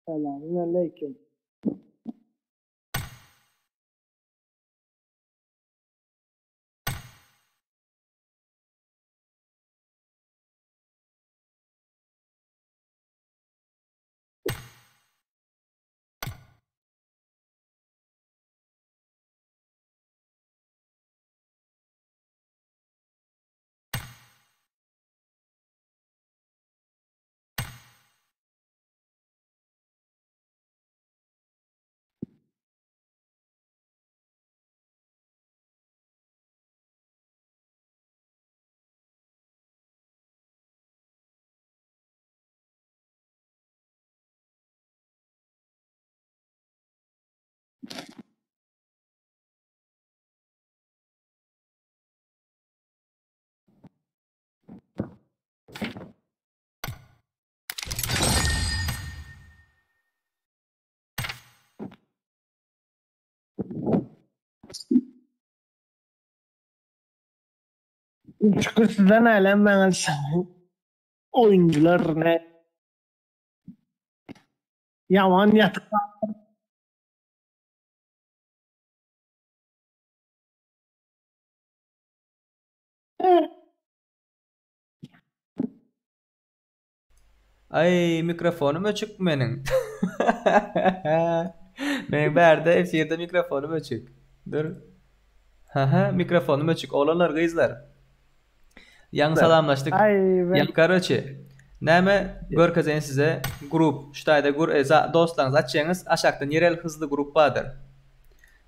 Selamünaleyküm. Şükür sizden alem ben oyuncular ne yaman yatık. Ay mikrofonum açık benim. Benim berde efirde mikrofonum açık. Dur. Haha mikrofonum açık. Olanlar kızlar. Yan salamlaştık. Ay ben Karoçi. Näme görkezen size grup. Şutayda dostlarınız açyňyz aşakdan yerel hızlı grup bardyr.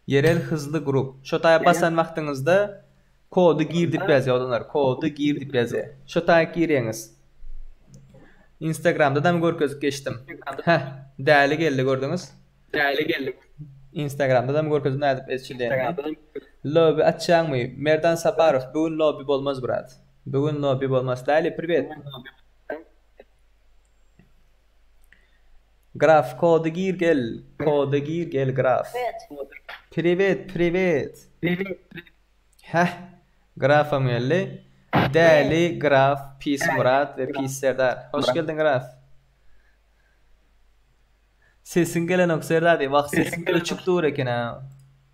Yerel hızlı grup. Şotaya basan wagtyňyzda kodu girdip ýazýar olanlar. Kodu girdip ýazýar. Şotaya girýäňiz. Instagram'da da mı görkezip geçtim? Heh, değerli geldi gördünüz. Instagram'da da mı görkezip ne edip etçileyim? Lobby açacağım mı? Merdan Saparov. Bugün lobby olmaz brat. Bugün lobby olmaz. Değerli privet. Graf kodu gir gel. Kodu gir gel graf. Privet. Heh. Grafam geldi. Değerli Graf, Pis Murat ve Pis Serdar. Hoş geldin Graf. Sesin gelen ok Serdar diye. Bak sesin ölçük dur eken ha.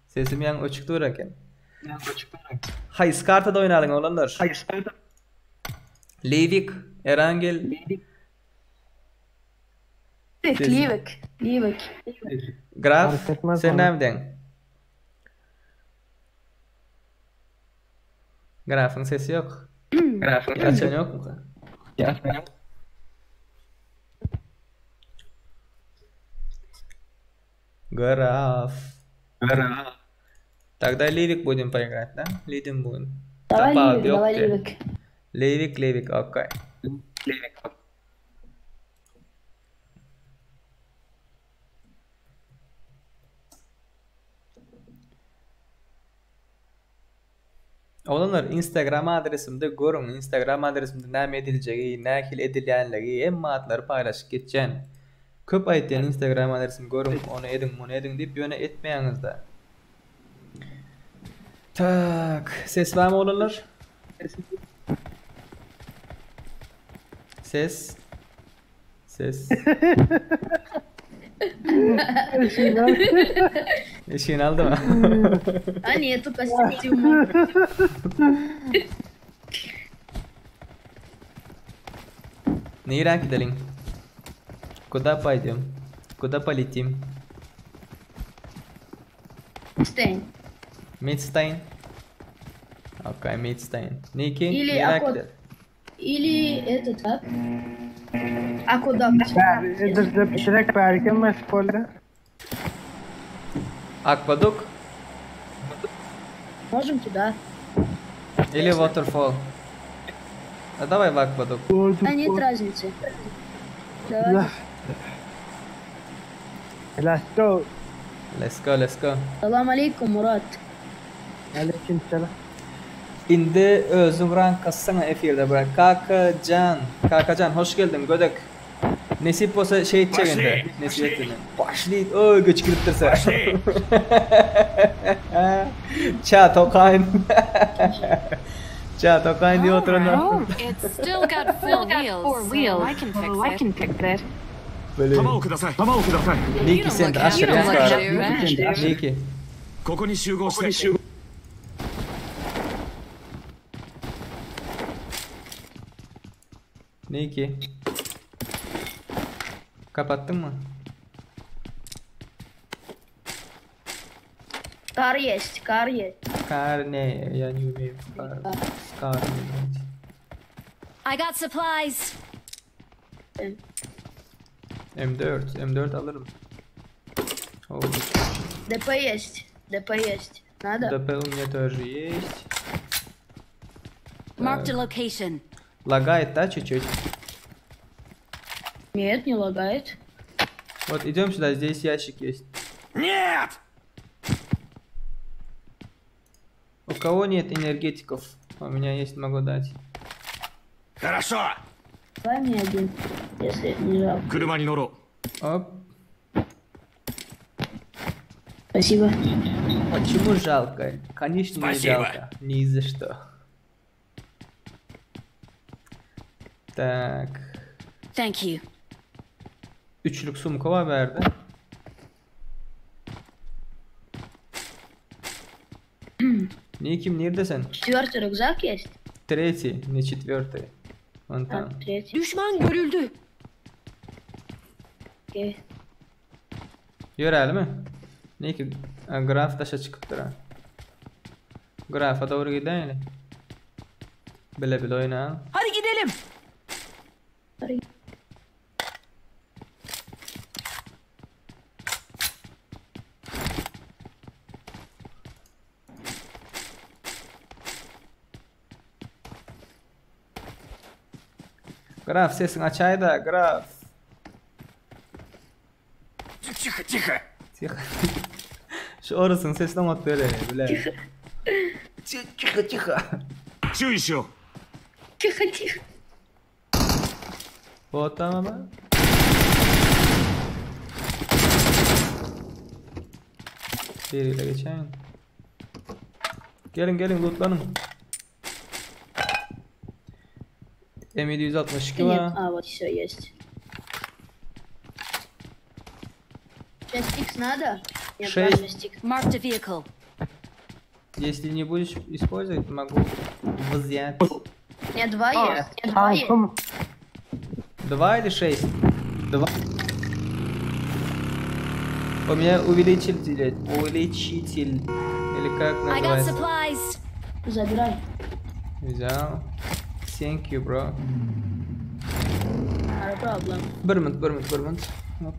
Sesim yan ölçük dur eken. Hayır, karta da oynayalım olanlar. Levik, Erangel. Levik. Graf, sen nereden? Grafın sesi yok. Açan yok mu? Graf. Тогда Левик будем поиграть, да? Лидим будем. Давай Левик. Левик, окей. Olanlar Instagram adresimde görün. Instagram adresimde näme edileceği, nähil edilýänligi emma atları paylaşıp geçen. Köp aýtýan Instagram adresimi görün, onu edin, bunu edin diýip ýöne etmeýäňiz da. Tak, ses barmy olanlar? Ses. Eşin aldı mı? А нет, только стимул. Nereye gidelim? Куда пойдем? Куда полетим? Стейн. Midstein. Окей, Midstein. Niki? Или Nereye Акод. gidelim? Или этот, а? А куда? direkt berken meşgulde. Аквадук? Можем туда. Или Waterfall? А давай в Аквадук. А нет разницы. Давай. Let's go. Let's go. Салам алейкум, Мурат. Aleykümselam. Indi özün rank kassana efirde bırak. Kakacan hoş geldin gödek. Nesip olsa şey edecekinde. Nesip ettiğinde. Başlayıt. Oy göçkürüp dursa. Chat okayn. Chat okayn diye oturun. It's still got four wheels, so I can fix it. Böyle. 弾をください。弾をください。 Niki sen de aşırı You don't look yansın. too bad. Niki. ここに集合して。 Niki. Kapattın mı? Кар есть, кар есть. Kar ne? Я не умею. Kar ne? I got supplies. M4. M4 alırım. Oh. ДП есть, ДП есть. Надо? ДП у меня тоже есть. Marked a location. Лагает, да, чуть-чуть? Нет, не лагает. Вот идем сюда, здесь ящик есть. Нет! У кого нет энергетиков? У меня есть, могу дать. Хорошо! Дай мне один, если не жалко. 車に乗ろ Оп. Спасибо. Почему жалко? Конечно, не Спасибо. жалко. Ни за что. Так. Thank you. Üçlük sumka var verdi. Никим, neredesin? Четвертый рюкзак есть? Третий, не четвертый. Вон А, там. третий. Düşman görüldü. Окей. Görelim mi? Niki, graf taşa çıkıp dura. Grafa doğru gidelim. Bile bile oyna. Hadi gidelim. Смотри. Graf sesin açaydı, graf. Тихо, тихо! Тихо. Şu orasının sesini mat böyle bile. Тихо, тихо. 注意しよ Тихо, тихо. Вот tamam mı? Biriyle geçen. Gelin lootlanın. M762 Нет, var. а вот все есть. 6х надо? Нет, 6. правильно, стик. Marked a vehicle. Если не будешь использовать, могу взять. Нет, два Aa, есть. Нет, два есть. tankım. 2 или 6? 2. У меня увеличитель. Увеличитель. Или как I got называется? supplies. Забирай. Взял. Thank you, bro. No problem. Bir minut. Hop.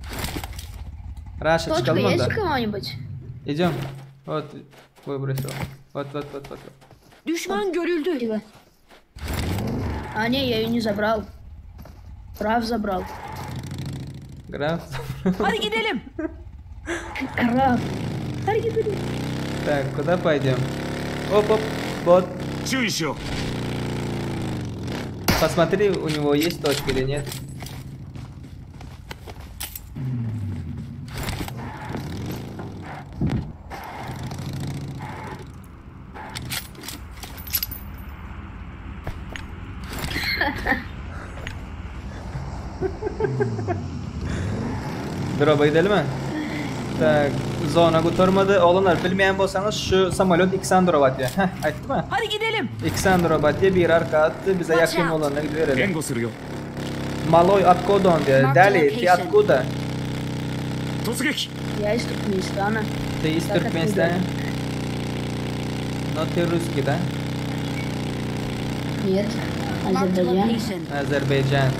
Раша, Точка çıkalım есть ondan. у кого-нибудь? Идем. Вот, выбросил. Вот. Düşman görüldü. Спасибо. А, не, я ее не забрал. Прав забрал. Граф. Hadi gidelim. Прав. Аргидали. Так, куда пойдем? Оп, вот. う注意しよう Посмотри, у него есть точка или нет. Drop'a gidelim mi? Tak, zona kurtarmadı. Oğlanlar bilmeyen bolsanız şu samolyot Xan drop atıyor. Heh, aytdı mı? Hadi gidelim. Xan drop atıyor, bir arka attı, bize Watch yakın out. olanına gidiverelim. 援護するよ Maloy откуда он diyor. Mark Dali, the ты location. откуда? 突撃 Я из Туркменистана. Ты из Так, Туркменистана? Но ты русский, да? Нет. Marked a Азербайджан. location. Азербайджан.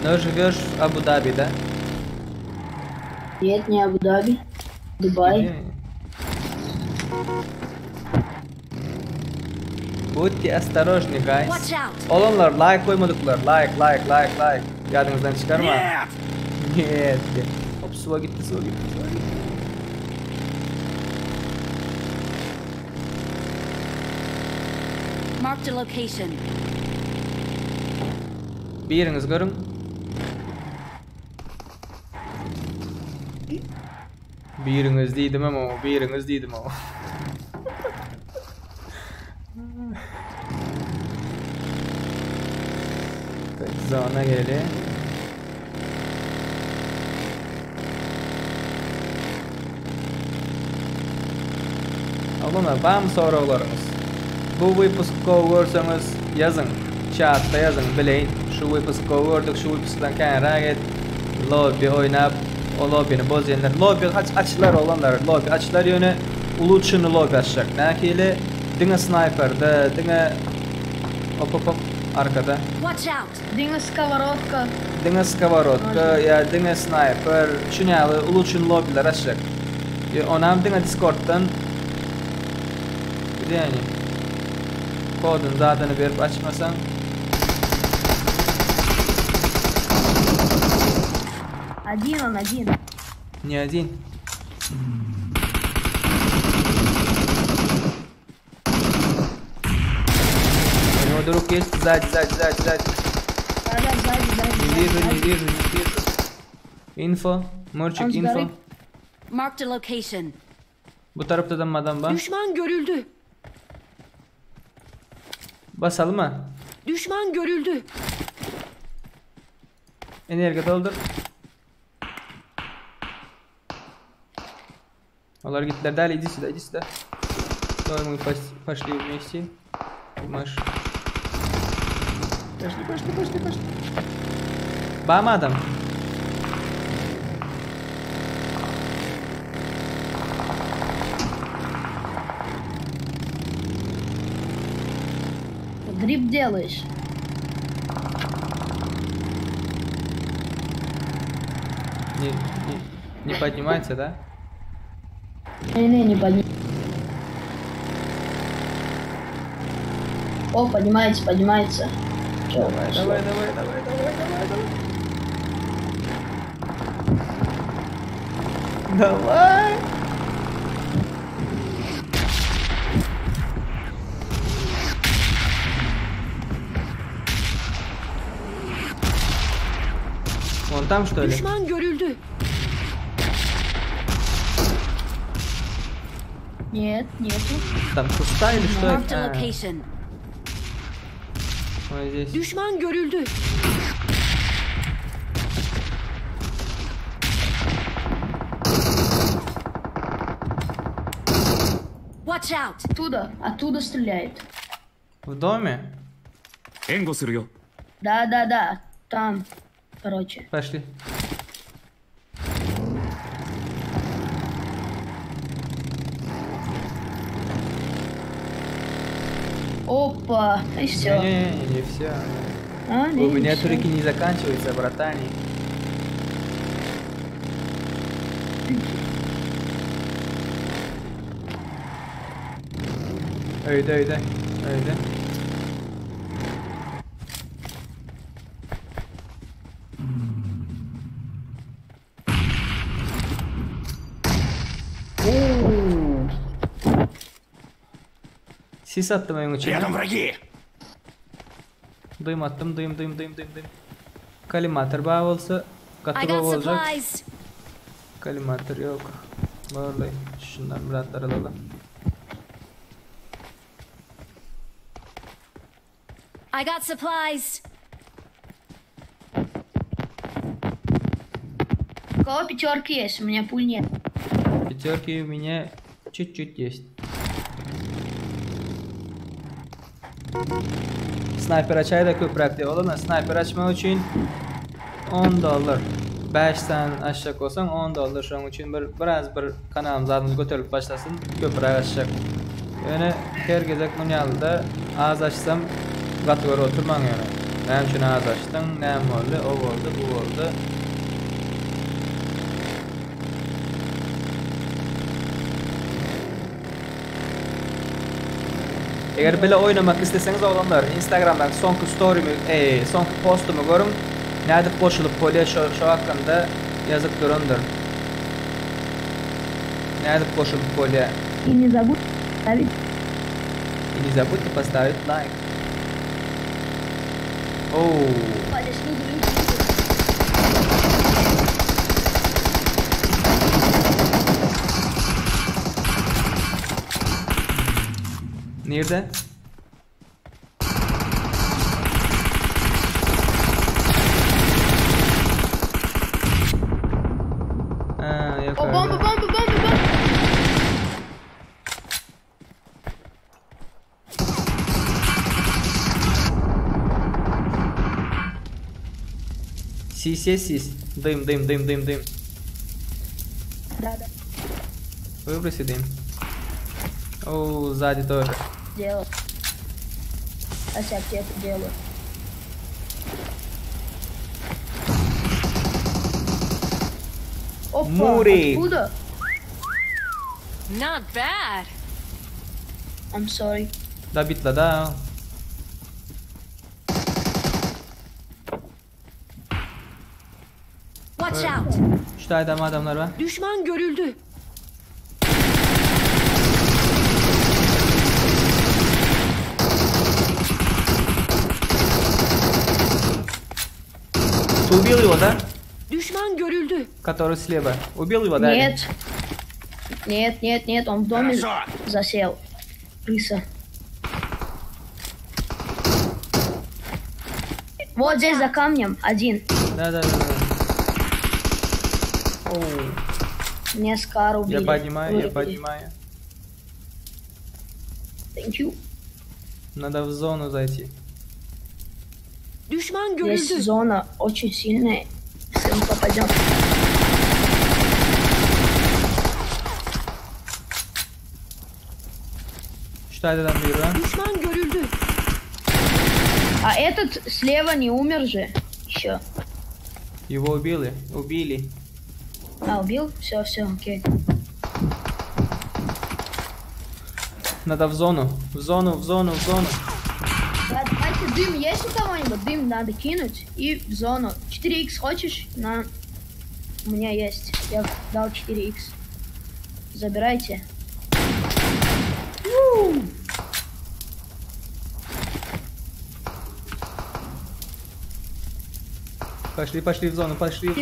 Но живешь в Абу-Даби, да? Нет, не Абу-Даби. Дубай. Будьте осторожны, guys. Watch out. Olanlar like koymadıklar. Like. Yadınızdan çıkarma. Нет! Нет. Hop, suya gitti. Marked a location. Bir yeriniz görün. Biriniz değilim ama biriniz değilim ama. Tak, zona geliyor. Buna bam sorularınız. Bu wypuskı görseniz yazın. Chat'ta yazın bileyin. Şu wypuskı gördük, şu wypuskdan kenara git. Lobby oynap, o lobby'ni bozayanlar. Lobby açılar olanlar, lobby açılar yönü uluçunu lobby açacak. Nakili dinge sniper'da, dinge hop arkada. Watch out! Dinge skовородка. Dinge skоворodka ya dinge sniper, şunyalı uluçun lobby'ler açacak. Onam dinge Discord'dan yani kodun zaten verip açmasan Один он, один. не один. У него друг есть сзади. Да, сзади. Не вижу. Info, Murçik Он info. сгорит. Marked a location. Bu tarafta da adam var. Düşman görüldü. Basalım mı? Düşman görüldü. Enerji doldur. Onlar gittiler. Далее, иди сюда. Давай мы пошли вместе. Маш. Пошли. Бам, адам. Гриб делаешь. Не поднимается, да? Не поднимается. О, поднимается. Чё, Давай. Давай. Вон там что ли? Düşman görüldü. Нет, нету. Там куста или что Marked a это? location. Вот здесь. Düşman görüldü. Watch out! Оттуда стреляет. В доме? 援護するよ。 Да, там, короче. Пошли. Опа, и все. Не все. А, У меня турики не заканчиваются, братани. Öyle. Sis attım oyun içine. Рядом враги! Duyum attım, duyum. Kalimatör bağ olsa I katı got olacak. supplies. Kalimatör yok. Vallahi şundan birazlar alalım. I got supplies. У кого пятерки есть? У меня пуль нет. Пятерки у меня чуть-чуть есть. Sniper açayda köprəkli olan sniper açmaq üçün $10. 5 tane aşağı olsan $10 şu an için biraz bir kanalımız adımız götürüp başlasın köprək açacak. Yani her gezek munyalıda az açsam kategori oturmam yani. Benim için az açtım, neyim oldu, o oldu, bu oldu. Eğer böyle oynamak isteseniz oğlanlar Instagram'dan sonki story'mi, sonki postumu görün. Nerede koşulup kolye şu hakkında yazıp durundur. Nerede koşulup kolye. И не забудь ставить. И не забудьте поставить лайк. Оу. Nerede? Yok О, бомба! Sis. Дым. Да. Выброси дым. О, сзади тоже. Делал. Ася, я это делаю. Опа, Мури. откуда? Not bad. I'm sorry. Да, битла, да. Watch out. Şu tane adamlar var. Düşman görüldü. Ты убил его, да? Düşman görüldü. Который слева. Убил его, да? Нет. Нет, он в доме засел. Крыса. Вот здесь за камнем один. Да. Оу. Мне Скар убили. Я поднимаю. Thank you. Надо в зону зайти. Düşman Здесь görüldü. зона очень сильная. Если мы попадем. Şu tane adam biri var. Düşman görüldü. А этот слева не умер же еще. Его убили. А, убил? Все, окей. Надо в зону. Да, давайте дым есть у кого-нибудь? Дым надо кинуть и в зону. 4х хочешь? На. У меня есть. Я дал 4х. Забирайте. Пошли в зону. Пошли.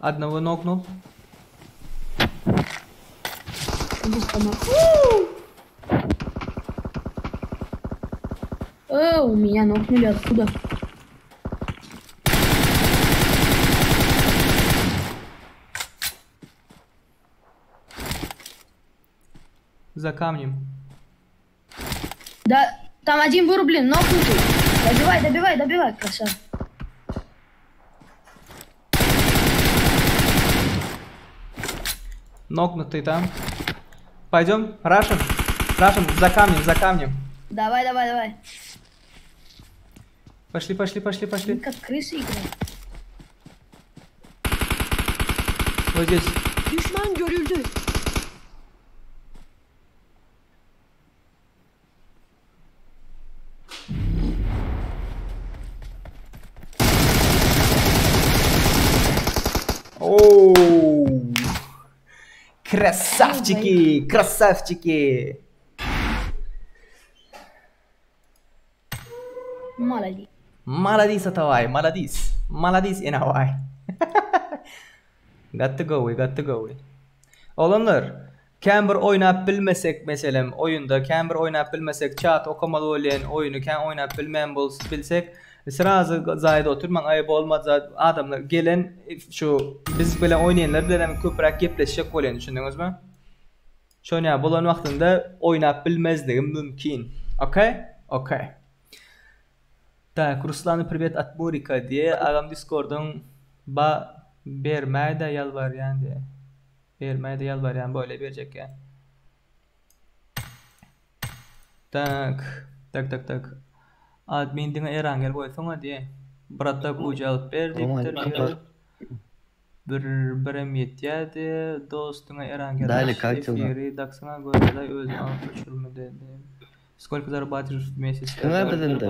Одного нокнул. У меня нокнули откуда? За камнем. Да, там один вырублен, нокнутый. Добивай, красава. Нокнутый там. Пойдем, Рашен, за камнем. Давай. Пошли. Мы как крысы играем. Вот здесь. Düşman görüldü. Оу! Красавчики! Молодец. Молодец, Enavay. Got to go. Olanlar, Camber oynap bilmesek meselem oyunda Camber oynap bilmesek chat okumalı olan oyunu oynap bilsek sırazı zayda oturman ayıp olmaz adamlar gelen şu biz bilen oynayanlar bilen köprak gepleşecek olan düşündünüz mü? Şöyle bulan vaktinde oynap bilmezliğim mümkün. Okey. Так, Руслану привет от Мурика diye adam Discord'un vermeye de yalvaryan diye. Böyle verecek yani. Tak. Admin dine Erangel koysun diye. Bratak ucu alıp verdik. Bir yetiyadi. Dostuna Erangel. Dale, kalktı Efiri daksına göre de özünü alıp uçurma dedi. Сколько зарабатываешь в месяц?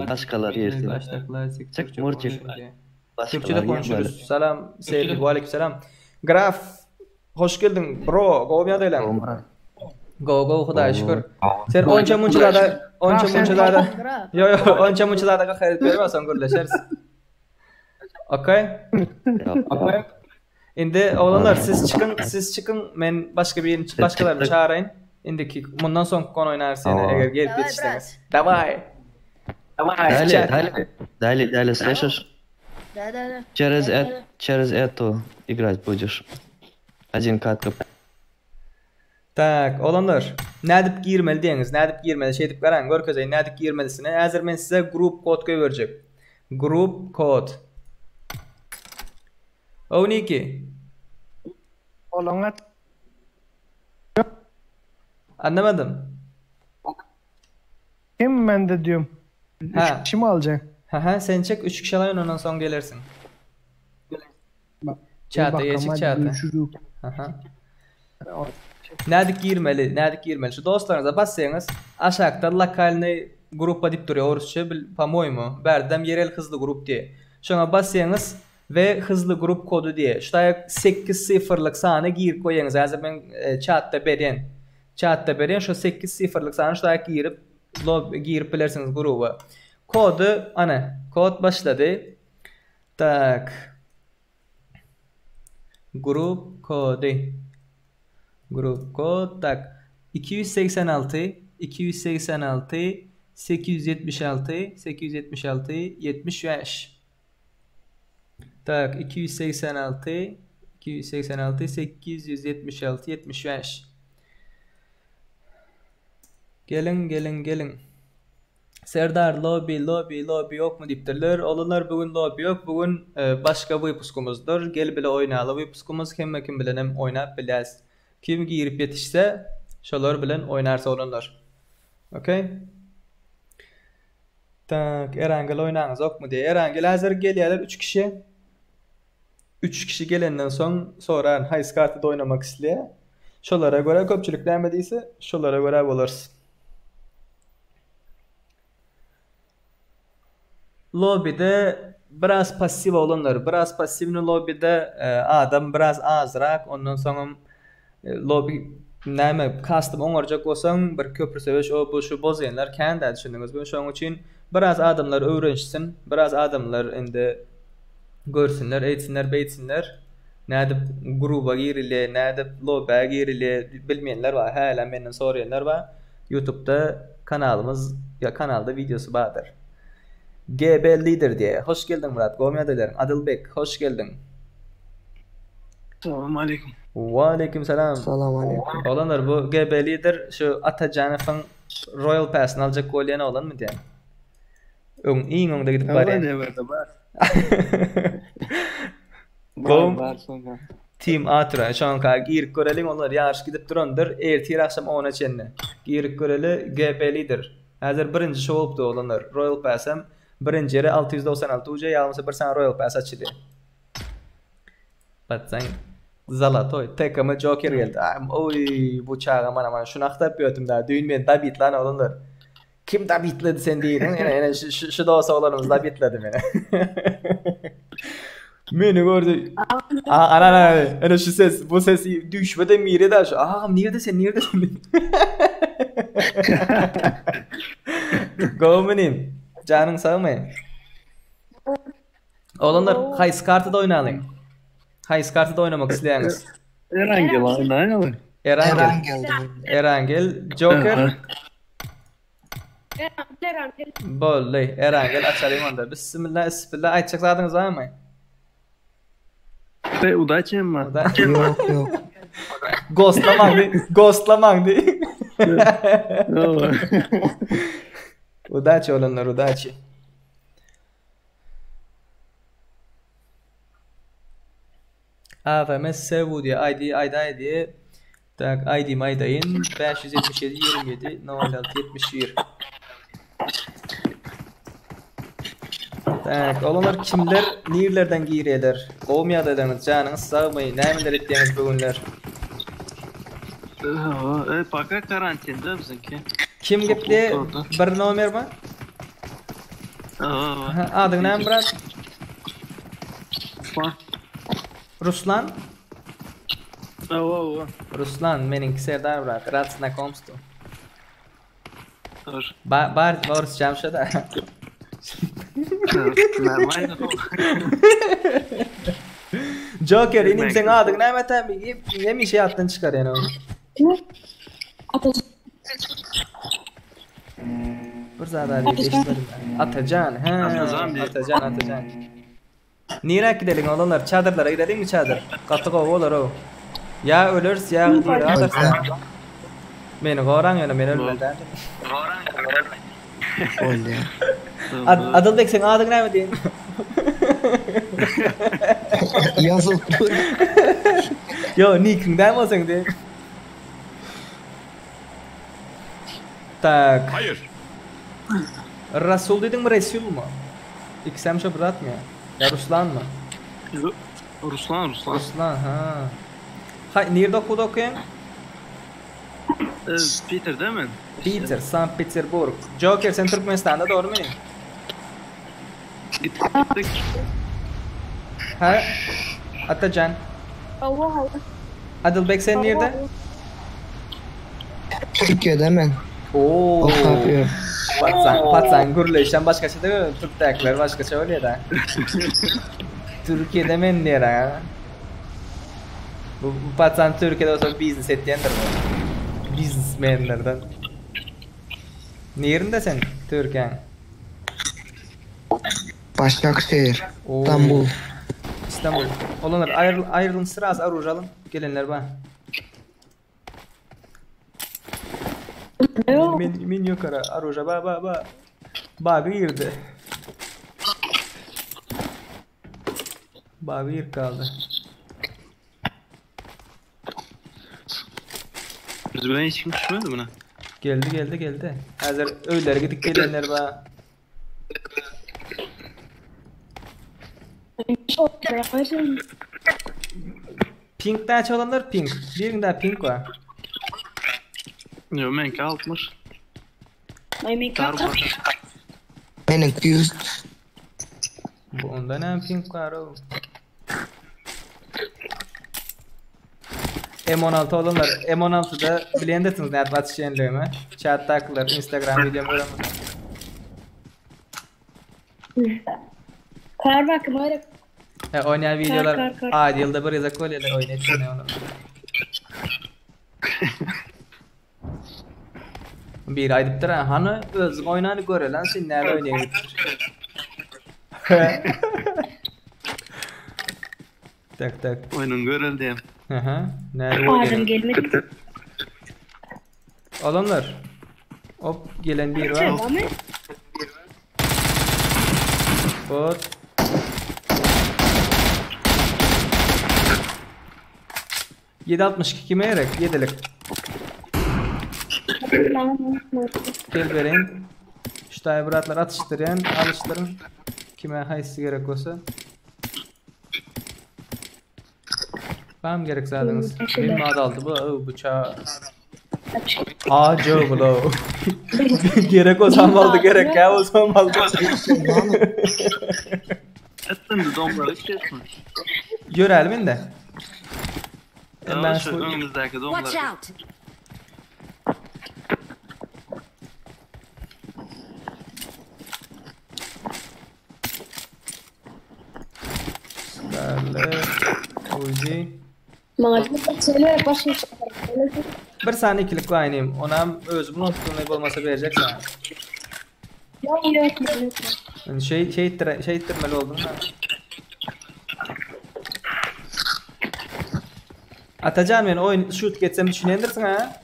Başkaları yersin. Çık Murcik. Türkçe'de konuşuyoruz. Selam Sevgi. Aleykümselam. Graf. Hoş geldin bro. Go bir adayla. Go Xudoya şükür. Sen onca munçalarda onca munçalarda xarit vermesen görleşeriz. Okey. Endi oğlanlar siz çıkın men başkalarını çağırayın. Indiki bundan son kon oynarsın eğer gelip yetişseniz. Давай. Далее, слышишь? Да. Через это играть будешь. Один катка. Tak, olanlar. Nädip girmeli deňiz, nädip girmeli şey edip garan görkezey nädip girmelisine. Häzir men size grup kod berjek. Grup kod. Owniki. Olonga Anlamadım. kim ben de diyorum. Ha. 3 kişi mi alacaksın? Ha sen çek 3 kişi alayın ondan sonra gelirsin. Bak, Çata bakalım, geçik hadi çata. görüşürüz. Aha. Nädik girmeli. Şu dostlarınıza bassaňyz, aşağıda lokalny grupa dip durýar orusça, по-моему, berdem yerel hızlı grup diye. Şoňa bassaňyz ve hızlı grup kodu diye. Şuda 8 sıfırlık sany girip koyaňyz. Häzir men chatda beren şu 8 sıfırlık sany şuda girip bilersiňiz gruba. Kodu ana, kod başladı. Tak. Grup kodu. Grup kod tak 286 876 75 tak 286 876 75 Gelin. Serdar lobby yok mu dipdirler. Olanlar bugün lobby yok. Bugün başka wypuskumuzdur. Gel bile oynalı wypuskumuz kim bilenem oynap biläs. Kim girip yetişse şolar bilen oynarsa olanlar. Okay? Tak, Erangel oynaňyz okmu diye. Erangel hazır gelýärler 3 kişi. 3 kişi gelenden sonra hays kartyda oynamak isleýär. Şolara göre köpçülik näme şolara göre bolarsın. Lobby'de biraz passiv olanlar, biraz passivni lobby'de adam biraz azrak, ondan sonra lobby näme custom oňarjak bolsaň bir köprü sebeş o bu şu bozayanlar kendi düşündüňiz. Bu şoň üçin biraz adamlar öwrenişsin, biraz adamlar indi görsünler, etsinler, beytsinler. Nädip gruba girile, nädip lobby'e girile bilmeýänler bar. Häle menden soraýanlar bar. YouTube'da kanalda videosu bardyr. GB Leader diye. Hoş geldin Murat. Gomyadelerim. Adılbek. Hoş geldin. Selamun aleyküm. Wa aleyküm selam. Selamünaleyküm. Olanlar bu GB Leader şu Atacanif'in Royal Pass'ını alacak goliyene olan mı diye. İyi onda gidip var ya. Gom Team Atra. Şu an girip görelim onlar yarış gidip durandır. Ertir akşam 10'a çenne. Girip göreli GB Leader. Hazır birinci show olupdu olanlar. Royal Pass'ım. Birinci yere 696 uca yalnızca bir sana Royal Pass açıldı. Batsan Zalatoy. Tekama Joker geldi. Oy bu çağa aman şunu aktarıp yapıyordum daha. Düğün ben David lan olanlar. Kim David'ledi sen değil? Yani şu da olsa olanımız David'ledi beni. Beni gördü. Ana şu ses, bu ses düşmeden mi yere daha şu. Nerede sen? Gomenim. Canın sağ mı? Olanlar hays kartıda oynayalım. Hays kartıda oynamak isteýäňiz. Erangel oynayalım. Erangel, Joker. Bolley, Erangel açalım onda. Bismillah, aytjak zadyňyz barmy? Udacı mı? Yok. Ghostlamang. Udachi olanlar udachi. AVM Sevu diye ID tak ID Maydayın 577 27 06 71. Tak olanlar kimler nirlerden giýerler? Gowmýadalaryňyz janyňyz sagmy, nämeler etdiňiz bugünler? Пока карантинda bizimki. Kim gitdi? Bir nomer mi? Adyň näme brat? Ruslan? Ruslan, meniňki Serdar brat. Rad znakomstwo. Бар Jamshada. Нормально. Joker, inim sen adyň näme tabi? Ýemi şey atdan çykar ýani onu. Bir zada diýip eşitmedim. Atacan. Nire gidelim olanlar? Çadırlara gidelim mi çadır? Katık olur o. Ya ölürs ya nire atarsan. Beni koran yana ben ölmeden. Oldu ya. Adılbek sen adın ne mi diyeyim? Yazıp Yo nick'inden mi olsun diyeyim? Tak. Hayır. Rasul dedin mi Resul mu? İkisem şu bırak mı ya? Ya Ruslan mı? Ruslan. Ruslan ha. Hay nerede okuyun? Peter değil mi? Peter, Sankt Petersburg. Joker sen Türkmenistan'da doğru mu? Gittik. Ha? Atacan. Adılbek sen nerede? Türkiye'de hemen. Oo. O yapıyor. Patsan gürleşen başkaça değil mi? Türk dayakları başkaça öyle de. Türkiye'de men nere ha? Bu patsan Türkiye'de olsa business ettiyendir bu. Businessmenlerden. Nerede sen Türkiye'nin? Başakşehir. Oo. İstanbul. İstanbul. Olanlar ayrılın sırası arayalım. Gelenler bana. Min yukarı aruja ba. Ba girdi. Ba bir kaldı. Biz ben hiç kim düşmedi mi? Geldi. Hazır öğler gidip gelenler bana. Pink'ten çalanlar pink. Birinde pink var. Yok men kalkmış. Benim 100. Bu onda ne pink var o? M16 olanlar. M16'da bilendesiniz ne atlatış yeniliğimi. Chat takılar, Instagram videom var ama. Kar bakım öyle. Oynayan videolar Kar. adi yılda bir yazak oluyor da oynayıp ne onu. Bir aydıptır ha. Hani özüm oynanı göre lan sen nerede oynayıp. Tak. Oyunun görüldü. Hı. Nerede Ağzım oynayıp. gelmedi. Adamlar. Hop gelen bir var. Ama Bot. $7.62 kime yerek? 7'lik. Gel vereyim. Şu taybiratlar atıştırın, alıştırın. Kime haysi gerek olsa. Bam gerek zadınız. Benim mi adı aldı bu bıçağı. Joe bu da o. Gerek olsam aldı gerek ya olsam aldı. Ettin de domları kesme. Görelim de. Ben Şu önümüzdeki Watch domları. out! Scarlet, Uzi. söyle başka şey. Bir saniye ikilik oynayayım. Onam özümün unuttuğunu olmasa verecek sana. Yok. Yani şey ittirmeli oldum da. Atacağım yani oyun shoot geçsem düşünendirsin ha.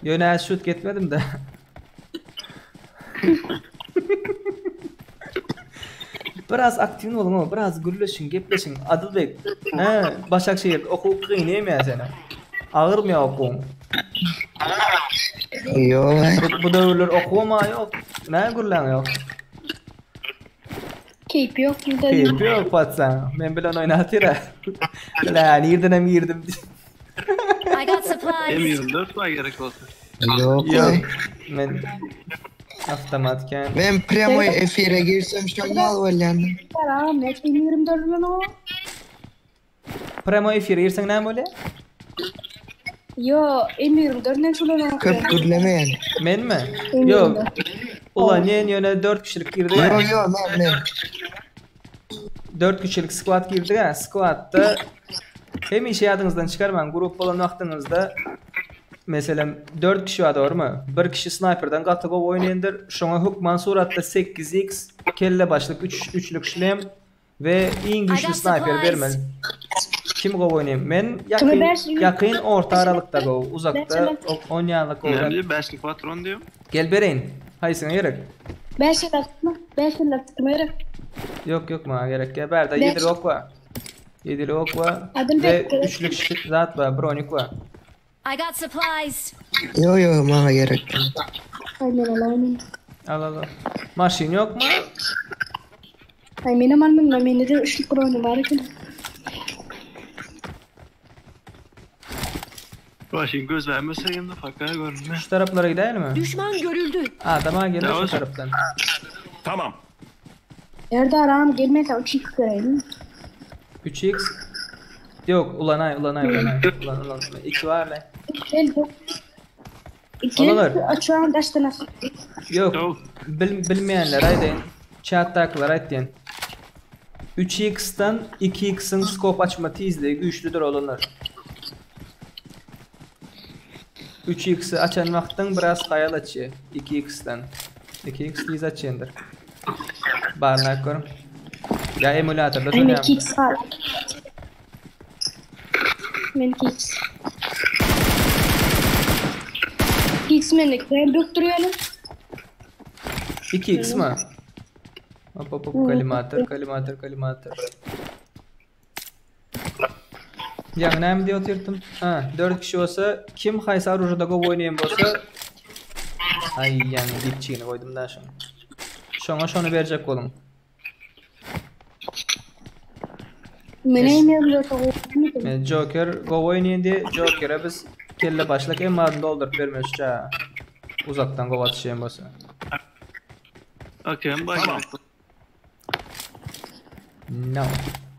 Yo shoot geçmedim de. Biraz aktif olun ama biraz gürleşin, gepleşin. Adılbek. He, Başakşehir okul kıynayım ya seni. Ağır mı ya okul? Yok. Bu dövürler okuma yok. Ne gürlen yok? Keyif yok burada. Keyif yok patsan. Ben bilen oynatır ha. Lan yerden girdim. I got supplies. M24 var gerek olsa. Yok. Yok. Ben avtomatken. Ben premo efire girsem şu mal var yani. Net 24 milyon o. Premo efir yersen ne böyle? Yo, 24 ne şulan o. Köp gürleme yani. Men mi? Yok. Ulan yine 4 kişilik girdi ya. Yok ben. 4 kişilik squad girdi ya. Squad'da hem işe yadınızdan çıkarman grup olan vaxtınızda mesela 4 kişi var doğru mu? Bir kişi sniper'dan gatıga oynayandır. Şoňa hukman suratda 8x kelle başlyk 3'lük şlem ve iň güçlü sniper bermeli. Kim go oynayayım? Men yakın orta aralıkta go, uzakta oynayanlyk go. Ne bileyim 5'lik patron diyor. Gel bereyin. Haysyna gerek. 5 yıllık gerek. Yok ma gerek. Gel berda 7 ok var. 7 ok var Adın ve bekle. 3'lük zat var, bronik var. I got supplies. Yo bana gerek yok. Aynen alayım. Al. Maşin yok mu? Ay benim annem beni de ışık kurunu var ki. Başın göz vermese de fakir görünmüyor. Şu taraflara gidelim mi? Düşman görüldü. Adama gelir şu Yavaş. taraftan. Tamam. Nerede aram gelmese uçuk kırayım. 3x. Yok ulanay. 2 var lan. Gel bu. Olanlar. Açıyorum daştan asıl. Yok. Yok. Bilmeyenler aydeyin. Chat'takiler aydeyin. 3x'tan 2x'in scope açma tezliği güçlüdür olanlar. 3x'i açan vaqtdan biraz hayal açı 2x'ten. 2x tez açındır. Barnak görüm. Ya emulatorda Aynen oynayalım. kicks var. Men kicks. Kicks menlik. Ben doktoruyorum. 2x mi? Hop kalimatör. Yani ne diye oturdum? Ha, 4 kişi olsa kim haysa rujada go oynayan bolsa ay yani dipçiğini koydum da şunu. Şonu verecek olun. Men Joker go oynayan diye Joker'e biz kelle başlak emadını doldurup vermiyoruz ya. Uzaktan go atışayım bolsa. Okey, bak. No.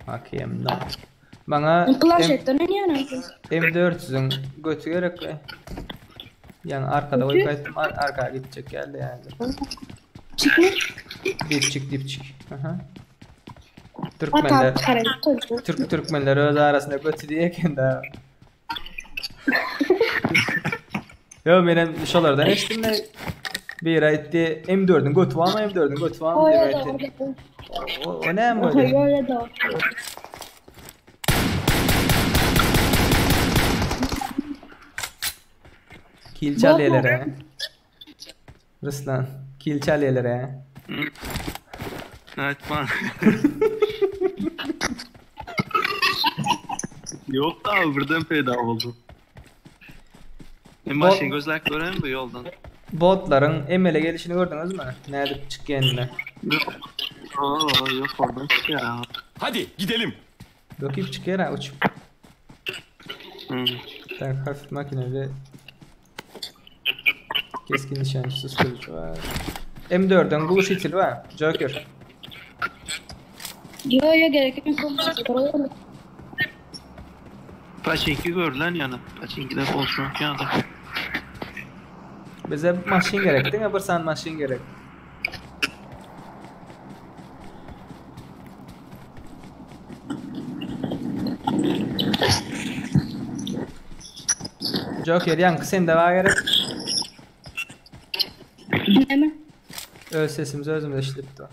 Hakem no. Bana Planşetten oynayalım. M400'ün götü gerek be. Yani arkada oy kayıttım arkaya gidecek geldi yani. Çıkma. Dipçik. Aha. Ata Türkmenler öz arasında götü diyeken de. Yo benim şolardan eştim de bir ayette M4'ün götü var mı M4'ün götü var mı diye ayette. O ne mi böyle? Öyle de. Kil çalıyelere. Ruslan. Kil çalıyelere. Evet man. Yok da abi birden peyda oldu. Maşin gözler gören bu yoldan. Botların emele gelişini gördünüz mü? Nerede çıkkenine? Yok oradan çıkıyor ya. Hadi gidelim. Bakayım çıkıyor ha uçup. Tak hafif makineli. Keskin nişancısı kılıcı var. M4'den buluş itil var. Joker. Yo gerek yok. Paçinki gör lan yana. Paçinki de olsun yana. Bize maşin gerek değil mi? Bir san maşin gerek. Joker yankı sen de var gerek. Hemen. Öz sesimizi özümüz işlipti.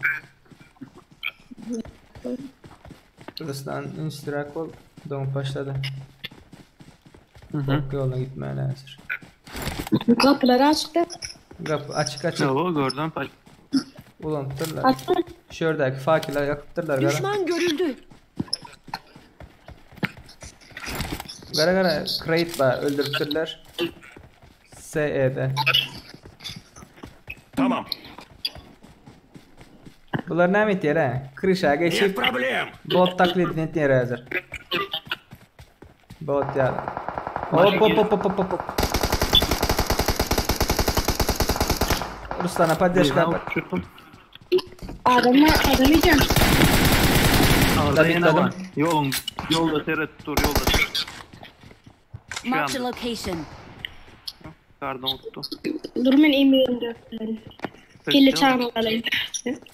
Ruslan instrak ol. Don başladı. Bak yoluna gitmeye lazım. Kapıları açtı. Kapı açık. Ne o gördün paç. Ulan tutturlar. Açtı. Şuradaki fakirler yakıttırlar. Düşman görüldü. Gara crate var öldürttürler. SE'de. Tamam. Bunlar ne mit yere? Kırışa Нет geçip проблем. bot taklidini etmeye hazır. Bot ya. Hop. Ruslan'a paddeşler bak. Adamı yiyeceğim. Orada yine Tabii. var. Yolda teret dur yolda. Marked a location. Pardon tuttu. Durmen emiyorum dörtleri. Kelle çağırma alayım.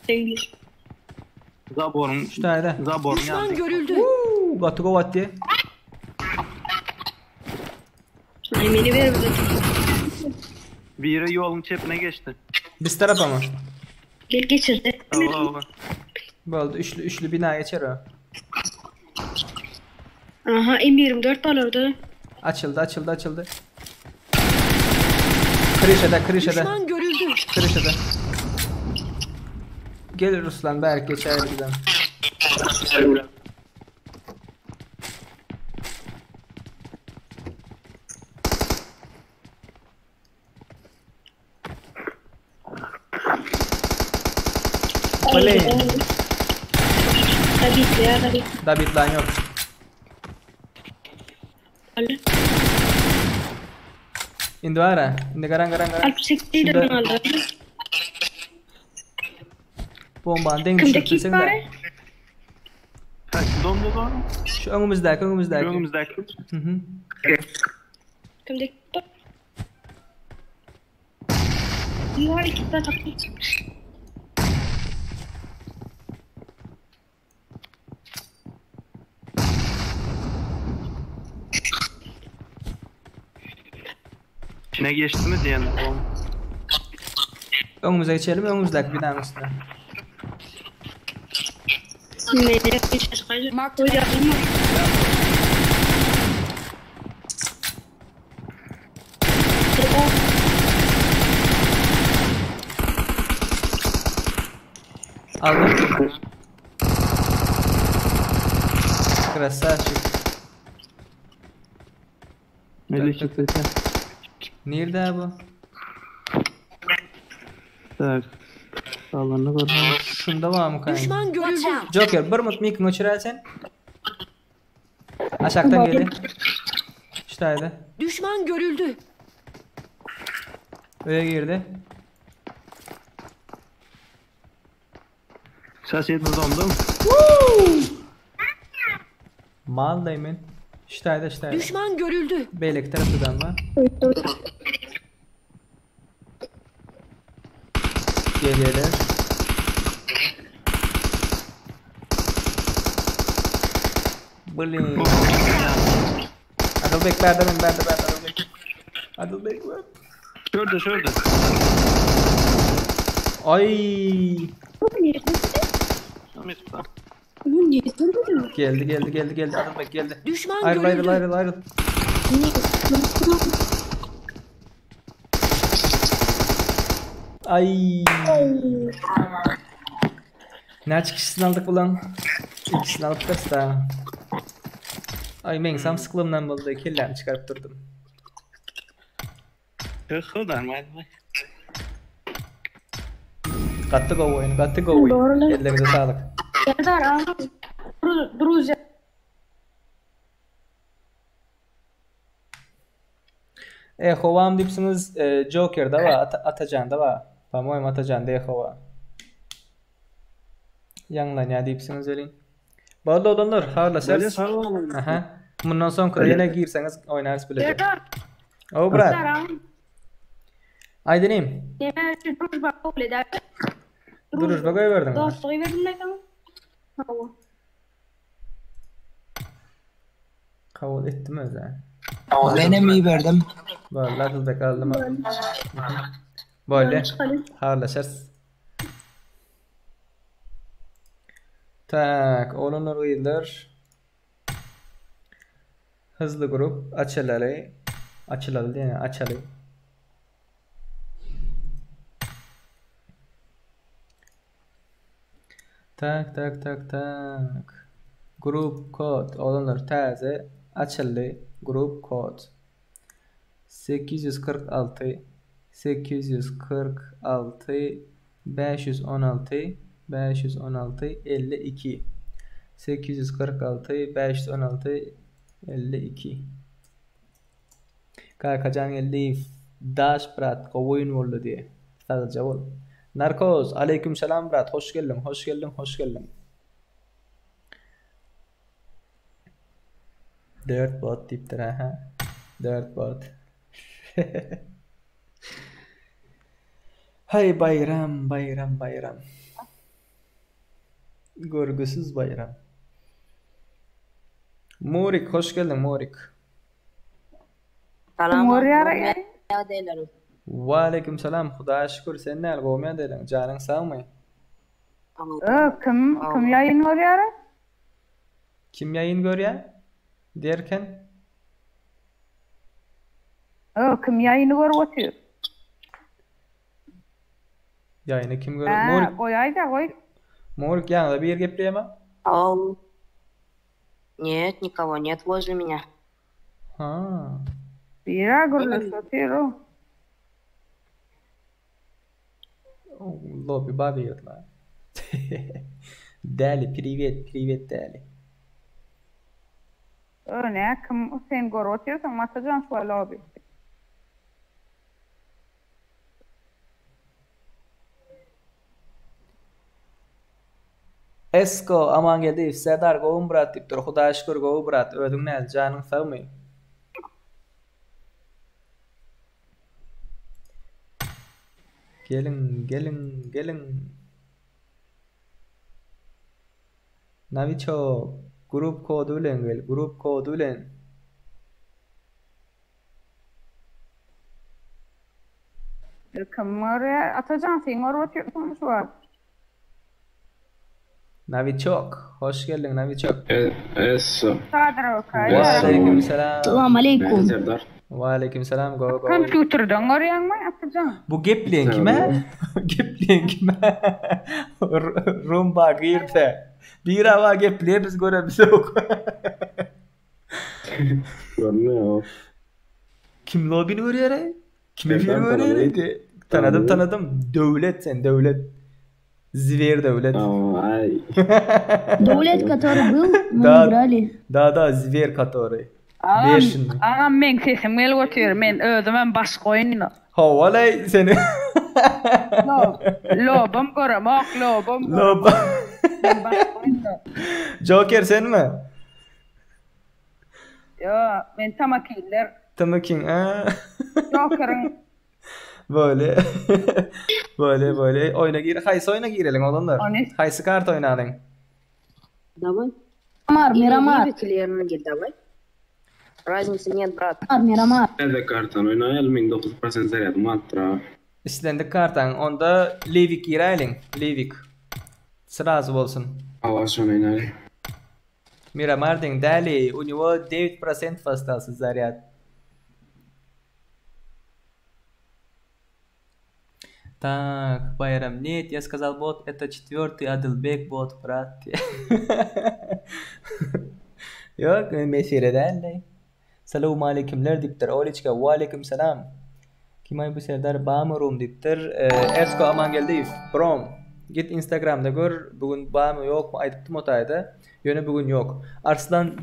Değil. Zaborun. Şu tane de. Zaborun Düşman yandı. görüldü. Gatı kovatti. Ay beni ver burada. Biri yolun çepine geçti. Biz tarafa mı? Gel geçirdi. Allah. Oldu. Üçlü bina geçer o. Aha M24 var orada. Açıldı. Krişede. Düşman görüldü. Krişede. Gel Ruslan belki geçer bizden. Oley. Tabii. David lan yok. Öyle. İndi var ha. İndi garan. Alp sektiği de Şurada- aldı. Bombanı denk Kimdeki düşürtürsen bari? de. Kaç dondu doğru? Şu önümüzdeki. Önümüzdeki. Hı hı. Kimdeki top? Yuvar iki de taktik. İçine geçti mi diyen oğlum. Önümüze geçelim. Önümüzdeki binanın üstüne. Melek geçer kaydı. Mark Hocam Aldım. Красавчик. Melih çıktı. Nerede bu? Tak. Sağlarına var. Şunda var mı kanka? Düşman görüldü. Watch out. Joker bir mut mikini uçurarsan. Aşağıdan geldi. İşteydi. Düşman görüldü. Öyle girdi. Ses yetmez dondu mu? Mal dayımın. İşteydi. Düşman görüldü. Beylek tarafından var. Geliyorlar. Bılın. Adılbek ben Adılbek. Adılbek ben. Şurada. Ay. Ahmet usta. Geldi Adılbek geldi. Düşman Ayrıl. Ay. Ne çıkışını aldık ulan? İkisini aldık da. Ay men sam sıkılımdan buldu. Kellerini çıkarıp durdum. Kırkıldan var. Kattık o oyunu. Ellerinize sağlık. Serdar abi. Друзья. Hovam dipsiniz Joker'da var, Atacan'da var. По-моему Atacan'da Hova. Yanlan ya dipsiniz elin. Bağlı olanlar Böyle harlasınız. sağlam. Aha. Bundan sonra yine girseniz oynarız bile. Serdar. O brat. Serdar. Aydenim. Demeye şu дружба kabul eder. Дружба koyverdim. Dostluğu verdim ne kadar? Hava. Kabul ettim özel. Benim iyi verdim. Vallahi kızda kaldım. Böyle harlaşırız. Tak, olunur uyulur. Hızlı grup açılalı. Açılalı değil mi? Açalı. Tak. Grup kod olunur taze. Açıldı. Grup kod. 846 516 52 846 516 52 Kakacan geldi dash brat koyun oldu diye sadece ol Narkoz aleyküm selam brat hoş geldin 4 bot tiptir ha 4 bot Hay bayram. Görgüsüz bayram. Morik hoş geldin Morik. Salam. Wa aleyküm selam. Hudağa şükür. Sen näl gowmaya delen? Janyň sagmy? Kim yayın görüyor? Kim yayın görýär? Derken Kim yayını görüp oturuyor? yayını kim görýär? Morik, Koyay da koy. Morik ýa-da bir gepleýärmi? Нет, никого нет возле меня. Ha. Bira görüyor oturuyor. Lobby bagýatlar. Däli, привет, Däli. Ne kim sen görüp oturuyorsan masajan şu abi. Esko aman geldi. Sedar gowum brat diýipdir. Hudağa şükür gowum brat. Ödüň näl? Janyň sagmy? Gelin. Naviço, grup kodu bilen gel, grup kodu bilen. Kim oraya atacan sen oraya oturuyorsun şu an. Naviçok, hoş geldin Naviçok. Eso. Sadra okay. Wa aleyküm selam. Assalamu alaikum. Serdar. Wa aleyküm selam. Go. Kompüterden oraya mı atacan? Bu gepleyen kime? Gepleyen kime? Rumba girdi. Bir hava gepleye biz göremiz yok. Görmüyor. Kim lobini görüyor? Kime bir Ben görüyor? Tanıdım. Devlet sen, devlet. Zver devlet. Ay. Devlet, который был, мы Да. играли. Da, zver который. Beşin. Ağam men sesim gel oturuyor. Men özümün baş koyununa. Havalay seni. Lobum görüm, lobum. Lob. Baş koyununa. Joker sen mi? Yo, men tamakiller. Tamakin. Joker'ın Böyle. böyle. Oyuna gir. Haysi oyuna girelim olanlar. Haysi kart oynadın. Давай. Miramar. Клерна гель, давай. Разницы нет, брат. Miramar. Nerede kartan oynayalım 9% zaryad matra. İstendik kartan. Onda Livik girelim. Livik. Sırası olsun. Avaşan oynayalım. Miramar den dali. У него 9% остался заряд. Так, Байрам, нет, я сказал бот, это 4-й Адылбек бот, брат. Yok, mesire derler. Selamun aleykümler diptir. Oliçka, wa aleyküm selam. Kimay bu Serdar Bağmırum diptir. Esko aman geldi. Brom. Git Instagram'da gör. Bugün bağmı yok mu? Aydıktım otayda. Yöne bugün yok. Arslan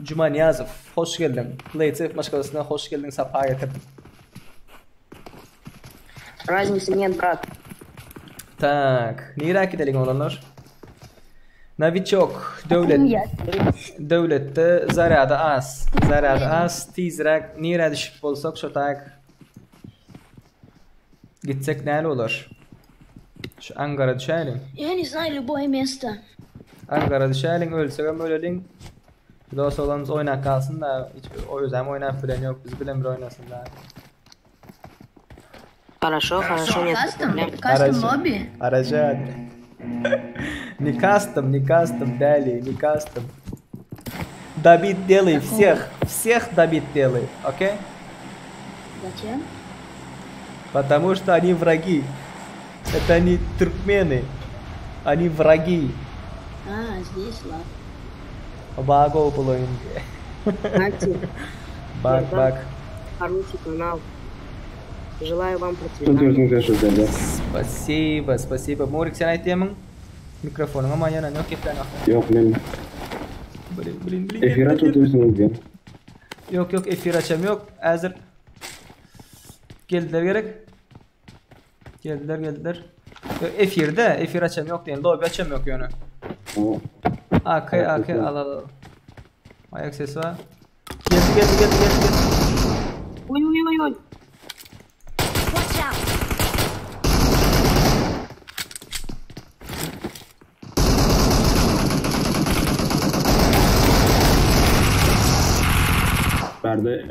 Cuma Niyazov. Hoş geldin. Playtsafe maşkalasına hoş geldin. Safa getirdim. Разницы нет, брат. Tak. Nira gidelim olanlar. Naviçok. Devlette zarada az. Tizrak. Nira düşüp bolsak şu tak. Gitsek näle olur? Şu Ankara düşelim. Я не знаю любое место. Ankara düşelim. Ölsek ama ölelim. Dost olanımız oynak kalsın da. Hiç o yüzden oynak bilen yok. Biz bilen bir oynasın da. Хорошо, нет проблем. Custom lobby. Aracı. Не custom, далее, не custom. Добить делай всех добить делай, окей? Зачем? Потому что они враги. Это не туркмены, они враги. Здесь ладно. Баго половинки. Кстати, Бак. хороший канал. Желаю вам процветания. Спасибо. Морик sen aytayım. Mikrofonun ama yana yok efendim. Yok men. Efir açıyorsunuz ya. Yok efir açam yok. Hazır. Geldiler gerek. Geldiler. Efir açam yok deyin. Lobby açam yok yani. AK al. Ayak sesi var. Geldi. Ой. Watch out. Verdi.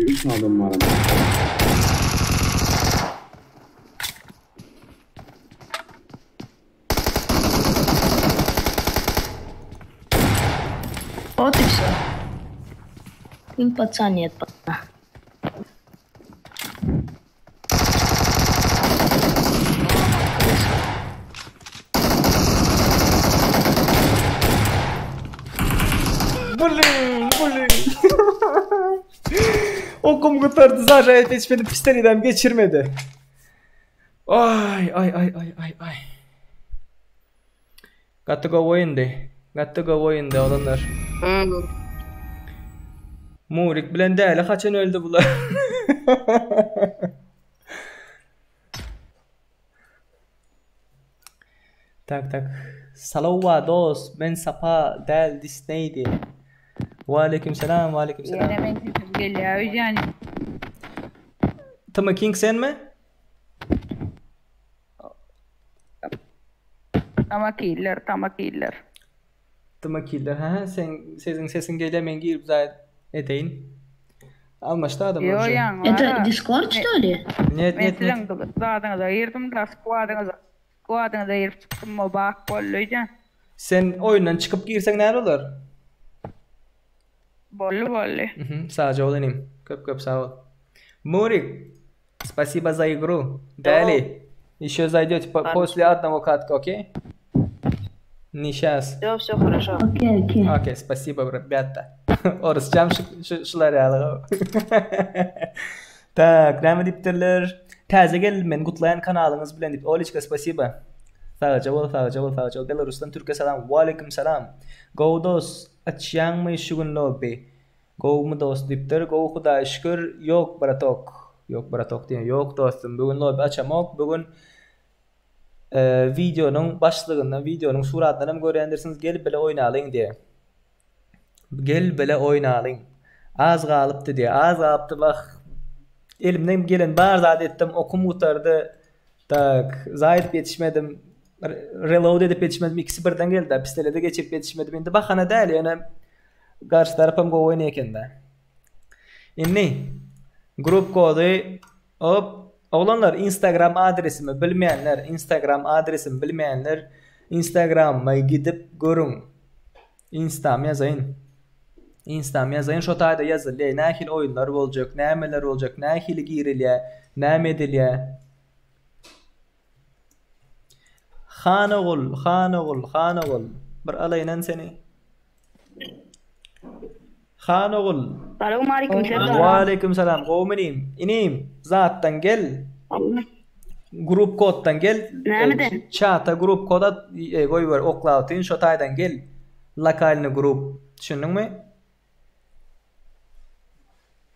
3 İki adam var. Вот и все. Им пацан нет. Bullying. Okum kurtardı zaten yetişmedi pisteliden geçirmedi. Ay. Got to go oyunda olanlar. Murik bilen değil kaçan öldü bunlar. Tak. Salova dost ben sapa del Disney'di. Aleykümselam. Yine ben sesim geliyor yani. Tama King sen mi? Tama killer. Tama Killer. Ha sizin sesin geliyor men girip zaten edeyin. Almıştı adam Yo önce. yan. Это Discord, что ли? Net. Mesela dağdan da yırdım da squad'ına da yırıp çıktım mı bak bollucan. Sen oyundan çıkıp girsen ne olur? Bollu. Sadece olanayım. Köp sağ ol. Murik, спасибо за игру. Далее. Еще зайдете после одного катка, окей? Не сейчас. Все хорошо. Окей. Окей, спасибо, ребята. Orascam şular yalı. Tak, näme dipdirler? Täze gelmen gutlayan kanalınız bilen dip. Olichka spasiba. Sağca bol. Belarus'tan Türkiye selam. Aleyküm selam. Go dos açyan mı şugun lobby. Go mu dost dipdir. Go Xuda şükür yok baratok diye. Yok dostum. Bugün lobby açamak. Bugün videonun başlığından, videonun suratlarını görendirsiniz. Gelip bile oynayalım diye. Az galıptı diye. Bak. Elimden gelen bazı ettim. Okum utardı. Tak. Zahidip yetişmedim. Reload edip yetişmedim. İkisi birden geldi. Pistolede geçip yetişmedim. Şimdi bakana değil yani. Karşı tarafım go oynayken de. İnni. Grup kodu. Hop. Olanlar Instagram adresimi bilmeyenler Instagram'a gidip görün. Instagram yazayın. Şu tayda yazın. Nähil oyunlar olacak, nämeler olacak, nähil girilye, nämedilye. Xanogul. Bir alaynan seni. Xanogul. Aleyküm selam. Qowminim. İnim. Zattan gel. Grup koddan gel. Nämeden? Chat'a grup koda koy ver oklautin. Şu taydan gel. Lokalni grup. Düşündün mü?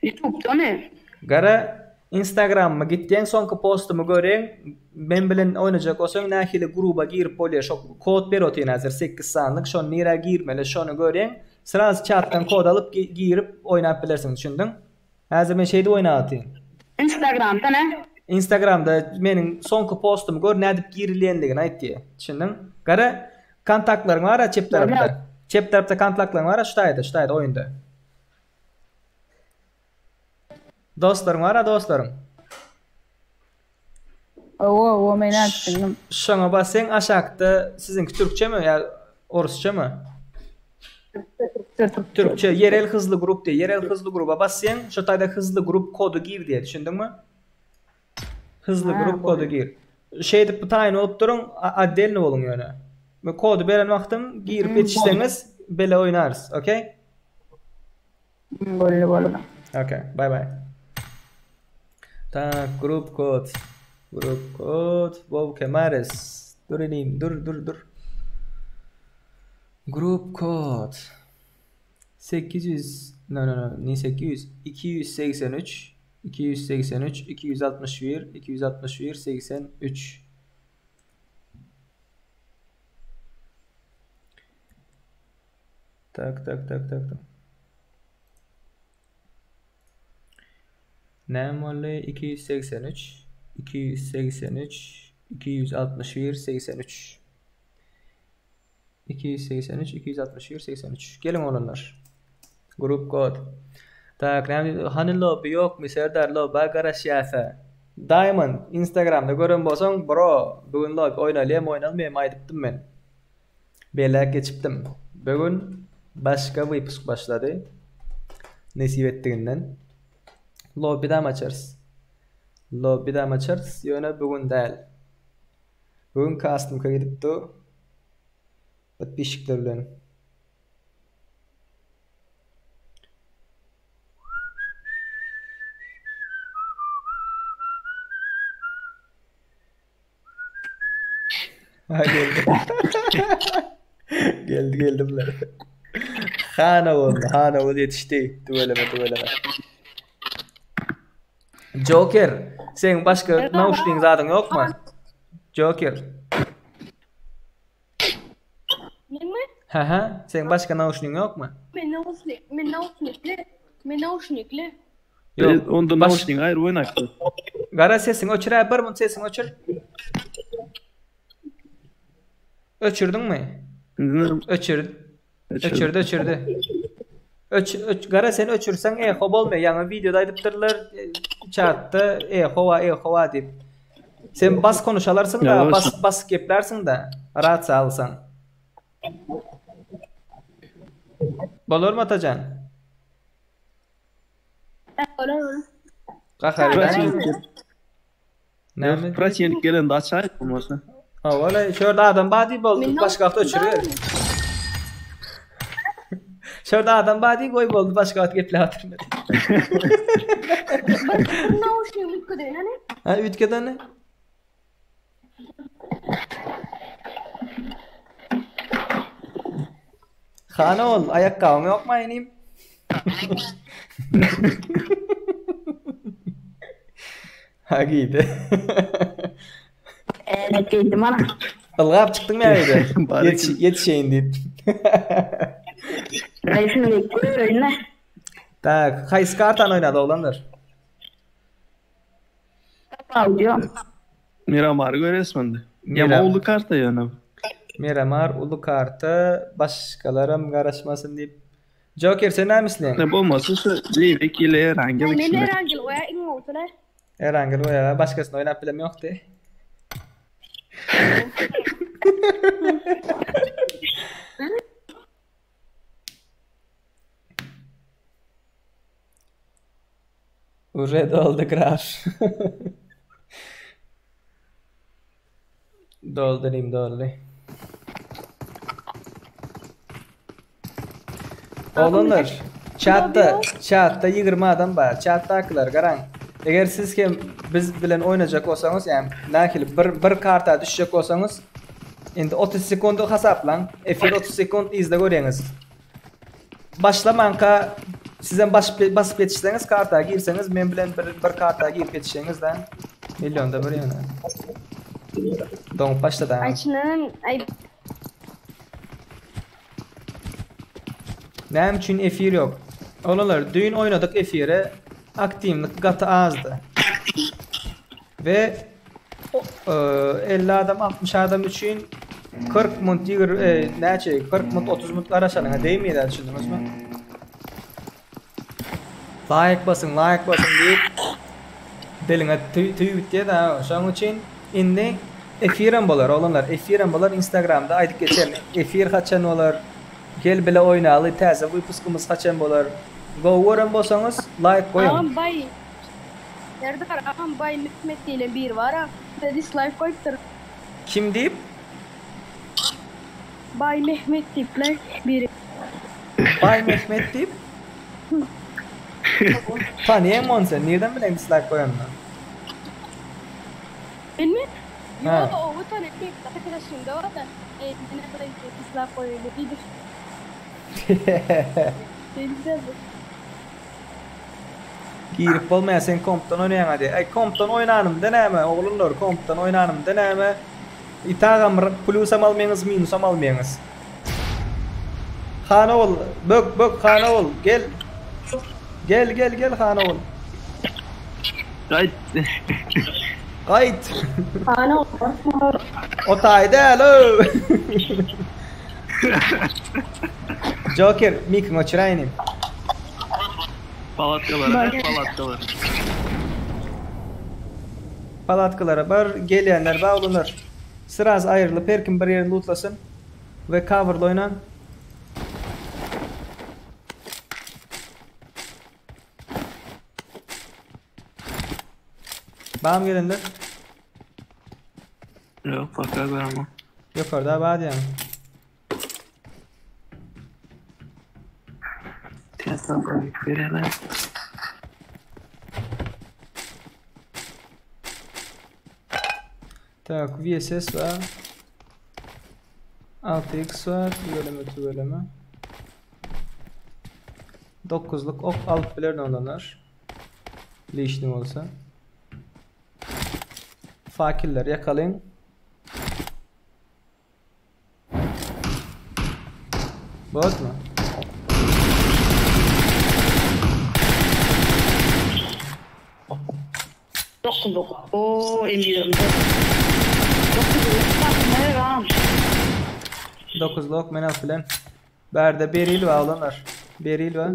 YouTube'da ne? Gara Instagram'a gittiğin sonki postumu görün. Ben bilen oynayacak olsan nähili gruba girip oluyor. Şu kod berotin hazır 8 sanlık. Şonu nira girmeli. Şonu görün. Sıraz chat'tan kod alıp girip oynayıp bilirsin. Düşündün? Hazır ben şeyde oynatayım. Instagram'da ne? Instagram'da benim sonki postumu gör nädip girilýändigini aýt diye. Düşündün? Gara kontaktlaryň var çep tarapda. Çep tarapda kontaktlaryň var ştaýda oyunda. Dostlarım var dostlarım. O men açtım. Şoňa basyň aşakda sizinki Türkçe mi ya Orusça mı? Türkçe yerel hızlı grup diye. Yerel hızlı gruba basyň şu taýda hızlı grup kodu gir diye. Düşündün mü? Hızlı grup kodu gir. Şeyde taýin olup durun addelni bolun ýöne. Bu kodu beren wagtym girip yetişseňiz bele oynarız, okey? Bollu. Okay, bye. Tak, grup kod. Wow, kemares. Dur. Grup kod. 800. No. Ni 800. 283. 261. 83. Tak. Nämoli 283 261 83 263 Gelin olanlar. Grup kod. Tak, hani lobby yok mu? Serdar lobby garaşyasa. Diamond Instagram'da görün bolsaň, bro, bugün lobby oynalmayayım aýdypdym men. Belek geçipdim. Bugün başka bir wypysk başladı. Nesip ettiğinden. Lobby'den açarız. Yöne bugün değil. Bugün custom'a gidipdi. Подписчиктер bilen. Ha geldi bunlar. Hana oldu yetişti. Tuveleme. Joker, sen başka naushning zadın yok mu? Joker. Ha, sen başka naushning yok mu? Men naushnikli. Yok. Onda naushning ayrı oynaktı. Gara sesini öçür, bir mun sesini öçür. Öçürdün mü? Öçürdü. Gara sen öçürsen eho bolmay. Yani videoda aydypdyrlar, chatda eho dip. Sen bas konuşalarsın da, bas geplersin da, rahat salsan. Bolur mu Atacan? Olur. Kakar. Praçenik gelen de açay olmasa. Ha valla şurada adam badi boldu, başka hafta öçürüyor. Şurada adam badi koy boldu, başka hafta gepler hatırladı. Naushnik ütkeden ne? Ha ütkeden ne? Hana ol, ayakkabım yok mu aynıyım? Ha giydi. Evet giydim ana. Ilgap çıktın mı evde? Yetişeyin deyip. Reisini bekliyor ne? Tak, kayısı kartan oynadı oğlanlar. Audio. Miramar göresmendi. Yama ulu karta yani. Miramar ulu kartı başkalarım karışmasın deyip. Joker sen ne misin? Ne olmasa şu Leivik ile Erangel Men ikisine. Erangel oya ingotlar. Erangel oya başkasını oynap bilem yok de. Red oldu graf. Doldurayım. Oğlanlar, chat'ta 20 adam var. Chat'takiler garan. Eğer siz kim biz bilen oynayacak olsanız, yani nakil bir karta düşecek olsanız, endi 30 sekundu hesaplan. Efir 30 sekund izle göreniz. Başlamanka sizden basıp yetişseniz, karta girseniz, men bilen bir karta girip yetişseniz de milyonda bir yana. Don başladı. Açının ay Näme üçin efir yok? Olanlar düğün oynadık efire, aktivlik gatı azdı. Ve 50 adam 60 adam üçün 40 mut 40 mut 30 mut araşanına değmeydi, düşündünüz mü? Like basın deyip diline tüy diye de şoň üçin indi efiren bolar olanlar, efiren bolar Instagramda aydyp geçer. Efir haçan olar, gel bile oynaly, täze wypyskymyz haçan bolar. Go görän bolsaňyz like koyun. ağam bay. Serdar ağam bay Mehmet diýilen bir var ha. Dislike koyupdyr. Kim deyip? Bay Mehmet diýipler biri. Bay Mehmet deyip? Tanıyan mı onu sen? Nereden bileyim dislike koyanını? Bilmiyorum. Ha. Yo, o tane bir arkadaşım da var da ne kadar dislike koyuyor bilir. Güzel. Girip olmayan sen komptan oynayan hadi. Ay komptan oynanım deneme oğlunlar, komptan oynanım deneme. İtağım plusam almayınız, minusam almayınız. Hana ol, bök hana ol, gel. Gel hana ol. Kayıt. Hana ol. O taydı alo. Joker, mikin açırayım. Palatkalar. Palatkalara bar gelýänler baglanır. Sıraz ayrılıp her kim bir ýerinde lootlasın ve cover'la oynan. Bam gelenler. Yok bakar ama. Yukarıda bağ diýen. Tesla verelim. Tak, VSS var. 6x var. Bölümü. 9'luk ok alıp bilen olanlar. Leşnim olsa. Fakirler yakalayın. Bot mu? Oo, eminim. 9'lu ok menal filan. Berde beril var olanlar. Beril var.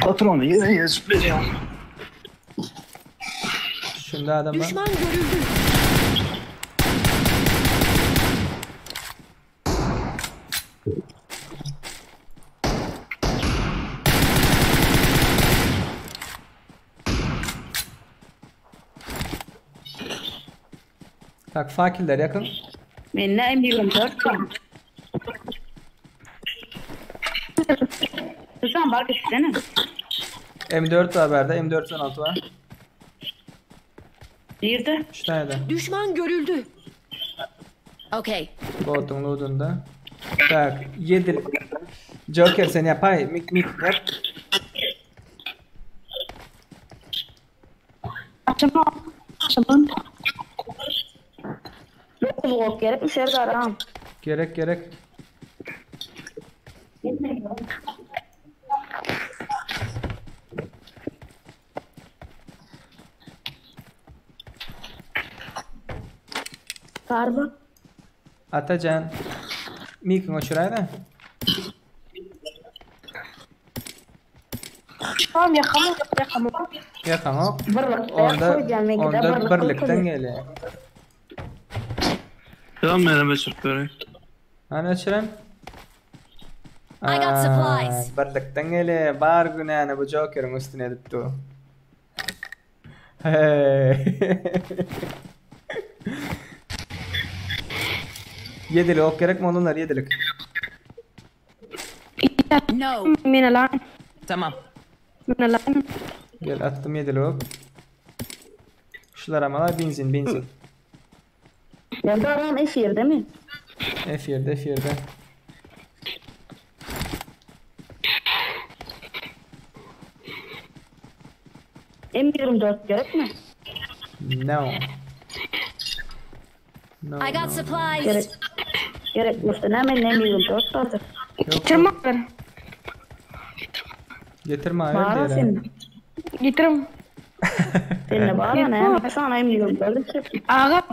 Patronu yine yazıp veriyorum. Şunda adam var. Düşman görüldü. Tak fakirler yakın. Ben ne eminim dörtüm. Sen bak istene. M4 var berde. M4 16 var. Nerede? Şu tane de. Düşman görüldü. Okay. Botun loadunda. Tak 7. Joker sen yapay. Mik yap. Açamam. Yok gerek mi Serdar ağam? Gerek. Karba. Atacan. Mikin o şuraya. Tamam yakamam. Yakın o. Birlikte Onda birlikten geliyor. Tamam merhaba çocuklar. Hani açıran? I got supplies. Birlikten geliyor. Bar günü yani bu Joker'ın üstüne edip du. Hey. Yedilik ok gerek mi onunlar yedilik? No. Mina lan. Tamam. Mina lan. Gel attım yedilik ok. Şular amalar benzin. Serdar ağam esir değil mi? F7. M24 gerek mi? No. I got supplies. Gerek üstüne hemen M24 hazır. Getirme Bağıra hayır diyelim. senin. Getirim. Seninle bağıra ne? Sana M24 Ağam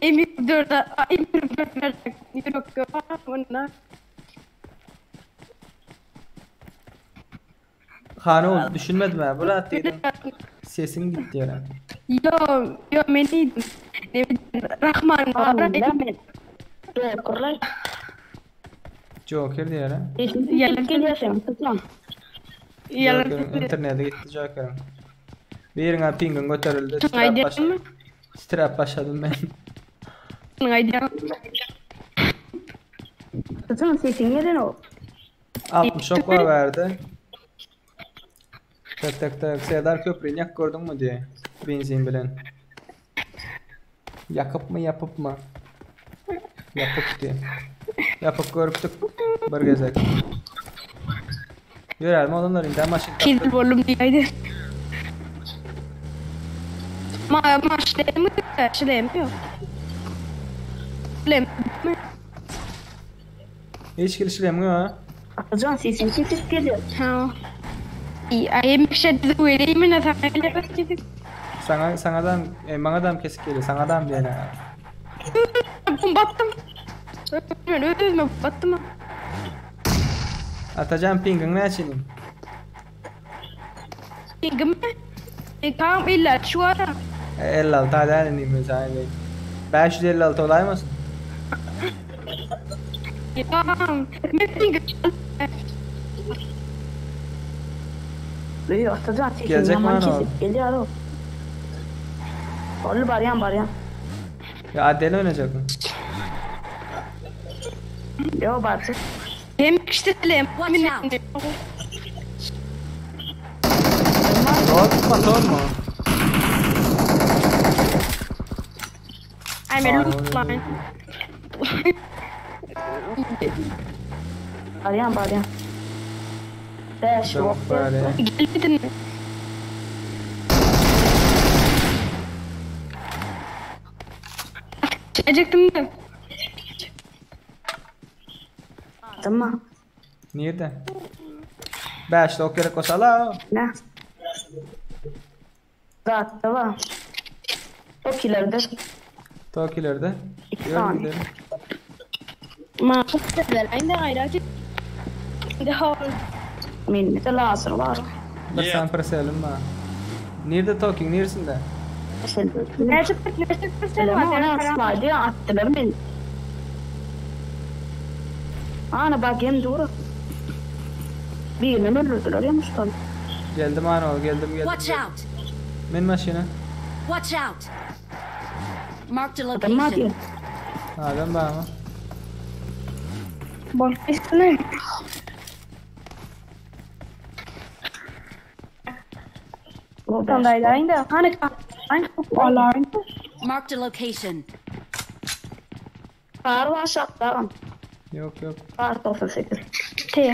M24 verecek. Yok. Bunlar. Hano düşünmedim ha. Burak dedim. Sesin gitti ya. Yo ben iyiydim. Ne bileyim Rahman var. Joker'lar. Joker diye ya. Yalan geliyorsun. Tutma. Joker'ın internete gitti Joker'ın. Birine pingin götürüldü. Strap başladım ben. Tutma sesin neden o? 60 okla verdi. Tak. Serdar Köprü'yü yak gördün mü diye. Benzin bilen. Yakıp mı yapıp mı? Yapıp diye. Yapıp görüptük. Bir gezek. Görelim onları indi maşın. Kill volum diyeydi. Şilem yok. Hiç girişlem yok. Can sesin geliyor. Ha. Ayım bir şey dedi öyleyim ne sana başladık. Sanadan manadan kesik geliyor. Sanadan diye ne? Battım. Öldüm battım. Atacan pingin ne açayım? Pingim. Tamam illa şu ara. 56 hadi ineyim sana. 556 olay mısın? Tamam. Ne pingim? Yok, tadı Gelecek mi lan o? Geliyor o. Oğlum baryan. Ya Adele oynayacak mı? Yok barsı. Hem işte lem. Watch out. Sorma. I'm a loot line. Baryan. Beş Tamam, yok. bari. Gelmedin mi? Çekecektim de. Tamam. Nerede? 5'te ok gerek olsa la. Ne? Zaten var. Çok ileride. Tokilerde. İki saniye. Gidelim. Ma ben aynı hayrat. Daha Millete lazım var. Bir sen preselim ma. Nerede Toking? Neresinde? nerede Selama ona slide attılar beni. Ana bakayım doğru. Birini mi öldürdüler ya Mustafa? Geldim Anol, geldim. Watch out. Min maşına. Watch out. Marked a Adam mı atıyor? location. Adam bana mı? bol üstüne. O Dann beş. da ainda. Hani alarm. Marked a location. Kar var şaptan. Yok. Kar 98. Te.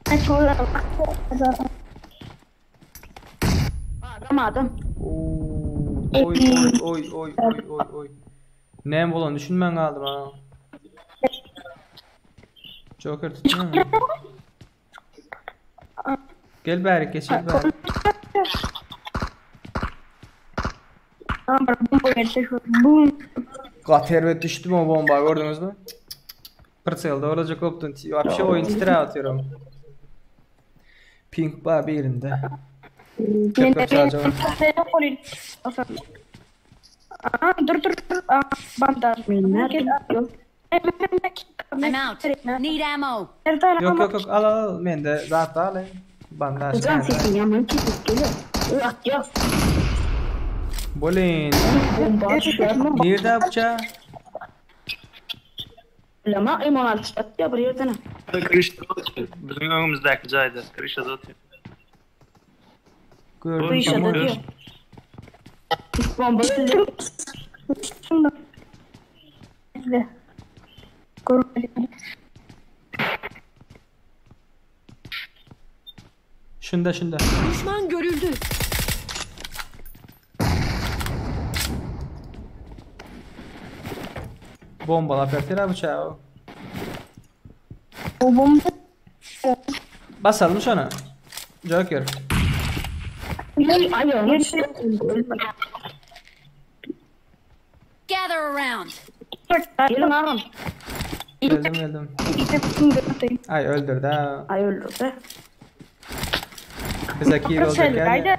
Ay sonra. Adam. Oy. Ne bulan düşünmen kaldım ha. Joker tutmuyor mu? Gel bari geçir bari. Ama bu yerde şu. Bu. Katerve düştüm o bomba gördünüz mü? Pırsayıldı olacak optun. Bir şey oyun titre atıyorum. Pink bar bir yerinde. Tekrar çalacağım. Dur. Bandar. Yok. I'm out. Need ammo. Yok al ben de zaten alayım. Bandaj. Güzel sesin yaman kesik geliyor. Yok. Bolin. Bomba çıkarma. Nerede bıçağı? Lama M16 çıkarttı bir yerden. Krişte oturuyor. Bizim önümüzdeki cayda. Krişte oturuyor. Bu Gördüm işe tamam. de diyor. Bomba sizi. Şunda. Düşman görüldü. Bombala pertera bıçağı o. O bomba. Basalım şuna. Joker. Ay onu Gather around. gelin ağam. Geldim. Ay öldürdü ha. Ay öldürdü. Bize kill olacak yani.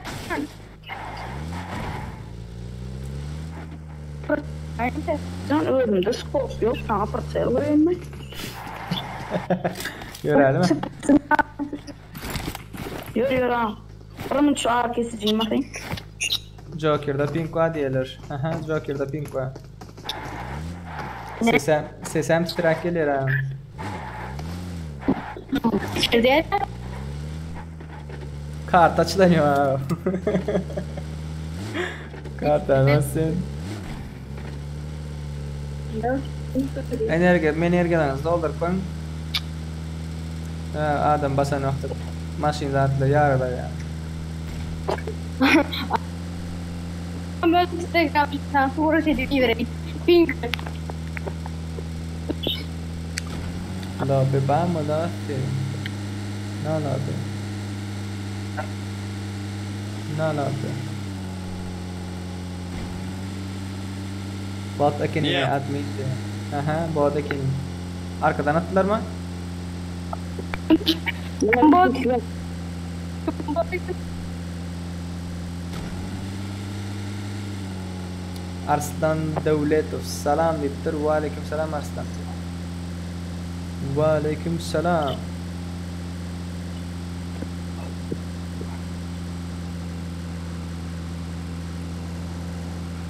Sen önümde skop yok. Sana parçaya koyayım mı? Görelim mi? Yürü ağam. Buranın şu ağır kesiciyim bakayım. Joker'da pink var diyorlar. Aha, Joker'da pink var. Sesem titrak gelir ha. Kart açılanıyor ha. Kart nasıl? Energilerinizi doldurup koyun. Adam basan nokta. Maşin zatla yarıda ya. Ben size kaptan sonra şey vereyim. Pink. Lo bebamos da No. Bot ekini atmaydı. Aha, bot ekini. Arkadan attılar mı? Arslan Davletov salam debdir. Va alaykum salam Arslan. Va alaykum salam.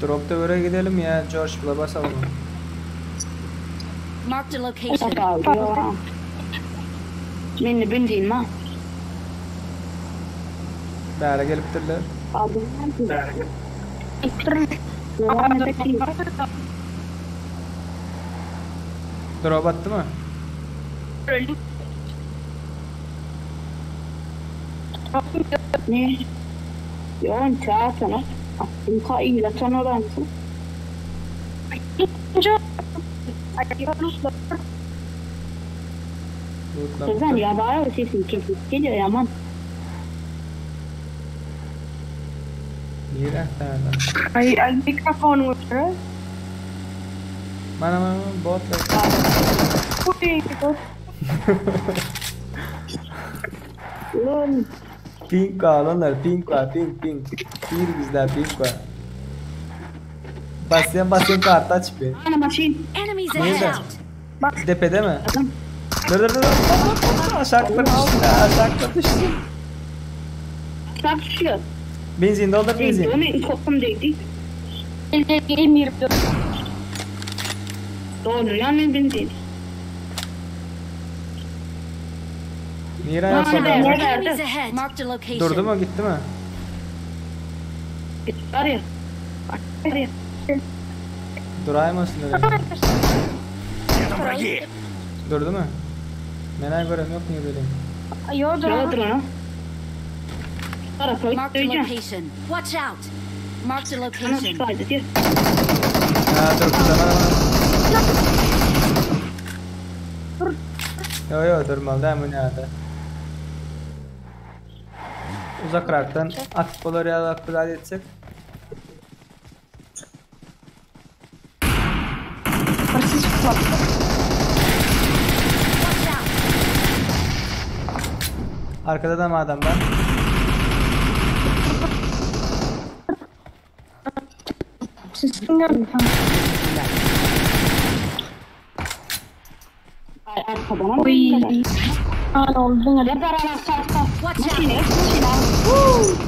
Drop'ta öyle gidelim ya. George Bula basalım. Marked a location. Meni benzin ma. Bäre gelipdirler. Aldım. Drop attı mı? Ne? Yoğun çağırsana. Aslında iyi de sana oransın. Kızlar ya bana bir sesin kesip geliyor yaman. Yürek tane. Ay mikrofonu var. Mana bot. Lan Pink var onlar. Pink var. Pink. Bir bizler pink var. Basın kartı aç bir. ana maşin. Enemies Nerede? ahead. Tepede mi? Dur. Aşağıda düştü. Tartışıyor. Benzin doldur benzin. Onu kopum değdi. Doğru yani benzin. Mira yapsana. Enemies ahead. Marked a location. Durdu mu gitti mi? Var ya. Duraymasın öyle. Враги! Durdu mu? Merak görem yok niye böyle? Yağdır ona. Para koy. Marked a Duyacağım. location. Watch out. Marked a Ana location. çıkardı diyor. Ha dur bana. Yo durmalı da bu nerede? Uzak raktan aktif olur ya da aktif etsek. Watch out. Arkada da mı adam var? Ay arkadan ama. Oy. Ya para sağ. Watch Maşine. out.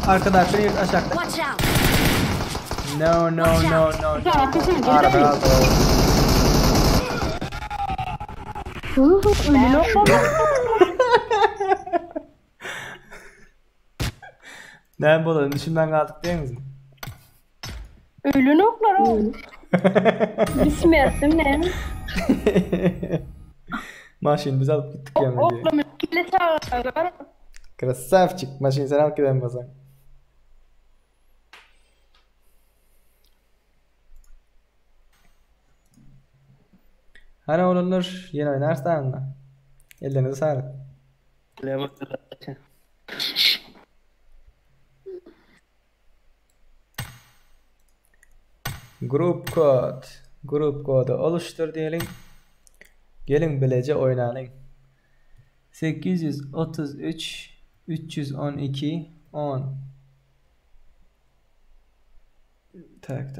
Arkada aşağıda. Watch out. No. Arkasına Arada aldı. Ne bulalım? Düşünden kaldık değil mi? Ölü noklar o. Bismillah ne? Maşin biz alıp gittik ya. Oğlum ile çağırıyorlar. Krasavчик. Maşin sen alıp gidelim bazen. Hani oğlunlar yeni oynarsan mı? Ellerinize sağlık. Grup kodu oluştur diyelim. Gelin bilece oynayalım. 833 312 10 Tak.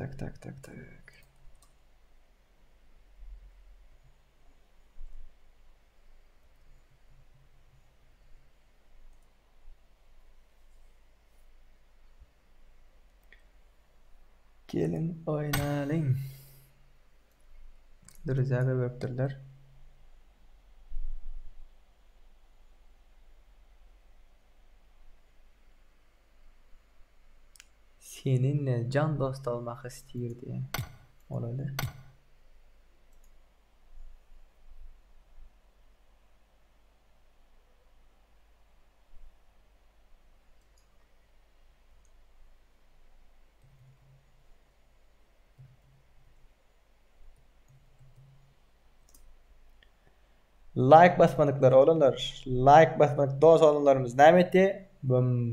Gelin oynayalım. Duracak web'tirler. Seninle can dost olmak istiyordu. Olabilir. Like basmadıklar oğlumlar. Like basmadık dost oğlumlarımız ne etti? Bum.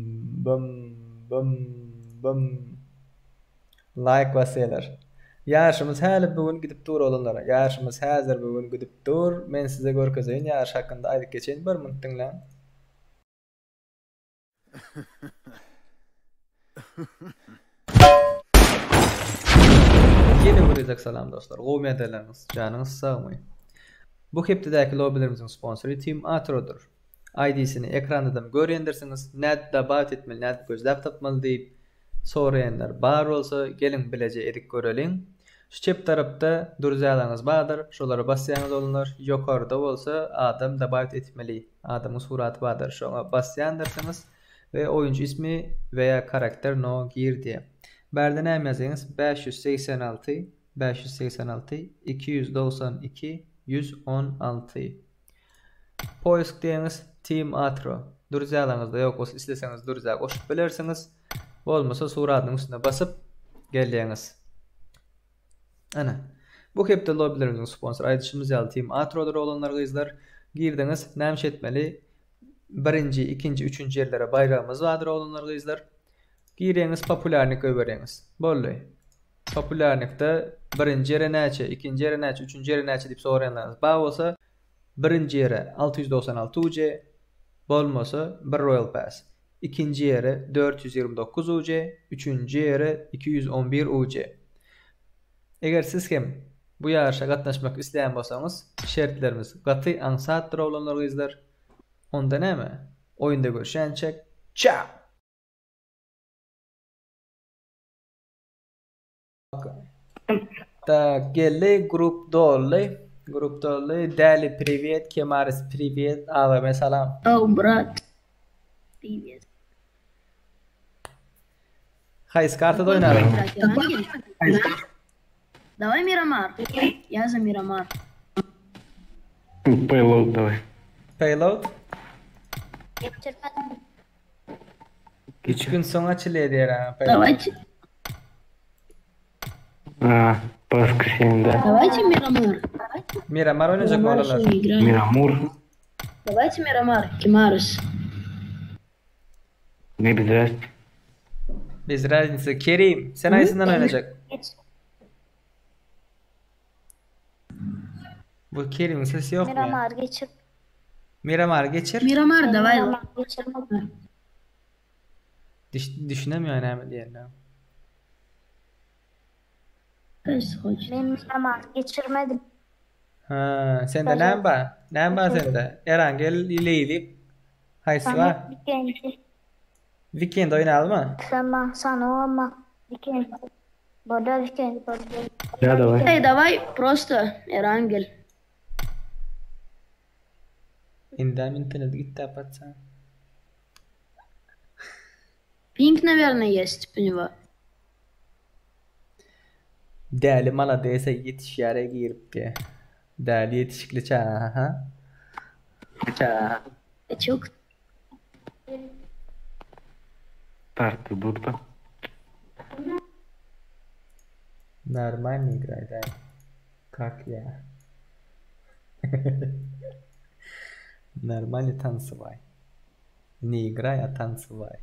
Like basıyorlar. Yaşımız häli bugün gidip dur olanlara. Yaşımız häzir bugün gidip dur. Men size görkezeyin yaş hakkında aydık geçen 1 minut dinlen. Yeni vuracak salam dostlar. Qo'ymay ederleriniz. Canınız sağmayın. Bu heptideki lobilerimizin sponsoru Team Atro'dur. ID'sini ekrandan görendirsiniz. Näde dabat etmeli, näde gözläp tapmaly deyip sorayanlar bar olsa gelin bilece edik görelim. Şu çep tarafta durzalarınız bardır. Şolara basyanız olunur. Yokarda olsa adam dabat etmeli. Adamın suratı bardır. Şoňa basyandyrsınız ve oyuncu ismi veya karakter no girdi. Berden hem yazınız 586 292 116. Poysk deyiniz Team Atro. Durzalarınızda yok olsa isteseniz durzağa koşup bilersiniz. Olmasa suratının üstüne basıp gelýäňiz. Ana. Bu hepde lobilerimizin sponsor aýdyşymyz ýaly Team Atro'dur olanlar gyzlar. Girdiňiz, näme etmeli? 1-nji, 2-nji, 3-nji ýerlere bayrağımız vardır olanlar gyzlar. Girýäňiz, popularlyk göberýäňiz. Boldy. Popularlykda 1-nji ýere näçe, 2-nji ýere näçe, 3-nji ýere näçe diýip soraýanlaryňyz bar bolsa, 1-nji ýere 696 UC, bolmasa 1 Royal Pass. 2-nji ýere 429 UC, 3-nji ýere 211 UC. Eger siz hem bu ýarşa gatnaşmak isleýän bolsaňyz, şertlerimiz gaty ansatdyr olanlar gyzlar. Onda näme? Oýunda görüşençek. Ciao. Так, geldi grup dolly. Grup dolly. Dali привет, Kemaris привет, Avame salam. Oh, брат. Привет. Hays kartada oynarım. Давай Мирамар. Я за Мирамар. Payload давай. Payload. 3 gün sonra çiledi ha. Давайте. По воскресеньям, да. Давайте Мирамар. Miramar oynayacak Мирамар oralar. сегодня играем. Мирамур. Давайте Мирамар. Кемарис. Ne без разницы. Biz raznice. Kerim. Sen ayısından oynayacak. Bu Kerim'in sesi yok mu ya? Miramar geçir. Miramar geçir. Miрамар, давай. Miramar geçirme. Düşünemiyor önemli diyelim. Происходит. Ben Miramar geçirmedim. Ha, sende ne var? Ne var sende? Erangel ileyip. Haysı var. Weekend oynayalım mı? Sama sana ama weekend. Boda weekend. Да, давай. Эй, давай просто Эрангель. İndem internet gitti apatsan. Пинг, наверное, есть у него. Değerli mala değse yetiş yere girip diye. Değerli yetişikli çağa. Ha? Çağa. Качок. Старты будто. Нормально играй, да. Как я. Нормально танцевай. Не играй, а танцевай.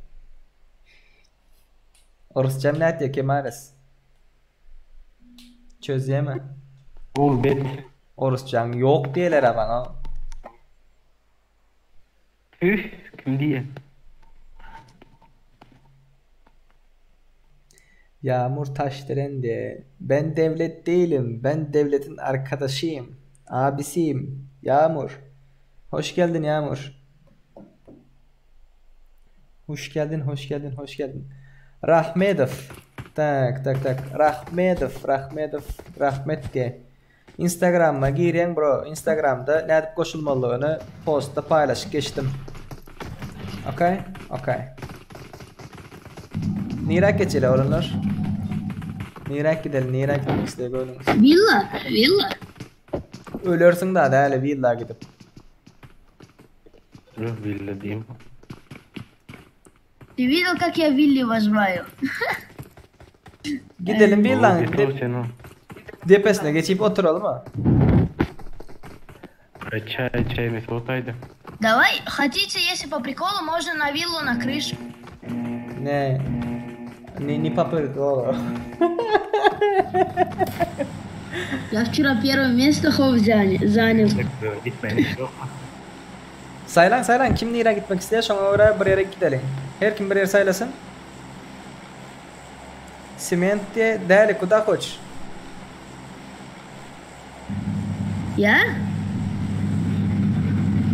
Rusça ne diyor Kemaris? Çözeyeme. Ol bet. Rusçan yok diyorlar bana. Üf, kim diye? Yağmur Taşdelen de. Ben devlet değilim. Ben devletin arkadaşıyım. Abisiyim. Yağmur. Hoş geldin Yağmur. Hoş geldin, hoş geldin, hoş geldin. Rahmedov. Tak. Rahmedov. Rahmetke. Instagram'a giren bro. Instagram'da ne edip koşulmalığını postta paylaşıp geçtim. Okay? Nirak geçelim olanlar. Nirak gidelim, Nirak gitmek istedik oğlum. Вилла. Ölürsün daha da hele villa gidip. Villa diyeyim. Ты видел, как я Вилли вызываю? Gidelim villanın Gidip sen o. depesine geçip oturalım ha. Çay mesela otaydı. Давай, хотите, если по приколу, можно на виллу на крышу. Ne? Не по приколу. Я вчера первое место занял. Gitmeyin. Yok. Saylan kim nereye gitmek istiyor? Şoňa göre bir yere gidelim. Her kim bir yer saylasın. Sement diye değerli kuda koç. Я?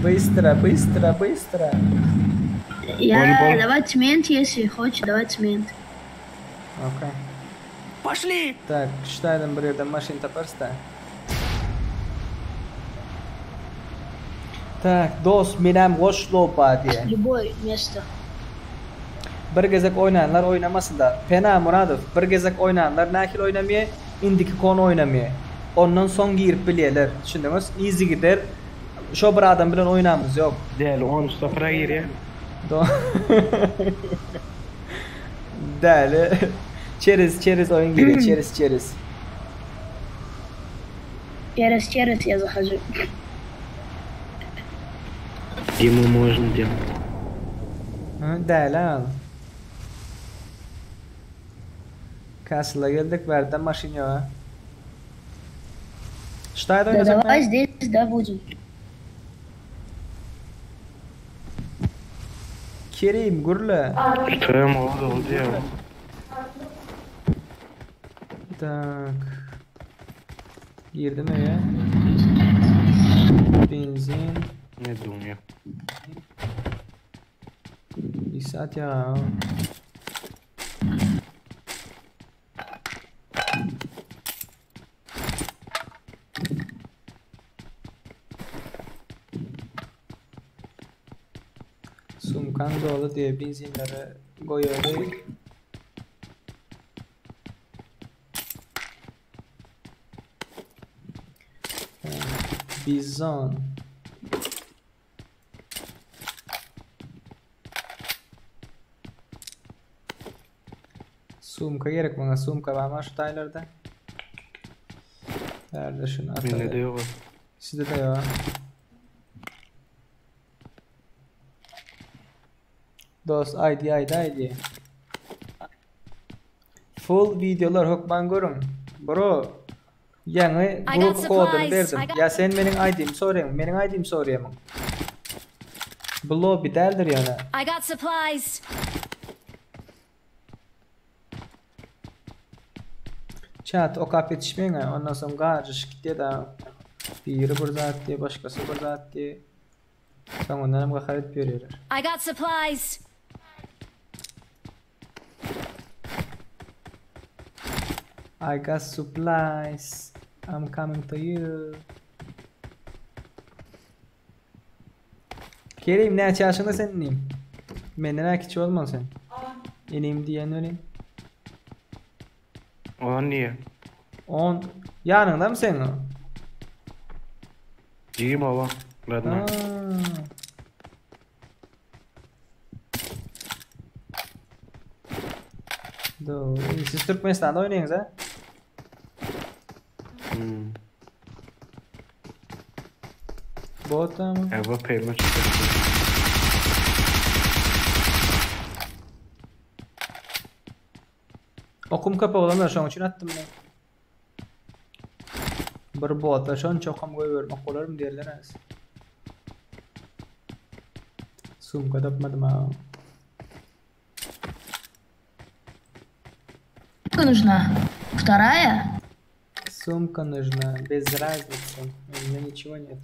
Быстро. Я давай цемент, если хочешь, давай цемент. Okey. Пошли! Так, Штайден bir yerden maşin taparız da. Tak, dost benim Goşlopa diye. Любое место. Bir gezek oynayanlar oynamasın da. Fena Muradov, bir gezek oynayanlar nakil oynamaya, indiki konu oynamaya. Ondan son girip bilyeler. Düşündünüz, easy gider. Şu bir adam bilen oynamız yok. Değil 10-0'a gir ya. Değerli. Через oyun giriyor, через. Через я захожу. Ему можно делать. Değerli al. Castle'a geldik, verden maşin yok. Штайда Да oynasak давай mı? здесь, да, будем. Kerim, gurla. Что я могу делать? Так. Girdim eve. Benzin. Не думаю. Bir saat ya. Sumkan dolu diye benzinleri koyuyoruz. Bizon. Sumka gerek bana, sumka var mı şu taylarda? Nerede şunu atalım. Bende de yok. Sizde de yok. Dost ID. Full videolar hokman görün. Bro. Yani grup kodunu verdim. Ya sen benim ID'mi soruyorsun. Benim ID'mi soruyorsun. Bu lobby değildir yani. I got supplies. Chat o kapı yetişmeyin ha. Ondan sonra garaj gitti da. Biri bir zat diye, başkası bir zat diye. Sen ondan hem hakaret veriyorlar. I got supplies. I got supplies. I'm coming to you. Kerim ne açarsın da sen ineyim. Benden akiçi olma sen. İneyim diyen öleyim. O niye? 10. Yanında mı sen o? İyi baba. Radna. Doğru. Siz Türkmenistan'da oynayınız ha? Bota mı? Evet, payment. Okum kapağı olanlar şu an için attım ben. Bir bota şu an çok ham koyuyorum. Olarım diğerler az. Sumka tapmadım ha. Нужна. Вторая? Сумка нужна, без разницы. У меня ничего нет.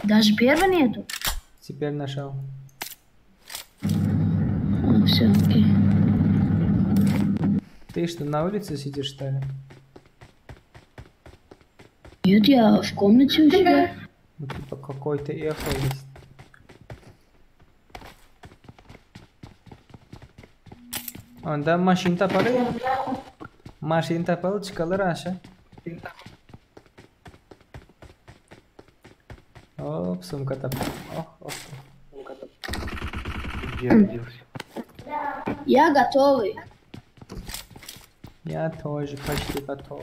Даже первой нету? Теперь нашел. Все, окей. Ты что, на улице сидишь, что ли? Нет, я в комнате у себя. Ну, типа какой-то эхо есть. Ondan maşin tapalı ya. Maşin tapalı çıkalır aşağı. Hop, sumka tapalı. Oh. Я готовый. Я тоже почти готов.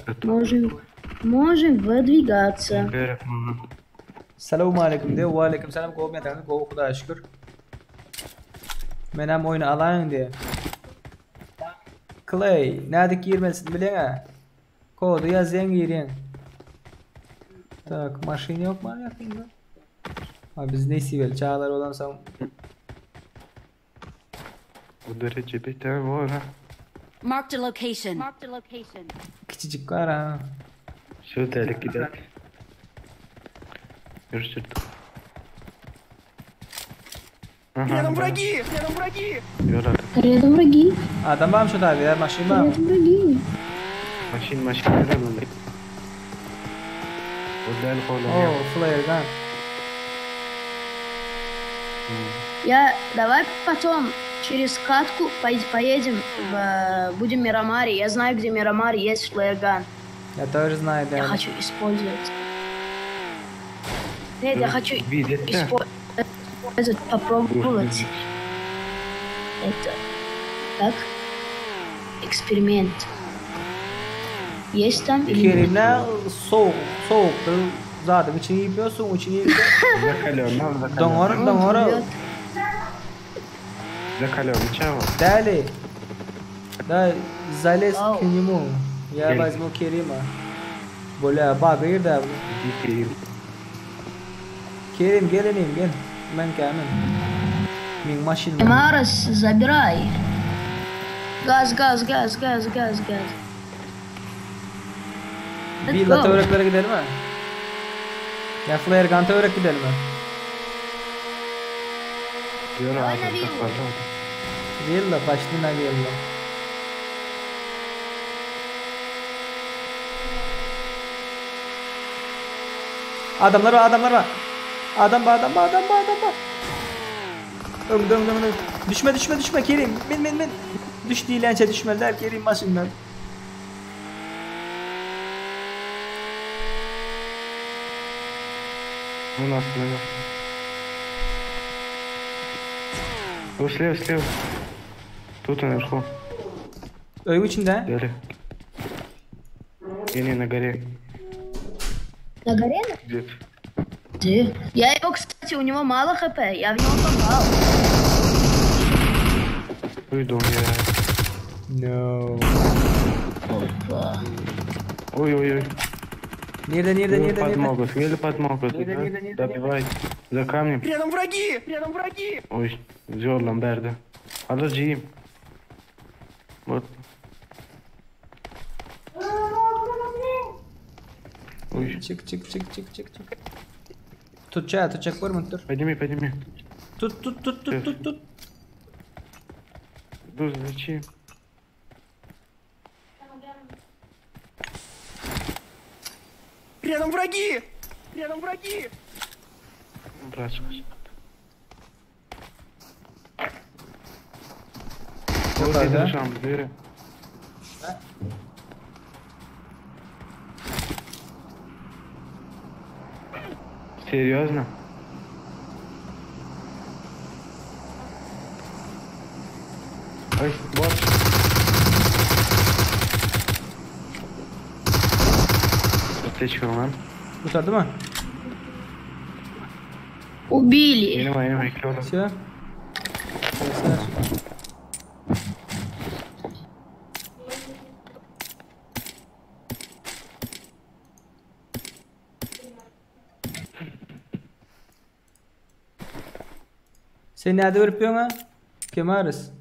Можем выдвигаться. Selamun aleyküm diyor. Ve aleyküm selam. Kovum yatağını kovu Kudaya şükür. Ben hem oyunu alayım diye. Clay, nerede girmesin bilen ha? Kodu yazayım gireyim. Tak maşin yok mu yakında? Abi biz neyse böyle çağlar olan son. O derece bir tane var ha. Marked a location. Küçücük var ha. Şu delik gider. Görüşürüz. Рядом враги! Рядом враги! Yorar. Рядом враги. Adam var mı şu tabi ya maşin var mı? Рядом враги. Maşin nereden oldu? O del kolay. Oo flare gun. Я давай потом через катку поедем будем в Мирамаре. Я знаю, где в Мирамаре есть флэрган. Я тоже знаю, Я да. хочу использовать. Нет, я хочу использовать, попробовать. Это как эксперимент. Есть там или нет? Kerimler soğuktur. Zaten içini yiyemiyorsun, içini yiyemiyorsun. Закалён, Doğru. Закалён, чего? Deli. Da залез Ау. к нему. Я Кель. возьму Керима. Бля, багыр да. Керим gelelim gel. Ben gelmem. Min maşin. Марас, забирай. Газ. Villa go. tövreklere gidelim mi? Ya flare gun tövrek gidelim mi? Yorar. Villa başlığına villa. Adamlar var. Adam var. Öm. Düşme Kerim. Bin. Düştü ilençe düşmediler Kerim maşından. У нас слева. О, слева. Тут наверху. Öykü içinde. Дали. Не, на горе. На горе? Где-то. Где? Я его, кстати, у него мало хп. Я в него попал. Уйду я. No. Ой. Nerede? Подмогу, съели подмогу. Nerede? Добивай. За камнем. Рядом враги! Ой, зёрлам берди. Алır жийим. Вот. Ой, Çık. Tutacak var mı? Dur. подними. Tut. Dur, зачем? Рядом враги! Братская. Yok Вот abi. это шам, двери. Серьезно? Ой, бот. Аптечка lan. Kurtardı mı? Убили. Benim ekliyorum. Все. Sen nerede öpüyorsun ha? Kim arız?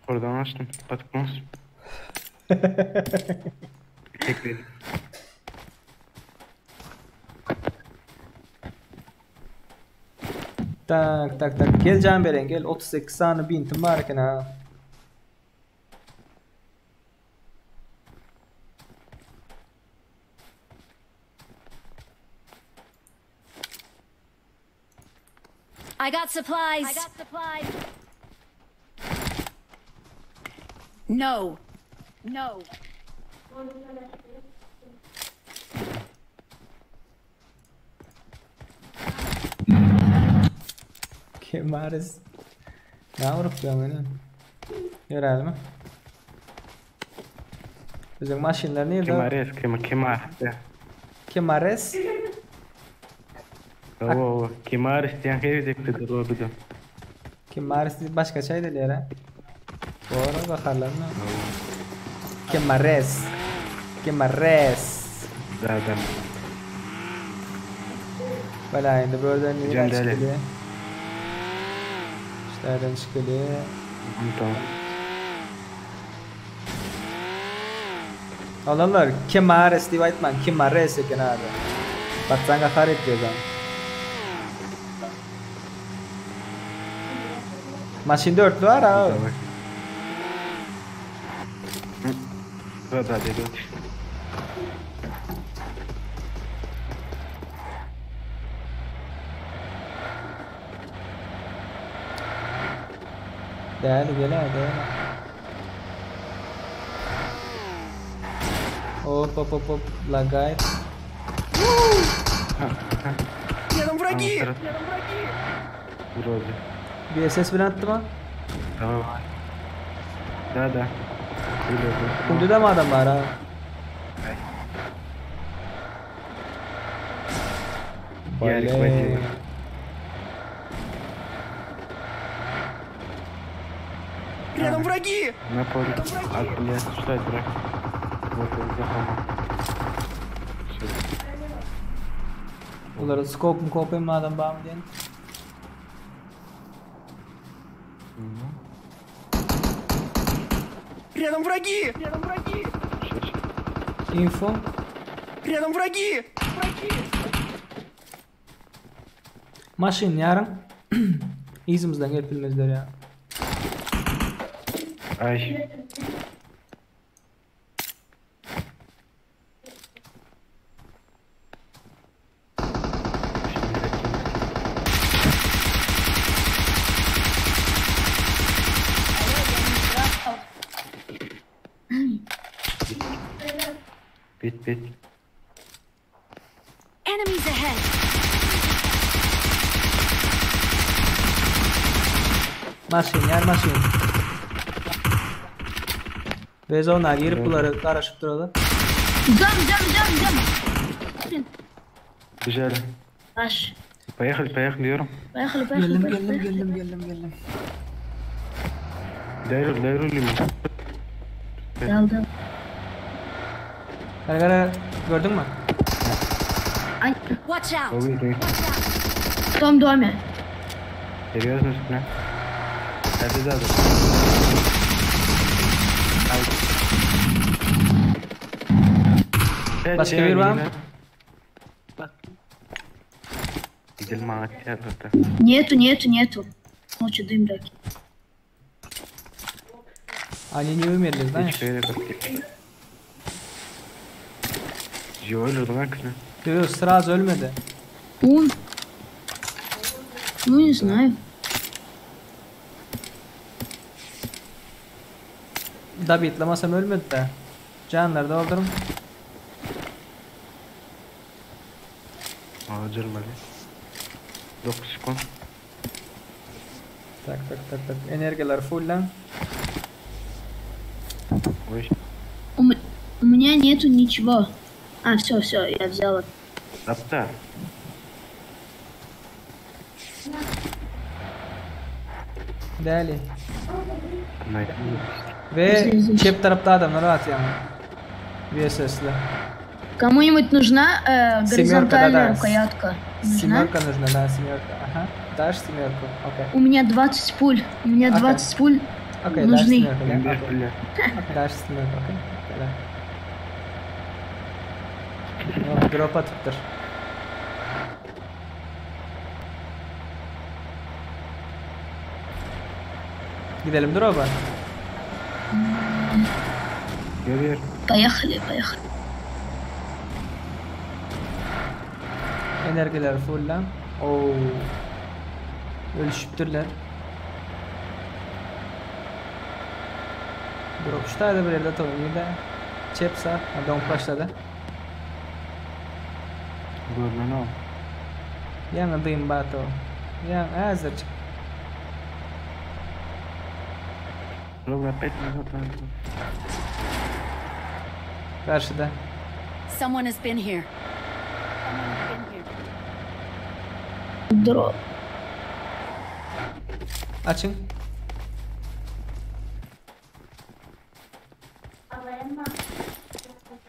Oradan açtım. Patıkmaz. Tekledim. Tak. Gel can veren gel. 38 tane bintim var ki ha. I got supplies. No. Kim arız? Ne vurup yani? Görelim mi? Bizim maşinler nerede? Kemar. Kim arız? Oo, kemar isteyen gelecekti doğru. Kim arız başka şey değil ya. Doğru bakarlar mı? Quemares. Quemares. Zaten. Bala endi buradan Hocam, neyden deli. çıkılı? Şuradan çıkılı. Tamam. Olanlar Quemares diye aytman. Quemares eken abi. Baksanga xarit diyorsan. Maşin 4'lü var abi. Zaten dedi. Değerli değerli. Hop, лагает. Рядом враги! Вроде. VSS bilen attı mı? Давай. Да. Kuyuda mı adam var ha? Ярик, возьми. Рядом враги! На поле. Блядь, что это, дурак? Вот он захомал. Bunları scope mu kopayım mı adam bağımı diyelim. Рядом враги! Рядом враги! Info. Рядом враги! Враги! Maşin yarın. İzimizden gelip bilmezler ya. Ay. Bit. Enemies ahead. Maşin. Ve onlar girip bunları karışıp duralım. Ждем. Бежали. Аж. Поехали, Юра. Поехали. Geldim. Дай руль. Дал. Kara gördün mü? Ай, Watch out. в том доме. Серьезно, что ли? Это да. Başka bir var mı? Gidelim ağaç yarıda. Нету. Ночью дым драки. Они не умерли, знаешь? Öldürdüm hakikaten. Yok, sırası ölmedi. Он? Ну, не знаю. Da bitlamasam ölmedi de. Canları doldurun. Öldürmedi. 9 sekund. Tak. Energiler full lan. Ой. У меня нету ничего. А, все, я взяла. Aptal. Değerli. Найди. Ve cep tarafta adamlar rahat yani. VSS'le. Кому-нибудь нужна горизонтальная да. рукоятка? Нужна? Семерка нужна, да, семерка. Ага. Дашь семерку? Окей. У меня 20 пуль. Окей, дашь нужны. семерку, да? Окей. Дашь семерку, окей. Да. Ну, drop atıptır. Gidelim drop'a. Gel. Поехали. Energiler full lan. Oo. Ölüşüptürler. Drop ştayda bir yerde to'g'ri da. Chepsa, don başladı. Görmeni al. Yangi dıyım bato. Yang hazır çık. Ровно 5 минут надо. Karşıda. Someone has been here. Дроп. Açın.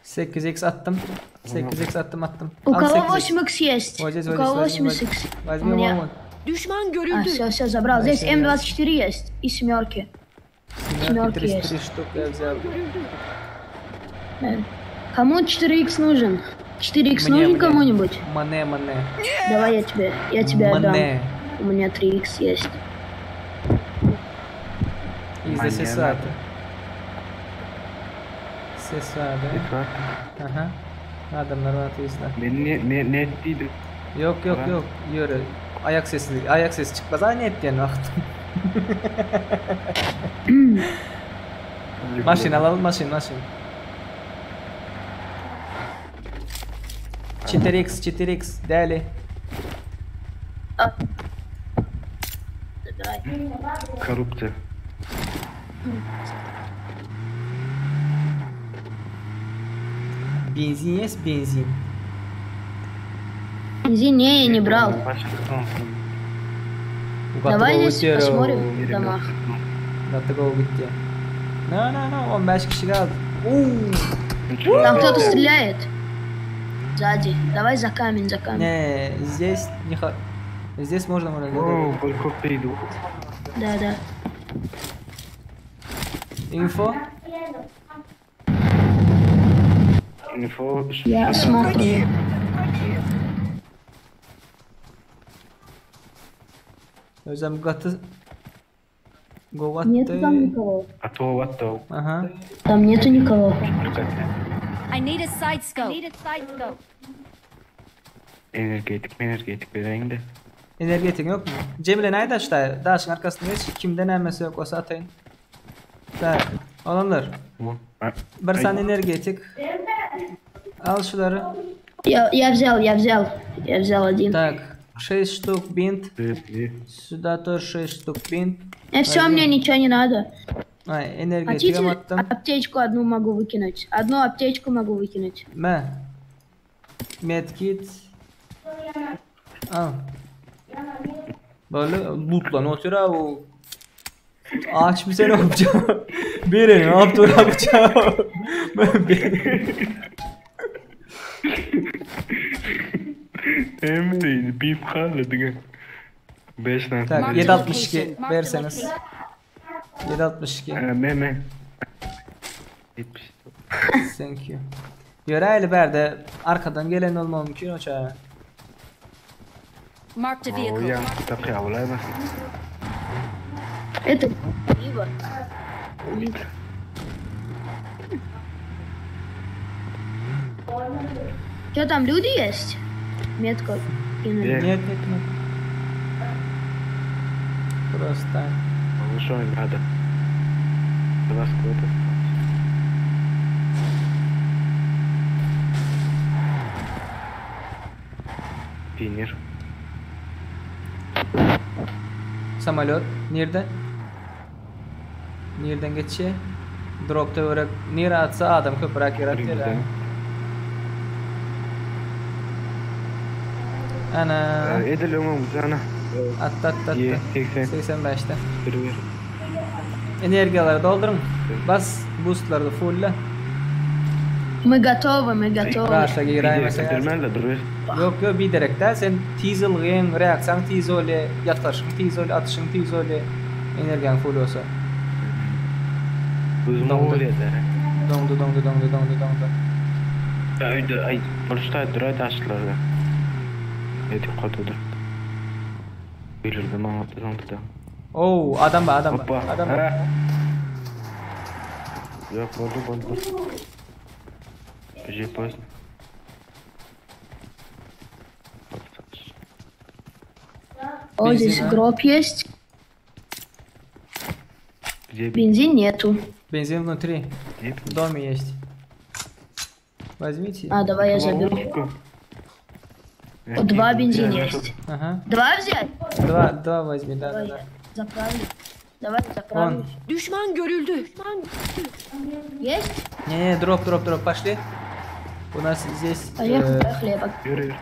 8x attım. 8x attım. У Al кого 8x. 8x есть? Возьми, У кого возьми, 8x? Возьми, У меня- Вован. Düşman görüldü. Все, забрал. Здесь М24 есть и семерки. Семерки 33 есть. штук я взял. Кому 4x нужен? 4x Мне, нужен мне. кому-нибудь? Мане. Давай я тебе отдам. Мане. У меня 3x есть. İzle ses Mane. vardı. Ses vardı. Bak. Aha. Adamlar var izle. Ben ne ettiydim? Yok. Yürü. Ayak sesi çıkmaz. Aynı et diyen baktım. Maşin alalım maşin. 4x değerli. Забирай. Коррупция. Benzin есть benzin. Бензин не, я не брал. Давай здесь посмотрим в домах. Готово bitti. No. 15 kişi kaldı. Там кто-то стреляет. Сзади. Давай за камень. Не, здесь не Здесь можно О, сколько иду. Да. Info. Инфо. Я смотрю. Özlem katı. Go Нету там attı. никого. Ату. Aha. Там нету никого. I need a side scope. Energetik vereyim de. Energetik yok mu? Cemile nerede işte? Daşın arkasında geç. Kimden emmesi yok olsa atayın. Так, olanlar. Bir sen energetik. Al şuları. Я взял один. Так, 6 штук бинт. Сюда тоже 6 штук бинт. Все, мне ничего не надо. Ay, energetik Хотите attım. аптечку одну могу выкинуть? Одну аптечку могу выкинуть. Medkit. Al. Böyle lootlan otur ha o. Ağaç bir sene yapacağım. Biri ne yaptı yapacağım. Emre'ydi bir kaldı diye. 5 tane. Tak 762 verseniz. 762. Meme. 70. Thank you. Yöreyle berde arkadan gelen olma mümkün o çağa. Marked a O vehicle. yan takı avlayamaz. Это пиво. Что там, люди есть? Метку кинули. Нет. Просто. Что не надо? Два скота. Пинер. Самолет. Nerede? Nereden geçiyor? Drop'ta olarak nereye atsa adam köpürak yaratıyor ha. Ana. Edil umumuz ana. Attı. 85'te. Bir. Energiyaları doldurun. Bas boostları da full'la. Мы готовы. Raşla gireyim mesela. Dirmel dur. Yok bir direkte sen tiz ılgın, reaksiyon tiz öyle, yaklaşın tiz öyle, atışın tiz öyle. Energiyan full olsa. Uzun oluyor da. Dondu. Ay, polisler duruyor taşlarda. Edik kodudur. Bilirdim ama da. Oo, adam var. Hoppa. Adam var. Yok, oldu. Уже поздно. О, здесь Бензин, а? гроб есть. Где Бензин нету. Бензин внутри. В доме есть. Возьмите. А, давай я заберу. О, 2 бензина есть. Ага. 2 взять? 2 возьми, да. Заправлю. Давай заправлю. Düşman görüldü. Есть? Не, дроп, пошли. У нас здесь... Поехали.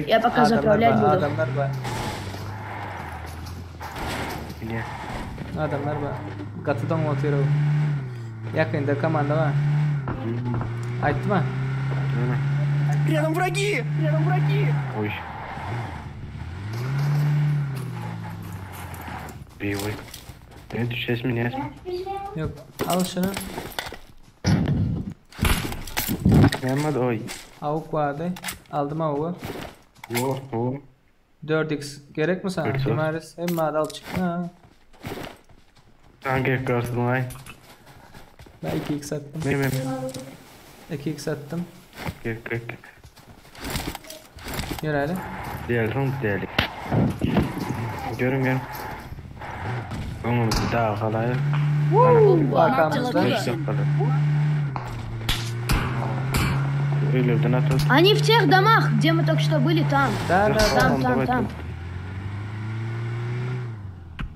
Я пока заправлять буду. Adamlar var. Где? Adamlar var. Katıdan mı atıyorum? Yakında komanda var. Aytma. Рядом враги! Рядом враги! Ой. Ой. Ne düşeceğiz mi ne? Yok. Al şunu. Gelmedi oy. Avuk vardı. Aldım avuğu. Yok bu. 4x gerek mi sana? 4x. Kemaris. Hem madde al çık. Ha. Hangi görsün ay? Ben 2x attım. Ne? 2x attım. Gel. Yürü hadi. Diyelim. Görün. Onu bir daha kalayım. Arkamızda. Öyle bir natır. Они в тех домах, где мы только что были, там. Да. Там.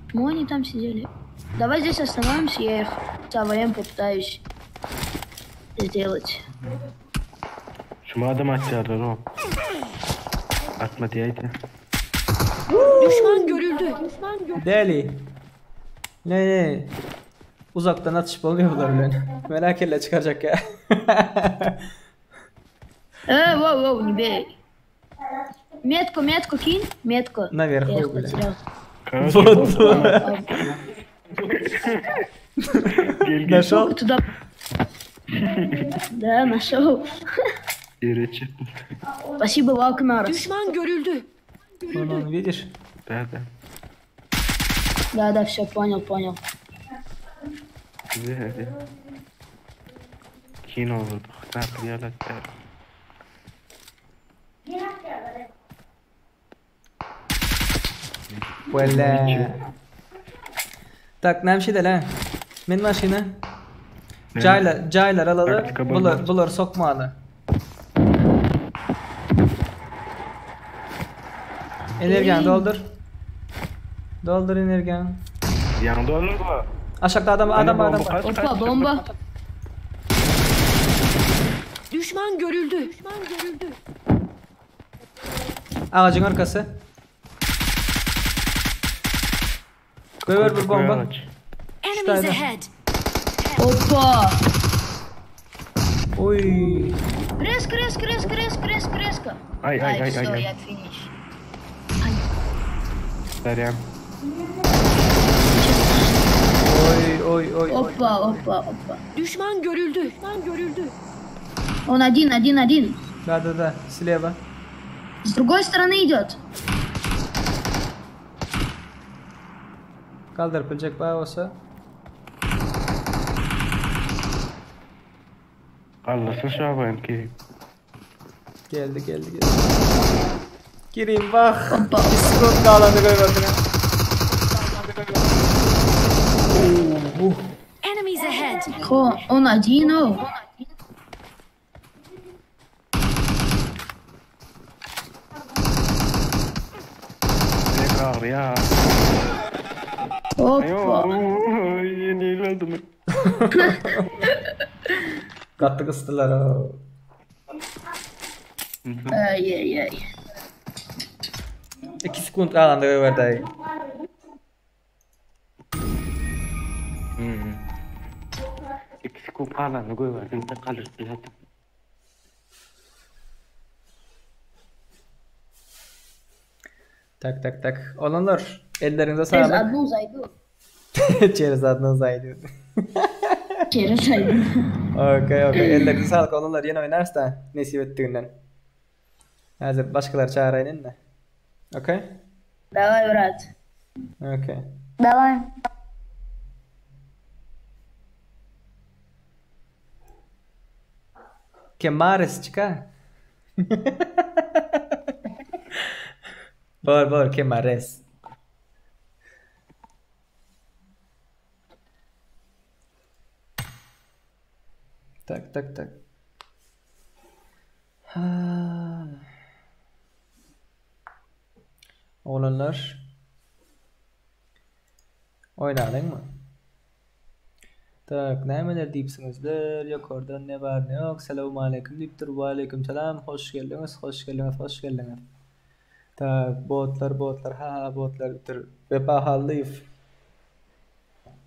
Почему они там сидели? Давай здесь остановимся, я их со временем попытаюсь сделать. Şu adam atıyorlar o. Atma diyeydi. Düşman görüldü. Deli. Ne? Uzaktan atış oluyor bunlar öyle. Merak elle çıkacak ya. Воу, не бей. Метку кинь, метку. Наверху, Я их бля. потерял. Нашел? Туда. Да, нашел. Yere çık. Спасибо, Валкамарас. Düşman görüldü. Onu видишь? Da. Да, все, понял. Güzel. Kino olurduk. Ne yapıyorlar? Valla. Tak nemşi de lan. Men maşina. Caylar alalı. Bular sokmalı. Enerjiğini doldur. Doldur enerjiğini. Yanında olur mu? Aşağıda adam var. Опа, бомба. Düşman görüldü. Ağacın arkası. Koy bir bomba. Enemies ahead. Опа. Oy. Резко. Ay. Все, я финиш. Derya. Oy. Опа. Düşman görüldü. Он один. Да. Слева. С другой стороны идет. Kaldır pılacak bağı olsa. Allah'ın şu yapayım ki. Geldi. Gireyim bak. Skot dağlandı koymadın ha. Enemies ahead. Он один, о. Ne kar ya. Опа. Yeni öldüm. Katlı kıstılar o. Ай-яй-яй. 2 sekund kaldı koymadı. İkisi kupalarını koyuverdim de kalır biledim. Tak. Olanlar ellerinize Через sağlık. одну zaydu. Через одну zaydu. Через zaydu. Okey. Ellerinize sağlık olanlar yine oynarsa nasip ettiğinden. Hazır başkaları çağırayın da. Okey? Давай, брат. Okey. Давай. Kemares çıka. Bor, Kemares. Tak. Oğlanlar. Oynadın mı? Tak, neler deyipsinizler? Yok orada ne var ne yok. Selamun aleyküm deyiptir. Ve aleyküm selam. Hoş geldiniz. Tak, botlar. Botlar bitir. Ve halıyıf.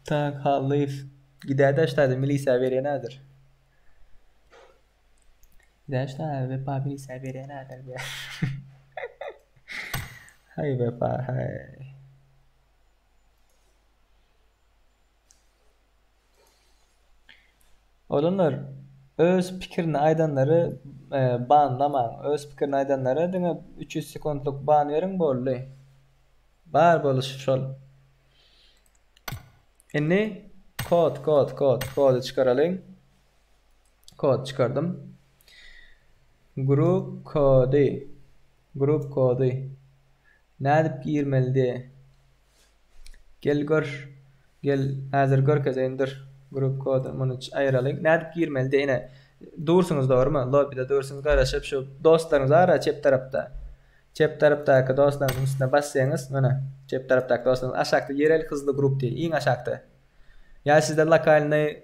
Tak, halıyıf. Gider işte milisa verenadır. Gider işte ve pa milisa verenadır be. Hay be pa hay. Olanlar öz pikirini aydanları banlaman. Öz pikirini aydanları diňe 300 sekundluk ban verin bolly. Bar boluş şol. Enne kod çıkaralım. Kod çıkardım. Grup kodu. Nädip girmeli? Gel hazır gör kezendir. Grup kodu bunu ayıralım. Nädip girmeli ine. Dursunuz doğru Lobby'de dursunuz garaşıp şu dostlarınız ara çep tarafta. Çep taraftaki dostlarınızın üstüne bassanız mana çep taraftaki dostlarınız aşağıda yerel hızlı grup diye en aşağıda. Ya sizde lokalni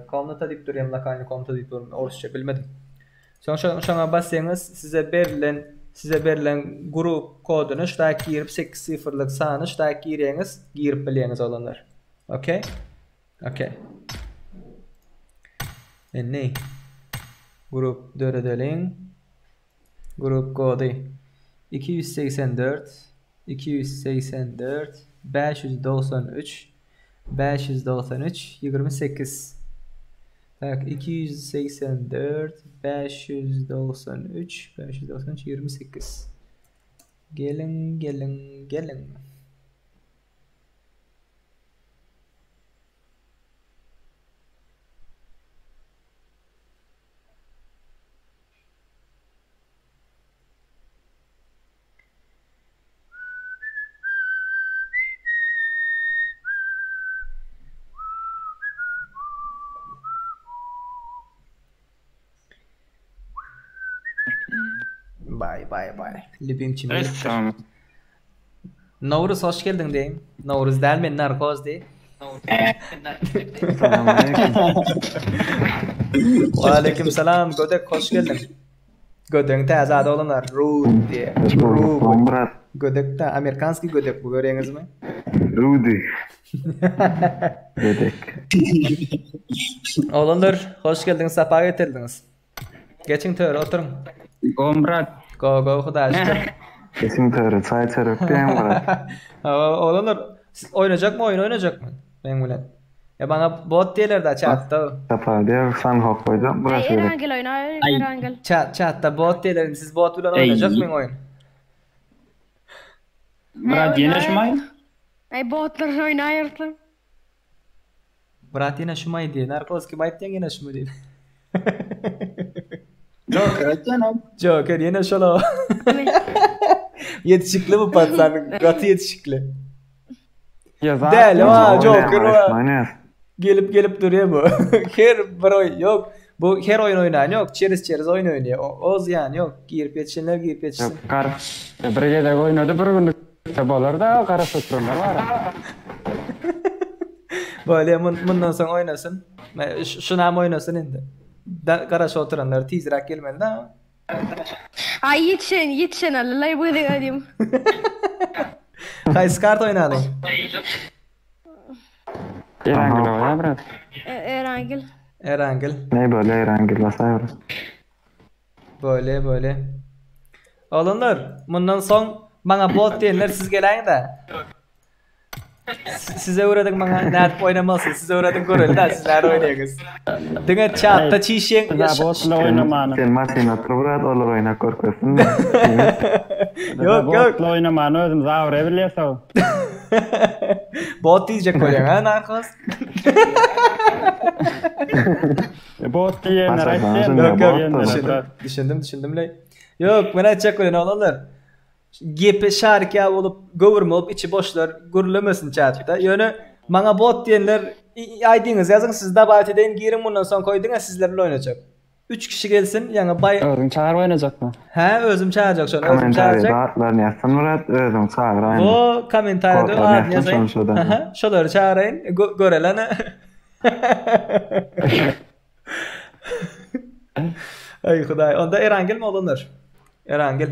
komnata dip durayım lokalni komnata dip durayım Orsça bilmedim. Şoňa bassanız size berilen grup kodunu şutak girip 8-0'lık sany şutak girip bilýäňiz olanlar. Okey? Enne grup döredeliň. Grup kodu 284 593 28. Tak 284 593 28. Gelin. Bye. Libimçi mi? Tamam. Navruz hoş geldin deyim. Navruz değil mi? Narkoz değil. Aleyküm selam. Gödek hoş geldin. Gödek'in tezade olanlar. Rude diye. Gödek'te Amerikanski gödek bu görüyorsunuz mu? Rudy. Gödek. Olanlar hoş geldiniz. Safa getirdiniz. Geçin töre oturun. Gomrat. Go Huda şükür. Kesin töre. Çay çörek diyen var. Olanlar oynayacak mı? Ben bilen. Ya bana bot diyorlar da chatta. Safa diye sen hak koydum. Burası öyle. Erangel oynar, Erangel. Chatta bot diyorlar. Siz bot bilen oynayacak mı oyun? Murat yeneşmeyin. Ay botlar oynayırdım. Murat yeneşmeyin diye. Narkozki bayt yine yeneşme diye. Joker yine şolo. Yetişikli mi patsan? Gatı yetişikli. Değil ama Joker var. Gelip duruyor bu. Her bir yok. Bu her oyun oynayan yok. Çeriz oyun oynuyor. O ziyan yok. Girip yetişenler. Yok kar. Birge de oynadı bir gün. Tabalar da kara satırlar var. Böyle bundan sonra oynasın. Şuna mı oynasın indi. Karaş oturanlar tizrak gelmedi de. Ay yetişen Allah'ı bu edeyim. Kaç kart oynadın? Erangel oyna bırak. Erangel. Ne böyle Erangel basayım. Böyle. Olanlar bundan son bana bot diyenler siz gelen de. Size uğradık bana nerede oynamalısın. Size uğradık görüldü da sizler oynuyorsunuz. Dine chatta çişen. Botla oynamanı. Sen maçın oturup olur oyna korkuyorsun. Yok. Botla oynamanı özüm zavre biliyorsun. Bot diyecek koyan ha narkoz. Bot diyenler Yok. Düşündüm le. Yok ben açacak koyan olanlar. Gepe şarkı olup gövürme olup içi boşlar gürlemesin chatta. Yani bana bot diyenler aydınız yazın siz de batiden girin bundan sonra koydun sizlerle oynayacak. 3 kişi gelsin yani bay... Özüm çağır oynayacak mı? He özüm çağıracak şu an. Komentarda adlarını yazsın Murat özüm çağır aynı. O komentarda adlarını yazayım. Şoları çağırayın görelene. Ay Huday onda Erangel mi olunur? Erangel.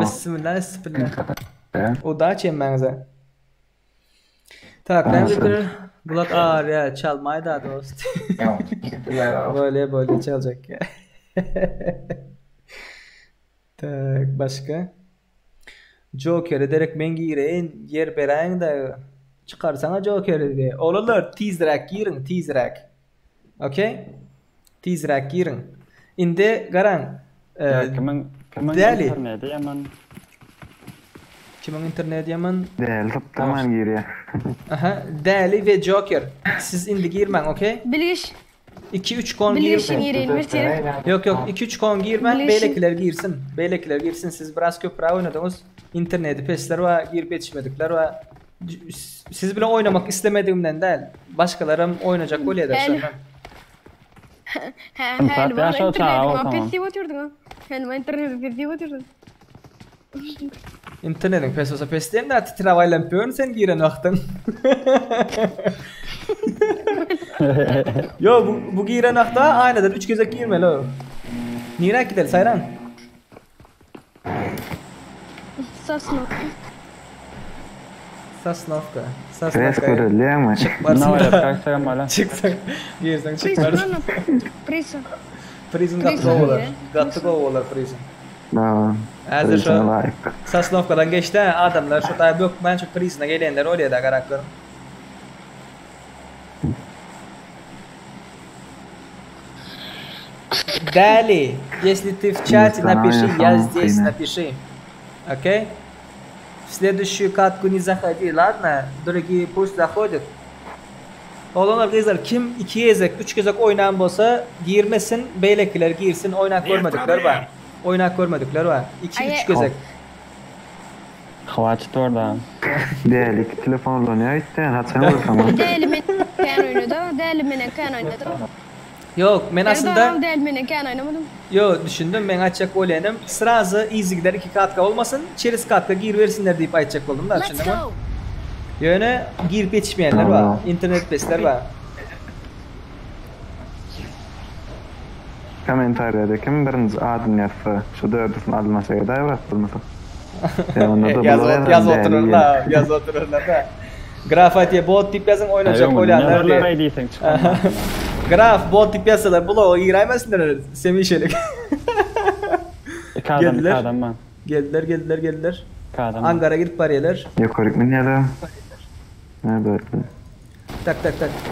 Bismillah. O da çemmenize. Tak, ben bir Bulat ağır ya çalmayı da dost. Böyle çalacak ya. Tak, başka? Joker'i direkt men gireyin, yer berayin da çıkarsana Joker'i de. Oğlanlar tezrak girin, tezrak. Okey? Tezrak girin. Indi garan. Kimin Deli. interneti yaman. Kimin internet yaman? Değil, tamam giriyor. Aha, Deli ve Joker. Siz indi girmen, okey? Bilgiş. 2-3 kon Bilgişin girmen. yerin versin. Yok 2-3 kon girmen, Bilişim. beylekiler girsin. Beylekiler girsin, siz biraz köprü oynadınız. İnterneti pesler var, girip yetişmedikler var. Siz bile oynamak istemediğimden değil. Başkalarım oynayacak öyle eder sonra. Saat yaşa çağı o tamam. Pesli oturdun. Hem internet pesli oturdun. İnternetin pes olsa pes diyeyim de titravayla yapıyorsun sen giren vaxtın. Yo bu giren vaxta aynadan 3 gözek girmeli o. Nire gidelim sayran? Sosnovka. Sosnovka. Res görülüyor mu? Çıkmarsın Ne var da. yapacaksan bana. Çıksan. Girsen Prison. çıkmarsın. Prison. Prison gatlı oğular. Gatlı oğular prison. Tamam. Hazır şu Prison'a layık. Sosnovka'dan geçti adamlar şu tabi yok ben çok prison'a gelenler öyle de karakterim. Далее, если ты в чате напиши, я здесь напиши. Окей? В следующую катку не заходи, ладно? Другие пусть заходят. Oğlanlar kızlar kim 2 gezek 3 gezek oynayan bolsa girmesin, beylekiler girsin, oynak görmedikler var. Oynak görmedikler var. 2-3 gezek. Havaçtı orada. Değil, iki telefon oynuyor işte. Hatsana bakalım. Delimin kan oynadı. Delimin kan oynadı. Yok, ben aslında Delimin kan oynamadım. yo düşündüm ben açacak olayım. Sırası easy gider 2 katka olmasın, çeriz katka gir versinler deyip açacak oldum da Let's düşündüm. go. Yöne girip yetişmeyenler var, internet pesler var. Komentariyada kim birinci adını yazsa, şu dördüsünü almasaydı da evet bulmasın. Yaz otururlar, yaz otururlar da. Grafatiye bot tip yazın oynayacak oynayanlar diye. Nelerler değilsin çıkma. Graf bot tip yazsalar bula o giremezsinler semişelik. İki adam ben. Geldiler. Kadam. Angara girip bariyeler. Yukarı mı niyelim? Ne böyle? Tak.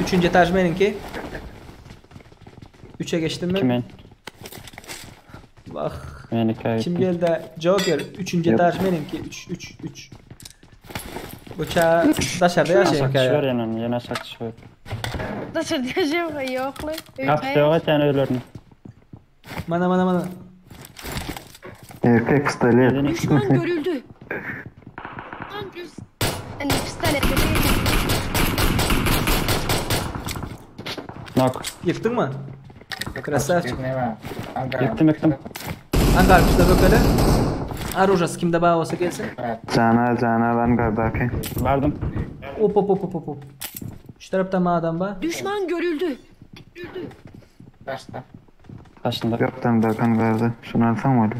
3. etaj benimki. 3'e geçtim mi? Kimin? Bak. Menika. Kim geldi? Joker. 3. etaj benimki. 3. Bıçağı dışarıda yaşayın Sakçı var hikaye. yanım. Yana sakçı var. Nasıl diyeceğim yok lan. Kapısı yok sen ölürdün. Mana. Erkek stili. Düşman görüldü. Hani pistolet. Nok. Yıktın mı? Красавчик. Yıktım. Hangi arkadaşlar böyle? Arujası kimde bağ olsa gelsin. Cana ben gardaki. Vardım. Hop. Şu tarafta mı adam var? Düşman görüldü. Kaçında. Yoktan da kan gardı. Şunu alsam mı?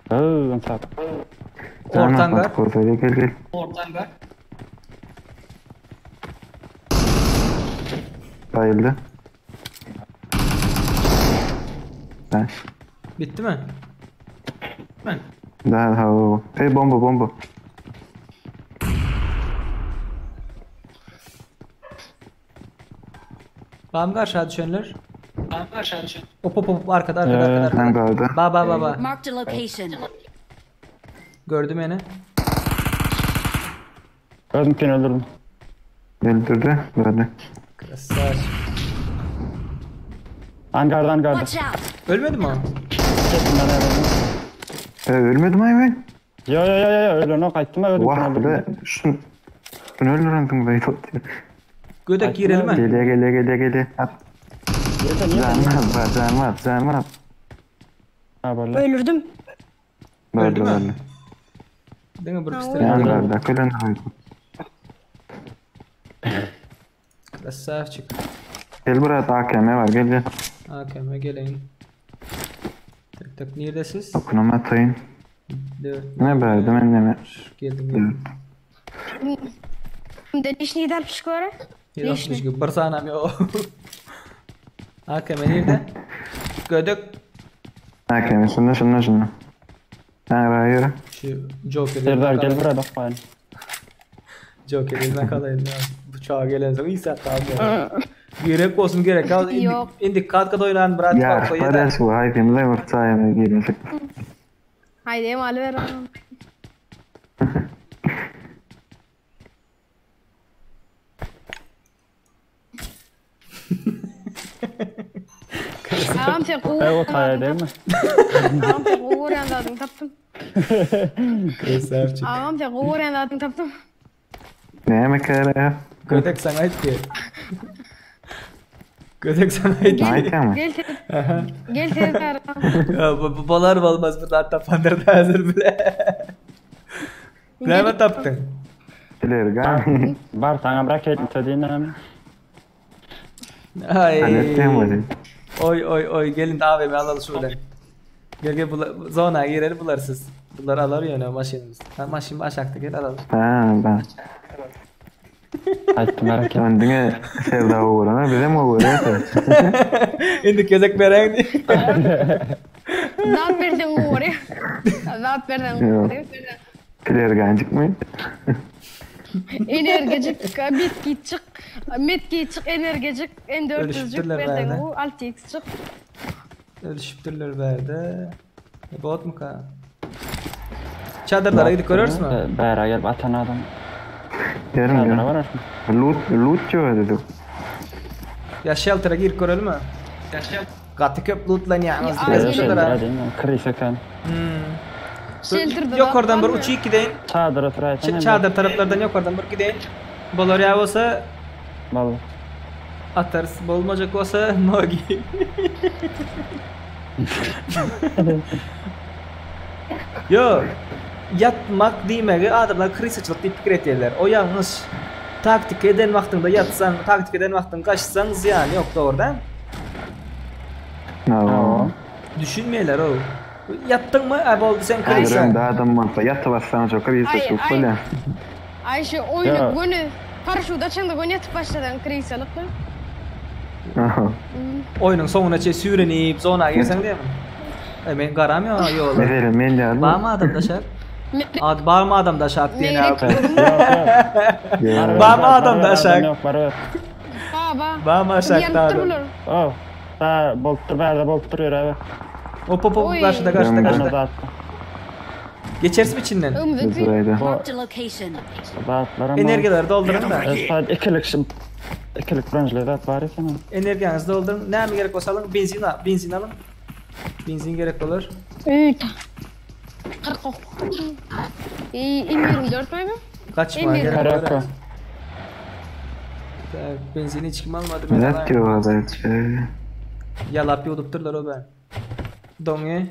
Sağ. Ortanga. Gel. Bayıldı. Baş. Bitti mi? Daha o. Hey bomba. Var mı aşağı düşenler? Hop arkada. Ben gardı. Ba. Marked a location. Gördüm beni. Gördüm seni öldürdüm. Öldürdü. Gardı. Krasavчик. Angarda. Watch out. Ölmedi mi o? Ölmedi mi hayvan? Yo öyle ne kaçtım öldüm. Vah be. Şunu öldürdün be. Gödek girelim mi? Geliyor. At. Canmaz. Ha böyle. Ölürdüm. Öldü mü? Böyle. Değil mi? Bir Ben pistel. gardı. Kölen koydum. Krasavчик. Gel buraya AKM var. Gel. AKM gelin. Tak neredesiniz? Okunama atayın. 4. Ne verdi ben ne? Geldim. лишний дал пешкора? Yok bir sanam yok. Hakem nerede? Gödük. Hakem şunu. Hayır. Şu Joker. Serdar gel buraya bak bari. Joker elime kalayım ya. Bıçağa gelen zaman iyi sattı abi. Gerek olsun gerek. Yok. İndik katkada oynayan bir atı Ya var koyuyor padel da. su hakemle ortaya gelecek. Haydi mal ver. Ağam sen O taya değil mi? Ağam sen uğrayan taptım. Keserçik. Ağam sen uğrayan taptım. Ne yemek ya? Gödük sana ait ki. Gödük sana ait ki. Hakem mi? Gel Serdar. Ya bu balar olmaz burada hatta pandırda hazır bile. Ne mi taptın? Bilir Bar sana bırak etmediğin mi? Ay. Hallettim. Oy gelin de AVM alalım şöyle. Gel zona girelim bularsız. Bunlar alır ya maşinimiz. Ha maşin başaktı gel alalım. Ha ben. Haydi merak etme. Kendine sevda uğruna bize mi uğrayasın? İndi kezek veren diye. Zat verdin uğraya. Zat verdin uğraya. Piler gancık mı? Enerjik, metki çık, enerjik, N400'cük verdin verdi. u, 6x çık. Ölüşüptürler verdi. Bot mu ka? Çadırlara gidip görürsün mü? Bera gel atan adam. Yarım Çadırına ya. var Loot diyor dedi. Ya shelter'a gir görelim mi? Katı köp lootlan ya. Kırıysa kan. Shelter'da Yok oradan bir uçu iki deyin. Çadırı sırayeten. Çadır taraflardan yok oradan bir gideyin. Bolor ya olsa Vallahi. atarız. Bolmacak olsa nogi. Yok. Yatmak deymegi adamlar krisaçılık deyip fikir etiyorlar. O yanlış. Taktik eden vaktinde yatsan, taktik eden vaktinde kaçsan ziyan yok doğrudan. Düşünmeyeler o. Yattın mı? Abi oldu sen Hayır krisa. daha adam varsa yatı bassan çok krisa Ay, çok ay. böyle. Ayşe oyunu günü paraşüt açında gün yatıp başladan krisalıkla. Oyunun sonuna sürenip zona girsen değil mi? Ben garam ya yolu. Mesela men de Bağ mı adam da şart? Bağ mı adam da şart diye abi. aldım. Bağ mı adam da şart? Yok var yok. Bağ mı şart da adam? Oh. Daha bolttur berde bolttur yürü abi. Hop Oy. karşıda. Bunu da attı. Geçersin içinden. Buraydı. Marked a location. Dağıtlar ama. Enerjileri doldurun da. Sadece ikilik bronzlu da bari sana. Enerjinizi doldurun. Ne mi gerek olsa alın? Benzin alın. Benzin gerek olur. Evet. 40. 24 mi? Kaçma gerek olur. Karako. Benzini hiç kim almadı. Ne diyor o da? Yalap yolupturlar o ben. Donge.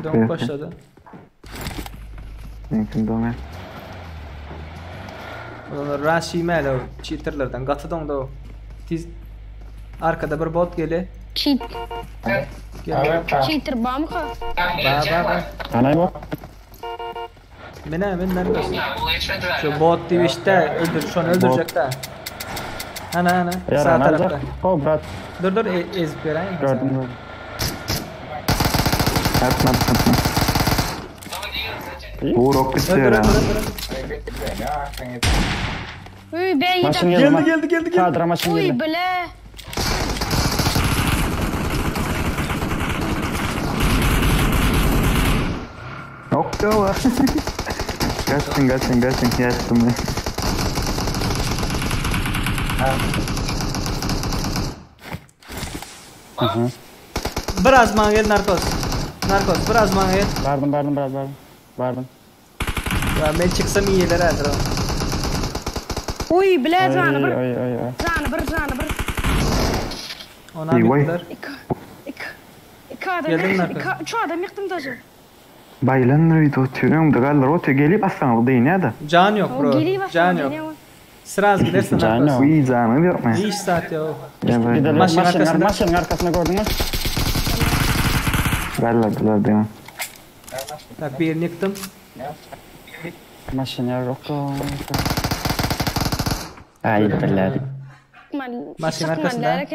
Dong başladı. Mümkün dome. Onlar Rashi mel o cheaterlardan gatı dongda o. Tiz arkada bir bot gele. Cheater bağ mı ka? Ba. Anay bak. Men nerede? Şu bot diye işte şu an öldürecek de. Ana. Sağ tarafta. Kobra. Dur ezip vereyim. Gördüm. Atma. Bu roket diyor ha. Uy ben Maşın Geldi. Çadıra maşın Uy geldi. bile. Yok diyor. Kaçtın. Yattım ben. Biraz bana gel narkos. Biraz bana gel. Vardım. Ya ben çıksam iyi yerlere alır. Uy bile canı bir. Oy. Canı bir. Ona İyi, vay. bittiler. İki adam. Geldin mi arkadaş? Şu adam yıktım da. Baylanır video atıyorum da galiba otuya gelip aslan değil ne da? Can yok bro. O geliyor bak. Can yok. Sıraz gidersin Can narkos. yok. Bu iyi canı yok mu? İyi iş saat ya o. Gidelim maşının arkasına gördünüz. Verlediler değil mi? Bak birini yıktım. Maşın yer yok. Ay billahi. Maşın arkasında.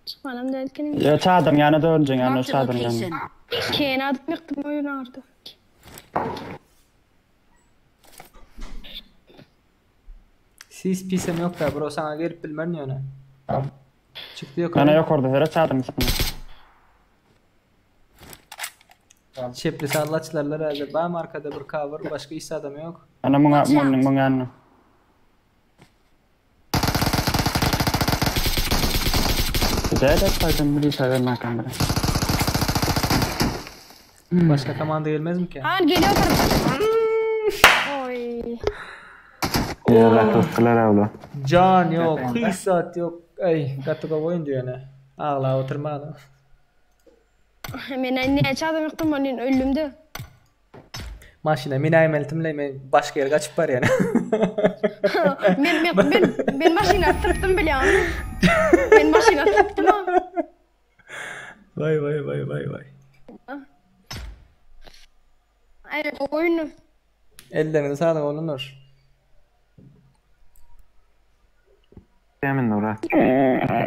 Çıkmanım derken Ya çadım yana döneceksin yani Marked a çadım yani. location. keyin adım yıktım oynardı. Siz pisem yok da bro sana gelip bilmem ne ona. Çıktı yok. Yana yok orada hele çadım üstüne. Çepli sallaçlarlar herhalde. Benim arkada bir cover, başka iş adamı yok. Ana bunun yanına. Güzel de saydım bir sefer makamda. Başka komanda gelmez mi ki? Ha geliyor taraftan. Oy. Ya gatoslar avlo. Can yok, hissat yok. Ay, gatıga oyun diyor ne? Ağla oturmadı. Men ne çadım yıktım onun ölümdü. Maşina minay meltimle men başka yere kaçıp var yani. Ben maşina tuttum bile ama. Ben maşina tuttum ama. Vay. Ay oyunu. Ellerine sağlık olunur. Yemin ora.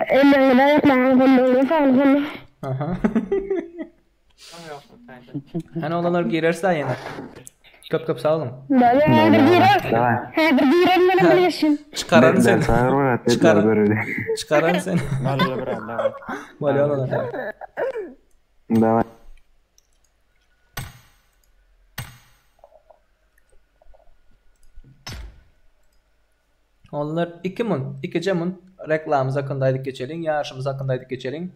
Ellerine ayaklarına koyuyor falan. Aha. Hani olanlar girerse yine. Köp sağ olun. Böyle her bir Davay. bana biliyorsun. Çıkaran sen. Sağır ora Çıkar. tekrar böyle. Çıkaran sen. Vallahi bravo. Vali olanlar. Davay. Onlar 2 cemun reklamımız hakkındaydık geçelim, yarışımız hakkındaydık geçelim.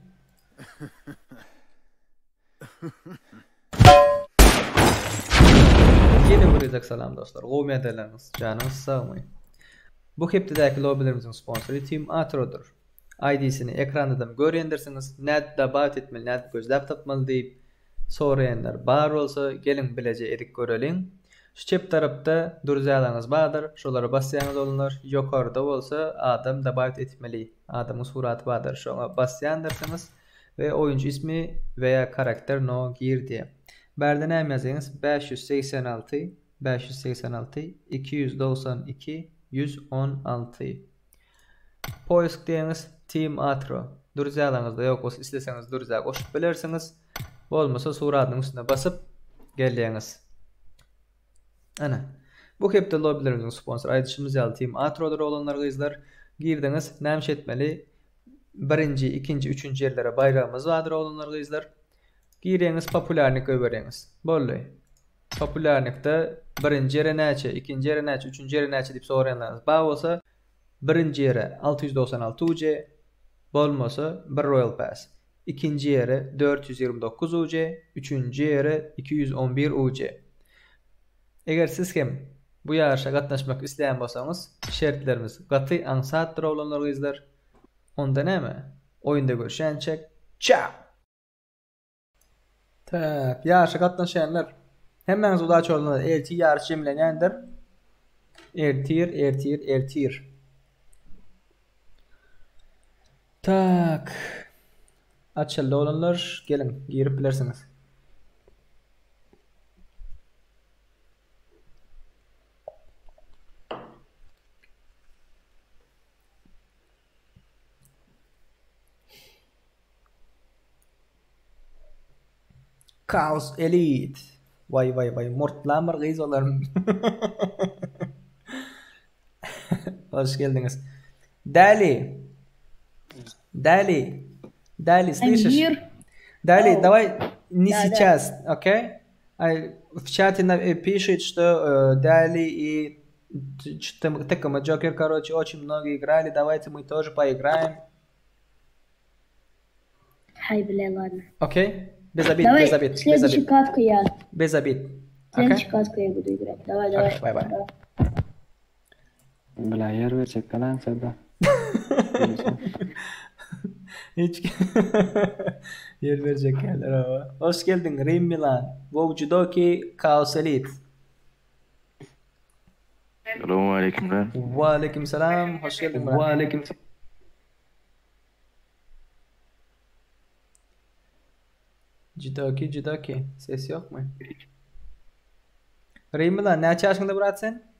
Yeni burayacak selam dostlar. Qovmi ederleriniz, canınız sağmayın. Bu heptideki lobilerimizin sponsoru Team Atro'dur. ID'sini ekrandan görüyendirsiniz. Näde bat etmeli, näde gözläp tapmalı deyip sorayanlar bar olsa gelin bilece edik görelim. Şu çep tarafta durzalarınız bardır. Şolara basyanız olunur. Yukarıda olsa adam da bat etmeli. Adamın suratı bardır. Şuna basyandırsınız ve oyuncu ismi veya karakter no girdi. Berden hem yazınız 586 292 116. Poisk deyiniz Team Atro. Durzalarınızda yok olsa isteseniz durza koşup bilirsiniz. Olmasa suratının üstüne basıp geliyiniz. Ana. Bu hepde lobilerimizin sponsor aydışımız yalı Team Atro'dur olanlar kızlar. Girdiniz nämiş etmeli. 1. 2. 3. yerlere bayrağımız vardır olanlar kızlar. Gireniz popülerlik övereniz. Bolly. Popülerlikte 1. yere näçe, 2. yere näçe, 3. yere näçe dip sorayanlarınız bağ olsa 1. yere 696 UC bolmasa 1 Royal Pass. 2. yere 429 UC, 3. yere 211 UC. Eger siz hem bu yarışa katnaşmak isteyen bolsanız şertlerimiz gatı ansatdır olanlar kızlar. Onda näme? Oyunda görüşençek. Ciao. Tak, yarışa katnaşanlar hemen udaç olanlar LT yarışı bilenendir. Ertir. Tak. Açıldı olanlar gelin girip bilirsiniz. Chaos Elite. Vay. Mortlamır kız olarım. Hoş geldiniz. Dali, слышишь? Дали, давай не сейчас, окей? В чате пишет, что Дали и Тыкама Джокер, короче, очень много играли. Давайте мы тоже поиграем. Хай, бля, ладно. Окей? Без обид. Следующую катку я. Без обид. Следующую катку я буду играть. Давай. Bye. Bla yer verecek falan seda. Hiç yer verecek yerler ama. Hoş geldin Rim Milan. Vovjudoki Chaos Elite. Selamun aleyküm lan. Ve aleyküm selam. Hoş geldin Milan. Ve aleyküm selam. Judoki. Ses yok mu? Rim Milan ne yaşında bırak sen?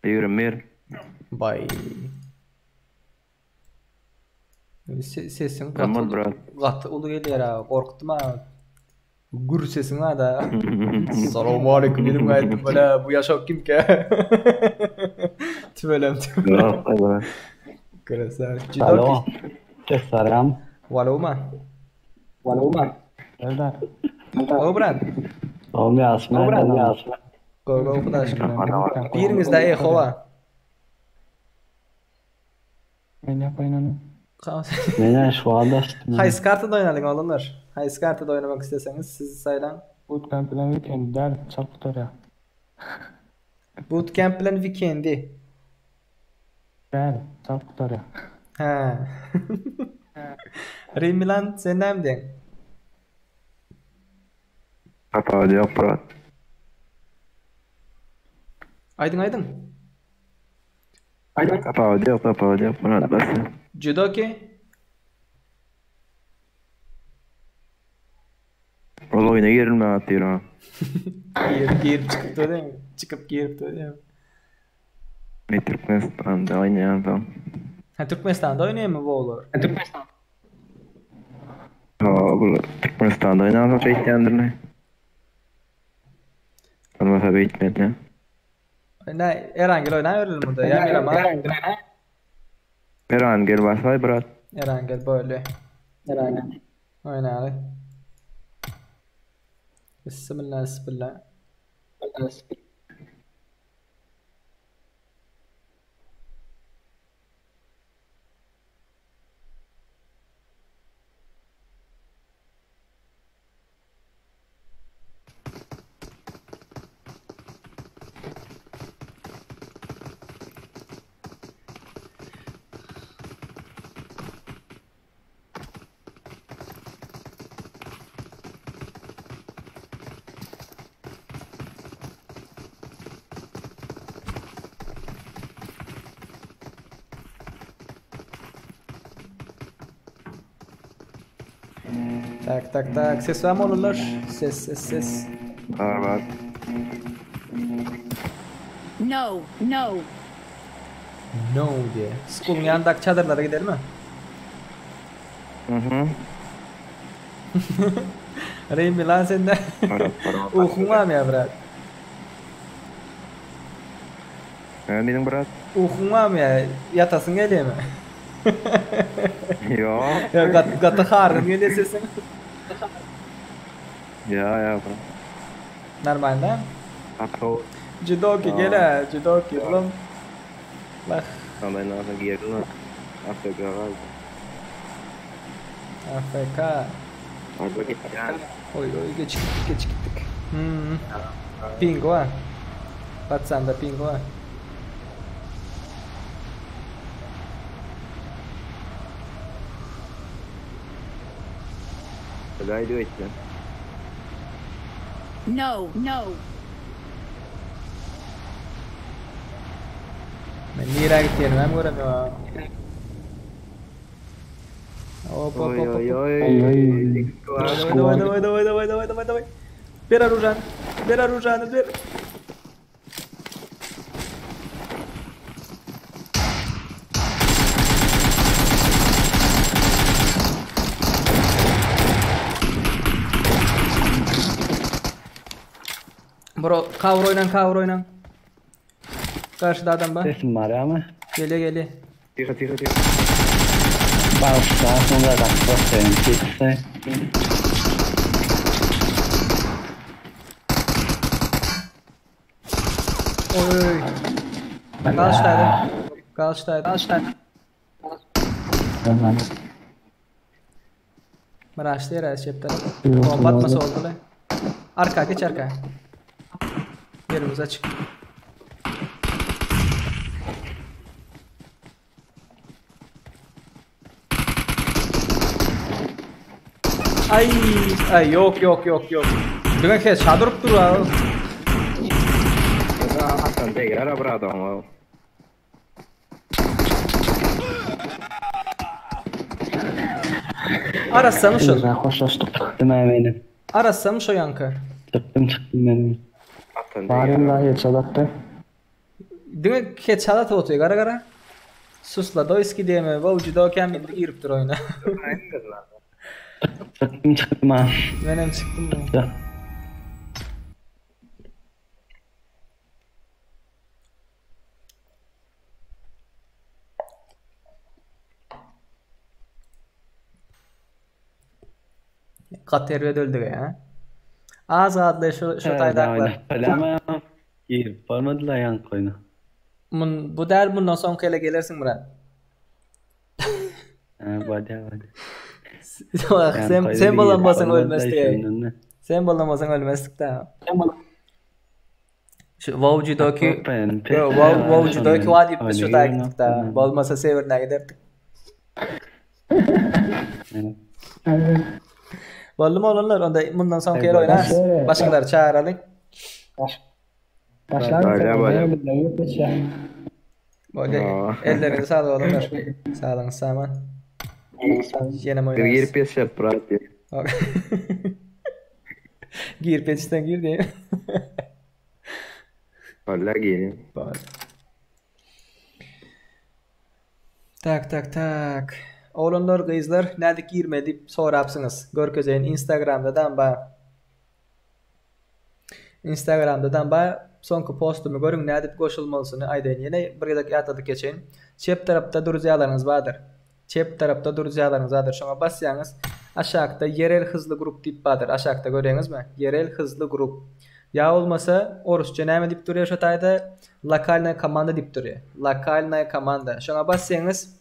20 Bay. Sesin Aman brat. Gatı ulu gelir ha. Korktum ha. Gür sesin ha da. Assalamu alaikum dedim aytdım bana bu yaşak kim ki? Tüvelem. Yok, hayır. Krasar. Alo. Selam. Waloma. Eldar. O brat. Olmuyor. Go kudaş. Birinizde eho var. Ben yapayım onu. Kaos. Ben şu anda Hays kartı da oynayalım oğlumlar. Hays kartı da oynamak isteseniz sizi sayılan. bootcamp bilen weekend der çaptır ya. Bootcamp bilen weekendi. Der çaptır ya. Ha. Rimilan sen nemdin? Kapağı yok brat. Aydın. Kapağı yok brat basın. Judoki. Ol oyuna girilme atıyor ha. Girip çıktı değil mi? Çıkıp girip değil mi? Ne Türkmenistan'da oynayan adam. Ha Türkmenistan'da oynuyor mu bu olur? Bu Türkmenistan'da oynayan adam bekleyendir. Olmasa beklemedi. Erangel oynayabilir burada. Ya Miramar. Erangel basay brat. Erangel böyle. Oynayalım. Bismillah. Tak. Ses var mı olurlar? Ses. Var. No. No diye. School'un yanındaki çadırlara gidelim mi? Reymi lan senden. Uykun var mı ya brat? Ne dedin brat? Uykun var mı ya? Yatasın geliyor mu? Yok. Ya gatı harın geliyor sesin. Ya brat. Normal lan. Akro. Judoki gel judoki oğlum. Bak. Sana nasıl girdin lan? Afrika var. AFK. Orada git yani. Oy geç gittik. Pingo var. Patsanda pingo var. Gaydi işte. No. Ben nereye gittiğini ben göremiyorum. Hop. Давай. Бери оружие. Бери. Bro, cover oynan. Karşıda adam var. Sesim var ama. Geliyor. Tira. Başta sonra da protein çıksa. Oy. Karşıdaydı. Tamam. Maraşlı yer şeptara. Bomba atması oldu lan. Geç arka. Yerimiz açık. Ay yok. Dün kez çadırıp duruyor. Hasan tekrar bırak ama. Arasam şu. Güzel hoşlaştık. Demeyelim. Arasam şu yankı. Çıktım benim. Bağırım daha geç alattı. Demek keçala totuyor gara. Susla doyski diyeme. Vavcuda oken bildi girip dur oyuna. Çıktım ha. Benim çıktım bu. Katerve öldü ya. Az adlı şu taydaklar. Palama. Girip parmadılar yan koyuna. Bu der bundan son kele gelirsin Murat. Bada. Sen bulamasan ölmezdik. Sen bulamasan ölmezdik daha. Şu vavcudaki vadip şu taktik daha. Olmasa severine giderdik. Bollu mu olanlar onda bundan son kere oynar. Başkaları çağıralım. Böyle ellerinize sağlık olanlar. Sağlığın saman. Yine mi oynarız? Girip yaşat bırak diye. Gir peçten gir diye. Valla gelin. Tak. Oğlanlar kızlar nerede girme deyip sorapsınız. Görkezeyin Instagram'dan ba sonki postumu görün nerede koşulmalısını aydan yine bir dakika atadık geçin. Çep tarafta duracağlarınız vardır. Şuna basyanız aşağıda yerel hızlı grup deyip vardır. Aşağıda görüyorsunuz mu? Yerel hızlı grup. Ya olmasa Orusça näme deyip duruyor şu tayda? Lokalnaya komanda deyip duruyor. Lokalnaya komanda. Şuna basyanız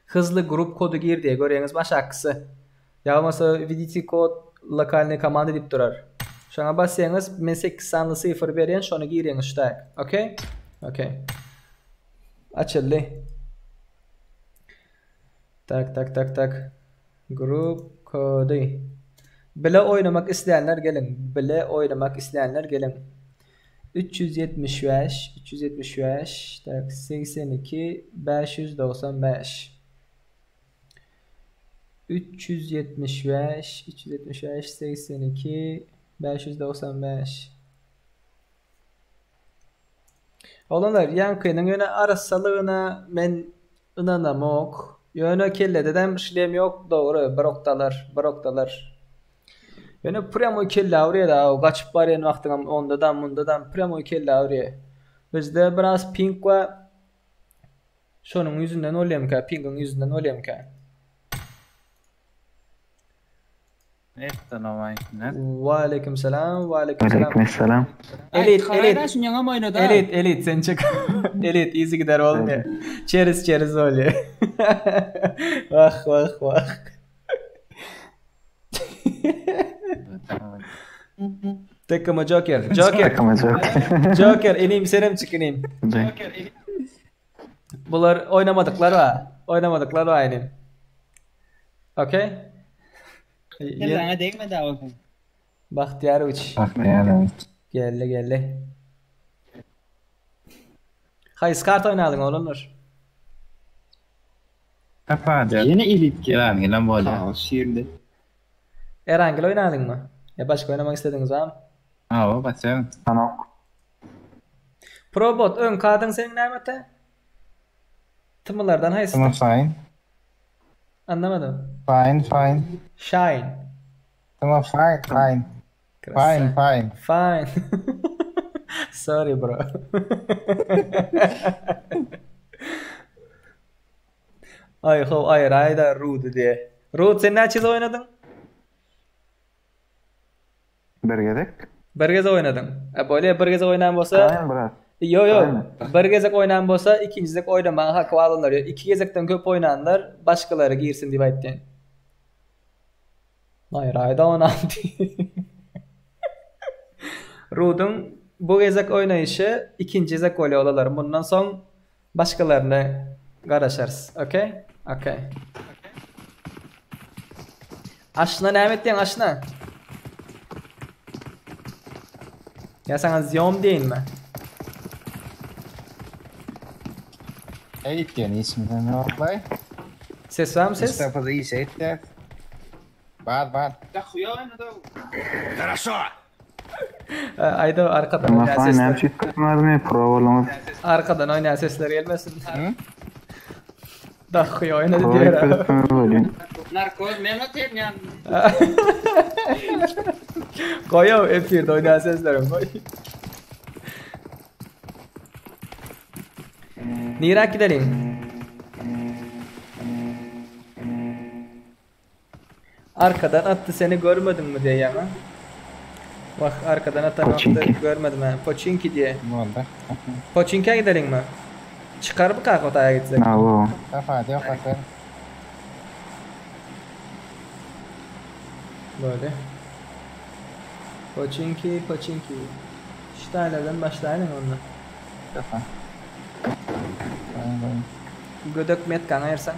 hızlı grup kodu gir diye görüyorsunuz aşağısı. Ya olmasa viditi kod lokalnaya komanda deyip durar. Şuna basyanız men 8 sanlı 0 beren şonu giriyorsunuz şu tayda. Okey? Açıldı. Tak. Grup kodu. Bile oynamak isteyenler gelin. 375 tak 82 595 375 82 595 Olanlar yankının yöne arasalığına men inanamok. Yöne kelle dedem işlem yok doğru baroktalar. Yöne premo kelle avriye da kaçıp var yani vaxtım ondadan premo kelle avriye. Bizde biraz pink var. Şunun yüzünden olayım ka, pink'in yüzünden olayım ka. Esta no va a Aleykümselam. Elit sen çık. Elit easy gider olmuyor. Çeriz oluyor. Vah. Tekama Joker. Joker ineyim senem çıkınayım. Bunlar oynamadıklar var inim. Okey? Gel değme daha bakın. Bahtiyar uç. Geldi. Hayır kart oynadın oğlunlar. Kapadı. Yine ilit gelen böyle. Şimdi. Erangel oynadın mı? Ya başka oynamak istediniz var mı? Başlayalım. Probot ön kadın senin nemete? Tımılardan hayırsın. Tamam fine. Anlamadım. Fine. Shine. Tamam fine. Fine. Sorry bro. Hayır da Rude diye. Rude sen ne çiz oynadın? Bergeze oynadın. Böyle bergeze oynayan olsa Yo. Bir gezek oynayan olsa ikinci gezek oynamaya hakkı alınlar. İki gezekten köp oynanlar başkaları girsin diye aytdın. Hayır ayda onam diye. Rudun bu gezek oynayışı ikinci gezek öyle olalar. Bundan son başkalarına garaşarız. Okey? Aşna ne ettin aşna? Ya sana ziyom değil mi? Elit yani isminden ne var? Ses var mı ses? Está para isso, Var. Да хуёво, ну да. Хорошо. Ayda arkadan Ama oynayan falan sesler. hem çıkmaz mı? Provolumuz. Arkadan oynayan sesler gelmesin. Dakika oynadı Provo diyor. etmez böyle. Narkoz Mehmet Emyan. Koyuyor efirde oynayan seslerim koy. Nira gidelim. Arkadan attı seni görmedim mi diye yana. Bak arkadan atan attı görmedim ha. Poçinki diye. Poçinki'ye gidelim mi? Çıkar mı kalk otaya gitsek? Alo. Böyle. Poçinki. Ştaylardan başlayalım onunla. Gödök metkan ayırsan.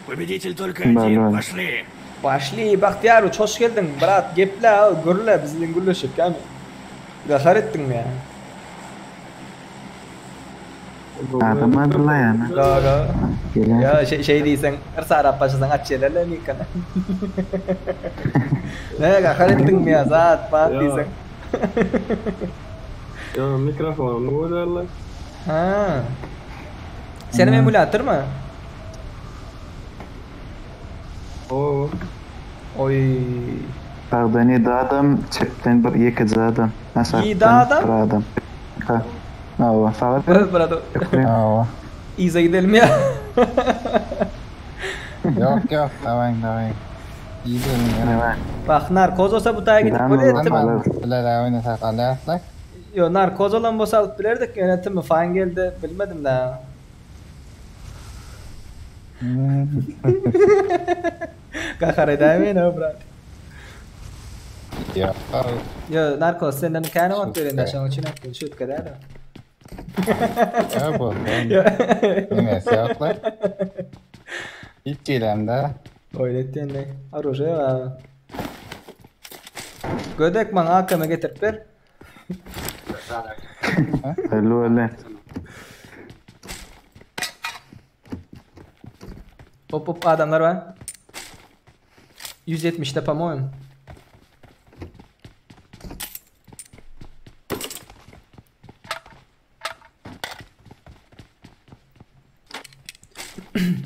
Победитель только один. Пошли. Başlı Bahtiyar hoş geldin. Brat geple görle bizden gülleşip yani. Gahar ettin mi ya? Adamadılar yani. Gaga. Gelen. Ya şey değilsen kırsa Arap başlasan aç şeylerle mi kana? Ne gahar ettin mi ya zat Bat değilsen? Ya mikrofonu vurarlar. Ha. Senin emülatör mü? Oo. Oy. Sağdan 7 adam, çepten bir 2 adam. Yedi adam? Bir adam. Ha. Ava, sağ Brado. Ava. İza gidelim ya. Yok, davay. İyi dedim ya. Bak narkoz olsa bu taya gidip böyle ettim. Bilal oynasak alayatlar. Yo narkoz olan bolsa alıp bilerdik yönetimi falan geldi bilmedim daha. Kakar edeyim ya brat. Yok. Yo narkoz senden kaynağı ot verin de şunu için ettin şut kadar da. Ya bu. Neyse yaplar. Hiç gelem de. Öyle ne? Arıca var. Gödek man akame getirip ver. Öyle. Hop adamlar var. 170'te по-моему.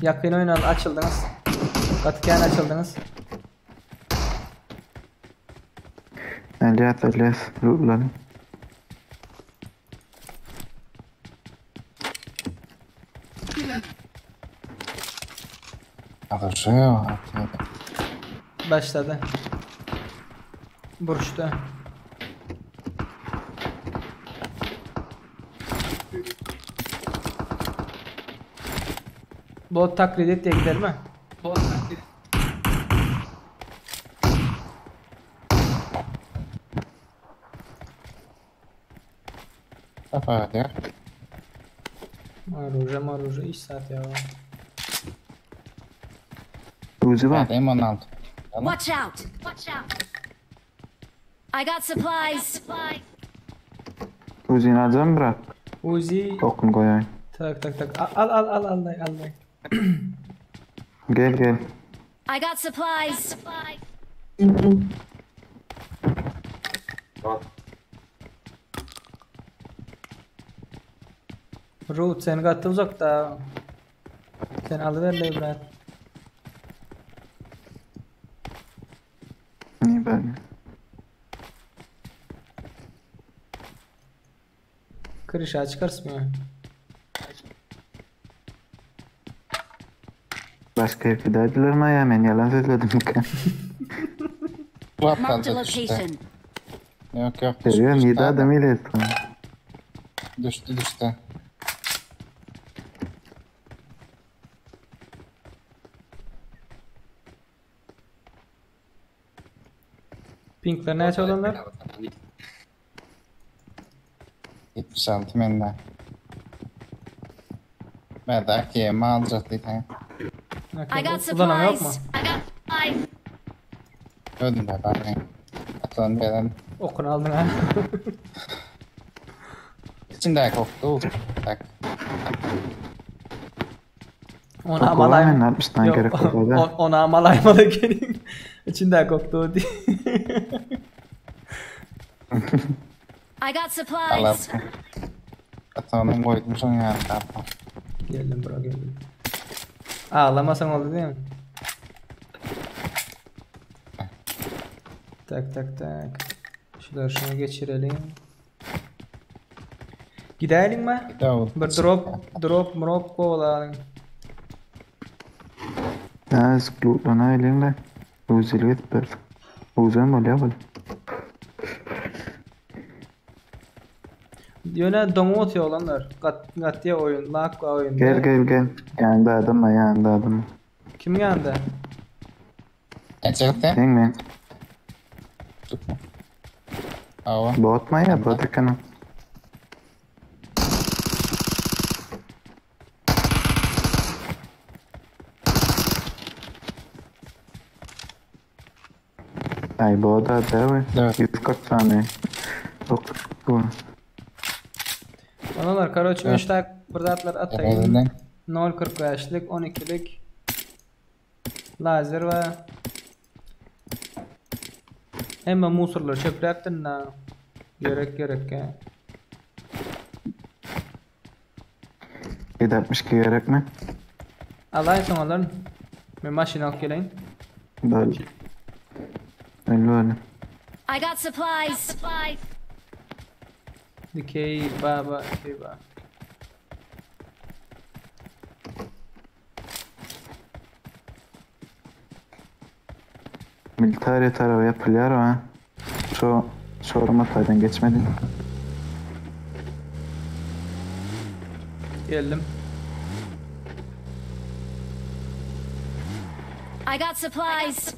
Yakın oynan açıldınız. Katıken açıldınız. Aliat, lootladım. Arıca. Başladı. Burçta. Bot taklit et diye gidelim mi? Bot taklit. Kafa diyor. Maruja iş saat ya. Uzi var. M16. Watch out! I got supplies. Uzi'ni alacağım bırak. Uzi. Okun koyayım. Tak. Al dayı. Gel. I got supplies. Root sen kattı uzakta. Sen alıver ley brat. İyi böyle. Kırışa çıkarsın ya. Başka yapıdaydılar mı ya? Ben yalan söyledim ki. Marked a location. Yok. Görüyorum 7 adam ile ettim. Düştü. Pinkler ne olanlar? 76 menden. Merak yeme alacak diye. I got Ulan yok mu? supplies. Öldüm de ben. Atlan gelen. Okunu aldın ha. İçinde koktu. Tak. Ona Kolay amalay. mı? 60 tane gerek oldu. Ona amalaymalı gelin. İçinde koktu diye. I got supplies. Atanım koydumsun yani kapma. Geldim bro geldim. Ağlamasan oldu değil mi? Tak. Şunu geçirelim. Gidelim mi? Bir drop kovalayalım. Az glutana elimle. Uzilget bir. Uzun oluyor böyle. Yöne domu atıyor olanlar. Gatya oyun, lakva oyun. Gel. Yanında adam. Kim yandı? Gerçekten? Sen mi? Ava. Bot mu ya? Bot kanım. Ay bot da var. 140 saniye. Çok bu. Onalar karoç 3 tak bırdatlar atayım. 0.45'lik 12'lik lazer ve Emma musurlar çöplertin na gerek ya. 762 gerek mi? Alayım onların. Ben maşine alıp geleyim. Böyle. Öyle. I got supplies. Dikey baba. Militari tarafı yapılıyor ama şu sormatlardan geçmedi. Geldim. I got supplies.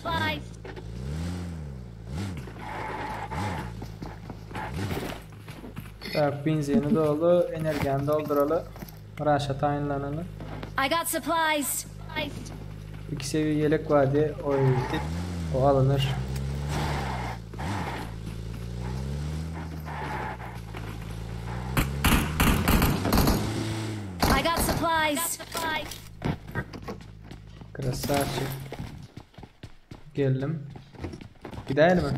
Tak benzini dolu, energiyani dolduralı. Raşa tayinlanalı. I got supplies. 2 seviye yelek var diye o alınır. I got supplies. Krasavчик. Geldim. Gidelim mi?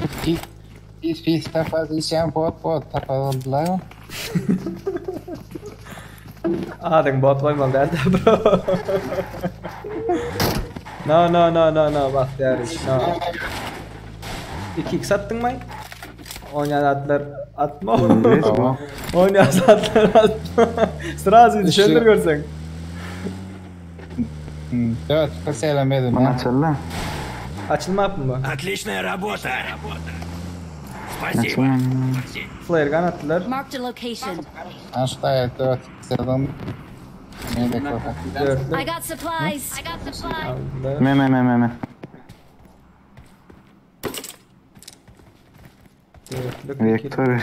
Pis tapazıysan bot tapadılar mı? Adın bot koymalı derdi bro. No bak deriz no. 2x attın mı? Oynayan atlar atma. Oynayan atlar atma. Sırası düşendir görsen. Evet, selam Bana açalım. Açılma mı bu? Отличная работа. Спасибо. Flare gun attılar. Marked a location. Aşağıya 4 selam. Dörtlü. I got supplies. Aldılar. Me. Dörtlü. Vektör.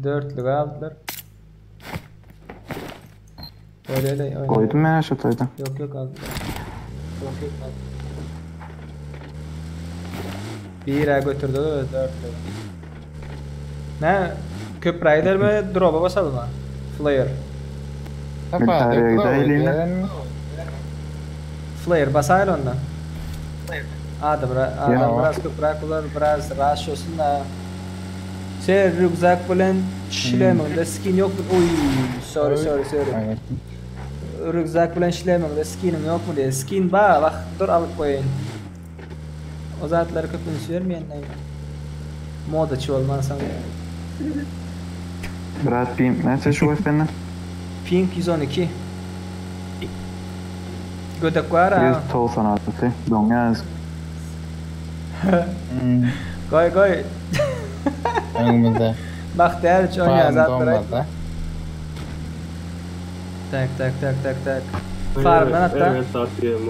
Dörtlü aldılar. Öyle. Koydum ben şu toydan. Yok aldılar. Bir ay götürdü dörtlü. Ne? Köprüyder mi? Drop'a basalım mı? Flare. Militariye gidelim. Flare basayır ondan. Adam biraz köprü kullanır, biraz rush olsun da. Rüzak bilen şileminde skin yok mu? Oy, sorry. Rüzak bilen şileminde skinim yok mu diye. Skin bak dur alıp koyayım. O zatları köpünüz vermeyenler. Modaçı olmazsan. Brad Pimp ne şu efendim? Pink 112. Gödek var ha. 196. Dongas. Koy. Önümüzde. Bak değer oynuyor zatları. Tak. Farmdan hatta. Evet atıyor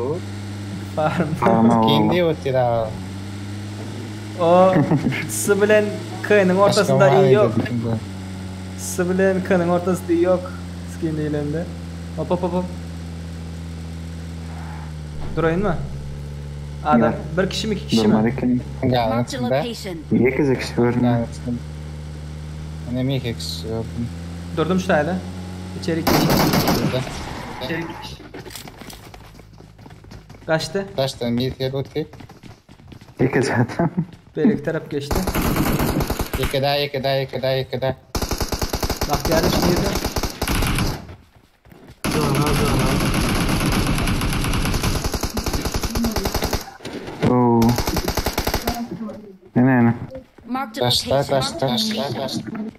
Farm. Kendi otira. O Sıbilen kıyının ortasında iyi yok. Sıbilen kıyının ortasında iyi yok. Skin değilinde. Hop. Durayın mı? Adam bir kişi mi 2 kişi mi? Marked a location. İyi kişi görünüyor. Ne iki kişi yok. Durdum şu tayla. İçeri kişi. Kaçtı? Kaçtı? Bir yer otu. İyi zaten. Belki taraf geçti. Ikide. Bahtiyar için girdi. Oo. Ne? Marked a Taşlar. location.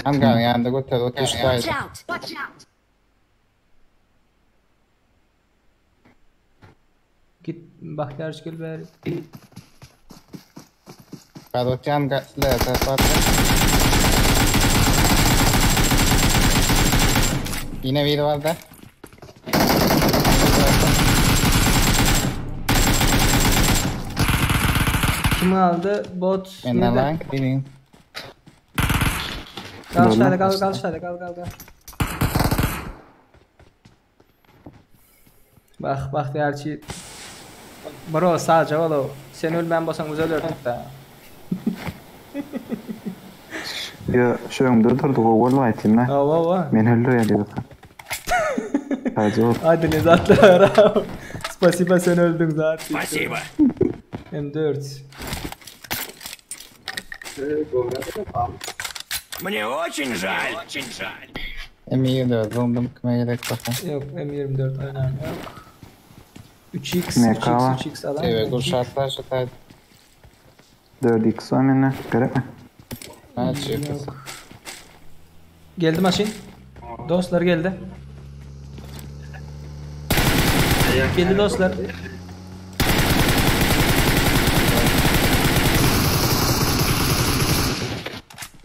Hangar yanında götür o Watch tuştaydı. out. Git Bahtiyar gel bari. Karotan gatla tepat. Yine biri var da. Kim aldı? Bot. Ben de lan bileyim. Kal şöyle kal. Bak Bahtiyarçı. Bro sadece oğlum. Sen ölmen basan güzel öldük da. Ya şu an durdu o gol var ettim Ava. Men öldür ya diyor. Hadi ol. Hadi ne zatlar. Spasiba sen öldün zaten. Спасибо. M4. Мне очень жаль. Emiyi de öldüm kime gerek bakın. Yok M24 önemli yok. 3x MK 3x alan. Evet kuşatlar şataydı. 4x var mı? Gerek mi? Ne çıkıyorsun? Geldi maşin. Dostlar geldi. Geldi dostlar.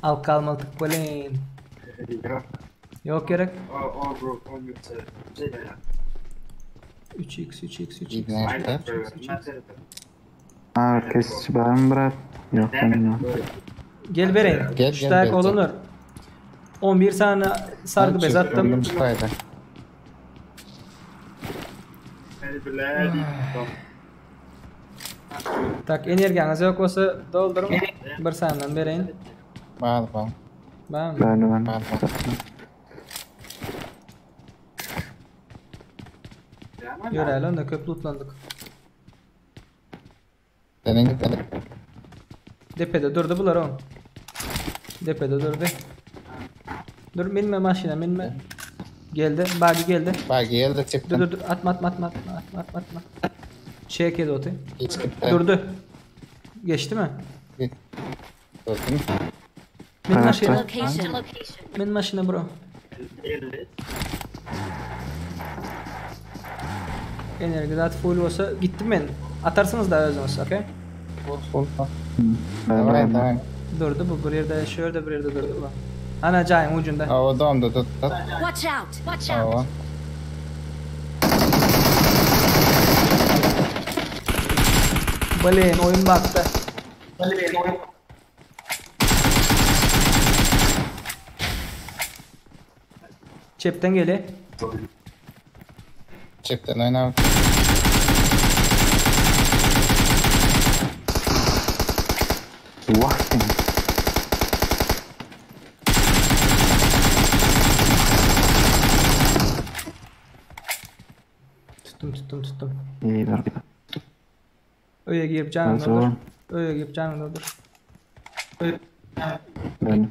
Al kalmadık böyle. Yok gerek. 3x. Nerede? Ha, kesici var mı bırak? Yok benim. Gel vereyim. Gel, Şu dayak gel, olunur. 11 tane sargı bez attım. Öldüm şataydı. Tak energiyanız yok olsa doldurun. Bir saniyen vereyim. Bağlı. Ben Ben. Yöreyle onda köp lootlandık. Senin gidelim. Depede durdu bular on. Depede durdu. Dur binme maşine binme. Geldi. Bagi geldi. Bak geldi çıktım. Dur. Atma. Çek yedi otu. Hiç gitti. Durdu. Geçti mi? Durdum. Min maşine. Location. Min maşine bro. Enerji dat full olsa gittim ben. Atarsınız da özünüz, okey? Tamam. Durdu bu bir yerde şöyle bir yerde durdu bu. Ana cayın ucunda. O domdu tuttu. Watch out. O. Balen oyun baktı. Cepten gele. Çıktın oyna. Vah seni. Tuttum. İyi ver bir. Öyle girip canını Nasıl doldur. oğlum? Öyle girip canını doldur. Ben.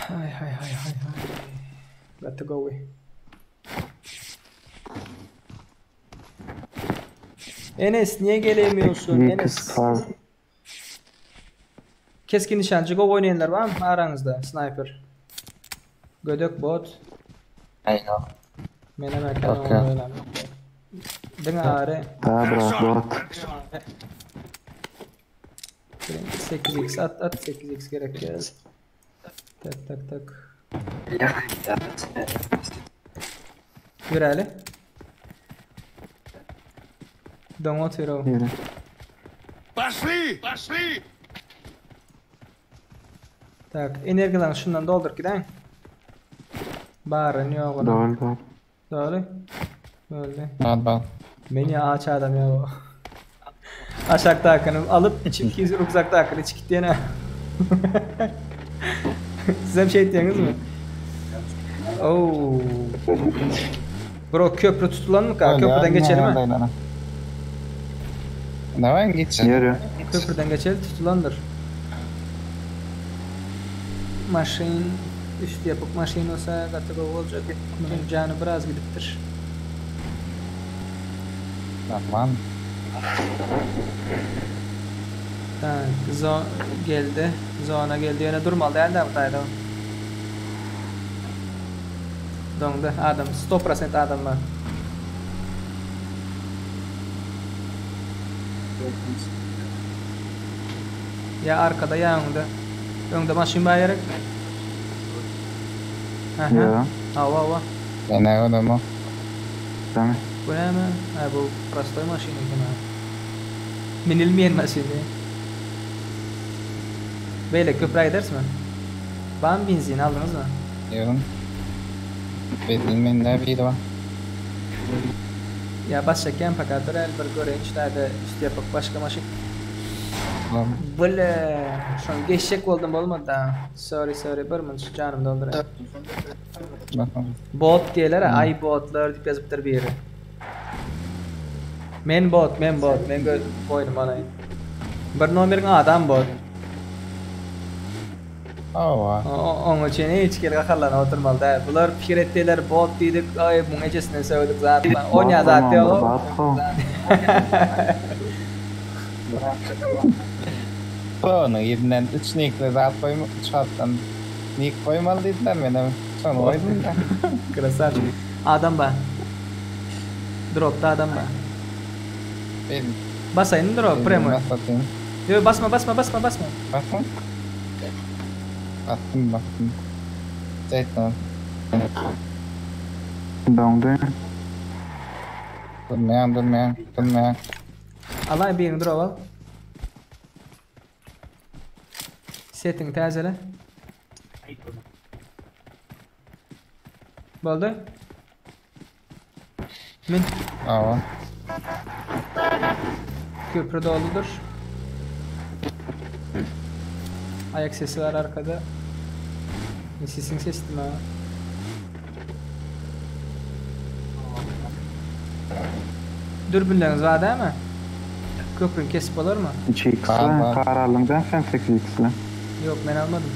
Hay. Got to go away. Enes niye gelemiyorsun İyi Enes? kız sağ ol. Keskin nişancı go oynayanlar var mı aranızda? Sniper. Gödök bot. Aynen. Menem erken Okey. oynayalım. Dene ağrı. Daha bırak bot. 8x at 8x gerekiyor. Tak. Yürü hele. Don't hero. Yürü. Пошли! Tak energilerini şundan doldur giden. Bağırın yok ona. Doğru. Doğru. Böyle. Al. Beni ağaç adam ya o. Aşakta akınım alıp içip ruhsakta akın içi kitleyene. Size bir şey diyorsunuz mu? Oo. Bro köprü tutulan mı ka? Köprüden geçelim mi? Ne var geçsin? Yürü. Köprüden geçelim tutulandır. Maşin üstü yapıp maşin olsa katıga olacak. Bunun canı biraz gidiptir. Tamam. Tak, geldi. Zona geldi. Yine durmalı değil mi Tayda? Donda adam 100% adam var. Ya arkada ya önde. Önde maşin bayarık. Ya. Hava. Ne o mu? Tamam. Bu ne mi? Ha bu prostoy maşini gene. Minilmeyen maşini. Böyle köprüye gidersin mi? Ben benzin aldınız mı? Yorum. Bilmem ne bir var. Ya başlayan fakat bir göreyim işte üstü yapıp başka maşin. Tamam. Böyle şu an geçecek oldum olmadı da. Sorry bir minut canım doldurayım. Bakalım. Bot diyorlar ay botlar dip yazıptır bir yere. Men bot men koydum bana. Bir numarin adam bot. Onun için hiç kere kalana oturmalı da. Bunlar fikir ettiler bot dedik ay bu gecesine söyledik zaten. Onya zaten o. Onu yerinden 3 nickle zaten koyma çattan. Nick koymalı dediler benim. Sonra koydum da. Krasar. Adam ba. Drop'ta adam ba. Benim. Basayın drop premo. Basatayım. Yo basma. Basma? Baktım. Zeytin. Dondu. Durmayan. Alay bir drop al. Setting tazele. Oldu. Min. Ava. Köprü doludur. Ayak sesi var arkada. Sesin sesli mi ha? Dürbünleriniz var değil mi? Köprünü kesip alır mı? 2x'le, kararlığından sen 8x'le. Yok ben almadım.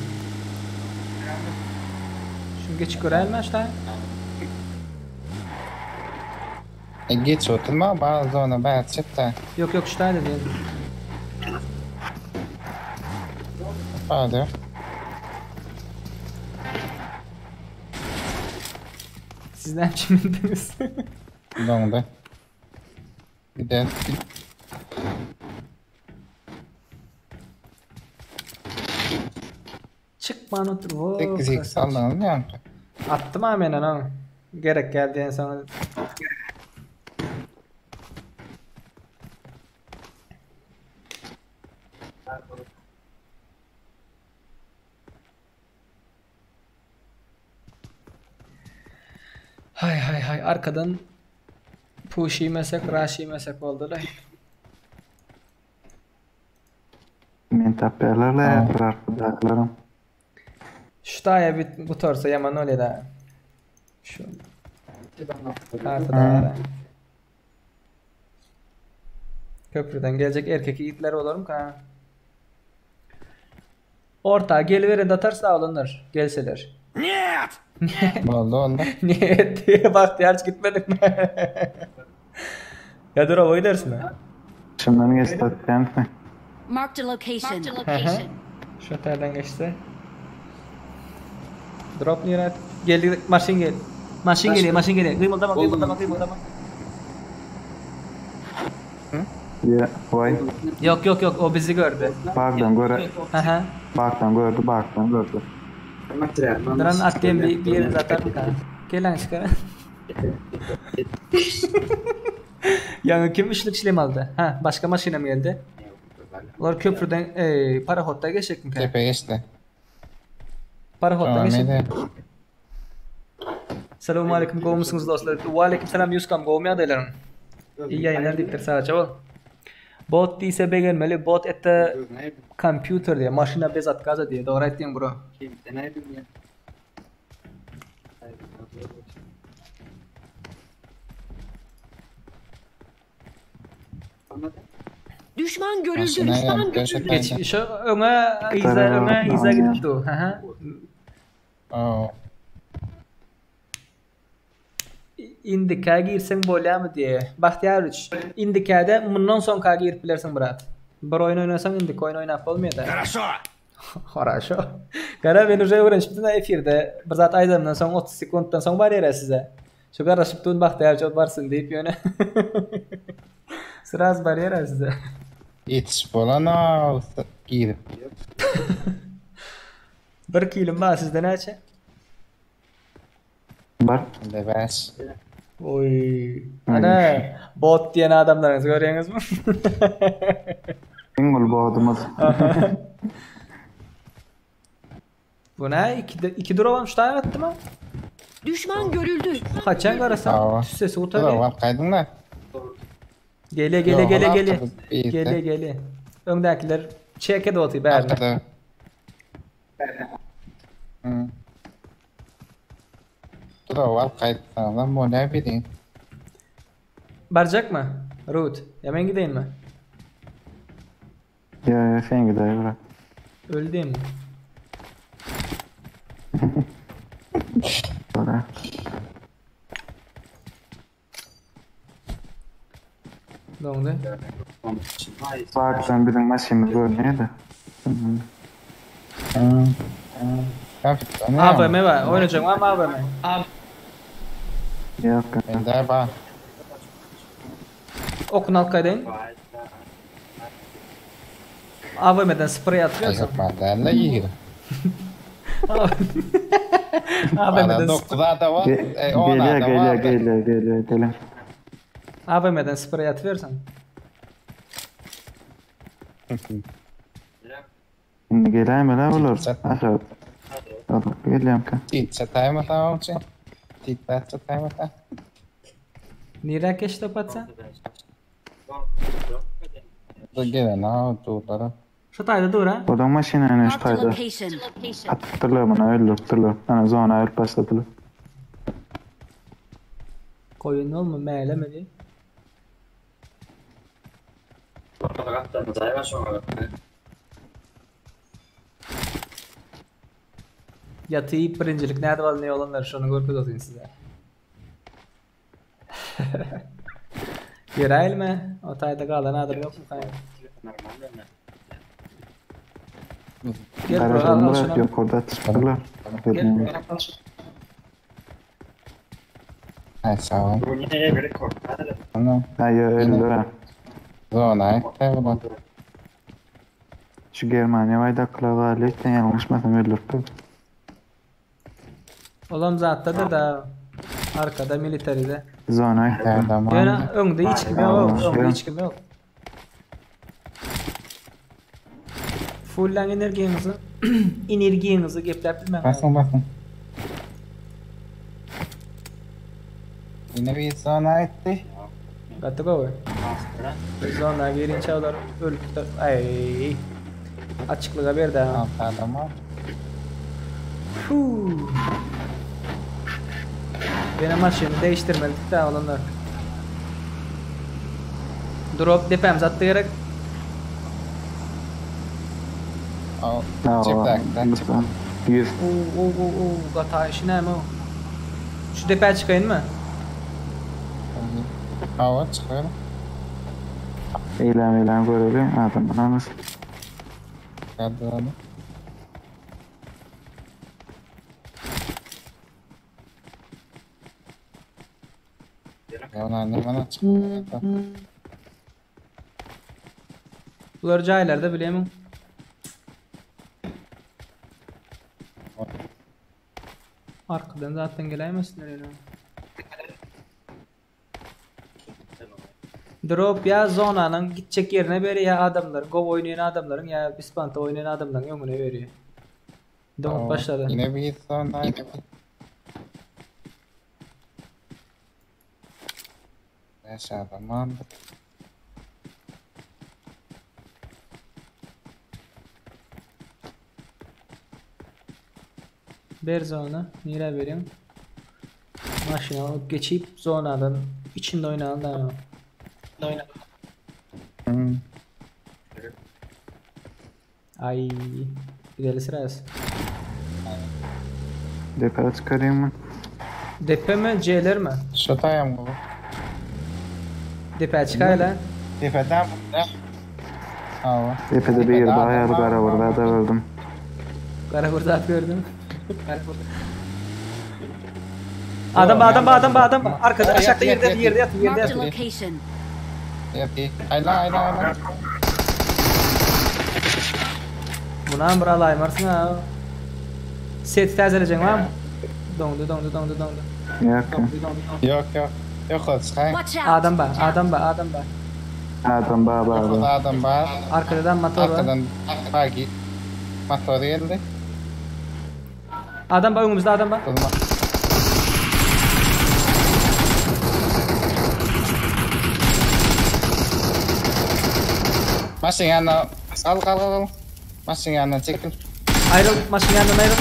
Şunu geç görelim mi işte? Geç oturma bazı ona bayat çıktı. Yok şuradaydı diyelim. Hadi. Sizden kim bildiniz? Dondu. Gidelim. Çıkma otur. 8x aldınız mı yani? Attım hemen onu. Gerek geldi en sonra. Hay arkadan push yemesek rush yemesek oldular. Men tapyalarla arkadaşlarım. Şutaya bu torsa yaman öyle de. Şu. Kartada. Köprüden gelecek erkek yiğitler olur mu ka? Orta geliveren atarsa alınır. Gelseler. Нет! Oldu onda. Niyet diye bak hiç gitmedik mi? Ya dur o dersin mi? Şundan geçtikten mi? Marked a location. Şu terden geçti. Drop niye geldi maşin gel. Maşin geliyor. Kıymıldama. Ya vay. Yok o bizi gördü. Baktan göre. Baktan gördü. Duran attığım bir yere zaten bir tane. Gel lan çıkar. Yani kim üçlük işlem aldı? Ha başka maşine mi geldi? Onlar köprüden parahotta geçecek mi? Tepe geçti. Parahotta geçecek. Neydi? Selamun aleyküm kovmuşsunuz dostlar. Ve aleyküm selam Yuskam kovmaya deylerim. İyi yayınlar diktir sana çabuk. Bot değilse beğenmeli. Bot ette computer diye. Maşina bez atkaza diye. Doğru ettin bro. Düşman görüldü. Maşina Düşman gelip görüldü. görüşe Geç, şu öňe iza gidipdi. Aha. Oo. Indika girsen bolýarmy diye. Bahtiýaryç, indikada mundan soň ka girip bilersiň birat. Bir oyun oynasaň indik oyun oynap bolmaýar. Хорошо. Хорошо. Gara ben уже öwrenşipdim da efirde. Bir zat aýdamdan soň 30 sekunddan soň bar ýere size. Şu garaşypdyn Bahtiýaryç barsyn diýip ýöne. Sıraz bar ýere size. Yetiş bolana girip. 1 kilim bar sizde näçe? Bar. Deves. Oy. Ana bot diýen adamlaryňyzy görýäňizmi? Engel boğdumuz. Buna iki duram şutay atdymy? Düşman görüldü. Haçan garasan Aa. tüssesi Dur utaby. var kaydın da. Gele. Öňdäkiler çeke de oty bäri. Arkada. Dur var kaydın. Bu ne bileyim. Barjak mı? Ruth. Ya ben gideyim mi? Ya sen gidelim bırak. Öldüm. Sonra. Ne oldu? Bak sen bizim maşını görmeye AVM var. Oynayacağım ama AVM. Yok. Ben de bak. Okun halkaydayım. AVM'den sprey atıyorsun. Yok ben de iyi. AVM'den Dokuzda da var. 10 da var. Geliyor. AVM'den sprey atıyorsun. Şimdi geleyim öyle olur. Aşağı. Geliyorum ka. Çatay mı tamam için? Çatay mı tamam? Nira keşte patsa? Gelin ha tutarım. Şutayda dur ha. Odan maşina ne Marked a şutaydı. location. Attılar bana öldürdüler. Ana zona öl başladılar. Koyun olma meyleme diye. Yatıyı birincilik nerede var ne olanlar şunu görküz atayım size. Yerayl mi? O tayda kalan adım yok mu kayın? Gel bro al Karaşanlar şunu. yok orada çıktılar. Gel. Ay sağ ol. Tamam. Hayır öldüler. Zona tamam. Şu Germanya vayda klava lütfen yanlışmasam öldürdü. Oğlum zattadır da arkada militaride. Zona. Tamam. Yani önde hiç kim yok. Önde hiç kim yok. Fullan enerjinizi geplep bilmem. Bakın. Yine bir zona etti. Gattı koy. Zona girince olar ölüp de ay. Açıklığa bir daha. Tamam. Benim maşını değiştirmedik de olanlar. Drop depem zattı gerek. Çıplak. 100. Gata işi ne mi o? Şu depeye çıkayın mı? Hava çıkıyorum. Eylem görelim. Adamın anası. Geldi onu. Ya annem bana çıktı. Bunlar cahillerde bileyim. Arkadan zaten gelemezsinler yani. Drop ya zonanın gidecek yerine veriyor ya adamların. Go oynayan adamların ya Bispanta oynayan adamların yönüne veriyor. Drop başladı. Yine bir zona etti. Neyse tamam. Bir zona. Nire vereyim. Maşina alıp geçip zonadan içinde oynayalım da. Ay. Gidelim sırası. Depara çıkarayım mı? Depe mi? C'ler mi? Şotayam bu. Depe çıkar lan. Tepeden bu. Hava. Tepede bir yer daha yer kara burada da öldüm. Kara burada gördüm. Adam. Arkada aşağıda yerde yat. Marked a location. Yapayım. Ayla. Buna bir alay varsın ha. Set tazeleyeceksin var mı? Dondu. Yok. Yok o çıkayım. Watch out. Adam var. Adam baba. Adam var. Arkadan motor var. Arkadan bagi. Motor geldi. Adam var önümüzde adam var. Durma. Maşın yanına al. Maşın yanına çekil. Ayrıl. Maşın yanından ayrıl.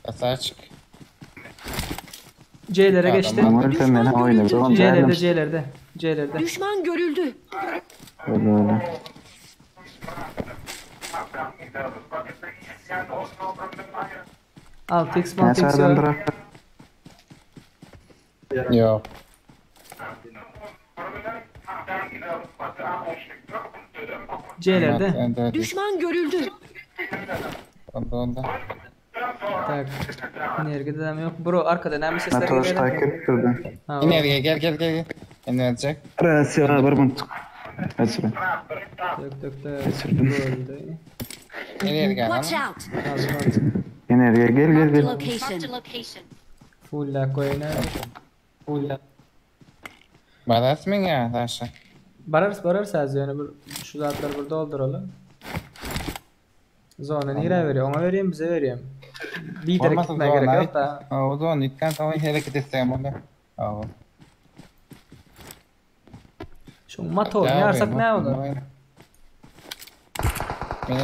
Kasağa çık. C'lere geçti. Ama ölsem beni oynadı. Oğlum C'lerde. Düşman görüldü. Öyle. 6x Ben sağdan var. bırak. Yok. C'lerde. Düşman görüldü. Onda. Tak. Nerede adam yok. Bro arkada ne sesler Motor geliyor? staker kırdı. İneriye gel. İnerecek. Rasya var mı? Açırım. Tık. İneriye gel ama. Watch out. Enerjiye gel. Marked a location. Full la koyuna. Barat mı ya Raşa? Bararız az yani şu zatlar burada dolduralım. Zona nereye veriyor? Ona vereyim bize vereyim. Lider gitmeye gerek yok da. O zaman ilkken tamam hareket etsem onu. Aa. Şu motor ne yarsak ne olur?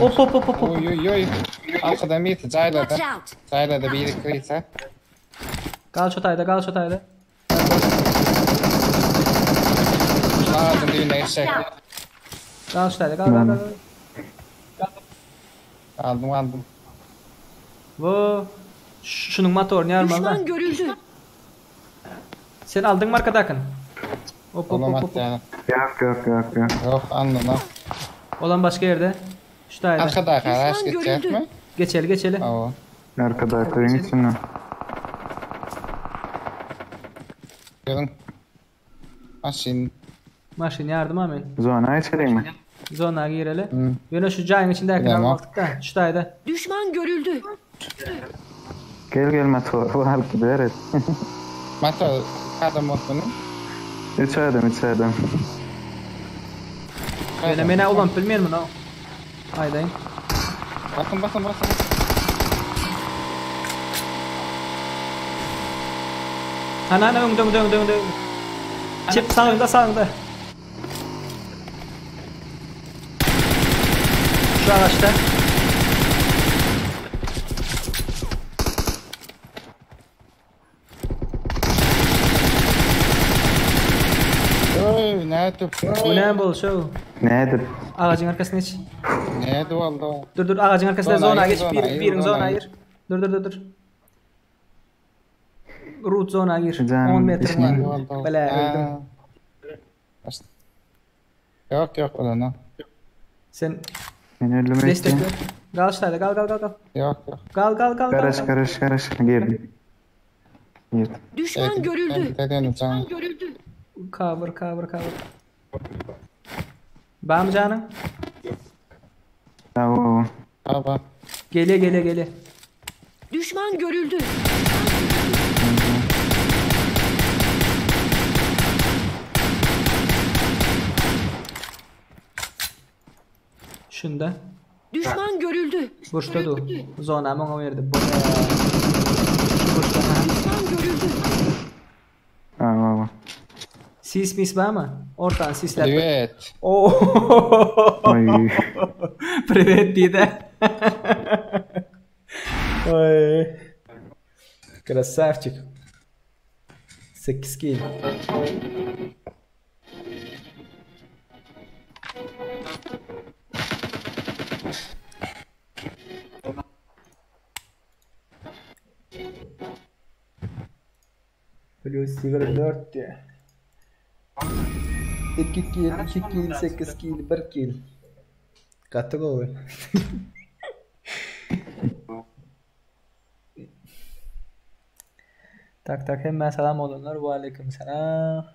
Hop. Oy. Arkadan bir Watch out. Cayladı bir kırıysa. Kal çotayda. Ağzın düğüne eşek. Kal çotayda. Aldım. Bu şunun motor ne yarmalı? Düşman görüldü. Sen aldın mı arkadakın? Hop. Olamaz yani. Yok. Yok anladım. Olan başka yerde. Şu tayda. Arkada araç Düşman geçecek görüldü. mi? Geçeli. Oo. Arkada koyun içine. Görün. Maşin yardım amin. Zona içereyim mi? Zona girelim. Yine şu cayın içindekini Tamam. almadık da. Şu tayda. Düşman görüldü. Gel motor var ki evet. Motor kadın motorunu. Üç adam. Yine mene ulan bilmiyor mu? Haydayım. Bakın. Ana dön. Çip sağında. Şu ağaçta. Oy nerede? Bu ne bol show? Nedir? Ağacın arkasına geç. Nerede oldu? Dur ağacın arkasına Zona zona ayır, geç. zona ayır, Birin zona zona ayır. ayır. Dur. Root zona gir. Canım, 10 metre ismi- var. Bela öldüm. Yok ulan. Sen Ben ölüm destek ettim. ver. Gal ştayda gal. Yok. Gal. Karış. Girdim. Düşman görüldü. Düşman görüldü. Cover. Bam canım. Tamam. Baba. Geliyor. Düşman görüldü. Şunda. Düşman görüldü. Burçta du. Zona ama verdi. Düşman görüldü. Tamam. Sis mis var mı? Ortadan sisler. Evet. Ay. Привет, Дида. Ой. Красавчик. 8 kill. Plus 24 diye. 2 kill, 2 kill, 8 kill, 1 kill. Katı gol. Tak hemen selam olanlar. Ve aleyküm selam.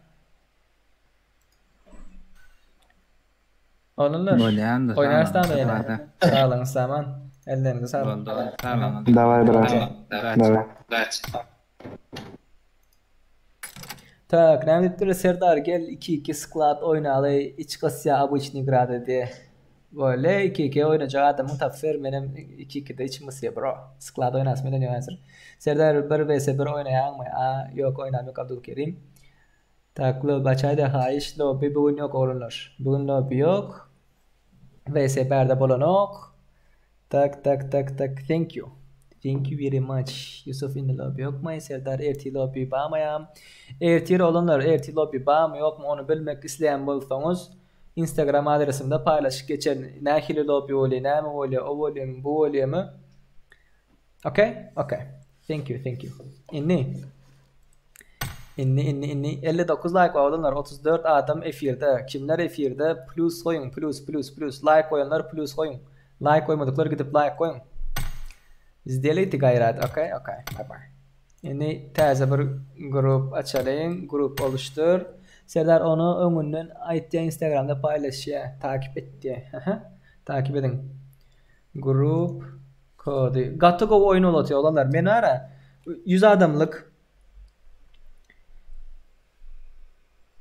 Olanlar. Oynarsın da yani. Sağ olun zaman. Ellerinize sağlık. Давай, брат. Давай. Так, ne diptir Serdar gel 2-2 squad oynalı iç kasya обычный grad diye. Böyle 2-2 oynayacak adamın tafer benim 2-2'de içmesi bro. Squad oynasın ne diyor hazır. Serdar 1 vs 1 oynayan mı? Yok oynamıyor Abdülkerim. Tak lo başayda hayiş lobby bugün yok olanlar. Bugün lobby yok. vs 1'de bolan yok. Tak. Thank you. Thank you very much. Yusuf in the lobby yok mu? Serdar RT lobby bağmayam. RT olanlar RT lobby bağmı yok mu? Onu bilmek isteyen bulsanız Instagram adresimde paylaşıp geçen nahili lobby oli, nami oli, o oli mi, bu oli mi? Okay? Thank you. İnni 59 like var olanlar 34 adam efirde. Kimler efirde? Plus koyun. Plus. Like koyanlar plus koyun. Like koymadıkları gidip like koyun. İzleyelim gayret. Okay. Bye. Yine taze bir grup açalım. Grup oluştur. Serdar onu önünden ayet Instagram'da paylaşıyor. Takip et diye. Takip edin. Grup kodu. Gatto oyunu olatıyor olanlar. Beni ara. 100 adamlık.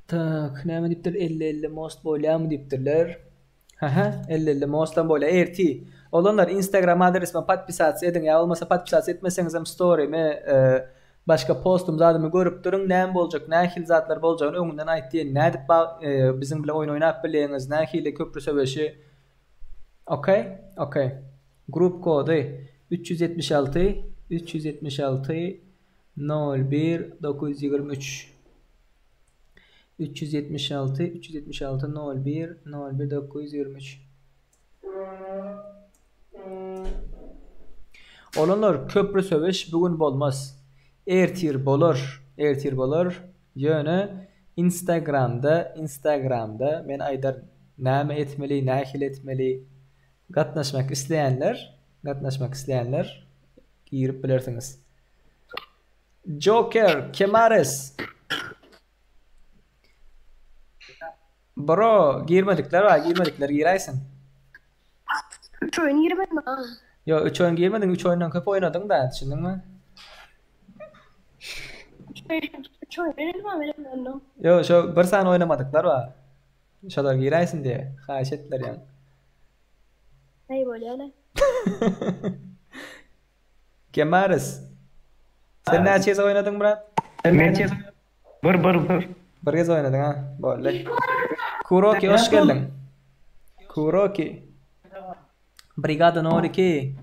Tak. Ne mi diptir? 50 most boyla mı diptirler? 50 most'tan böyle RT. Olanlar Instagram adresime patpisat edin ya olmasa patpisat etmeseniz hem story'me başka postum zaten görüp durun ne olacak ne hil zatlar olacağını önünden ait diye ne dip bizim bile oyun oynayıp bileyiniz ne hile köprü söveşi. Okay. Grup kodu 376 01 923 376 01 923. Olanlar köprü söveş bugün bolmaz. Ertir bolur. Yönü Instagram'da men aydar näme etmeli, nähil etmeli. Gatnaşmak isteyenler girip bilirsiniz. Joker, Kemares. Bro, girmedikler giraysın. 3 oyun girmedim ha. Yo 3 oyun girmedin, 3 oyundan köp oynadın da, düşündün mü? 3 oyun verilmem. Yo şu bir saniye oynamadıklar var. Şolar giraysın diye, xahiş ettiler yani. Ney böyle öyle? Kemares. Sen ne çiz oynadın Murat? Bir kez oynadın ha, böyle. Kuroki hoş geldin. Kuroki. Brigada no 2.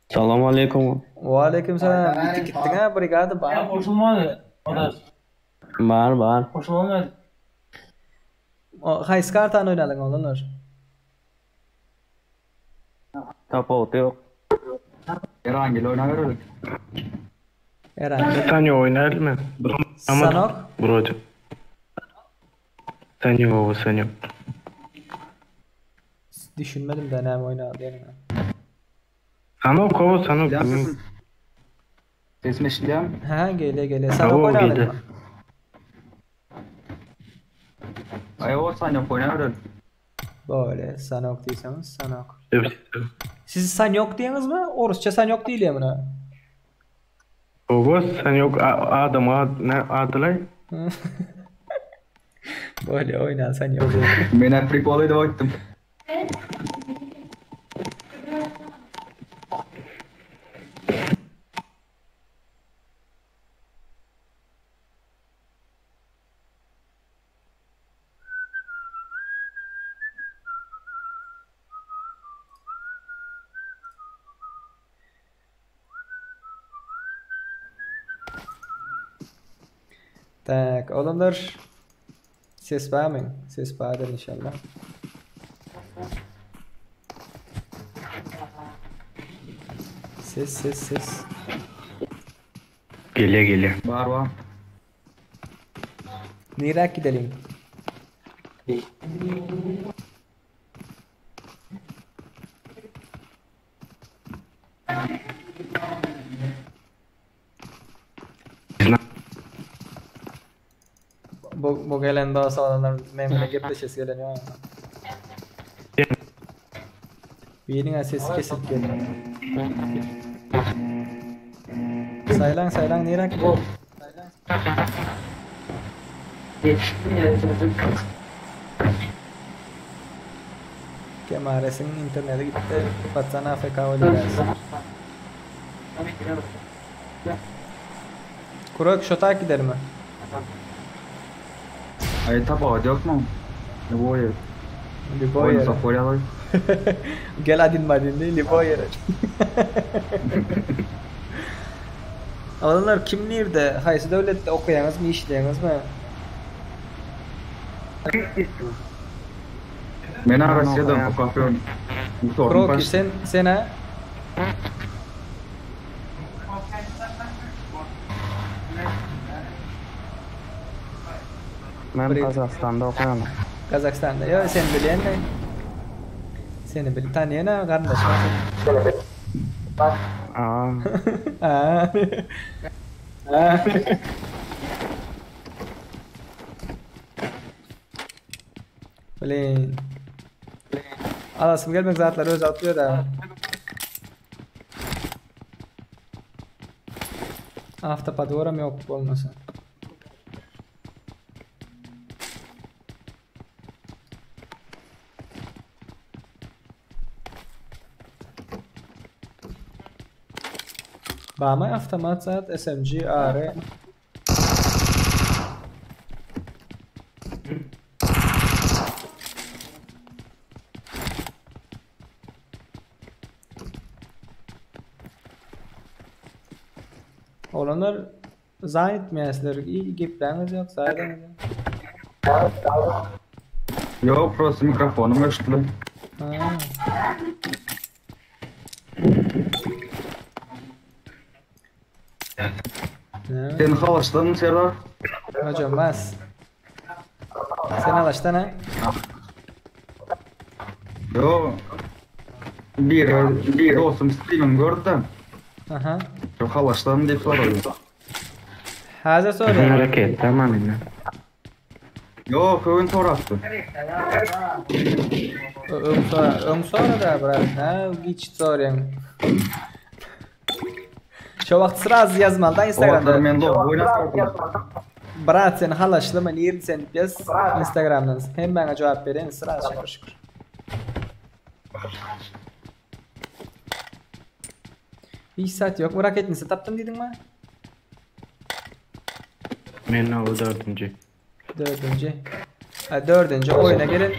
Salam aleyküm. Ve aleyküm selam. Gittin ha brigada ba. Koşulmadı. Var. Koşulmadı. O Hays kartan oynadın olanlar. Tapot yok. Erangel oynamıyoruz. Erangel. Sen oynar mı? Sanok. Broca. Sen yok. Düşünmedim de ne oynadı yani. Sanok. Sesimi işliyorum. Ha gele. Sanok oynadın mı? O Sanok oynamıyoruz. Böyle Sanok diyorsanız Sanok. Evet. Siz Sanok diyeniz mi? Orusça Sanok değil ya buna. Sen yok adam adılay. Böyle oyna Sanok. Ben Afrika olaydı baktım. Tak, oğlumlar. Ses bağımın. Ses bağdır inşallah. Ses. Geliyor. Var. Nereye gidelim? Bu gelen daha sağlanlar memnun'a gepleşesi gelen ya. Birinin sesi kesip geliyor. Saylan nereye gidelim? Kemares'in internete gitti. Batsana AFK oynayacağız. Kurok şota gider mi? Ay tapa yok mu? Liboyer. Liboyer. Zaporyalı. Gel adin değil Liboyer. Adamlar kim nerede? Haysi devlette okuyanız mı, işleyeniniz mi? Ben Rusya'dan okuyorum. Kurok sen ha? Ben Kazakistan'da okuyorum. Kazakistan'da ya sen bilen ne? Seni bil tanıyan ha kardeşim. Bilin. Alasım gelmek zatlar öz atlıyor da. Hafta doğram yok olmasa. Bağmay avtomat saat SMG AR. Olanlar zahit miyaslar? İyi gepleriniz yok, zahidiniz yok. Yok, просто mikrofonum açtı. Sen halaştın mı Serdar? Hocam bas. Sen halaştın ha? Yo. Bir dostum stream'im gördüm. Aha. Çok halaştın diye soruyor. Hazır soru. Hareket tamam yine. Yok, oyun torastı. Ön sonra da bırak. Ha, geç soruyorum. Şu vaqt sırası yazmalı Instagram'da. Men de oynasın. Brat sen halaşlama nerede sen yaz Instagram'dan. Hem bana cevap verin sırası şükür. Hiç saat yok. Merak etmesin. Taptım dedin mi? Ben o dördüncü. Dördüncü oyuna gelin. I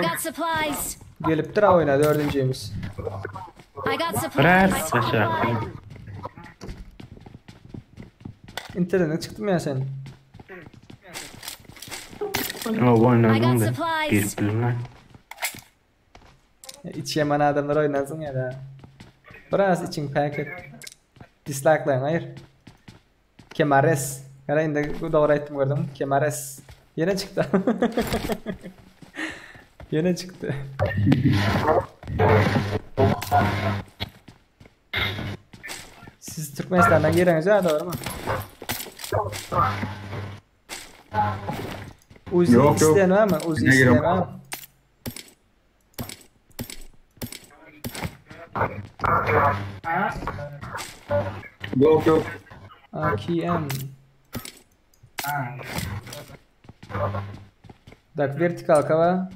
got supplies. Gelip dur oyuna dördüncüymüz. I got supplies. Biraz aşağı. İnternetten çıktım ya sen. O oynadım I got da. supplies. Girdim. İç yaman adamlar oynansın ya da. Biraz için paket. Dislike'layın hayır. Kemares. Karayında doğru ettim gördüm. Kemares. Yine çıktı. Yine çıktı. Siz Türkmenistan'dan geliniz ya doğru mu? Uzi Yok, isteyen var mı? Uzi Yine isteyen girelim. var mı? Yok. AKM. Bak vertikal kava.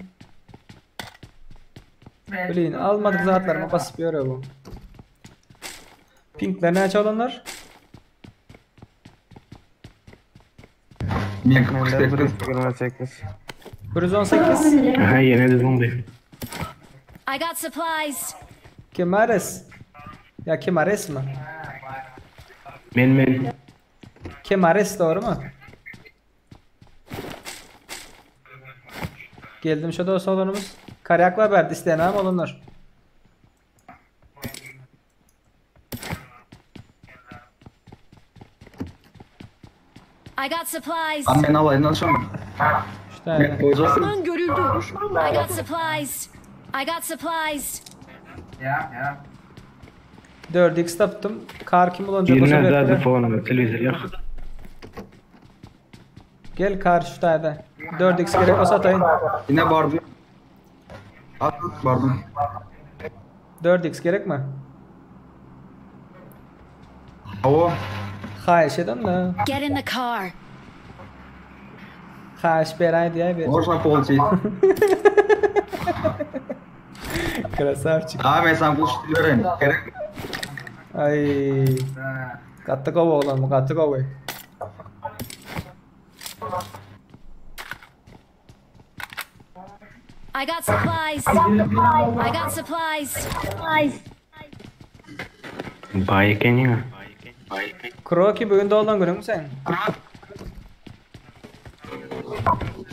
Bilin almadık zatlarıma basıp yürüyor bu. Pinkler ne açı olanlar? Men 118. 118. Aha yine de zombi. I got supplies. Kemares. Ya Kemares mi? Men. Kemares doğru mu? Geldim şu da salonumuz. Karyak var berdi isteyen ama olunlar. I got supplies. Ben alayım alışamam. İşte. Düşman görüldü. I got supplies. I got supplies. 4x taptım. Kar kim olunca boşa Yine verdiler. de telefonu, televizör yok. Gel kar şu tayda. 4x gerek olsa atayın. Yine bardım. At bardım. 4x gerek mi? Hava. Xahiş edin de. Get in the car. Xahiş beray diye bir. Можно получить. Красавчик. Abi sen bu işi öğren. Gerek mi? Ay. Kattı kova oğlan mı? Kattı kova. I got supplies. I got supplies. Bayken ya. Kroki bugün doğulan günün mü sen?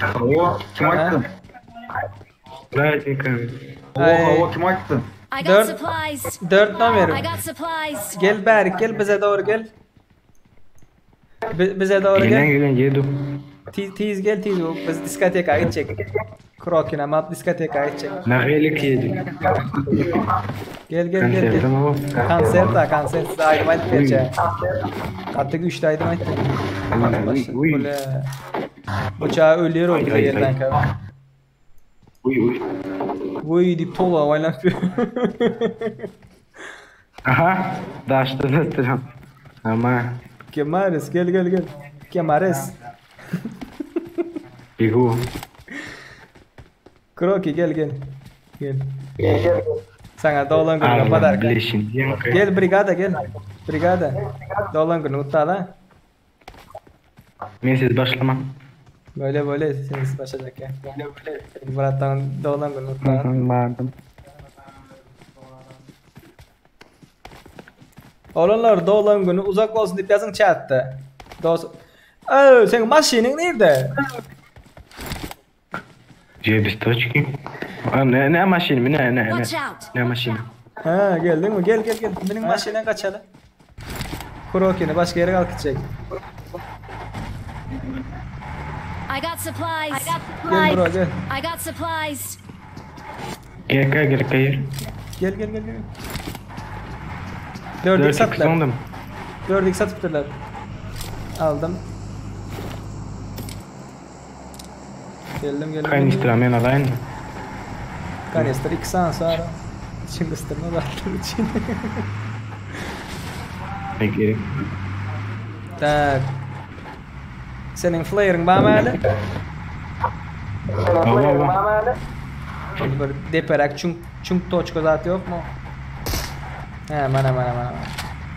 Hava kim açtın? Bayken. Hava kim açtın? I got Dört- supplies. 4 numara. I got supplies. Gel Berk gel bize doğru gel. Bize doğru Gelen gel. gelen yedim. Tiz gel tiz. Biz diskoteka gidecek. Kroki'ne map diskoteka gidecek. Nagelik yedim. Gel gel gel Konserdim gel. ama. Konser size ayrım aytıp vereceğim. Hatta 3'te ayrım aytıp. Uy. Böyle. Bıçağı ölüyor o bize Ay, yerden ay. kalan. Uy. Vuy deyip tola oynatıyor. Aha. Daşta da ama. Kemares gel. Kemares. Igu. Kroki gel. Sana dolan günü kapadar. Bilişin. Gel brigada gel. Brigada. Dolan günü utala. Men siz başlamam. Böyle sensiz başlayacak ya. Murat'tan dolan günü utala. Vardım. Olanlar dolan günü uzak olsun deyip yazın chatta. Senin maşinin nerede? Cebistoçki. Ne maşini mi ne? Watch out. Ne maşini? Ha geldin mi? Gel. Benim maşine kaçalı. Kroki'ni başka yere kalkacak. I got supplies. Gel bro gel. I got supplies. Gel. Gel. 4x sattılar. Sondım. 4x satıptırlar. Aldım. Geldim. Kanistra men alayım mı? Kanister 2 saat sonra. İçin kıstırma baktım için. Ne gerek? Tak. Senin flare'ın bana öyle. Allah. Şimdi böyle deperek çünkü toçko zaten yok mu? He mana.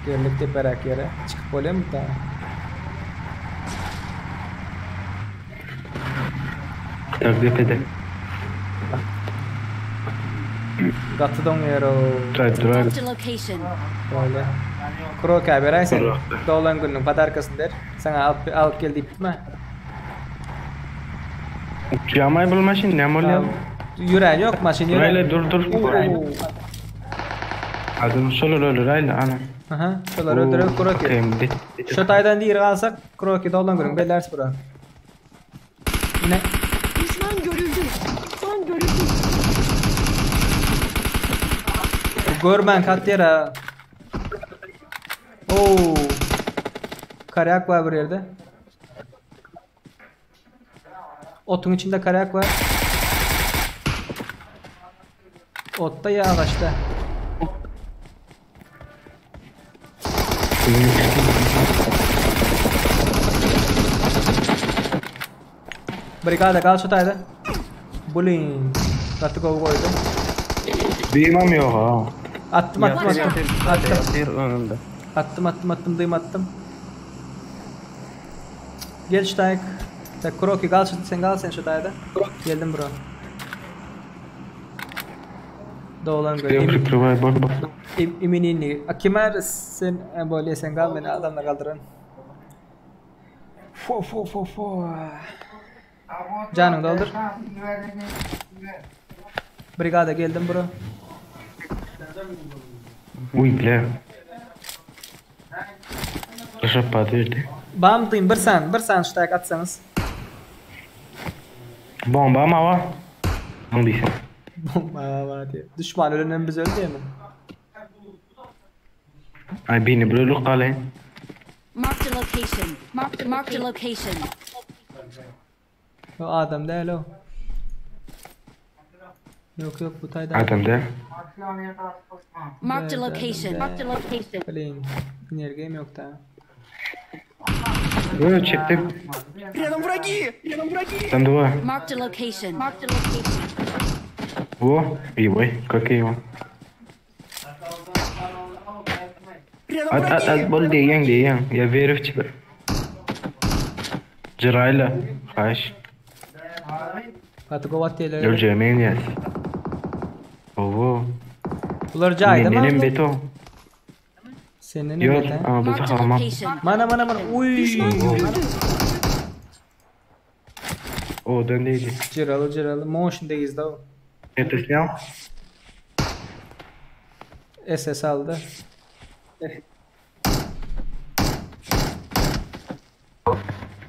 Geldik deperek yere. Çıkıp oluyor mu bir tane? Takip edin. Gatı don yere o. Dur. Marked a location. Böyle. Kroki abi sen dolan günün padarkasın der. Sana alıp gel deyip mi? Uçamayı bulmaşın ne oluyor? Yüreğin yok maşin yüreğin. Öyle dur. Adım solo öyle ana. Aha, şolar öldürüp Kroki. Şu taydan değil kalsak Kroki dolan günün bellersi bura. Yine. Düşman görüldü. Görmen kat yere. Oo. Karayak var bir yerde. Otun içinde karayak var. Otta ya ağaçta. Brigada kal şu tayda. Bullying. Katı kovu koydu. Bilmem yok ha. Attım. Önünde. Attım dıyım attım. Gel şu tayık. Tak Kroki kal sen şu tayda. Geldim bro. Doğulan göre. Privay bak. İminini. Akimer sen böyle sen kal beni adamla kaldıran. Fo. Canını doldur. Brigada geldim bro. Uy bile. Rışapat verdi. Bam diyeyim bir sen şutayık atsanız. Bomba ama var. Bombaysa. Bomba var diye. Düşman ölünden biz öldü mi? Ay beni böyle kalın. Marked a location. Marked a location. O adam değil o. Yok bu tayda. Adam da. Marked a location. Bilin. Enerjim yok da. Yo çektim. Рядом враги! Рядом враги! Там два. Marked a location. Во, ой, как его. От бол деген. Я верю в тебя. Джерайла. Хаш. Katı kovat diyeler. Öleceğim ya. Ого. Bunlar cayda mı? Benim beto. Senin Yok beton. ama bizi kalmam. Mana. Uy. O döndeydi. Ciralı. Motion'dayız da o. Это снял? SS aldı.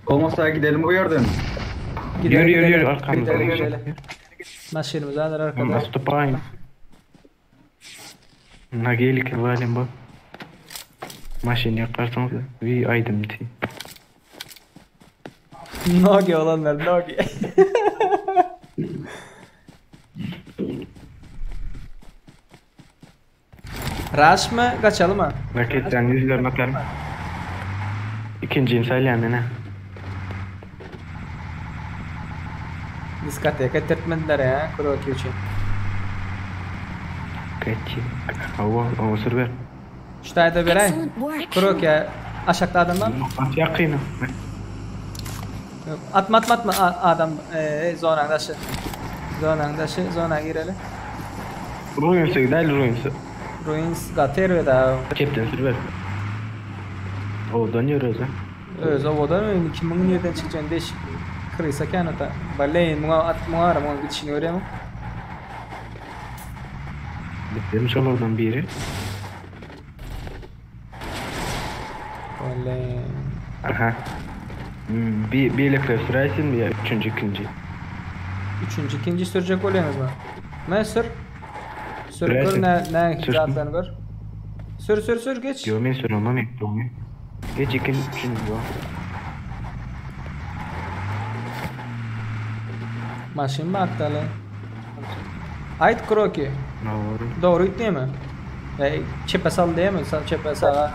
Olmazsa gidelim bu yerden. Yürü arkamda. Gidelim. Maşinimizi alır arkada. Наступаем. На гелике валим бы. Машине yakarsanız bir aydım ti. Nogi olanlar Nogi. Rush mı? Kaçalım mı? Raketten yüzler bakalım. İkinciyim söyleyen beni. Diskoteka tertmediler ya. Kroki için. Kaçı. Hava sürver. Şutayda beray. Kroki aşağıda adam var. Yakınım. Atma adam zonandaşı. Zona girelim. Ruins'e gidelim Ruins'e. Ruins gater da. Kepten sürver. O dönüyoruz ha. Öz ovodan oyun 2017'den çıkacağın değişik kırıysa kanata. Baleyin muğa ara muğa bitişini öğrenmem. Demiş oradan biri. Baleyin. Aha. Bir elektre sürersin ya ikinci. İkinci sürecek oluyorsunuz mu? Ne sür? Sür Sürersin. ne hizatlarını gör. Sür geç. Yo ben sürmem yok. Geç üçüncü yok. Maşin mi aktalı? Ait kroki. Doğru it değil mi? Çepe sal değil mi? Çepe sal.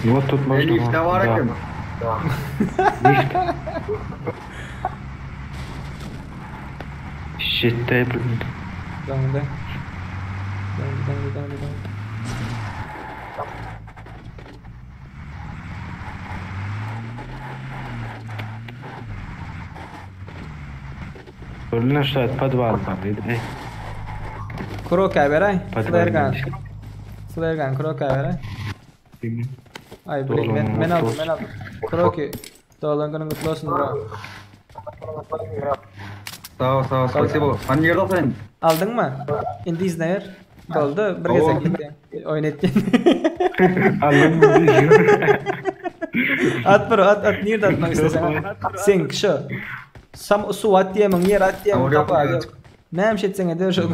Yok tutmaz. Lifte var ya. Lift. Shit table. Döndü. Ölüne şahit подвал там. Kroki beray. Подвал. Flare gun kroki beray. Ay ben aldım. Kroki. Dolanganın kutlu olsun bro. Sağ ol. Спасибо. Hangi yerde sen? Aldın mı? İndi izler. Doldu. Bir gezek gitti. Oyun etken. Aldım. At bro at. Nerede atmak istesen? Sink şu. Su at diyemem. Yer at diyemem. Kapı al. Ne hem şey etsene de şu.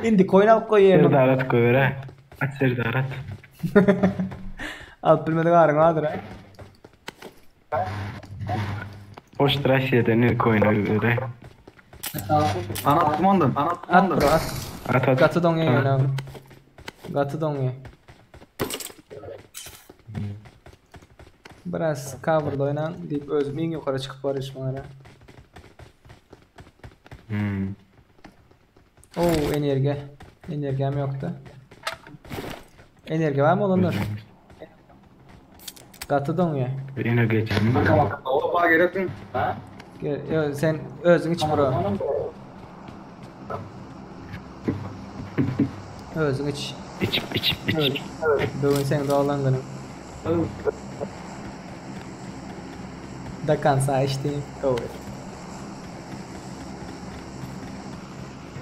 İndi coin al koyayım. Serdarat koyver ha. At serdarat. Alt bilmedi garın adır ha. Hoş trasiyede ne koyun öyle. Anat kumandan. At bro at. At. Gatı donye yani. Gatı donye. Biraz cover'da oynan deyip özüm en yukarı çıkıp barış bana. Oo enerji. Enerjim yoktu. Enerji var mı olanlar? Gatı donye. Yine geçelim. Opa gereksin. Sen özün iç bro. Özün iç. İç. Bugün sen doğalandın. Da kansa içtiğim. Doğru.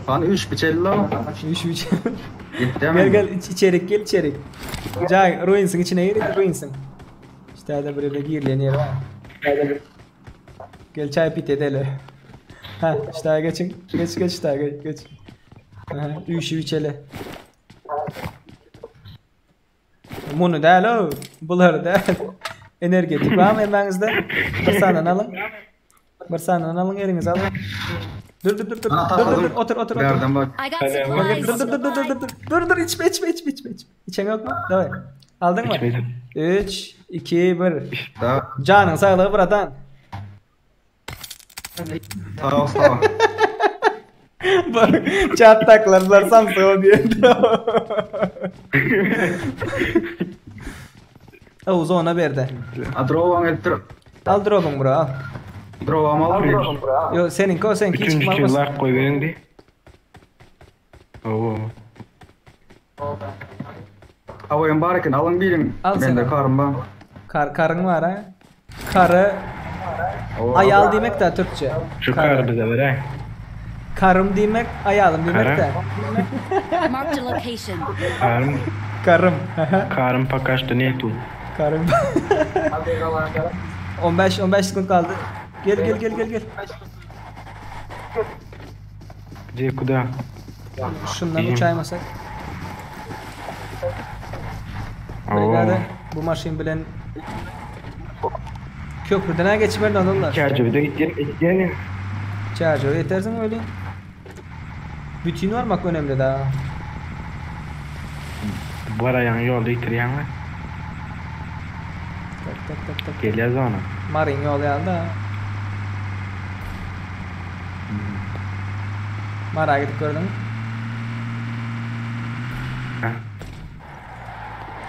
Bana 3 biçeli lan. 3. Gel Gel içerik gel içerik. Cay ruins'in içine gir ruins'in. İşte de böyle girilen yer var. Gel çay pit edelim. Ha işte geçin. Geç işte geç. Aha 3 içeli. Bunu değil o. Bunları değil. Energetik var mı elinizde? Bir saniye alın. Bir saniye alın elinize alın. Dur. Otur. Nereden bak. I got supplies. Dur içme. İçen yok mu? Davay. Aldın mı? 3, 2, 1. Tamam. Canın sağlığı buradan. Sağ ol. Çatlaklar Samsun diye. Oğuz ona verdi. Drovan ettir. Al drop'un bro al. Drovan al. Yo seninki o seninki hiç Üçüncü çıkmaz. yıllar koy verin de. Oo. Havayın barken alın birin. Al Ben de sen. karım var. Karın var ha. Karı ayal demek de Türkçe. Şu karı bize ver ha. Karım demek ayalım demek de. Marked a location. Karım. Karım. Karım pakaşta ne tu? Karım. 15 gün kaldı. Gel. Gdzie kuda? Şundan uçaymasak. Oo. Brigada bu maşin bilen köprüden geçmeden adamlar. Charge bir de gideceğim. Charger yetersin öyle. Bütün varmak önemli daha. Bu ara yan yolda itiriyan var. Tak. Geliyoruz ona. Marin yol yandı. Mara gidip gördün mü? Ha.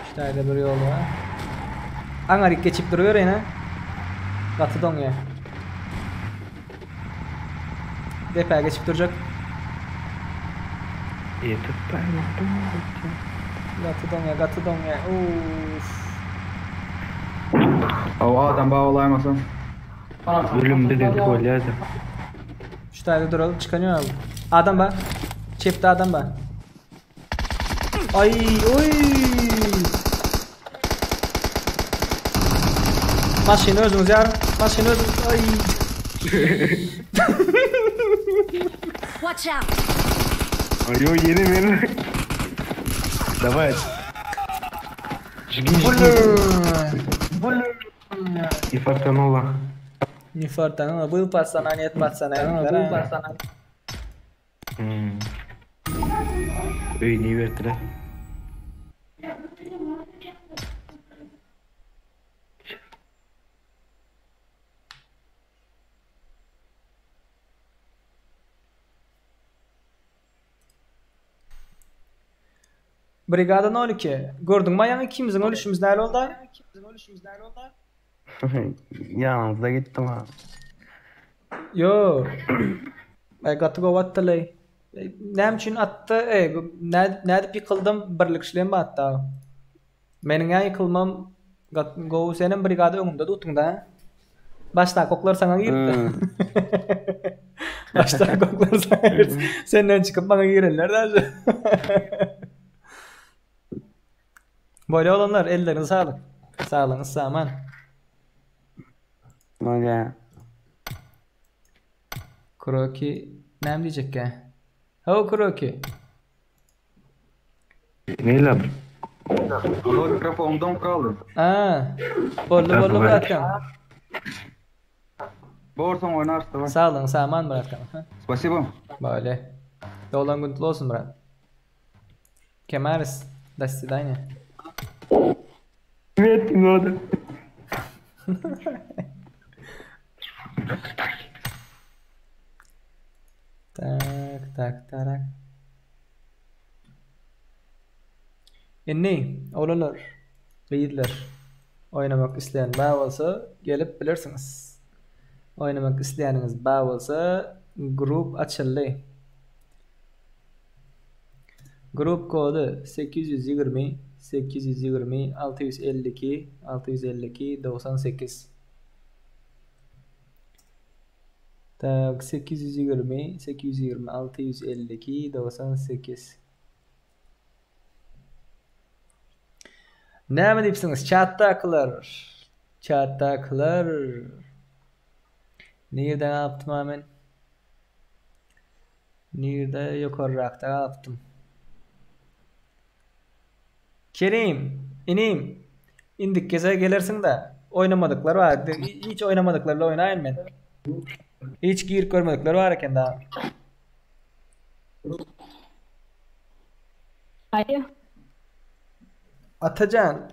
İşte bir yol var. Angarik geçip duruyor yine. Katı don ya. Depa geçip duracak. Katı don ya. Uff. O adam bağlaymasın. Ölüm bir de koyacağız. Şu tane duralım çıkanıyor abi. Adam bak. Çepte adam bak. Ay oy. Maşını özünüz yarım. Maşını özünüz. Ay. Watch out. Ой, yeni benim. Давай. Жги. И фартанула. Не фартануло. Был пацана, нет пацана. Был пацана. Ey ne verdiler? Brigada 12. Gördün mü ayağın ikimizin ölüşümüz nerede oldu? Yanınızda gittim ha. Yo. I got to go what the lay. Nem için attı? Nerede yıkıldım? Birlikçiliğim battı. Menin ya yıkılmam go senin brigada önünde tutun da. Başta koklar sana girdi. Başta koklar sana girdi. Senden çıkıp bana girirler de. Böyle olanlar ellerine sağlık. Sağlığınız sağman. Öyle. Kroki ne diyecek ya? Ho Kroki. Ne lan? O mikrofondan kaldı. Bollu bırakın. Borsan oynarsın. Sağlığın sağman bırakın. Спасибо. Böyle. Dolan güntülü olsun bırak. Kemaris. До свидания. Нет, не надо. Tak. Inni oğlanlar, beyler. Oynamak isteyen bağ olsa gelip bilirsiniz. Oynamak isteyeniniz bağ olsa grup açıldı. Grup kodu 820 652 98. Tak 820, 820, 652, 98. Näme diýipsiňiz? Chatdakylar. Chatdakylar. Nereden yaptım hemen? Nerede yukarırakta yaptım. Kerim, inim. İndik geze gelirsin de oynamadıklar var. Hiç oynamadıklarla oynayın ben. Hiç gir görmedikler var eken daha. Hayır. Atacan.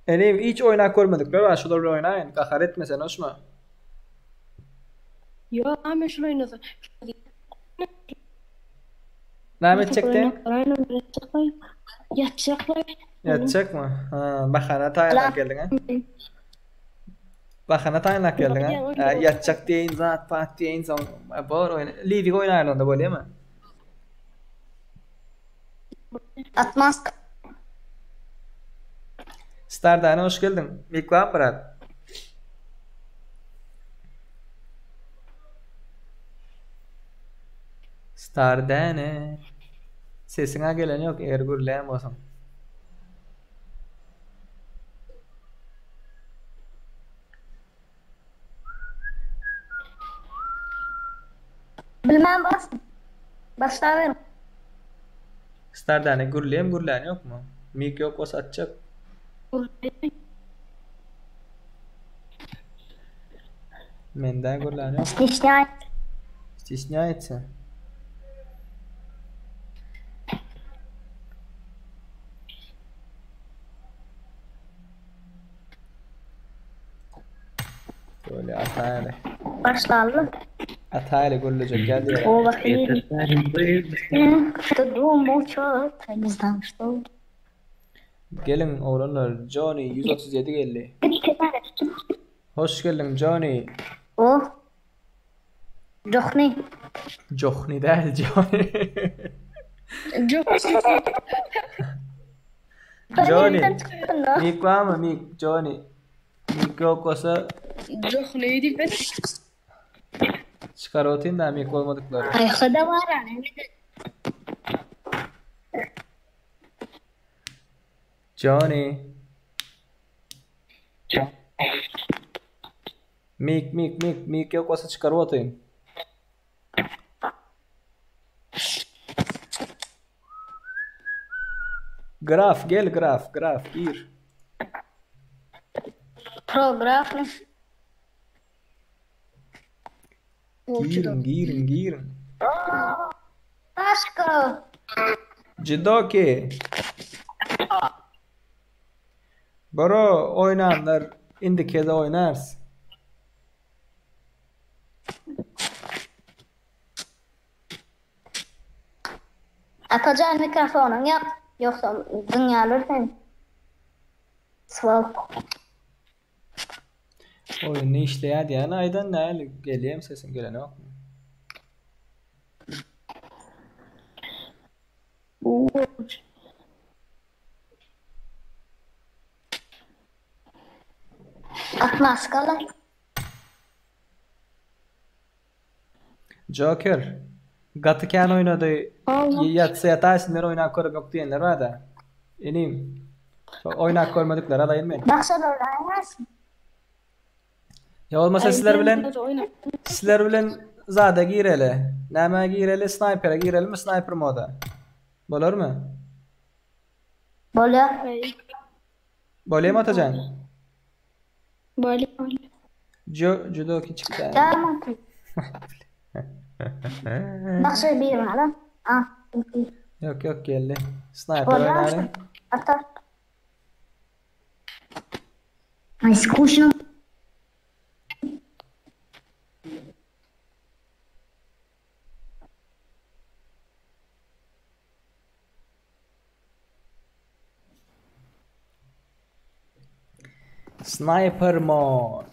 Elim hiç oynak görmedikler var. Şuları oynayın. Kahar etmesen hoş mu? Yo, ama şunu oynadı. Ne edecektin? Yatacaklar. Yatacak mı? Ha, bahana tayinlak geldin ha? Bahana tayinlak geldin ha? Yatacak deyin zat, pat deyin zat. Bor oyna. Livik oynayın onda böyle mi? Atmaz. Stardan'a hoş geldin. Mikva bırak. Stardan'a. Sesine gelen yok. Ergürleyen olsun. Bilmem bas. Başlayalım. Stardan'a gürleyen yok mu? Mik yok o satacak. Menden gürleyen yok. Стесняется. Böyle atayla. Başlayalım. Atayla gürleyecek geldi ya. O bakayım. Что думал, что ты не знал, что... Gelin oğlanlar. Johnny 137 geldi. Hoş geldin Johnny. O. Johnny. Johnny değil Johnny. Johnny. Mik var mı Mik? Johnny. Mik yok olsa Johnny değil ben. çıkar otayım da Mik olmadıkları. Ay hada var yani. Johnny. Mik yok olsa çıkar otayım. Graf gel graf gir. Prograf mı? Girin. Başka. Cidoki. Baro oynanlar indikede oynars. Atacağın mikrofonun yok. Yoksa dünyalar sen. Swap. Oyun ne işleyer yani aydan ne geleyim sesin gelene yok mu? Atmaz kalır. Joker. Gatıken oynadı. Yatsa yatarsınlar oynak korup yok diyenler var da. İneyim. Oynak koymadıkları da inmeyin. Baksa da oynarsın. Ya olmasa sizler bilen zada girele. Näme girele sniper'a girele mi sniper moda? Bolar mı? Bolyor. Bolaya mı atacaksın? Bolyor. Judoki çıktı. Tamam. Baksa bir adam. Yok geldi. Sniper oynarım. Atar. Ay скучно. Sniper mod.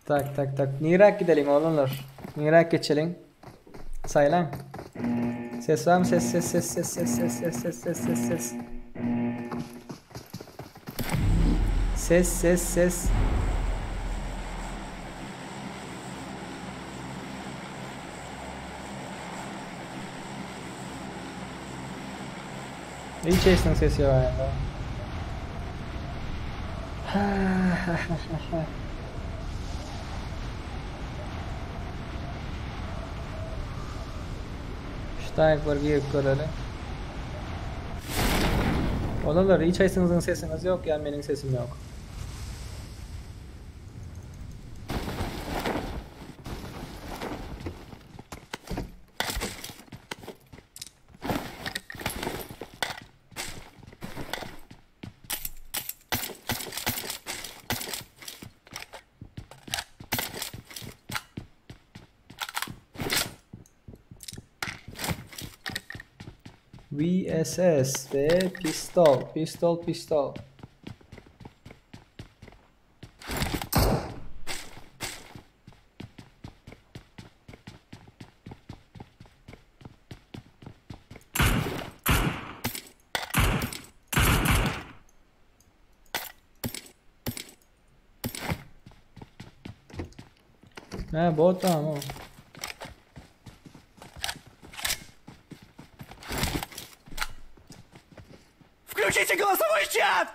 Tak. Nirak gidelim oğlanlar. Nirak geçelim. Saylan. Ses var mı? Ses. Ses. Hiç eşsin sesi var yani. Steig var girip görelim. Odalar hiç eşsinizin sesiniz yok yani benim sesim yok. VSS ve pistol. Ne bot tamam. Включите голосовой чат!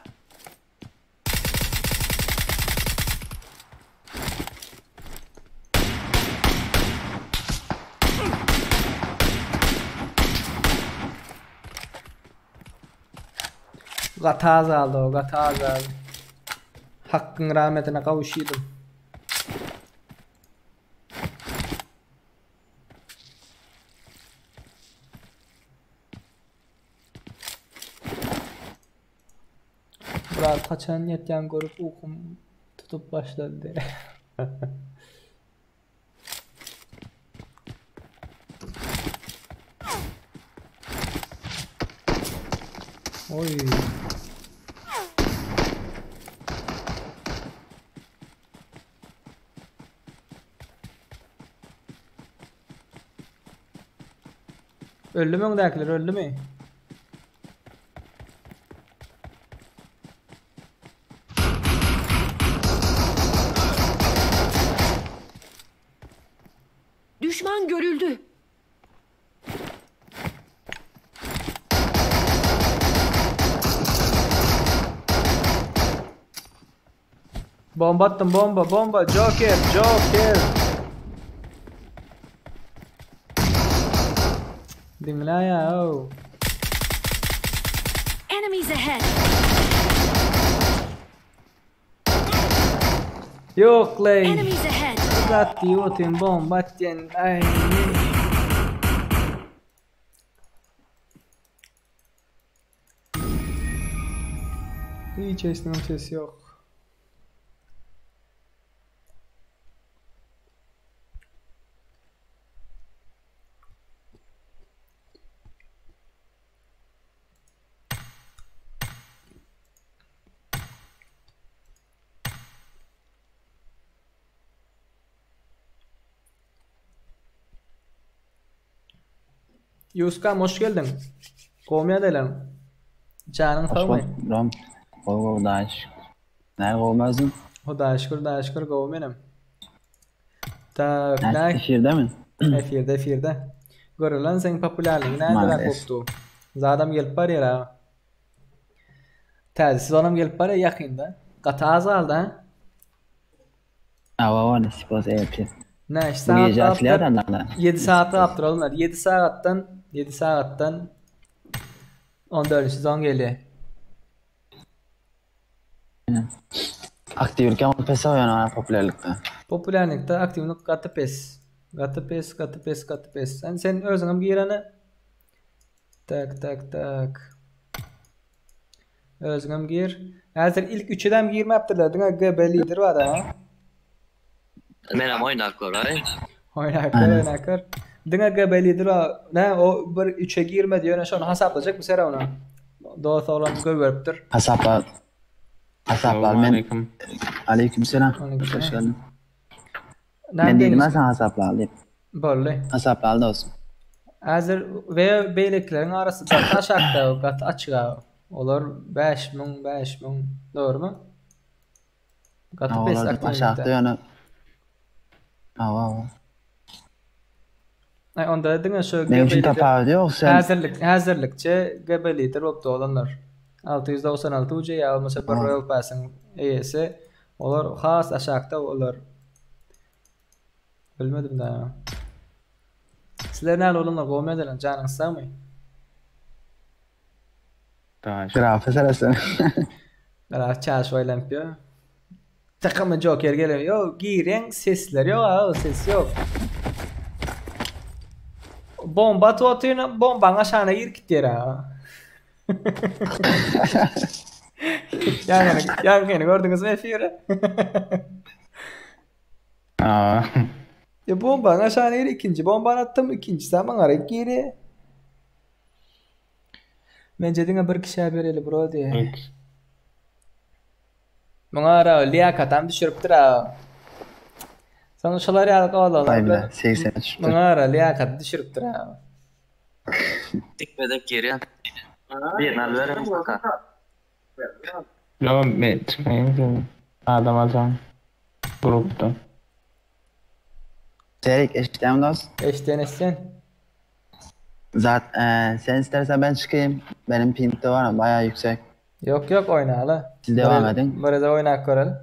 Gataz aldı o, gataz aldı. Hakkın rahmetine kavuşuydum. Biraz kaçan yetken görüp uykum tutup başladı diye. Oy. Öldü mü ondakiler, öldü mü? Düşman görüldü. Bomba attım, bomba. Joker. Dinle ya o. Enemies ahead. Yok lan. Enemies ahead. Zaten yotin bomba attın. Ay. Hiç esnem sesi yok. Yuskam hoş geldin. Kovmaya derim. Canın kovmayın. Ram. Kov daş. Ne kovmazın? Huda şükür kovmayalım. Tak ne? Efirde mi? Efirde. Görülen sen popülerliğin nereden koptu? Zadam gelip var ya. Tezsiz adam gelip var ya yakında. Kataz aldı ha. Ava nasip olsa yapacağız. Ne işte saat 7 saat yaptır oğlumlar. 7 saatten 14. sezon geliyor. Aktivlik ama pes oynuyor popülerlikte. Popülerlikte aktivlik katı pes. Sen özünüm girene tak. Özünüm gir. Hazır ilk 3'den girme yaptırlar. Dına göbelidir var ha. Menem oynaklar ay. Oynaklar. Dına göbelidir o. Ne o bir 3'e girme diyor. Şu an hesaplayacak bu sene onu. Doğru olan görüptür. Hesaplar ben. Aleykümselam. Hoş geldin. Ben değilim sen hesapla alayım. Böyle. Hesapla aldı olsun. Hazır ve beyliklerin arası da aşağıda kat açığa. Olur 5000 doğru mu? Katı pes Havalarda aşağıda yana. Hava. Ay onda diňe şu Ne için tapağı yok sen? Hazırlıkça gebelidir opda olanlar. 696 uca ya olmasa bir Royal Pass'ın EY'si olar has aşağıda olar. Bilmedim da. Sizler näle olanlar goýmadylar janyň sağmy? Grafı sarasın. Graf çaş oylanpıyor. Takımı Joker geliyor. Yo giren sesler yok, ses yok. Bomba tuatıyla bomban aşağına gir gidiyor ha. Yankını gördünüz mü Efir'i? Bomban aşağına gir ikinci. Bomban attım ikinci zaman ara giri. Bence dine bir kişi bereli bro diye. Bana ara liyakatam düşürüptür ha. Sonuçlar yalık oğlalar. 83. Bana ara liyakat düşürüptür ha. Tikmedip geri. Bir nal verelim baka. Yo ben çıkmayayım. Adam alacağım. Grupta. Serik eşitten dost. Eşten. Sen istersen ben çıkayım. Benim pinto var ama bayağı yüksek. Yok oyna hala. Siz devam edin. Burada oynak koral.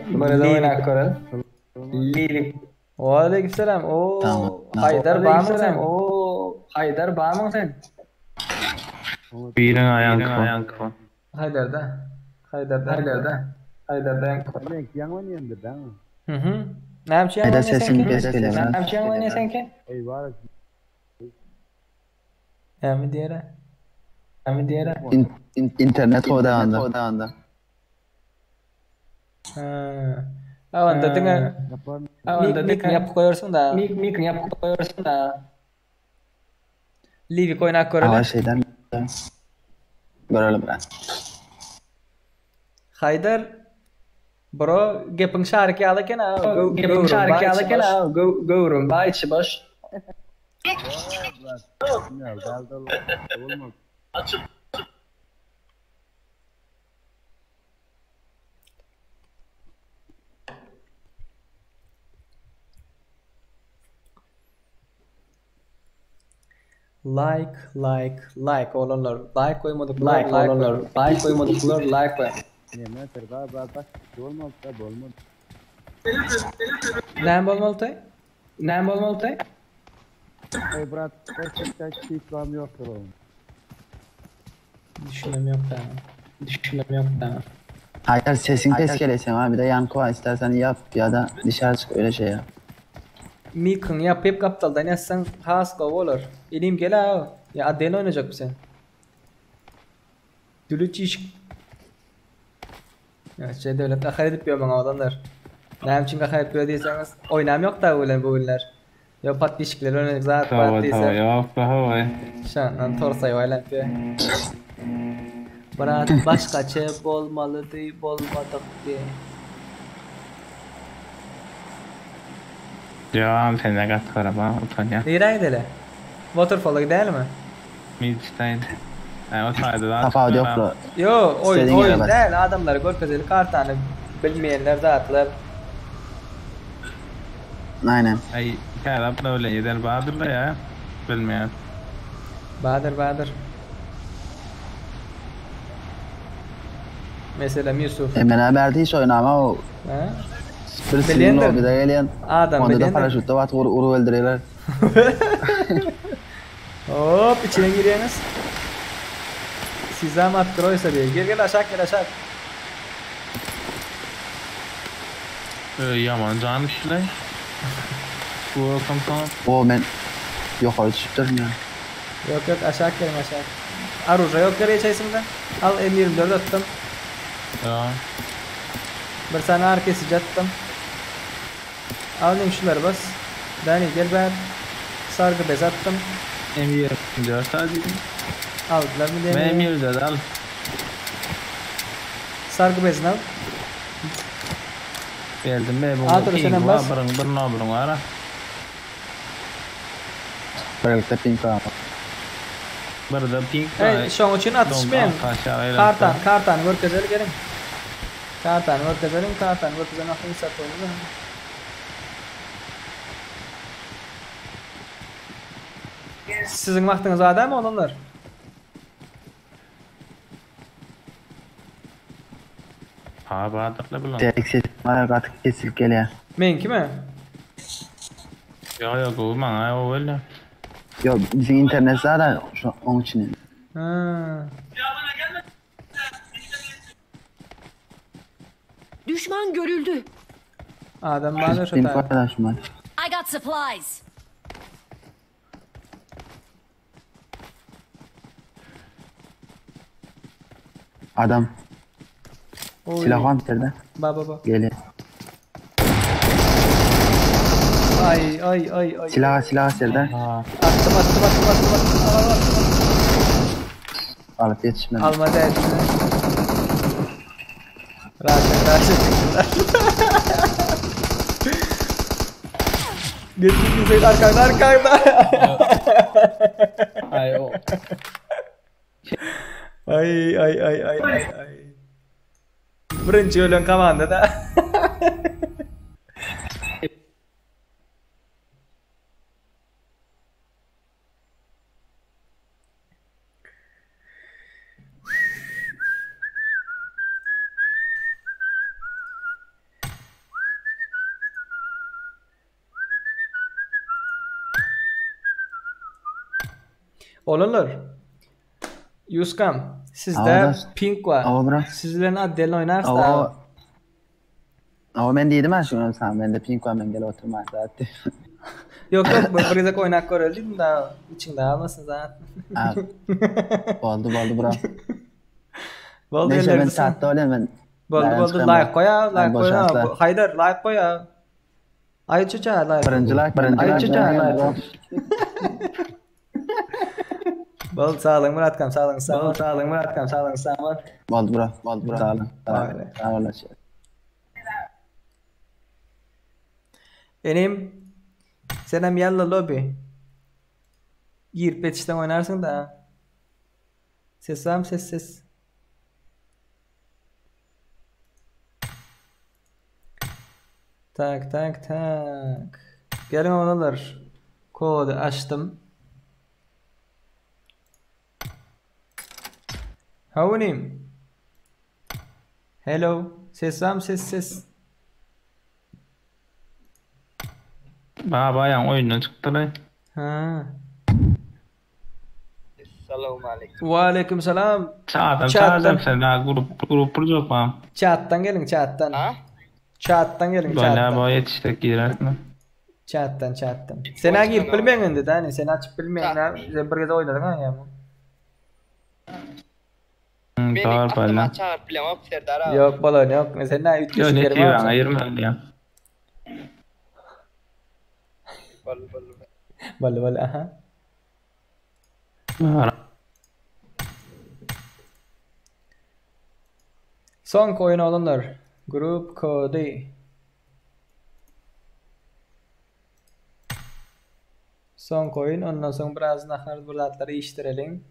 Burada oynak koral. Lili. Aleykümselam. Oo. Tamam. Haydar bağımın sen. Oo. Haydar bağımın sen. Birin ayağın kafa. Haydar'da. Yan oynayandı ben. Hı. Ne yapacaksın? Haydar sesini kes geliyor. Ne yapacaksın oynayasın ki? Eyvah. Hem diğeri. İnternet odağında. Avanda dinle. Mik yap koyarsın da. Livi koynak koyalım. Hava şeyden. Görelim ben. Haydar. Bro, gepin şarkı alırken Gaurum bayçı boş. Like olanlar. Like koymadıklar. Like koymadıklar. Like koy. Ne terda zaten olmaz da olmaz. Nem bolmalı? Ey brat, gerçekten İslam yoktur oğlum. Düşünmem yok da. Haydar sesin kes geliyor abi. Bir de yankı var. İstersen yap ya da dışarı çık öyle şey ya. Mikın yapıp kaptaldan yazsan has kov olur. İlim gel ha. Ya adayla oynayacak mısın? Dülüç iş. Ya devlet akar edip yiyor bana adamlar. Ne için akar ediyor diyorsanız oynam yok da öyle bu oyunlar. Ya pat dişikler oynadık zaten pat değilse. Tamam yok daha Şandan torsayı oylanıyor. Bırak başka çep olmalı değil olmadık diye. Ya sen ne kat var ama utanıyor. Nereye gidelim? Waterfall'a gidelim mi? Midstein. O sayede daha Kapağı yok mu? Yo oyun değil adamlar Gorkazeli kartanı bilmeyenler dağıttılar. Aynen. Ay kerap da öyle gider Bahadır'la ya. Bilmeyen. Bahadır. Mesela Yusuf. Beraber hiç oynama o. Bir silin lobide gelen. Onda da paraşütte var uru öldürüyorlar. Hop içine giriyorsunuz. Size mat kroysa diye. Gel aşağı. Yaman canım işler. Bu ortam sana. O ben yukarı çıktım ya. Yok aşağı. Aruz'a yok geriye çaysında. Al M24 attım. Ya. Bir tane ağır kesici attım. Alayım şunları bas. Dani gel ben. Sargı bez attım. M24 sadece. Aldılar mı diye. M24 al. Sargı bezini al. Geldim be bu. Altı senen bas. Bir var. Birlikte pink var. Burada pink var. Şu an için atışmayın. Kartan. Gorkazeli gelin. Kartanı örteberin, kartanı örteben aklını satıyoruz. Sizin vaktiniz var mı onunlar? Ha, bardıqla bilen. Tek ses var, qatık kesilip geliyor. Menki mi? Yok, o bana o öyle. Yok, bizim internet zaten onun için. Ha. Düşman görüldü. Adam bana şu Benim tarafa. arkadaşım var. I got supplies. Adam. Oy. Silah var mı içeride? Baba. Geliyor. Ay. Silah içeride. Attım. Alıp yetişmedi. Alma değil. Raşit. Geçmiş Hüseyin arkanda. Ay o. Ay. Birinci ölen komanda da. Olanlar. Yuskam, sizde pink var. Sizlerin addelini oynarsın da. Ama ben değilim şunu sen bende pink var ben gel oturma zaten. Yok bir gizek oynak görüldüm da içinde almasın zaten. Oldu bro. Oldu neyse ben saatte olayım ben. Oldu like koya. Haydar like koya. Ay çocuğa like. Birinci like. Bol sağlığın Muratkam sağlığın sağ ol. Oldu bro. Sağ ol. Benim senem yalla lobi. Girip etişten oynarsın da. Ses var mı ses? Tak. Gelin onalar. Kodu açtım. Havunim. Hello. Ses var mı ses? Bayan oyundan çıktı lan. Ha. Selamun aleyküm. Ve aleyküm selam. Çağat'tan sen daha grup yok mu? Chat'tan gelin chat'tan. Ha? Chat'tan gelin Bana bu yetiştik girersin. Chat'tan. Sen girip bilmeyen dedi hani sen açıp bilmeyen bize bir kez oynadın ha ya. Beni aklıma çağır bilemem Serdar abi. Yok balon yok. Sen ne 3 kişi Yok ne kerim diyor var. ayırma ya. Balı aha. Son oyun olanlar. Grup kodu. Son oyun ondan sonra biraz nahar bulatları iştirelim.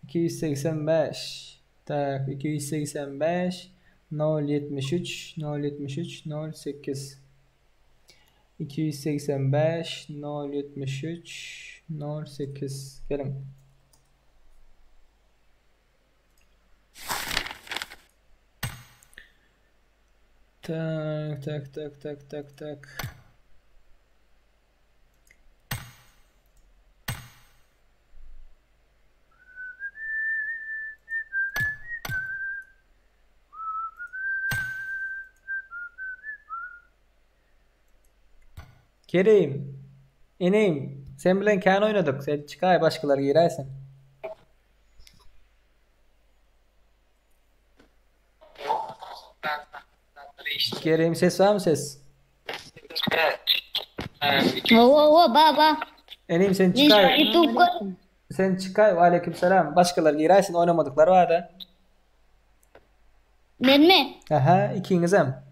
285. Tak 285 073 08 285 073 08 gelin. Tak. Kerim, ineyim. Sen bilen kan oynadık. Sen çıkay başkaları girersin. Kerim ses var mı ses? Baba. İneyim sen çıkay. Sen çıkay. Aleykümselam. Başkaları girersin oynamadıkları var da. Ben mi? Aha ikiniz hem.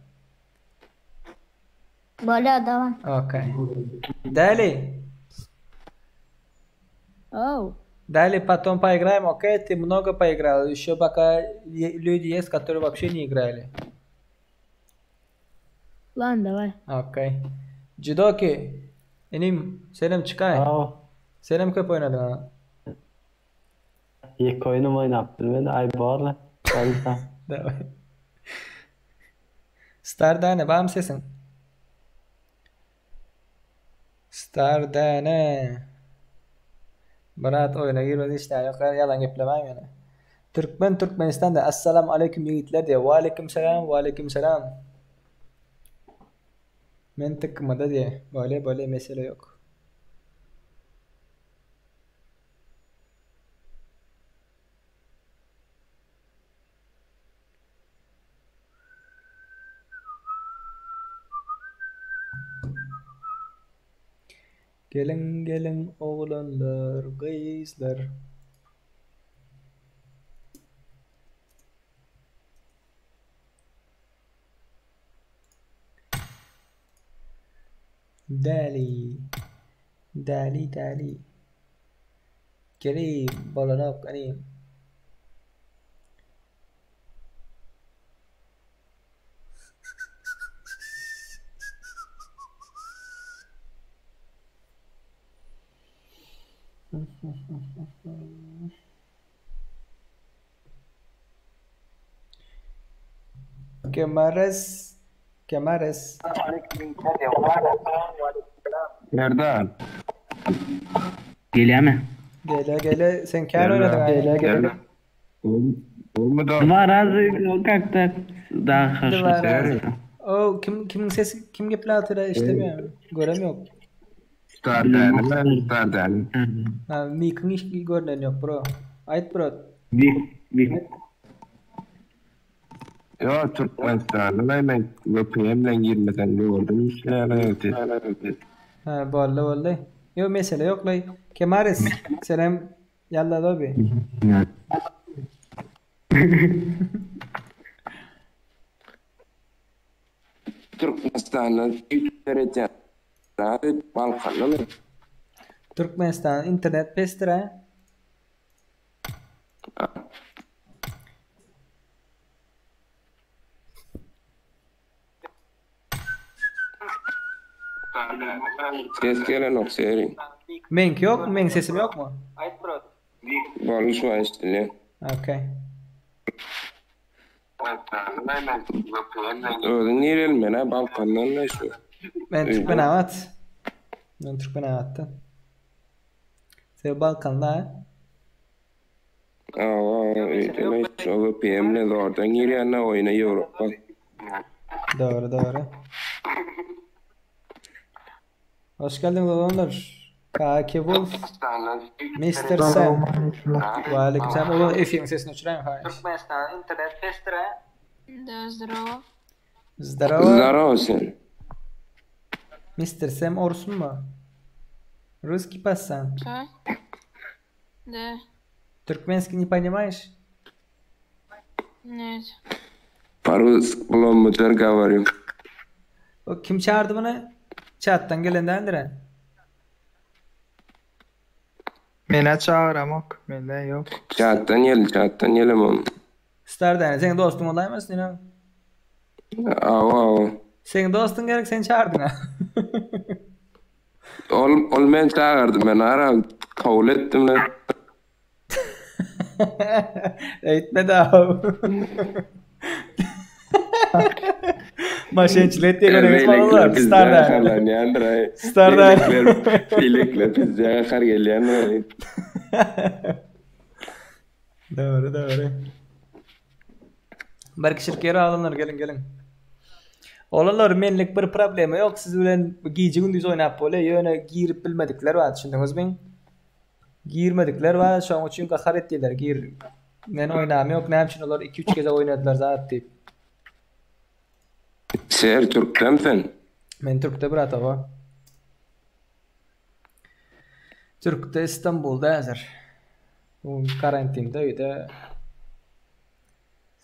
Böyle devam. Okay. Далее. Далее потом поиграем, окей? Ты много поиграл. Еще пока люди есть, которые вообще не играли. Lan давай. Okay. Judoki. Enim selam çıkay. Selam köp oynadın ha. İlk oyunum oynattım ben ay bağırla. Давай. Stardane bağım sesin. Stardane. Berat oyuna girmedi işte yok yalan geplemem yani. Türkmenistan'da assalamu aleyküm yiğitler diye. Ve aleyküm selam ve aleyküm selam. Men tıkmadı diye. Böyle mesele yok. Gelin oğlanlar, kızlar. Dali. Gelin balanak ani. Kemares. Nereden? Geliyor mi? Gele sen kâr oynadın. Gele. Var azı kalktı. Daha karşı. O kimin sesi kim geplatır işlemiyor. Göremiyorum. Stardan. Ha mikin iş görünen yok bro. Ait bro. Bir. Yo Türkmenistan'da ben VPN'den girmeden gördüm işler. Ha vallahi. Yo mesele yok lay. Kemares. Selam. Yalla lobi. Türkmenistan'da ilk derece Balkan'da mı? Türkmenistan internet pestra. Ses gelen yok seri. Menk yok, men sesim yok mu? Barış var işte. Okay. Öyle nereli mena Balkan'dan ne şu? Ben Türkmen avat. Sen Balkan'da. Öyle şu VPN'le oradan giriyorlar oyuna Avrupa. Doğru. Hoş geldiniz olanlar. Kaki Wolf. Mr. Sam. Ve aleykümselam. Oğlum Efe'nin sesini uçurayım. Türkmenistan internet pestra. Да, здорово. Здорово. Sen. Mr. Sam Orsun mu? Русский пасан. Что? Да. Türkmenский не понимаешь? Нет. По-русски говорю. O kim çağırdı bunu? Chat'tan gelendendir. Mene çağıramak. Mene yok. Chat'tan gelim onu. Stardan senin dostun olaymasın inan. Ava. Senin dostun gerek sen çağırdın ha. Ben çağırdım ben ara kabul ettim lan. Eğitmedi abi. Maşençilet diye görevimiz falan Stardan. Stardan. Filekler pizza akar geliyor. Doğru. Belki şirkete alınır gelin. Olanlar menlik bir problemi yok. Siz bilen giyci gündüz oynap böyle yöne girip bilmedikler var. Düşündünüz mü? Girmedikler var. Şu an için kahar ettiler. Men oynam yok. Ne için onlar 2-3 kez oynadılar zaten deyip. Sen Türk'ten sen? Men Türk'te bir ata var. Türk'te İstanbul'da hazır. Bu karantinde öyle.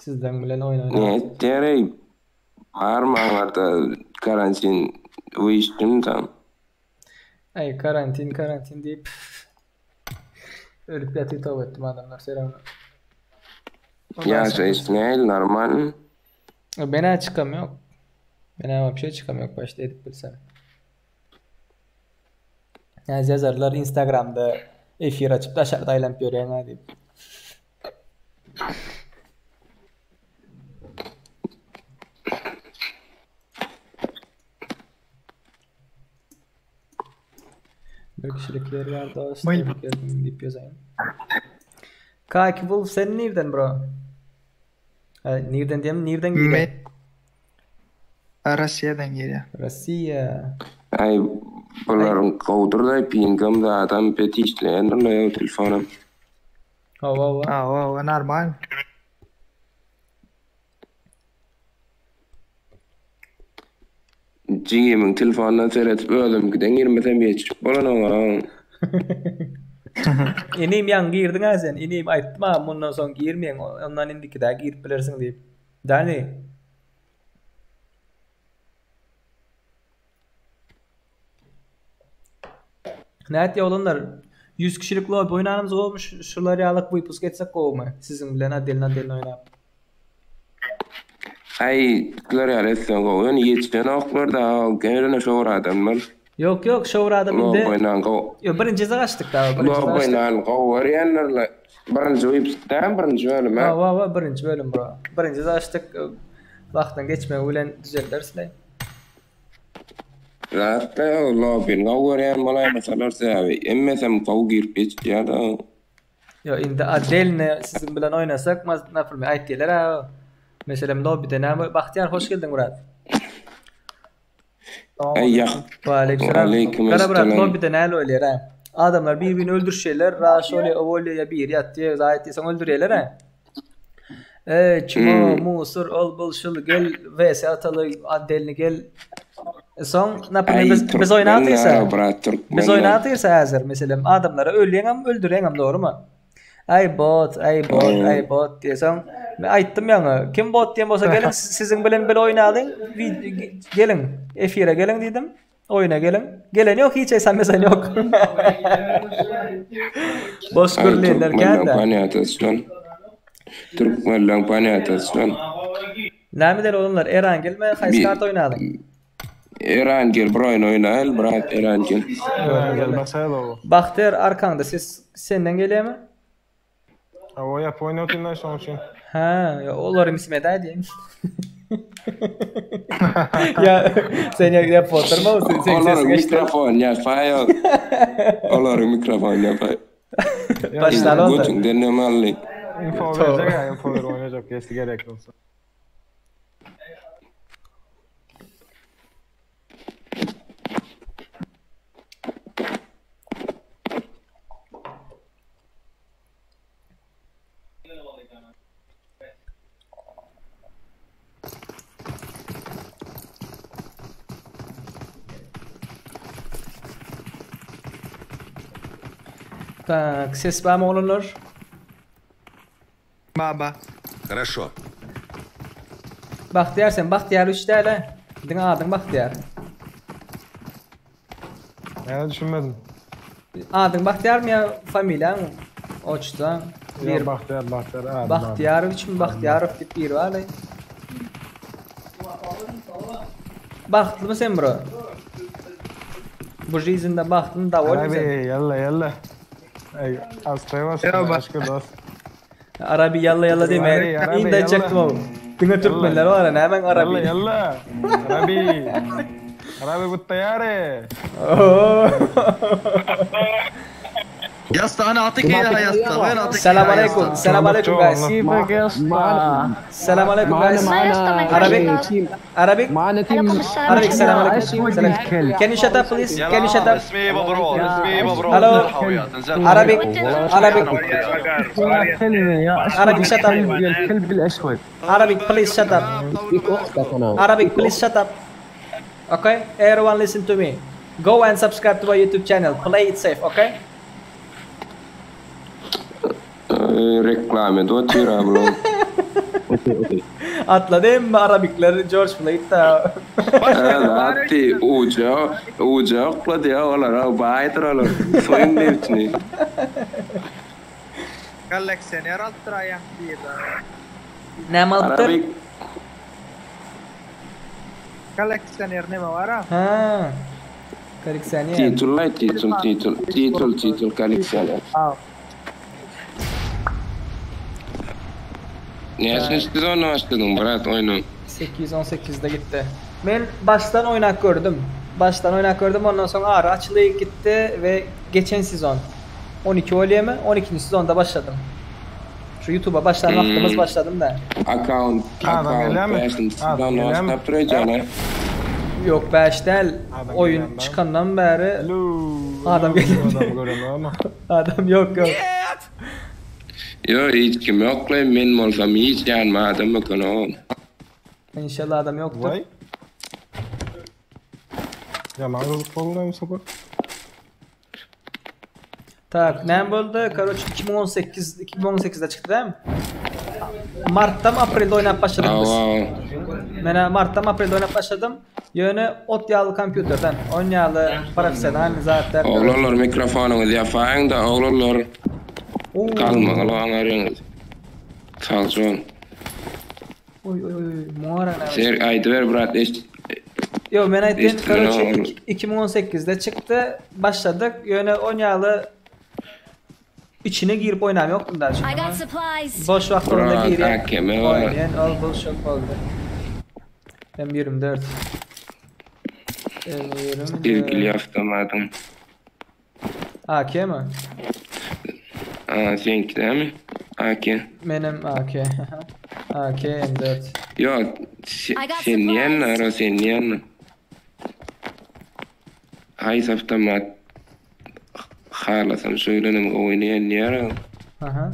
Sizden bilen oynayın. Ne terey? Parmağında karantin uyuştum tam. Ay karantin deyip ölüp yatıyı tavuk ettim adamlar selamlar. Ya şey ne normal. Ben çıkam yok. Ben ama bir şey çıkamıyor başta edip bilsem. Yani yazarlar Instagram'da efir açıp aşağıda aylanıp görüyor ha deyip. Bir kişilikler var da deyip yazayım. Kaki Wolf sen nereden bro? Nereden diyeyim? Nereden geliyor? Rusya'dan geliyor. Rusya. Ay bunların kavdırday pingam da adam petişleyen telefonum. Aa, normal. Jigimin telefonundan seyretip öldüm giden 20'den geçip bolan ama. İneyim yan girdin ha sen. İneyim aytma bundan sonra girmeyin. Ondan indiki daha girip bilirsin deyip. Dani. Nəhət ya olanlar 100 kişilik lobby oynanımız olmuş. Şuları yağlık bu ipus geçsek olma. Sizin bilen adelin oynayıp. Ay klar etsen oyun yetişen oklar da gene şoğur adamlar. Yok şoğur adam indi. Lobby oynan go. Yo birinci açtık da. Lobby oynan go var yanlar. Birinci websiteden birinci bölüm. Birinci bölüm bro. Birinci açtık. Vaqtdan geçmeye ulan düzeldirsin. Zaten lobby'nin gavuryan malay masalar sebebi. Emmesem kavu girip hiç ya da. Yo indi adelini sizin bilen oynasak nasıl mı aytdiler ha. Mesela lobby'de ne Bahtiyar hoş geldin Murat. Ayya. Aleyküm. Kara Murat lobby'de ne oluyor ha? Adamlar birbirini öldürüşürler. Raş oluyor, oluyor ya bir yat diye zayet diye öldürüyorlar ha. Çimo, musur, ol bulşul gel vs atalı adelini gel. Son biz oynatırsa. Biz oynatırsa hazır mesela adamları öldüren doğru mu? Ay bot diye son aytdım yani. Kim bot diye olsa gelin sizin bilen böyle oynayalım. Gelin efire gelin dedim. Oyuna gelin. Gelen yok hiç SMS yok. Boş görülen derken. Türkmenler panyatasyon. Nämeler olanlar Eran gelme kaç kart oynadın? Eran gel bro oynayal bırak Eran gel. Bahtiyar arkanda senden geliyor mu? O yap oynatınlar son için. Ha, olarım ismede diyeyim. Ya sen ya fotoğraf mı sen olarım mikrofon yapıyor. Olarım mikrofon yapıyor. Baştan oldu. Bütün denemelik. Info verecek ya, info oynayacak geçti gerek olsa. Так, ses var mı olanlar? Baba. Хорошо. Bahtiyar sen Bahtiyar 3 tane. Gidin adın Bahtiyar. Yani düşünmedim. Adın Bahtiyar mı ya familyan? Oçtan. Bir Bahtiyar. Bahtiyar 3 mü Bahtiyar tip bir var. Bahtlı mı sen bro? Bu jizinde bahtın da var mı sen? Abi yalla. Ay hastaya var. Başka dost. Arabi yalla deme. İnden çektim oğlum. Tüne Türkmenler var ya hemen Arabi. Yalla. Arabi bu tayare. Yasta ana atık ya yasta. Where atık? Selam aleyküm guys. Selam aleyküm guys. Arabic. Arabic selam aleyküm. Can you shut up please? Can you shut up? Hello. Arabic shut up. Arabic please shut up. Arabic please shut up. Okay? Everyone listen to me. Go and subscribe to my YouTube channel. Play it safe, okay? Reklam ediyor abla. Atladım mı Arabikler George Floyd'da. Ati uca atladı ya olar baytıralar. Soyun devçini. Collectioner altırayan bir. Ne maltır? Koleksiyoner nima var ha? Ha. Koleksiyoner. Titul koleksiyoner. Nesiniz başladın Murat oyunu? 818'de gitti. Ben baştan oynak gördüm. Ondan sonra ara açılıp gitti ve geçen sezon 12 oluyor mu? 12. sezonda başladım. Şu YouTube'a vaxtımız başladım da. Account Yok 5 değil. Oyun çıkandan beri adam geldi. Adam yok. Yo, hiç kim yok lan, men olsam hiç yanmadım bakalım. İnşallah adam yoktur. Yalnızlık oldu mu sabah? Tak, ne oldu? Karoç 2018'de çıktı değil mi? Mart'ta mı April'de oynayıp başladık biz. Ben Mart'ta mı April'de oynayıp başladım. Yönü ot yağlı kompüterden, 10 yağlı profesyonel zaten. Oğlanlar mikrofonunuzu yapayın da oğlanlar kalma arayınız. Salçon. Oy muara ne? Ser aydıver Murat. Yo ben aytayım Karoç 2018'de çıktı. Başladık. Yönü 10 yağlı içine girip oynam yoktum daha şimdi. Boş vaxtımda girip oynayan al boş yok oldu. Ben 24. Sevgili yaptamadım. AK mi? Seninki değil mi? AK. Benim AK. AK M4. Yok, senin yanına, senin yanına. Hayır avtomat. Halasam söylenim oynayan yara. Aha.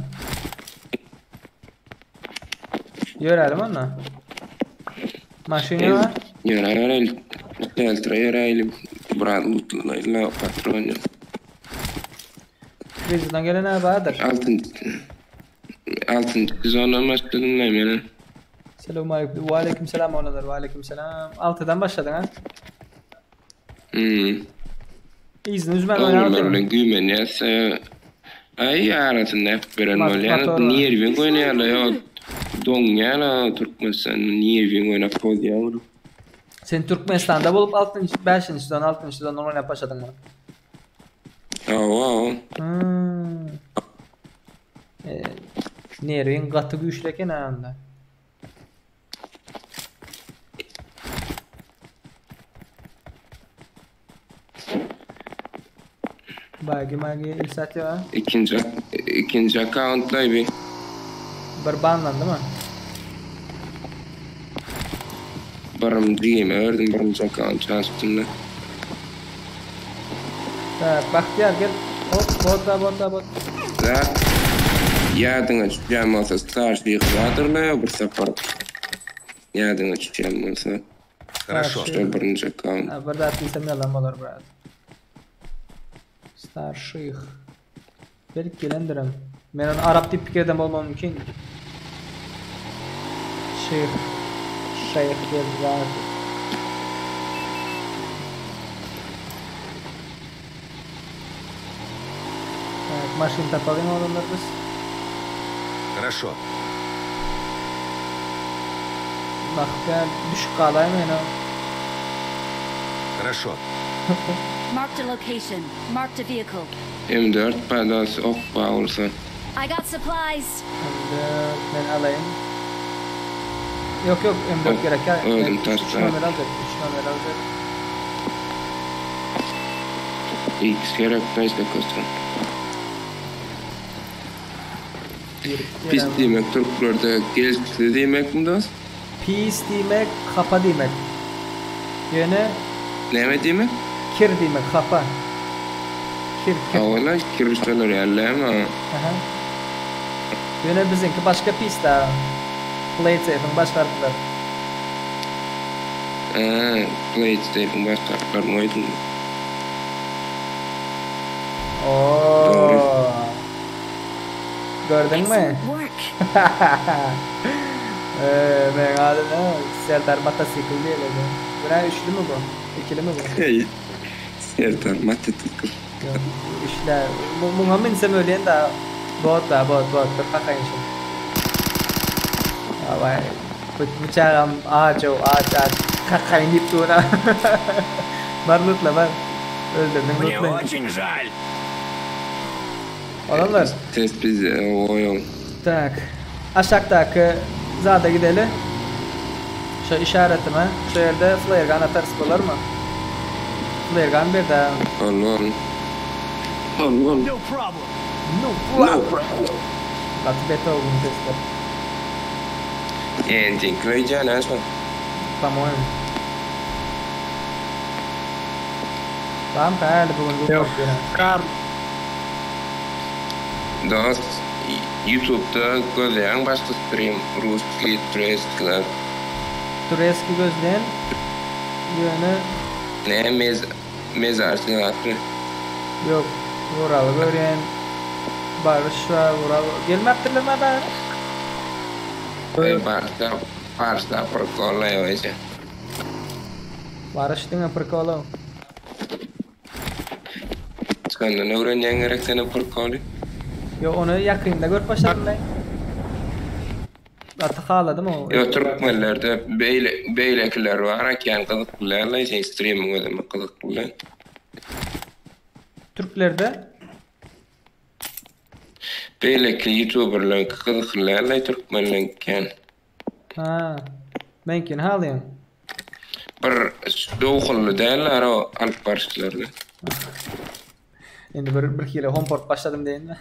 Görelim onu. Maşini var? Görelim. Görelim. Brad mutluyla patron. Bizden gelen ne vardır? Altın sezondan başladım ben yani. Selamünaleyküm. Ve aleykümselam onalar. Ve aleykümselam. 6'dan başladın ha? İzni üzmen oynadım. Onlarla gümen yasa. Ay arasında hep veren oynayan. Niye evin oynayala ya? Donyala Türkmenistan niye evin oynayıp oldu yavrum? Sen Türkmenistan'da bulup 5. sezon 6. sezondan oynayıp başladın mı? Nereye katı güçleken anda. Bagi ilsatı var. İkinci account'la bir. Barbanlan değil mi? Barım diyeyim, birinci account çalıştığımda. Bahtiyar gel. Bot. Yadına çıkacağım olsa Starship vardır bir sefer. Yadına çıkacağım olsa. Хорошо. Что birinci account. Burada atlıysam yalan olur brad. Starship. Belki gelendirim. Ben onu Arap tip fikirden olmam mümkün. Şeyh geldi. Машин tapalım olanlar biz. Хорошо. Bak ben düşük kalayım yani. Хорошо. Marked a location. Marked a vehicle. M4 padası okpa olsa. I got supplies. M4 ben alayım. Yok M4 gerek ya. Öldüm taşlar. 3 numara alacak. X gerek neyse kostrum. Pis demek Türklerde gelişti demek mi dost? Pis demek kapa demek. Yani ne demek? Kir demek kapa. Kir. Valla kirişteler yerler ama. Yani bizimki başka pis daha. PlayStation başlardılar. PlayStation başlardılar mı oydun? Ooo. Gördün mü? Ben adı ne? Serdar Matasikl diye dedi. Buna üçlü mü bu? İkili mi bu? Serdar Matasikl. İşte buna binsem öyle de bot. Bir bakayım şimdi. Vay. Bıçağım ağaç. Kakayın deyip duruna. Var lootla var. Öldürdün Мне lootlayın. очень жаль. Olanlar. Test bize oyun. Tak. Aşağıdaki zada gidelim. Şu işaretime. Şu yerde flare gun atarız olur mu? Flare gun bir daha. Allah'ım. Allah'ım. No problem. No problem. Batı beta oldum testler. Engine koyacağın asma. Tamam. Tamam kayarlı bugün. Yok. Kar. Dost YouTube'da gözleyen başka stream Ruski Turesk'lar. Tureski gözleyen yönü Ne mezarcı atı. yok. Vural gören Barış var Vural. Gelmektirler mi ben? Parsta prokolla öyle. Barış dengan perkolo. Sekarang ne öğreneceksin gerek senin prokolü? Yo onu yakında gör başladım ben. Atı haladım o. Yo Türkmenlerde beylekiler var akan kılıklılarla sen streaming ödeme kılıklılar. Türklerde? Beylekli YouTuberlar kılıklılarla Türkmenlerken. Ha. Mümkün halayım. Bir doğullu değerler o alp barışlarla. Endi bir kilo homeport başladım deyin mi?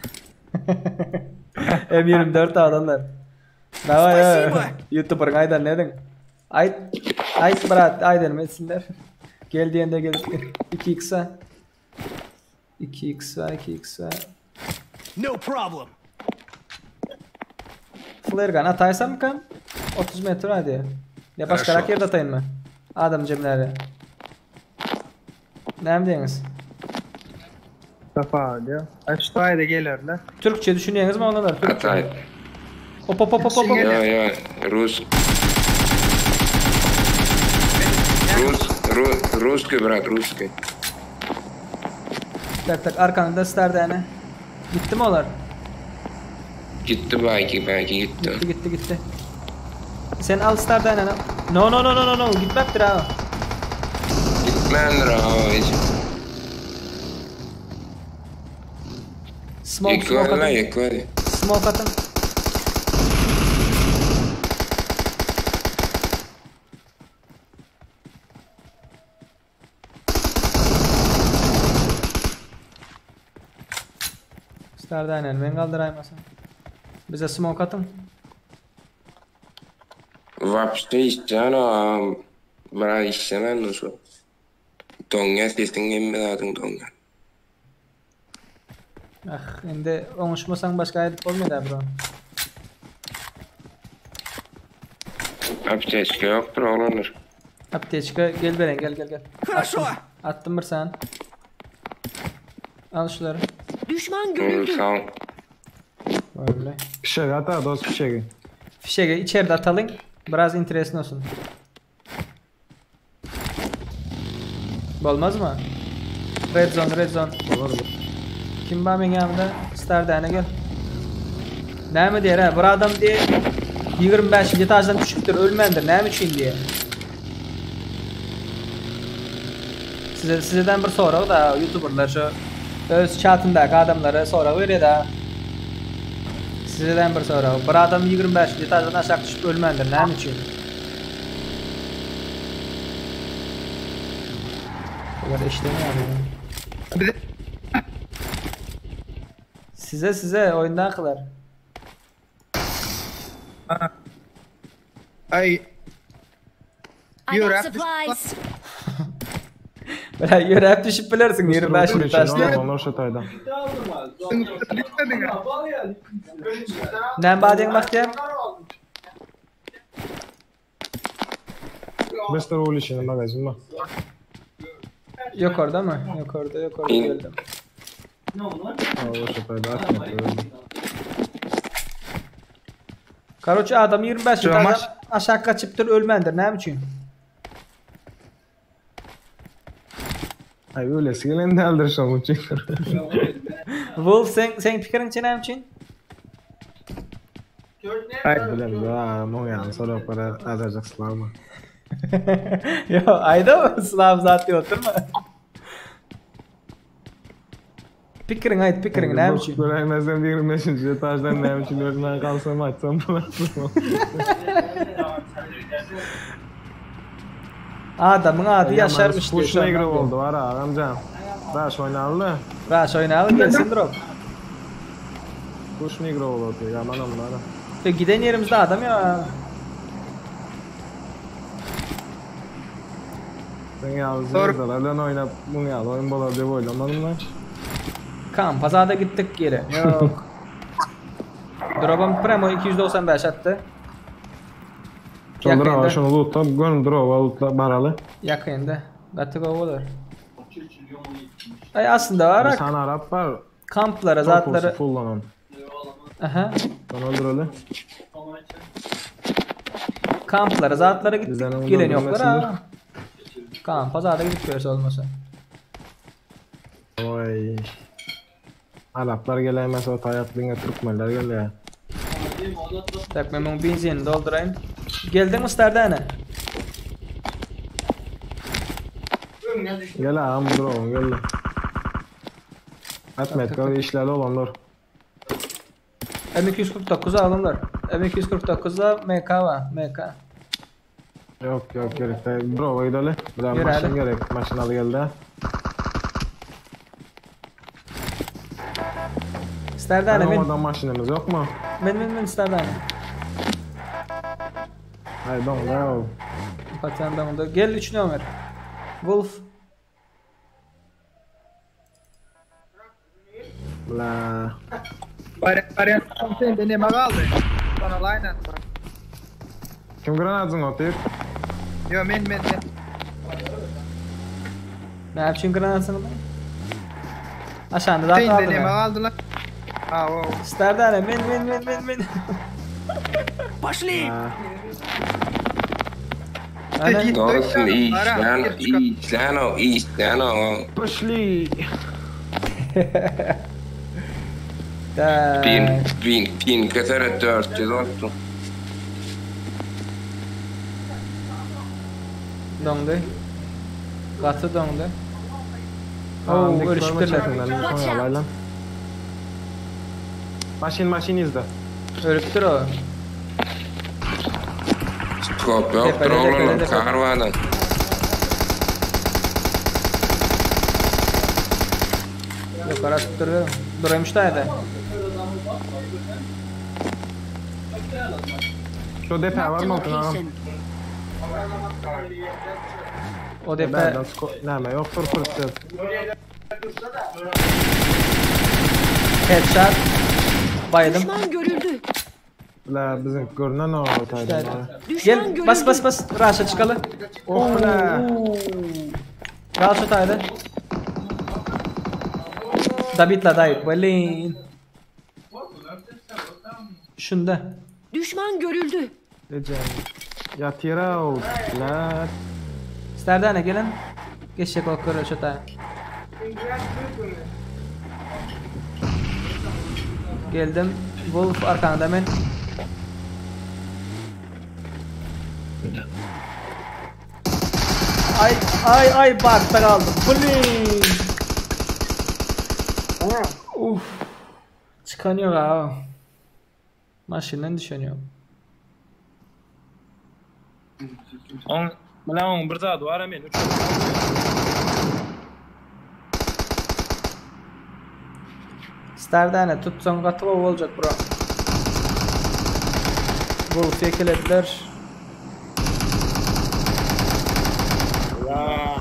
M24 adamlar. Dava ya. YouTuber aydan ne dedin? Ay brat aydan etsinler. Gel diyende gel. 2x'a. 2x'a. No problem. Flare gun ataysam kam? 30 metre hadi. Ya başka rak yerde atayım mı? Adam cemleri. Ne mi diyiniz? Safa diyor. Aşağıya da gelirler. Türkçe düşünüyorsunuz mu onlar? Atay. Hop. Ya. Ruski brat Ruski. Tak arkanda stardane. Gitti mi olar? Gitti belki gitti. Gitti. Sen al stardane. No. Gitmektir ha. Gitmendir abi. Smoke atın. Smoke atın. Stardane ben kaldıraymasın. Bize smoke atın. Вообще isteyeceğim bana istemem nasıl? Donga sesin gelmedin donga. Endi oңuşmasaң başka ayıp olmaydı bro. Apteçka yoktur olanır. Apteçka gel beren gel. Attım bir sen. Al şuları. Düşman görüldü. Sağ ol. Böyle. Fişek ata dost fişek. Fişeği içeride atalım. Biraz interesin olsun. Olmaz mı? Red zone. Olur. Kim var benim yanımda? Stardane gel. Ne mi diyor ha? Bu adam diye 25. etajdan düşüktür, ölmendir. Ne mi için diye. Sizden bir soru da YouTuberlar şu öz chatındaki adamlara soru veriyor da. Sizden bir soru. Bir adam 25. etajdan aşağı düşüp ölmendir. Ne mi için? Bu kadar işlemiyor abi. Size oyundan kılar. I got supplies. Böyle yürü hep düşüp bilirsin 25 taşla. Onlar şu taydan. Ne badin bakacağım? Mr. Ulish'in magazin mi? Yok orada mı? Yok orada geldim. O şu tayda atmadı. Karoçu adam 25 taşdan aşağı kaçıptır ölmendir. Ne için? Ay öyle sigelen de aldırışam için. Wolf sen fikrin için ne için? Ay bilem ya, no ya, sonra para alacak slavma. Yo, ayda mı? Sınav zaten oturma. Pikirin ayt, pikirin ne için? Göremezsem 25. etajdan ne için özünden kalsam açsam bulasın. Adamın adı Yaşarmış diye. Kuş negro oldu var ha amcam. Raş oynalı. Raş oynalı gelsin drop. Kuş negro oldu yaman onlara. Giden yerimizde adam ya. Sen yalnızlardan oynap bunu ya oyun bolar diye oynamadım lan. Kan pazarda gittik yere. Yok. Drop'um Primo 295 attı. Sonra şunu loot'ta gönül drop loot'la baralı. Yakında. Gatı olur. Ay aslında var. Sana Arap var. Kamplara zatları. Fullanan. Aha. Bana öldürüldü. Kamplara zatlara gittik. Gelen yoklar ha. Kan pazarda gidip görse olmasa. Oy. Araplar gelemez o tayaklığına Türkmenler geliyor. Tak memang benzin doldurayım. Geldin mi Stardane? Gel ağam drone gel. Atmet böyle işlerle olanlar. M249 alınlar. M249'da MK var. MK. Yok gerek değil. Bravo gidelim. Biraz maşin gerek. Maşin alı geldi. Stardane men. Oradan maşinimiz yok mu? Men Stardane. I don't know. Patyandan onda. Gel 3 numara. Wolf. La. Variant sen de ne kaldı? Bana line at. Kim granatın atıyor? Yo men. Ne yapıyorsun granatını ben? Aşağıda da kaldı. Sen de ne kaldı lan? Ha o. Stardane men. Пошли. Doğrusun İslan o. Пошли. Bin kadar 400 oldu. Dondu. Katı dondu. Oo, ölüştürler. Maşin izle. Ölüptür o. Skop yoktur oğlum, kar vardı. Yukarı tutturuyor. Durmuştaydı. Şu depa var mı altına? O depa... Ne yoktur fırsat. Headshot. Bayıldım. Düşman görüldü. La bizim görünen o taydı. Gel bas. Raşa çıkalı. Oh la. Raşa taydı. Dabitla dayı. Balin. Şunda. Düşman görüldü. Yatira ol. La. Stardane gelin. Geçecek o kırı şu tayı. Geldim. Wolf arkanda hemen. Ay bakta kaldım. Bling. Uf. Çıkanıyor ha. Maşinden düşeniyor. Lan bir zat var hemen. Stardane tutsan katı olacak bura. Wolf yekelediler.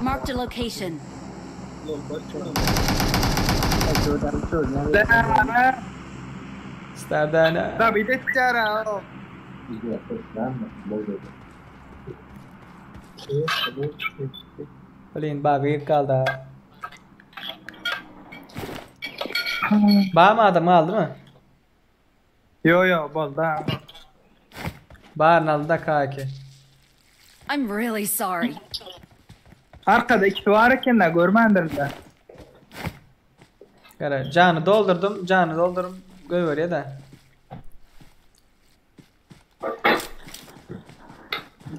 Marked a location. Stardane. Tabii de cara. Balin bağır kaldı. Bağ mı adamı aldı mı? Yo bol da. Bağırın aldı da kaki. I'm really sorry. Arkada ikisi varken de görmendir de. Kara canı doldurdum. Görüyor ya da.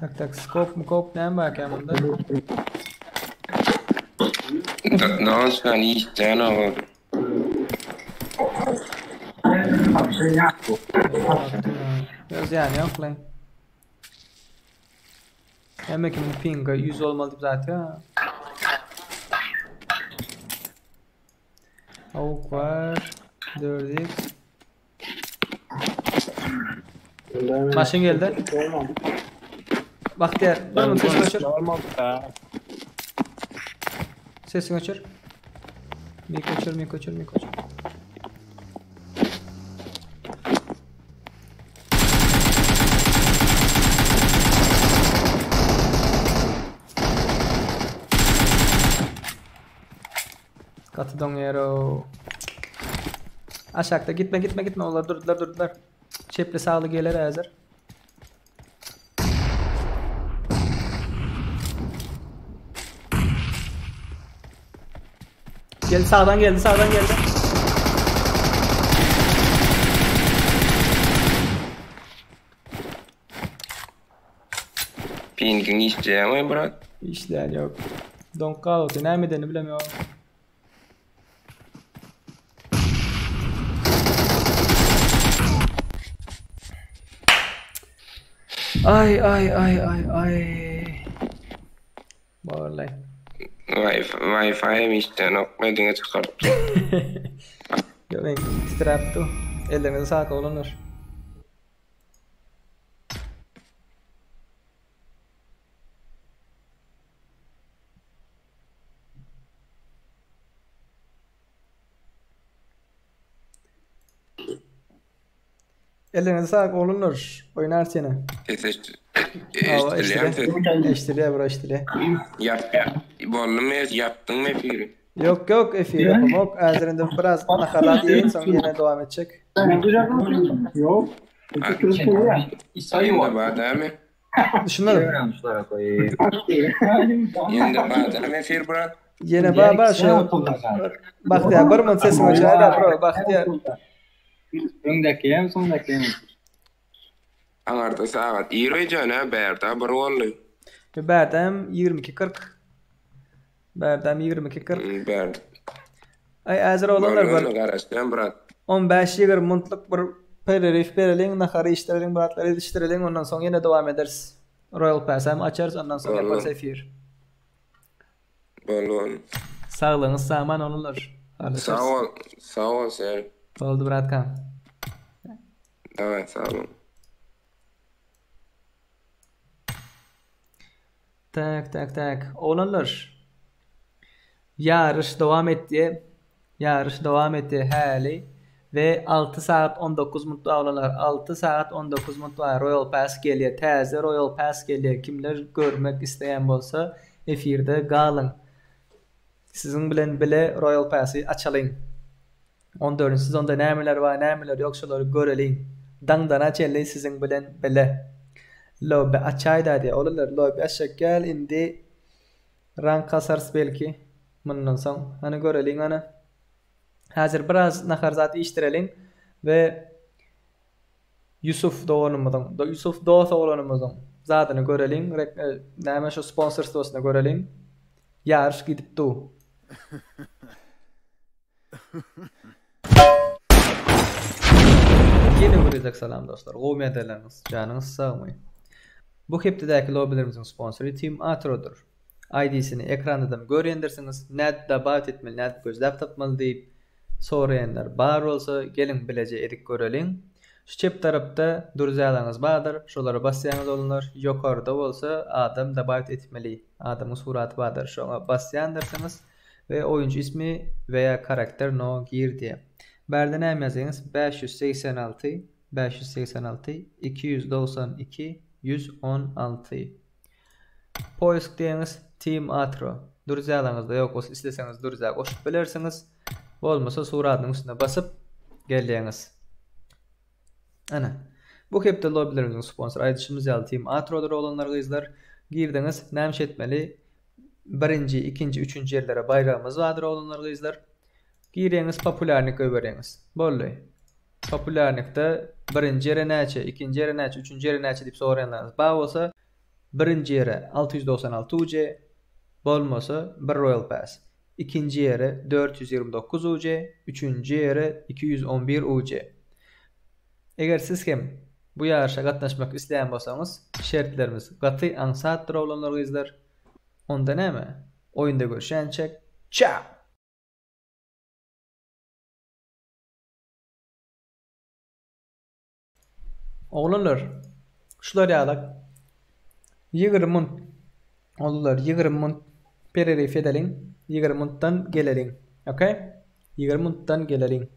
Tak skop ne var ki bunda? Daha sonra isteyene var. Biraz yani yok lan. Hemen kimin pinga 100 olmalı zaten ya. Avuk var. 4x. Maşın geldi. Bahtiyar, bana sesini açır. Sesini açır. Mik açır. Katı dongero. Aşağıda gitme. Onlar durdular. Çepli sağlı gelir hazır. Geldi sağdan geldi. Pingin isteyemem bırak. İşleyen yok. Don Carlos'u ne medeni bilemiyorum. Ay. Vallahi. Wi-Fi mi isteyen okmadığını çıkarttı. Yok ben straptu. Ellerinize sağlık olunur. Ellerinize sağlık olunur. Oynar seni. Eştiliye bura eştiliye. Yaptın mı efiri? Yok efiri yapamam. Azerinde biraz nakarat yiyin sonra yine devam edecek. Yok. Yine bağda mı? Düşünelim. Yine bağda mı efir bırak? Yine bağ şu. Bahtiyar barman sesini açar bro. Bahtiyar. Sondaki. Anarda saat. İyi cana berda barvallı. Berdem 22:40. Berda. Ay hazır olanlar var. 15-20 minutlik bir perif verelim, naharı iştirelim, baratları yetiştirelim, ondan sonra yine devam ederiz. Royal Pass hem açarız, ondan sonra yaparız efir. Balon. Sağlığınız sağman olurlar. Sağ ol sen. Oldu bratkan. Evet sağ olun. Tak. Olanlar. Yarış devam etti hali ve 6 saat 19 minut olanlar 6 saat 19 minut Royal Pass geliyor. Taze Royal Pass geliyor. Kimler görmek isteyen bolsa efirde qalın. Sizin bilen bile Royal Pass'ı açalım. 14. sezonda nemeler yoksalar görelim. Dangdana çelli sizin bilen bile. Lobby açayda diye olanlar lobby aşağı gel indi rank kasars belki. Bundan sonra hani görelim ana. Hazır biraz nakarzatı iştirelim ve Yusuf Doğan'ımızın zadını görelim. Neyme şu sponsor stosunu görelim. Yarış gidip du. Yine vuracak salam dostlar. Qo'yma ederleriniz. Canınız sağmayın. Bu heptideki lobbylerimizin sponsoru Team Atro'dur. ID'sini ekranda da görendirsiniz. Net dabat etmeli, net gözlep tapmalı deyip sorayanlar bar olsa gelin bilece edik görelim. Şu çep tarafta durzalarınız vardır. Şolara basyanız olunur. Yukarıda olsa adam dabat etmeli. Adamın suratı vardır. Şuna basyandırsınız ve oyuncu ismi veya karakter no gir diye. Berden hem yazınız 586 292 116. Poisk deyiniz Team Atro. Durzalarınızda yok olsa isteseniz durzağa koşup bilirsiniz. Olmasa suratının üstüne basıp geliyiniz. Ana. Bu hep de lobbylerimizin sponsor aydışımız yalı Team Atro'dur olanlar kızlar. Girdiniz nemş etmeli. 1. 2. 3. yerlere bayrağımız vardır olanlar kızlar. Giriniz popülerlik överiniz. Bolluy. Popülerlikte 1. yere neçe, 2. yere neçe, 3. yere neçe deyip sorayanlarınız bağ olsa Birinci yere 696 UC bolmasa 1 Royal Pass. İkinci yere 429 UC, üçüncü yere 211 UC. Eger siz hem bu yarışa gatnaşmak isleyen bolsaňyz, şertlerimiz gaty ansatdyr olanlar izler. Onda näme? Oyunda görüşençek. Ciao. Oğlanlar, şular ýalak. 20 mund. Oğlanlar 20 mund pererif edeliň. 20 munddan geleliň. Okay? 20 munddan geleliň.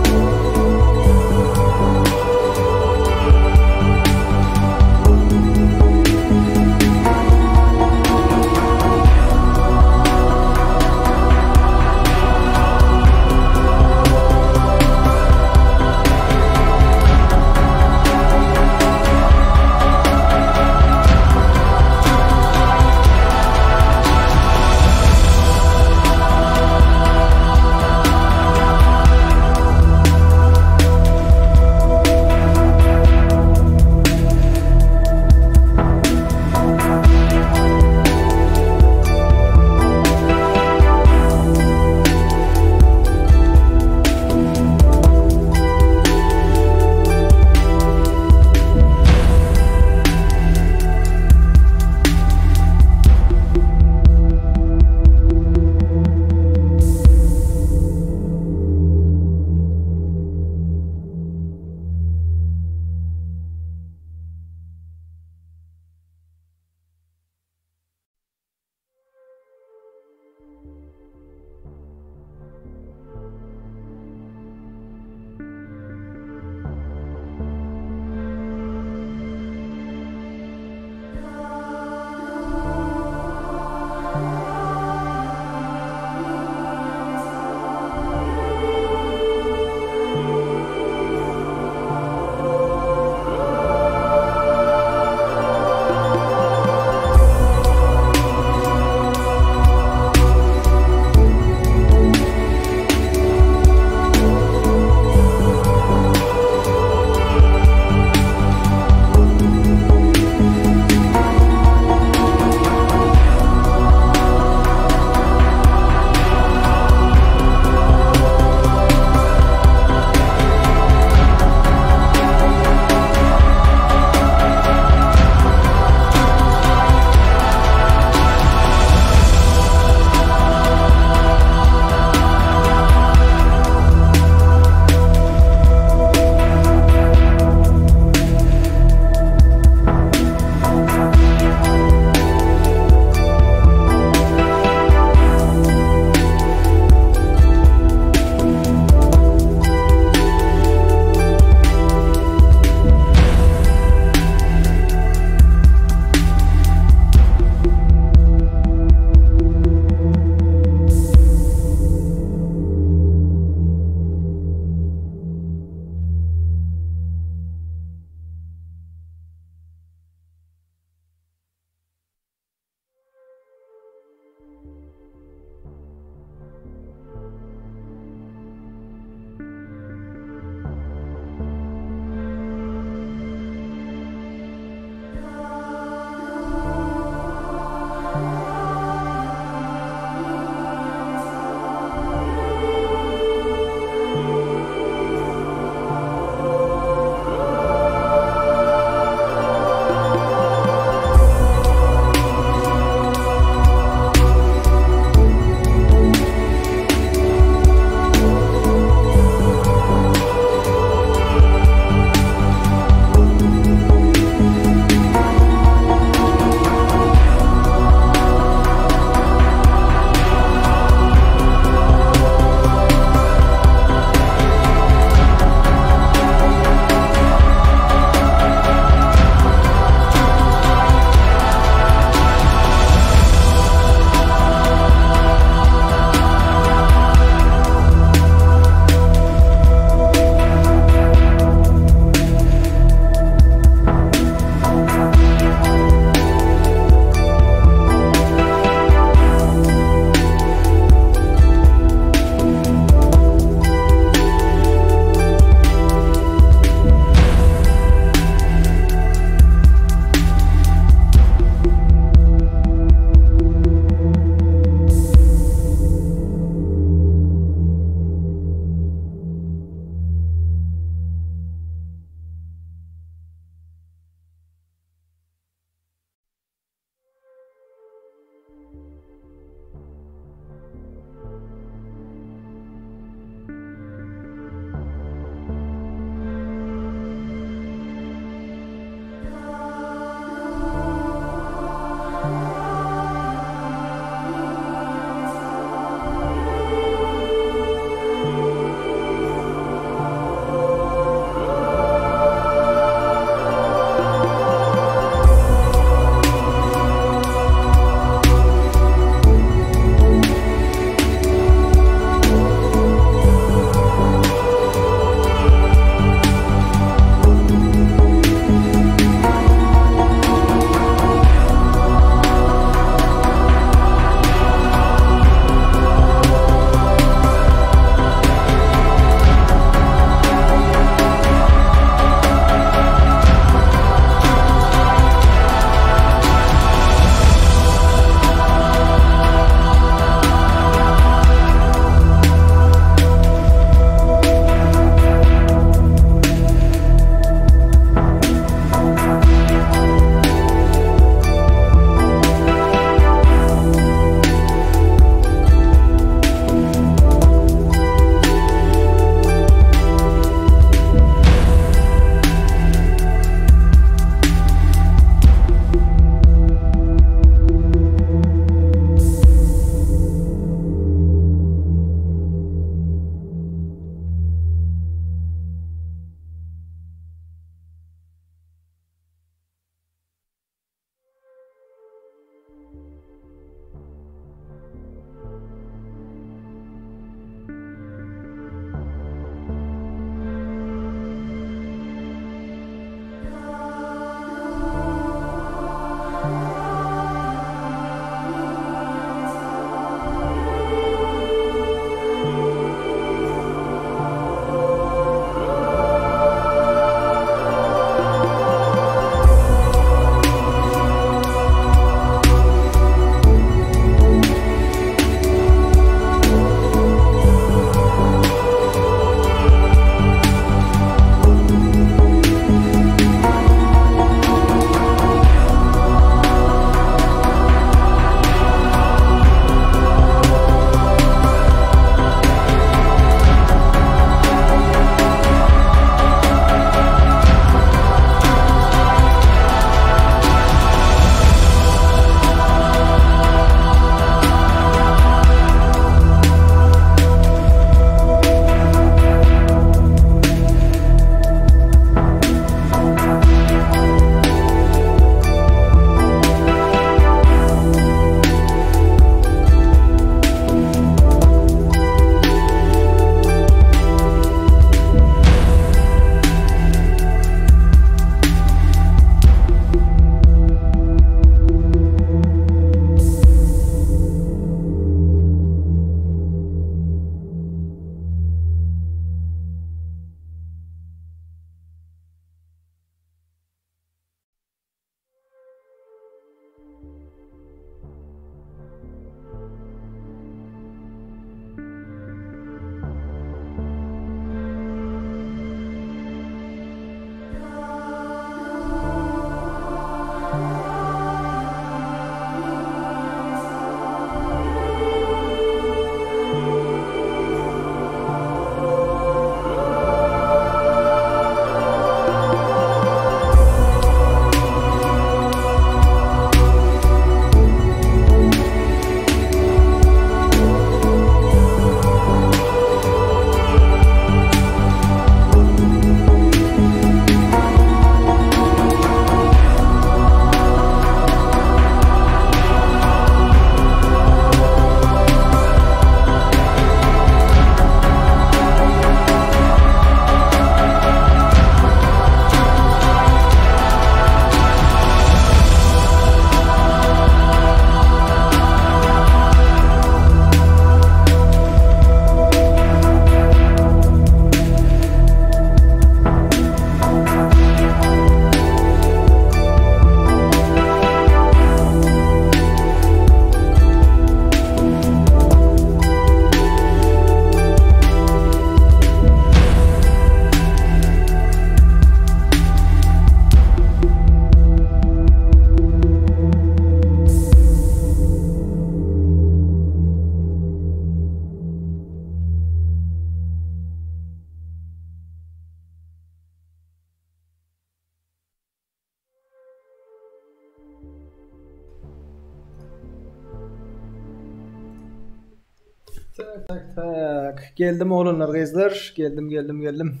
Tak. Geldim oğlunlar kızlar. Geldim.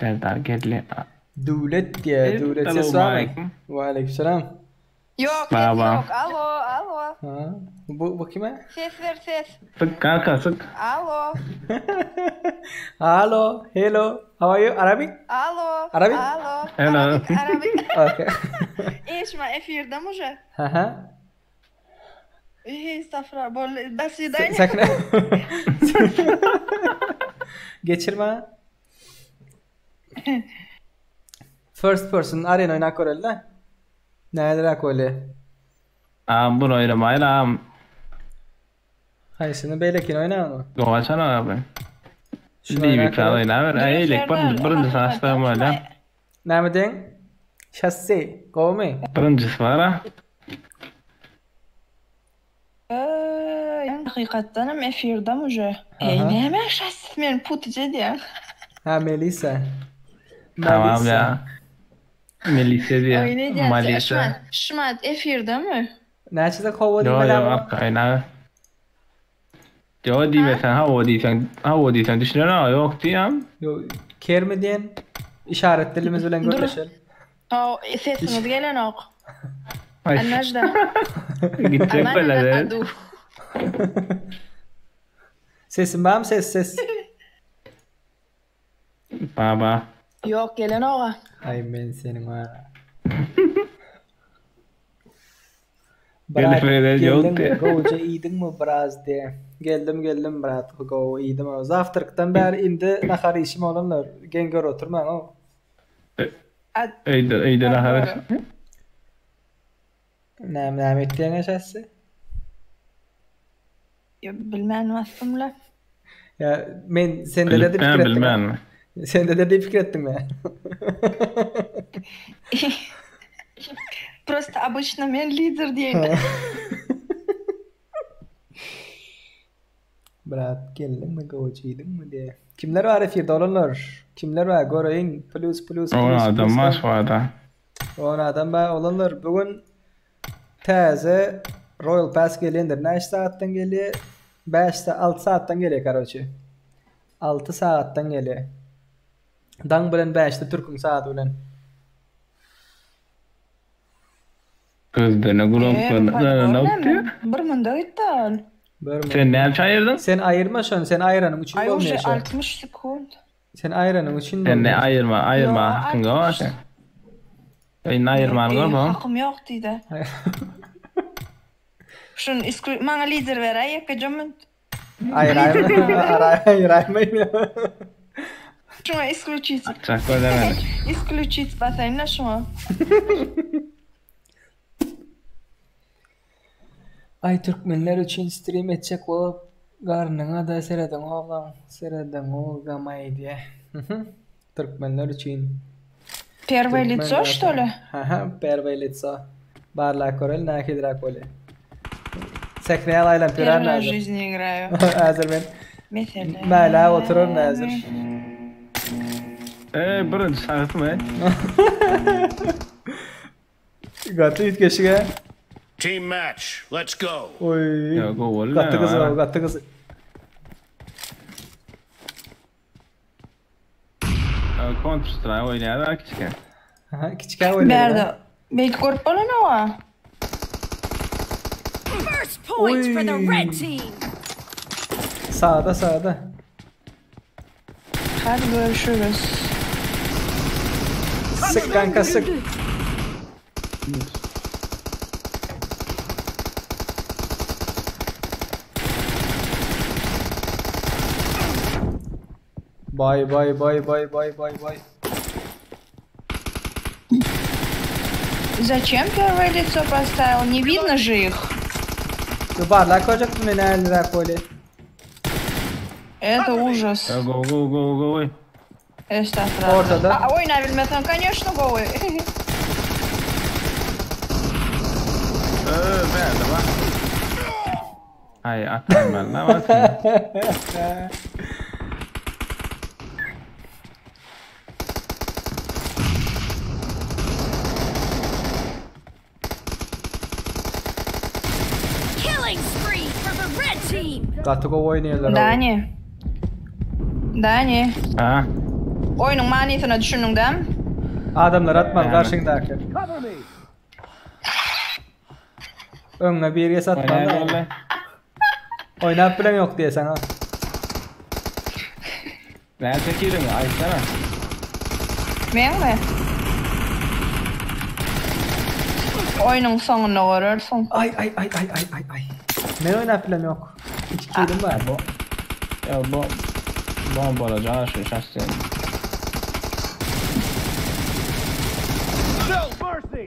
Serdar geldi. Devlet diye. Devlet ses var mı? Ve aleykümselam. Yok, Baba. yok. Alo. Ha. Bu kime? Ses. Sık kanka sık. Alo. Hello. How are you? Arabic? Alo. Arabic? Alo. Hello. Arabic. Okay. Eşma efirde mi уже? Ага. Estağfurullah. До свидания. Sakın. Geçirme. First person arena oynak öyle. Neler öyle? Bunu oynamayla. Haysını beylekin oynar mı? Govaçana abi. Bir kral oynar. Aylık birinci sınıfta mı öyle? Ne mi den? Şassi. Kovmi. Birincisi var ha. Hakikaten efirde mi уже? Ne hemen şahsi men putice diye. Ha Melisa. Tamam ya. Melisa diye. Malisa. Şmat efirde mi? Neçede kova değil mi? Yok oynar. Yo diyesen ha o diysen düşünüyorum yok diyem. Yo kerme diyen işaretlerimiz bilen görüşelim. Ha sesiniz gelen ok. Anajda. Gidecek böyle. Sesin var mı ses? Baba. Yok gelen ok. Ay ben senin var. Geldim yok diye. Goca iydin mi biraz diye. Geldim brat. Go iyiydim o. Zaftarktan beri indi nahar işim olanlar. Gengör oturman o. Eydi nahar. Ne ettiğin eşası? Ya bilmem aslında. Ya men sende de fikir ettim. Bilmem. Sende de fikir ettim ya. Просто обычно men lider diyeyim. Brat geldim mi goçiydin mi diye. Kimler var efirde olanlar? Kimler var? Göreyim. Plus. O adam var şu anda. O adam var olanlar. Bugün taze Royal Pass gelendir. Ne saatten geliyor? 6 saatten geliyor karoçi. 6 saatten geliyor. Dan bilen 5'te Türk'ün saat bilen. Kızdığına grup ne yaptı? Bir mında gittin. Sen ne ayırdın? Sen ayırma şu an. Sen ayıranın için olmuyor şu an. 60 sekund. Sen ayıranın için olmuyor. Sen ne ayırma. Hakkın var sen. Ben ayırmanı var mı? Hakkım yok dedi. Şun bana lider ver. Yakacağım. Ayırayım. Şuna исключить. Çok önemli. Исключить basayım şuna. Ay Türkmenler için stream edecek o garnına da sereden oğlan. Sereden o gamay diye. Türkmenler için. Первое лицо, что ли? Ага, первое лицо. Barla Korel, Nakidra Kole. Sekneye alayla pirar Первую nazır. жизнь играю. Hazır ben. Mesela. Mala oturur nazır. Birinci sınıf mı? Gatı itkeşige. Team match. Let's go. Oy. Ya go Gatı kızı. Counter Strike oynayarak küçükken. Aha, küçükken oynayarak. Berda. Belki korp olan o. First point for the red team. Sağda. Hadi görüşürüz. Sık kanka sık. Bye. Зачем первое лицо поставил? Не видно же их. Barla koyacak mı ne elira koyle? Это ужас. Go. Estağfurullah. Ortada. Oynayabilmesen, конечно, go. Verdi bak. Ay atayım ben ne var? Gatık oynuyorlar. Dani. Ha. Oyunun maniyetini düşündün değil mi? Adamlar atmaz karşındaki. Önüne bir yere satmalı. Oynayıp bilen yok diye sana. Ben tekirim ya, ayıtsana. Ben mi? Oyunun sonunu görürsün. Ay. Ne oynayıp bilen yok. Hiç kilim var bu. Ya bu bomba olacağını şu şahsen. No mercy!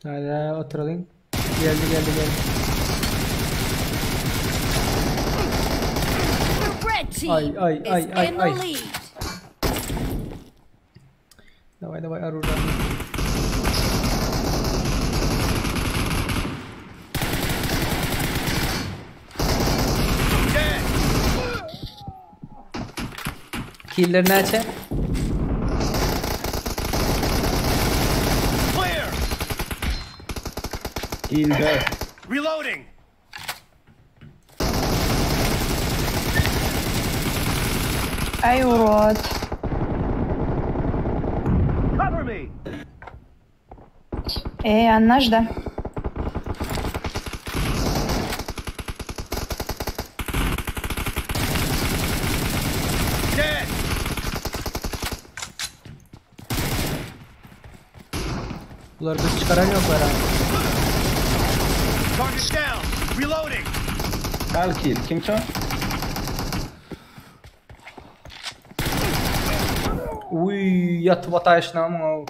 Hadi oturalım. Geldi. Ay. Давай, оружие. Killer neçe? Killer. Reloading! Ay urod. Cover me! Она жда. Dead! Bunlar kız çıkaran yok bana. Target down! Reloading! Al kill. Kim çok? Uy, yatıp atayışına ama.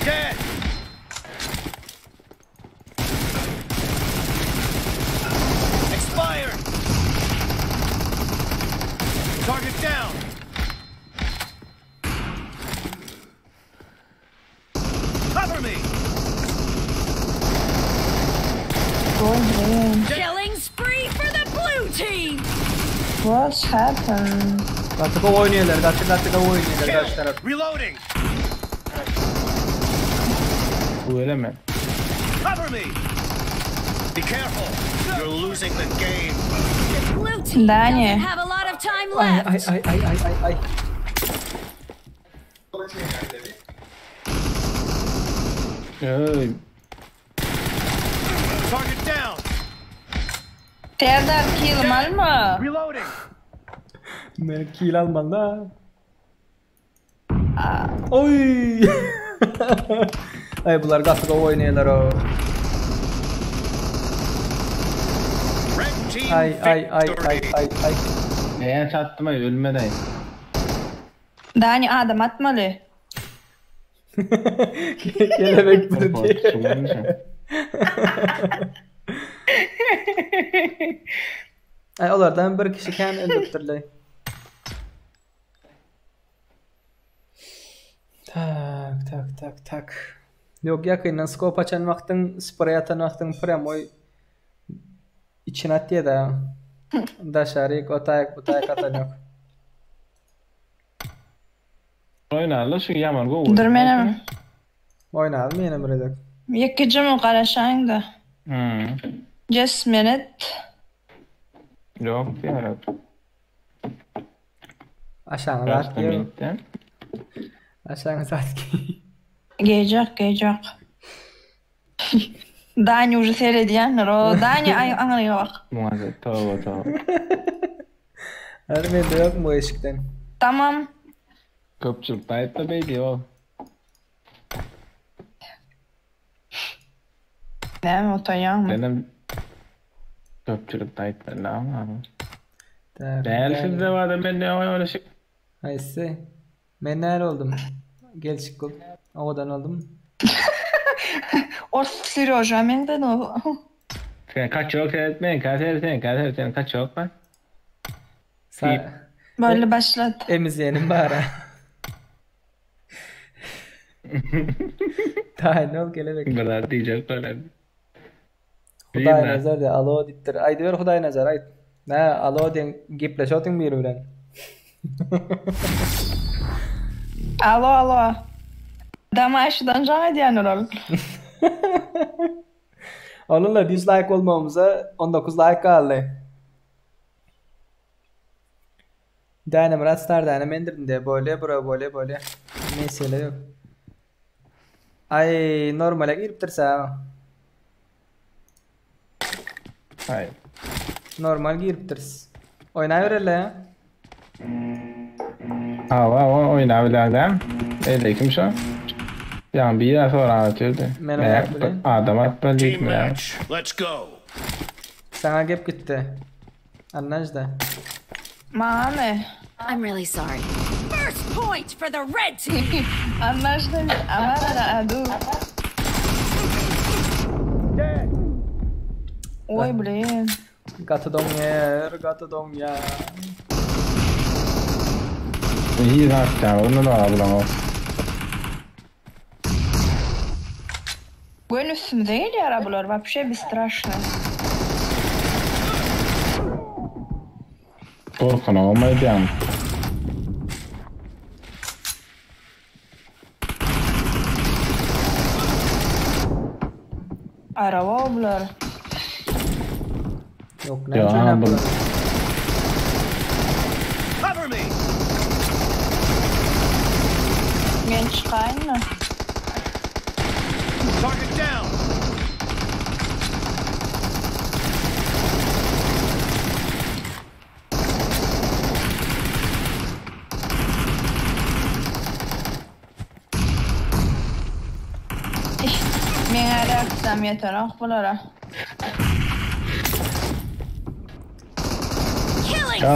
Dead! Expired! Target down! Cover me! Killing spree for the blue team. What's happened? Gatık oynuyorlar. Gatık oynuyorlar karşı taraf. Reloading! Bu öyle mi? Cover me! Be careful! You're losing the game! The blue team Dani. doesn't have a lot of time left. Ay. Oy. Target down! Serdar kill alma. Reloading! Ben kill alman da. Oy. Ay bunlar gatık oynuyorlar o. Red team Ay. Eğer sattım ay ölmeden. Dani adam atmalı. Kelebek böyle. Ay onlardan bir kişi kendini öldürtürler. Tak. Yok yakından scope açan vaktin, spray atan vaktin premoy içine at diye de daşarık, otayak atan yok. Oynarlar şu yaman go. Dur menem. Oynayalım yine burada. Yakıcı mı karışan da? Just minute. Yok ya. Aşağıda atıyor. Aşağıda atıyor. Gelecek. Dani уже seyrediyenler o. Dani anlıyor bak. Muhazzet tavba. Hadi yok mu bu eşikten? Tamam. Köpçülük dayıtta beydi o. Ne mi otoyan mı? Benim köpçülük dayıtta ne ama. Değersiz de vardı ben de öyle şey. Hayse. Ben neler oldum? Gel çıkıp. Odan oldum. Serioja men de no. Sen kaç yok seyretmeyin. Kaç yok bak. Böyle başlat. Emizyenim bari. Daha ol kelebek. Bilar diyecek böyle. Huday nazar de alo dittir. Aydı ver Huday nazar ayt. Ne alo den gepleşoting biri bilen. Alo. Damaşıdan can ediyen ol. Onunla dislike olmamıza 19 like kaldı. Dynam Ratstar Dynam endirdim de böyle böyle. Mesele yok. Ay normale girip dursa. Hayır. Normal girip durs. Oynayır hele. Oynayabilerdim. Kim şu? Yani bir yer sonra anlatıyordu. Adam atmalıyım ya. Let's go. Sana gep gitti. Anlaşıldı. Mame. I'm really sorry. First point for the red team. Anlaşıldı. Amara adu. Oy bre. Gatı dong yer. İyi zaten onu da alamam. Бонусом заели арабулар вообще бесстрашно. Korkun olmaydı yani. Araba bular. Yok ne canım bu. Cover me. Men çıkayım mı? Target down. Men reaksam yeter akbulara. Ya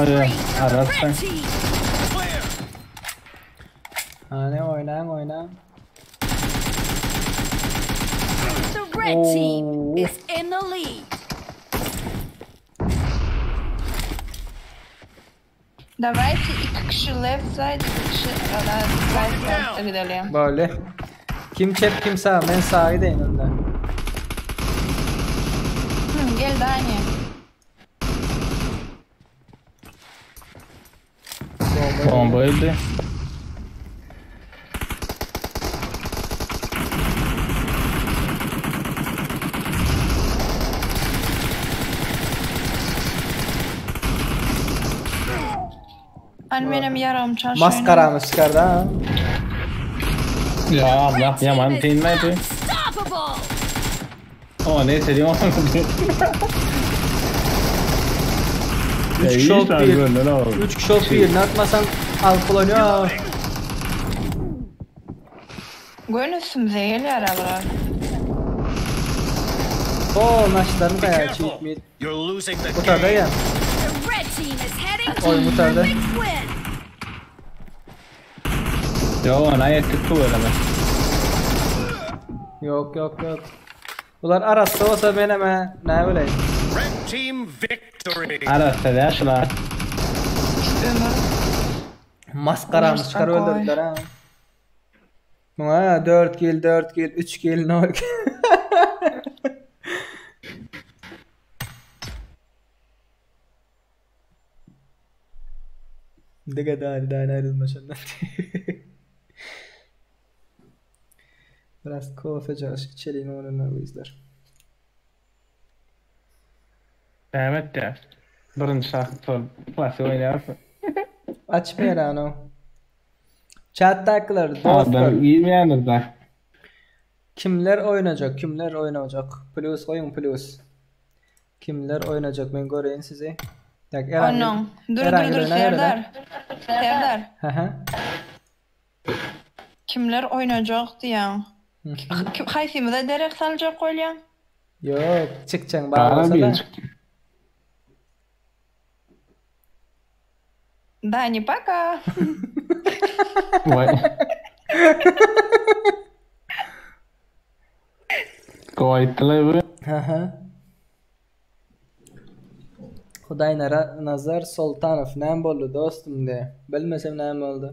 ararsan. Ne oyna. The red team is in the lead. Давайте iki kişi left side, iki kişi right side'a gidelim. Böyle. Kim çep kim sağ? Ben sağa gideyim önden. Gel Dani. Bomba öldü. Benim yaram çarşı. Maskaramı çıkardı ha. Ya Allah yaman dinledi. O neyse diyor. 3 kişi olup bir. 3 kişi olup bir. Ne atmasan alkol oynuyor. Bonusum zeyli arabalar. Oo maçlarım kaya cheat meat. Bu tarafta ya. Oy bu tarafta. Yo ona yettik bu öyle mi? Yok. Ular arası olsa ben hemen ne bileyim. Red team victory. Arası yaşlar. Maskaramı çıkar öldürdüler ha. Buna 4 kill, 3 kill, ne olur ki? Ne kadar daha ayrılma şundan. Biraz kahve içelim onunla izler. Evet ya. Birinci şarkı sol. Klası oynayarsın. Açmıyor lan o. Chat'takiler dostlar. Girmeyenler de. Kimler oynayacak? Plus koyun plus. Kimler oynayacak ben göreyim sizi. Onun. Dur Serdar. Kimler oynayacak diyen. Kaysimize derek salacak koyuyan. Yok çıkacaksın bağırsa da. Dani пока. Koytlar bu. Hudaynara Nazar Sultanov näme boldy dostum de. Bilmesem näme boldy.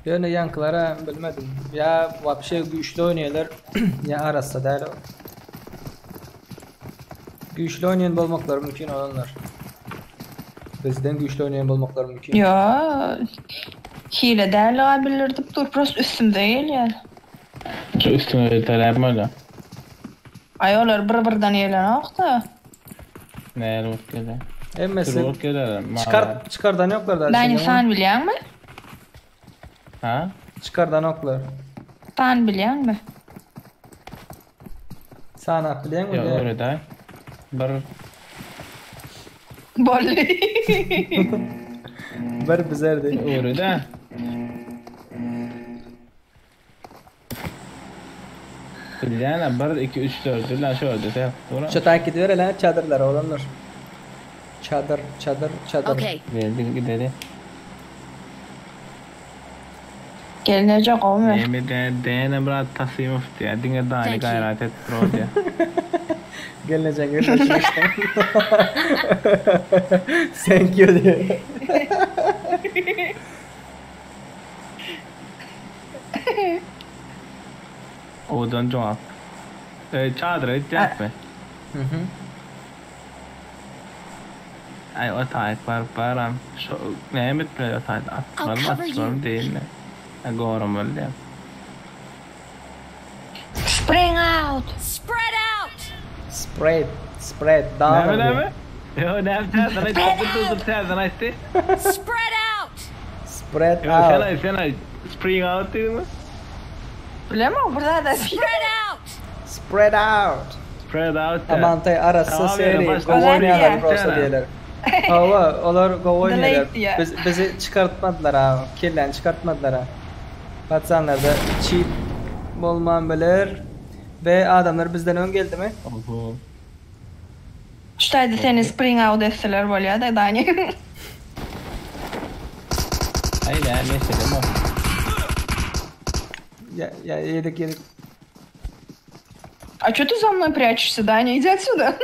Yani yankılara bilmedim. Ya vapşe güçlü oynuyorlar ya arasında değil o. Güçlü oynayan bolmakları mümkün olanlar. Bizden güçlü oynayan bolmakları mümkün. Ya hile değil bilirdim. Dur prost üstüm değil yani. Üstüme veterim öyle. Ayollar bir-birden eğlenek da. Ne olup gele? Mesela çıkardan yoklar da. Ben sen biliyor musun? Ha? Çıkardan yoklar. Sen biliyor musun? Sana biliyor musun? Yok öyle de. Bolli. Bir bizerdi. Öyle de. Bilyana 1 2 3 4 bilen şu öldü de. Şu takip vereler çadırlar olanlar. Çadır. Okay. Geldik gidelim. Gelecek olmuyor. Yemi de dene brat Tasimov diye. Dinge dani gayret et pro diye. Gelecek. Thank you diye. Odan cevap. Çadırı cevap mı? Ay o tayt param. Şu neymet bile o tayt atmam değil mi? Agora öyle. Spring out. Spread out. Spread down. Ne? Yo ne işte. Spread out. Spread Yo out. sana spring out değil mi? Bilemem burada da. Spread out. Spread out. Amantay arası seri. Govoynalar prosa diyorlar. Hava olar govoynalar. Bizi çıkartmadılar ha. Kirlen çıkartmadılar ha. Patsanlarda cheat bolman bilir ve adamlar bizden ön geldi mi? Ştaydı seni spring out etseler bolya da dani. Aynen ne istedim o. Ya yedik. А чё ты за мной прячешься, Даня? Иди отсюда.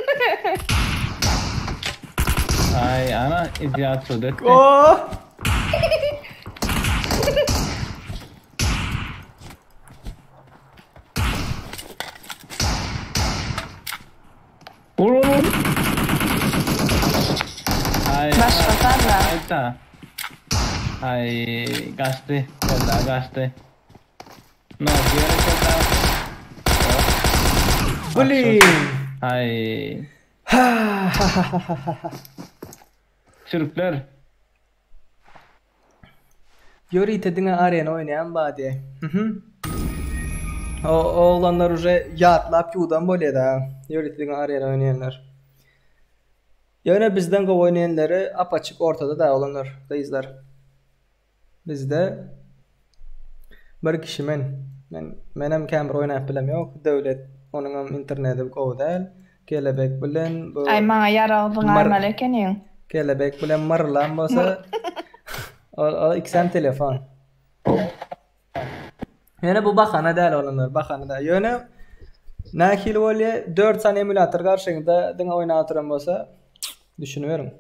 Ay ana iди отсюда. Oh! Ay. Başlatarlar. Ay gaste. Gaste. No, quiero que Bullying. Ay. Türkler. Yuri tedine arena oynayan badi. O oğlanlar уже yatlap yudan böyle da. Yuri tedine arena oynayanlar. Yani bizden gol oynayanları apaçık ortada da olanlar da izler. Bizde bir kişi menem kamera oynayıp bilem yok. Devlet onun internette gol değil. Kelebek bilen bu. Ay bana yaradın aymaleken yen. Kelebek bilen marlan bolsa. O ikisem telefon. Yani bu bahane değil olanlar, bahane değil. Yani nakil böyle 4 tane emülatör karşında dine oynatırım bolsa düşünüyorum.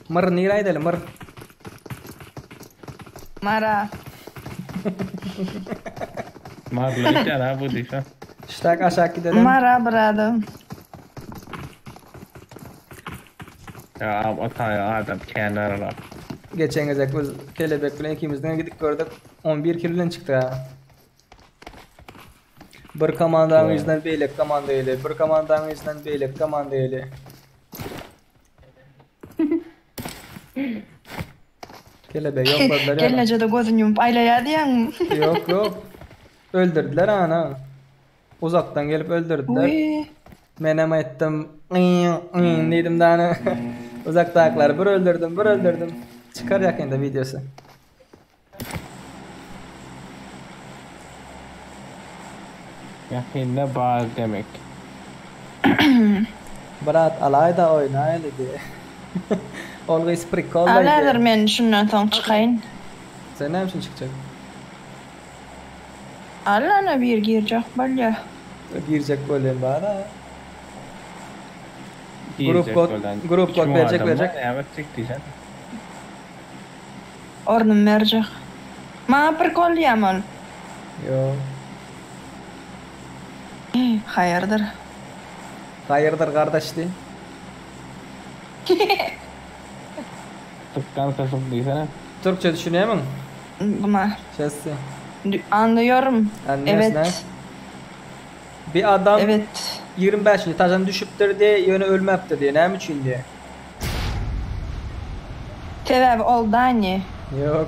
Mır nira edelim mır. Mara. Marla ya bu difa. Ştak aşağı gidelim. Mara bradım. Ya ataya adam kenara. Geçen gece biz kelebek bilen ikimizden gidip gördük. 11 kilodan çıktı ha. Bir komandanın yüzünden beylek komanda eli. Bir komandanın yüzünden beylek komanda eli. Kelebek yokladılar ya. Gelince de gözün yumup aylaya diyen. Yok. Öldürdüler ana. Uzaktan gelip öldürdüler. Menem ettim. Dedim de ana. Uzaktakiler bir öldürdüm. Çıkar yakında videosu. Yakında bağır demek. Brat alay da oynaylı diye. Always prikol. Aladır men şundan soň çıkayın. Sen ne için çıkacak? Alana bir girecek böyle. Girecek böyle bana. Grup kod verecek. Evet çıktıysan. Ornum verecek. Ma prikol yamal. Yo. Hayırdır? Hayırdır kardeşli? Tıkkan kasıp değilsene. Türkçe düşünüyor musun? Buna. Şahsi. Anlıyorum. Anlıyorsun Evet. Bir adam evet. 25. etajan düşüptür diye yönü ölmeptir diye. Ne için diye? Sebebi oldu anne. Yok.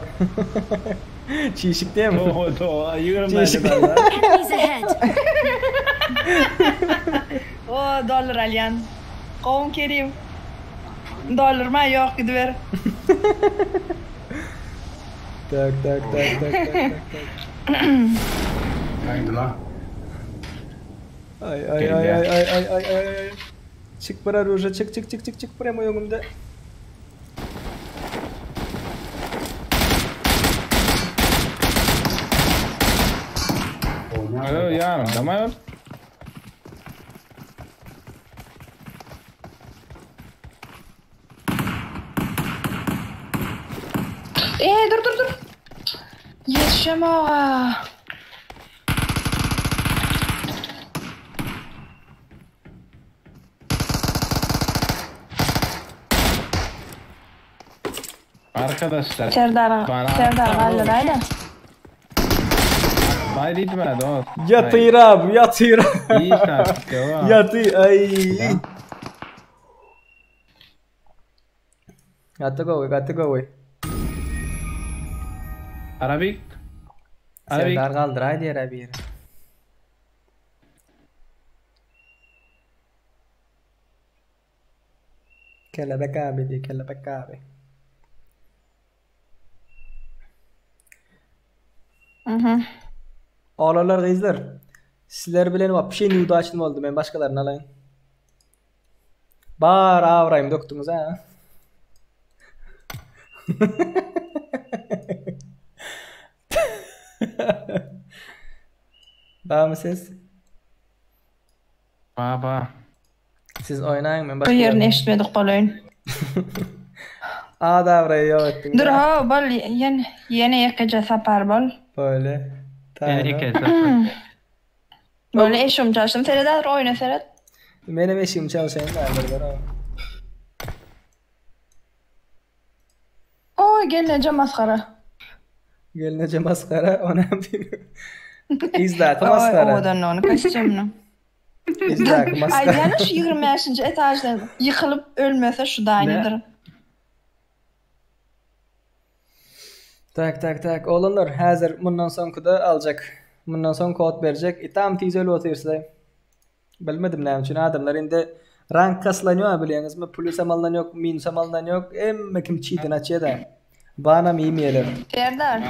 Çiğşik değil mi? Doğru. 25. Enemies ahead. O dolar alyan. Kovun kerim. Dolar mı yok gidiver. Tak. Haydi lan. Ay. Çık para Ruja, çık premo önümde. Yarım tamam. Dur. Yetişemem. Arkadaşlar. Serdar haydi. Haydi gitme dost. Yatır abi, yatır. İyi taktik ya. Yatır ay. Got to go. Arabik. Serdar kaldır haydi Arabi. Kelebek abi. Ağlarlar kızlar. Sizler bilen var. Bir şey nuda açtım oldu. Ben başkalarını alayım. Bar avrayım doktunuz ha. Var mı ses? Baba. Siz oynayın ben Bu başkalarını. yerini eşitmedik kolayın. Aa da avrayı yok ettin. Dur ha bol yine yakaca sapar bol. Böyle. Böyle eşim çalıştım. Seyredar oyna seyret. Benim eşim çalışayım da var. O gelince maskara. Gelince maskara ona bir. İzlak maskara. O da onu kaçacağım. İzlak maskara. Ay yani şu 25. etajdan yıkılıp ölmese şu da aynıdır. Tak. Oğlanlar hazır bundan sonra da alacak. Bundan sonra kod verecek. Tam tiz ölü otursa. Bilmedim ne için adamlar indi rank kaslanıyor biliyorsunuz mu? Polis amalından yok, min amalından yok. Kim cheat'in açıyor da. Bana mı yemeyelim? Serdar.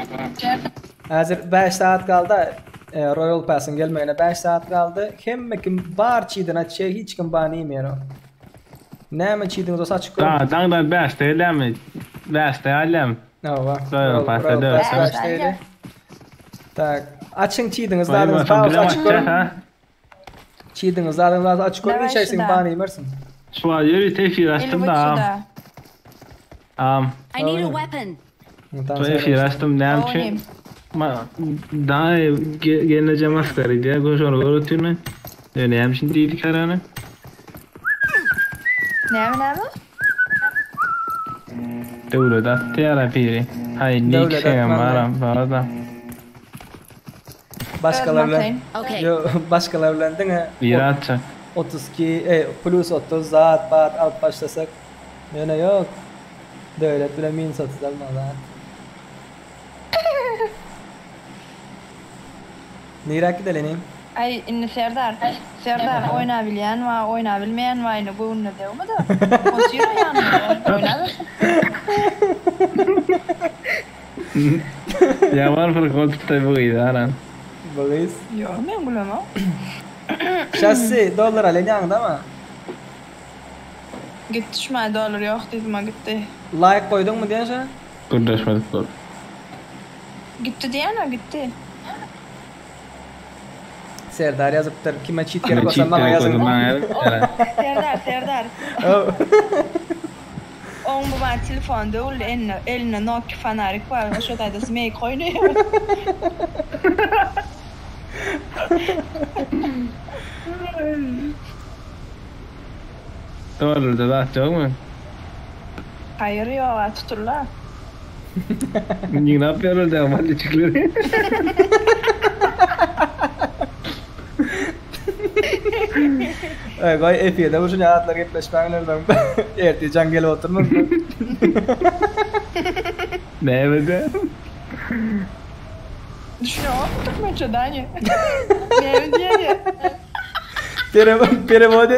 Hazır 5 saat kaldı. Royal Pass'ın gelmeyene 5 saat kaldı. Kim bar cheat'in açıyor hiç kim bana yemeyelim. Ne mi cheat'iniz olsa açık olun. Dağdan 5 değil mi? 5 değil. Royal Pass'ta 4. Tak. Açın cheat'iniz dadınız bazı açık olun. Cheat'iniz dadınız bazı açık olun. Bir şeysin bana yemersin. Şu an yürü tekrar açtım da. I need a weapon. Tekrar açtım ne için? Daha geleceğim asgari diye koşuyor öğretiyorum. Ne için değil kararını. Ne? Devlet attı ya piri. Hayır ne şey var da. Başkalarla değil mi? Viratça. 32 plus 30 saat bat alt başlasak. Yani yok. Devlet bile min satız almalı. Nirak gidelim. Ay inni Serdar oynayabilen var, oynayabilmeyen var yine bu ne diyor mu da? Konuşuyor yani. Oynar. Ya var för koltukta bu idaran. Bagis. Yok men bulama. Şahsi dolar alın yanında mı? Gitti düşmedi olur yok dedim ha gitti. Like koydun mu diyen sen? Gurdaşmadık bu. Gitti diyen ha gitti. Serdar yazıptır. Kime cheat gerek olsa bana yazın. Serdar. On bu bana telefonda ol eline Nokia fanarik var. Şu da smek oynuyor. Doğru da bak çok mu? Hayır ya tuturlar. Ne yapıyorlar da ama çıkıyor. Goy F7'de bu şuna atlar gepleşmelerden erti jangele oturmaz mı? Ne böyle? Düşünüyor musun maçadanya? Ne diye ya? Perevod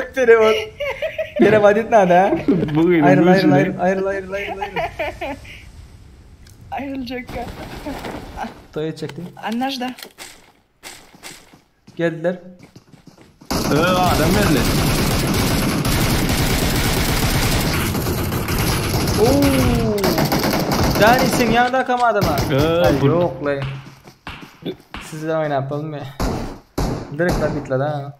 nada. Bugün Ayrıl. Ayrılacak. Toya çekti. Anlaşıldı. Geldiler. Adam geldi. Dani sen yanında kama adama. Yok lan. Sizle oynayalım mı? Direkt lan bitledi ha.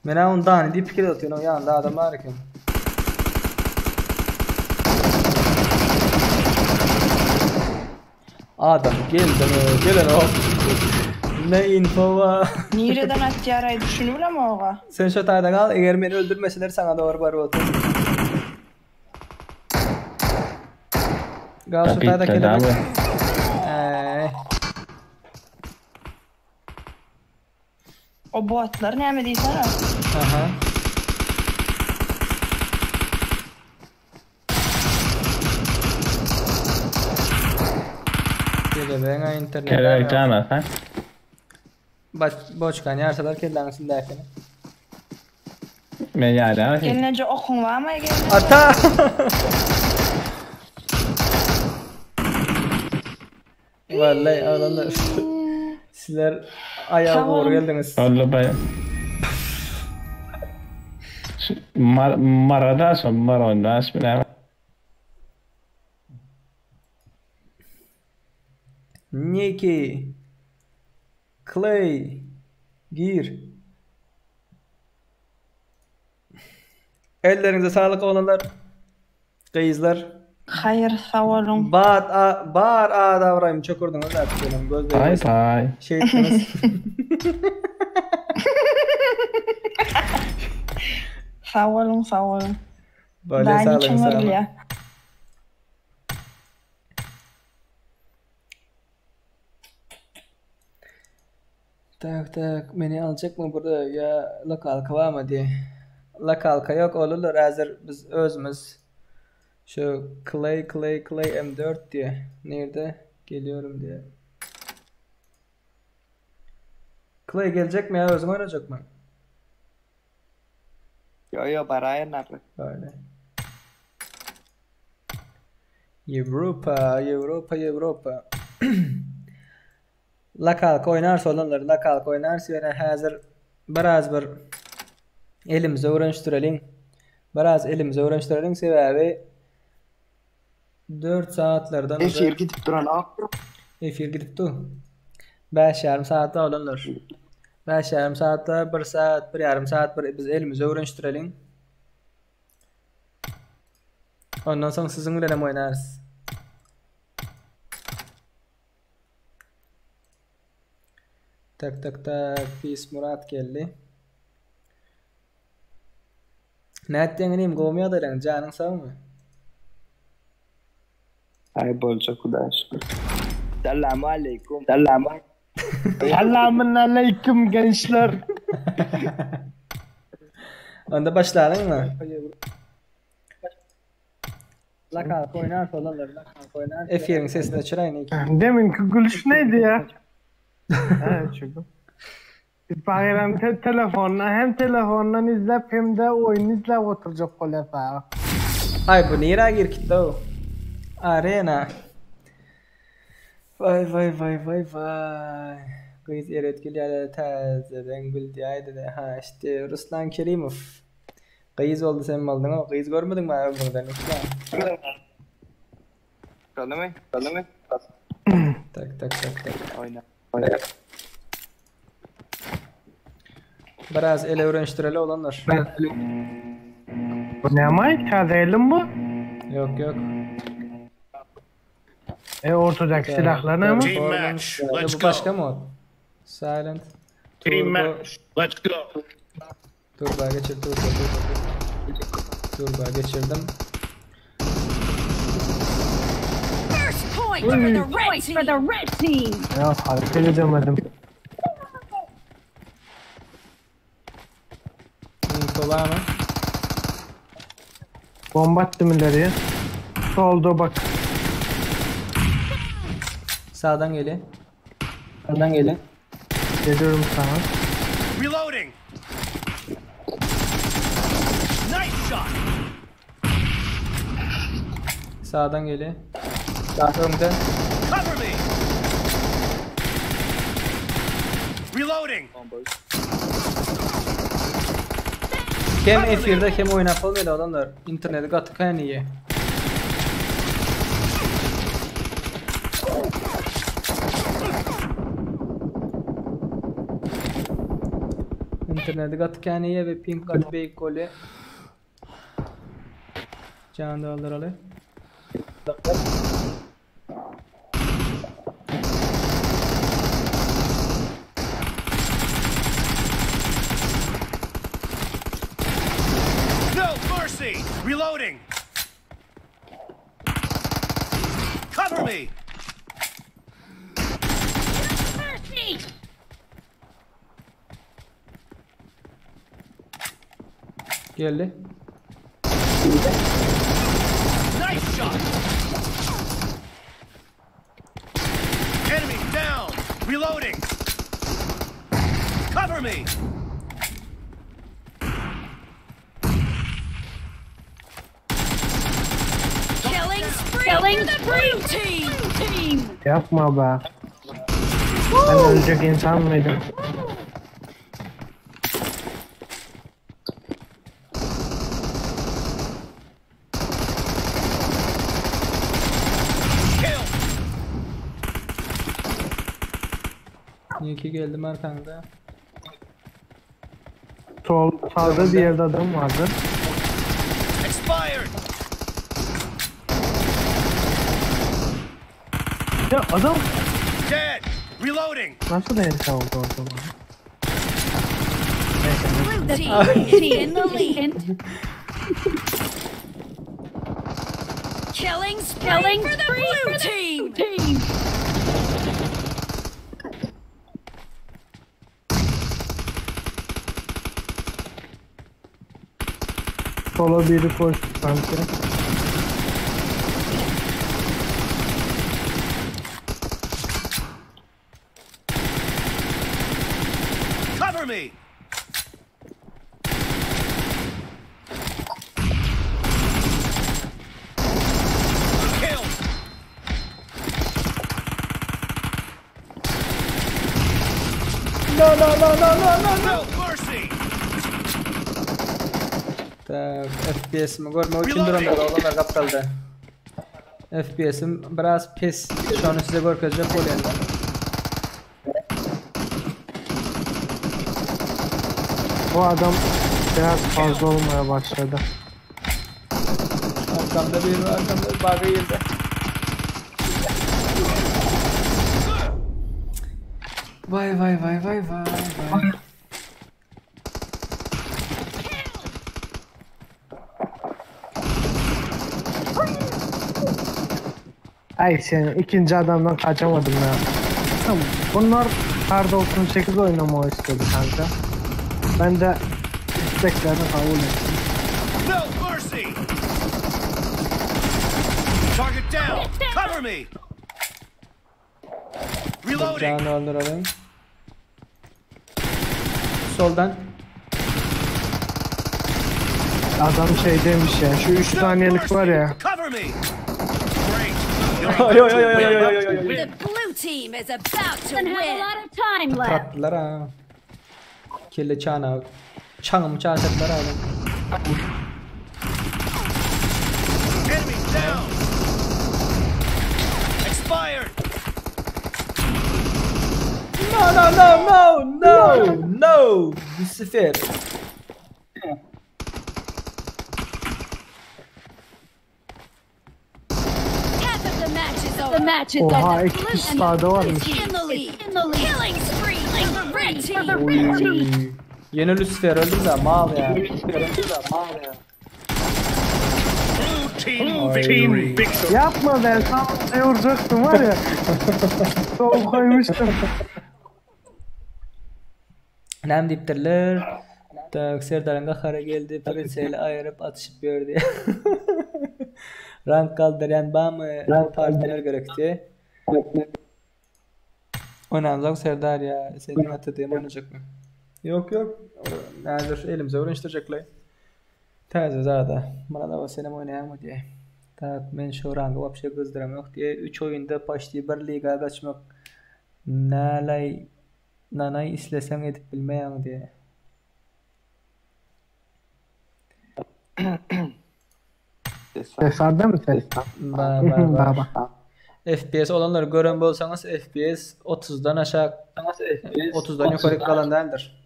Mena on Dani deyip fikir atıyor o yanında adam var ki. Adam gelin o. Ne info var? Nereden atacağını düşünür ama oğa. Sen şu tayda kal, eğer beni öldürmeseler sana doğru var otur. Gal şu tayda kelebek. O botlar ne mi diysen o? Aha. Kelebeğin ha internet. Kelebek canı ha? Boçkan yarsalar kellemesin derken. Ben yardım. Gelince okun var mı? Ata! Vallahi adamlar. Sizler ayağa doğru geldiniz. Allah bayağı. Maradas bile. Niki, Clay, Gir. Ellerinize sağlık olanlar, kıyızlar. Hayır sağ olun. Bar davrayım çok ordunuz artık benim gözlerim. Bye. Şey ettiniz. Sağ olun. Böyle sağlık. Tak beni alacak mı burada ya lokalka var mı diye. Lokalka yok olur hazır biz özümüz. Şu Clay M4 diye. Nerede? Geliyorum diye. Clay gelecek mi ya özüm oynayacak mı? Yo baraya nerede? Öyle. Avrupa. Lakalka oynarsa olanlar lakalka oynarsa yani hazır biraz bir elimize öğreniştirelim sebebi 4 saatlerden efir gidip duran efir gidip du 5,5 saatte olanlar 5,5 saatte 1 saat 1,5 saat biz elimize öğreniştirelim ondan sonra sizinle de oynarız. Tak pis Murat geldi. Ne diyeyim gomiya da lan canın sağ mı? Ay bolca kudaş. Selamun aleyküm. Selamun aleyküm gençler. Onda başlayalım mı? Lakalka oynar falanlar F-yerin sesini açırayın. Deminki gülüş neydi ya? Evet çünkü. Bayram telefondan izlep hem de oyun izlep oturacak kolay. Ay bu nereye girdi o? Arena. Vay. Kız eretkili ya tazeden gül diyaydı da ha işte Ruslan Kerimov. Kıyız oldu sen mi aldın o? Kıyız görmedin mi ayağımdan? Kaldı mı? Tak. Oyna. Biraz ele öğreniştireli olanlar. Ne amay? Tazelim bu? Yok. Ortadaki silahlar ne mi? Team match. Let's Bu go. başka mod. Silent. Team match. Let's go. Turbo geçir. Turbo geçirdim. First point for the red team. Ya hareket edemedim. Info var mı? Bomba attım ileriye. Solda bak. Sağdan geliyor. Geliyorum sana. Reloading. Nice shot. Sağdan geliyor. Önde. Cover me. Reloading. Hem F1'de hem oyun yapılmıyor adamlar. İnterneti katı kaynıyor. İnterneti katı kaynıyor ve ping katı beyik golü. Can da alır alır. No mercy. Reloading. Cover me. Geldi. Nice shot. Enemy down. Reloading. Cover me. Killing spree team. Yapma be. Ben ölecek insan mıydım? Niye ki geldim arkanda? Sağda bir yerde adam vardı. Expired. Ya adam Dead. Reloading. nasıl değilse oldu o zaman? Blue team is in the lead. Killing spree for the blue team. Sola biri koştu sanki. Cover me. Kill. No mercy. Tak, FPS'imi görmek için duramıyor olanlar kaptaldı. FPS'im biraz pis. Şu an size görkezecek oluyorlar. Bu adam biraz fazla olmaya başladı. Arkamda biri var, arkamda bir bagı yıldı. Vay. Ay sen ikinci adamdan kaçamadım ya. Tamam. Bunlar Kar 98 oynamamı istedi kanka. Ben de isteklerini kabul ettim. No mercy. Target down. Cover me. Reloading. Canı öldürelim. Soldan. Adam şey demiş ya, şu 3 saniyelik var ya. Cover me. The blue team is about to win. Tatlılar ha. Kelle çana. Çanım çaşetler abi. Enemy down. Expired. No. Bir sefer. The match is Oha, iki kişi sağda varmış. in the lead. Killing spree for the red team. Yeni Lucifer öldüm de mal ya. Team victory. Yapma ben sana vuracaktım var ya. Sol koymuştum. Nem diptirler. Tak Serdar'ın kara geldi. Prenseyle ayırıp atışıp gördü. Rank kaldıran bamı partiler gerekti. Oynanacak Serdar ya. Senin atadığım oynayacak mı? Yok. Nedir elimize uğraştıracaklar. Taze zada. Bana da senem oynayan mı diye. Tak men şu rangı vapşe kızdıram yok diye. 3 oyunda başlayıp bir liga kaçmak. Nanay islesem edip bilmeyen diye. Sesarda mı ses? Baba. FPS olanları gören bolsanız FPS 30'dan aşağı 30'dan yukarı kalan değildir.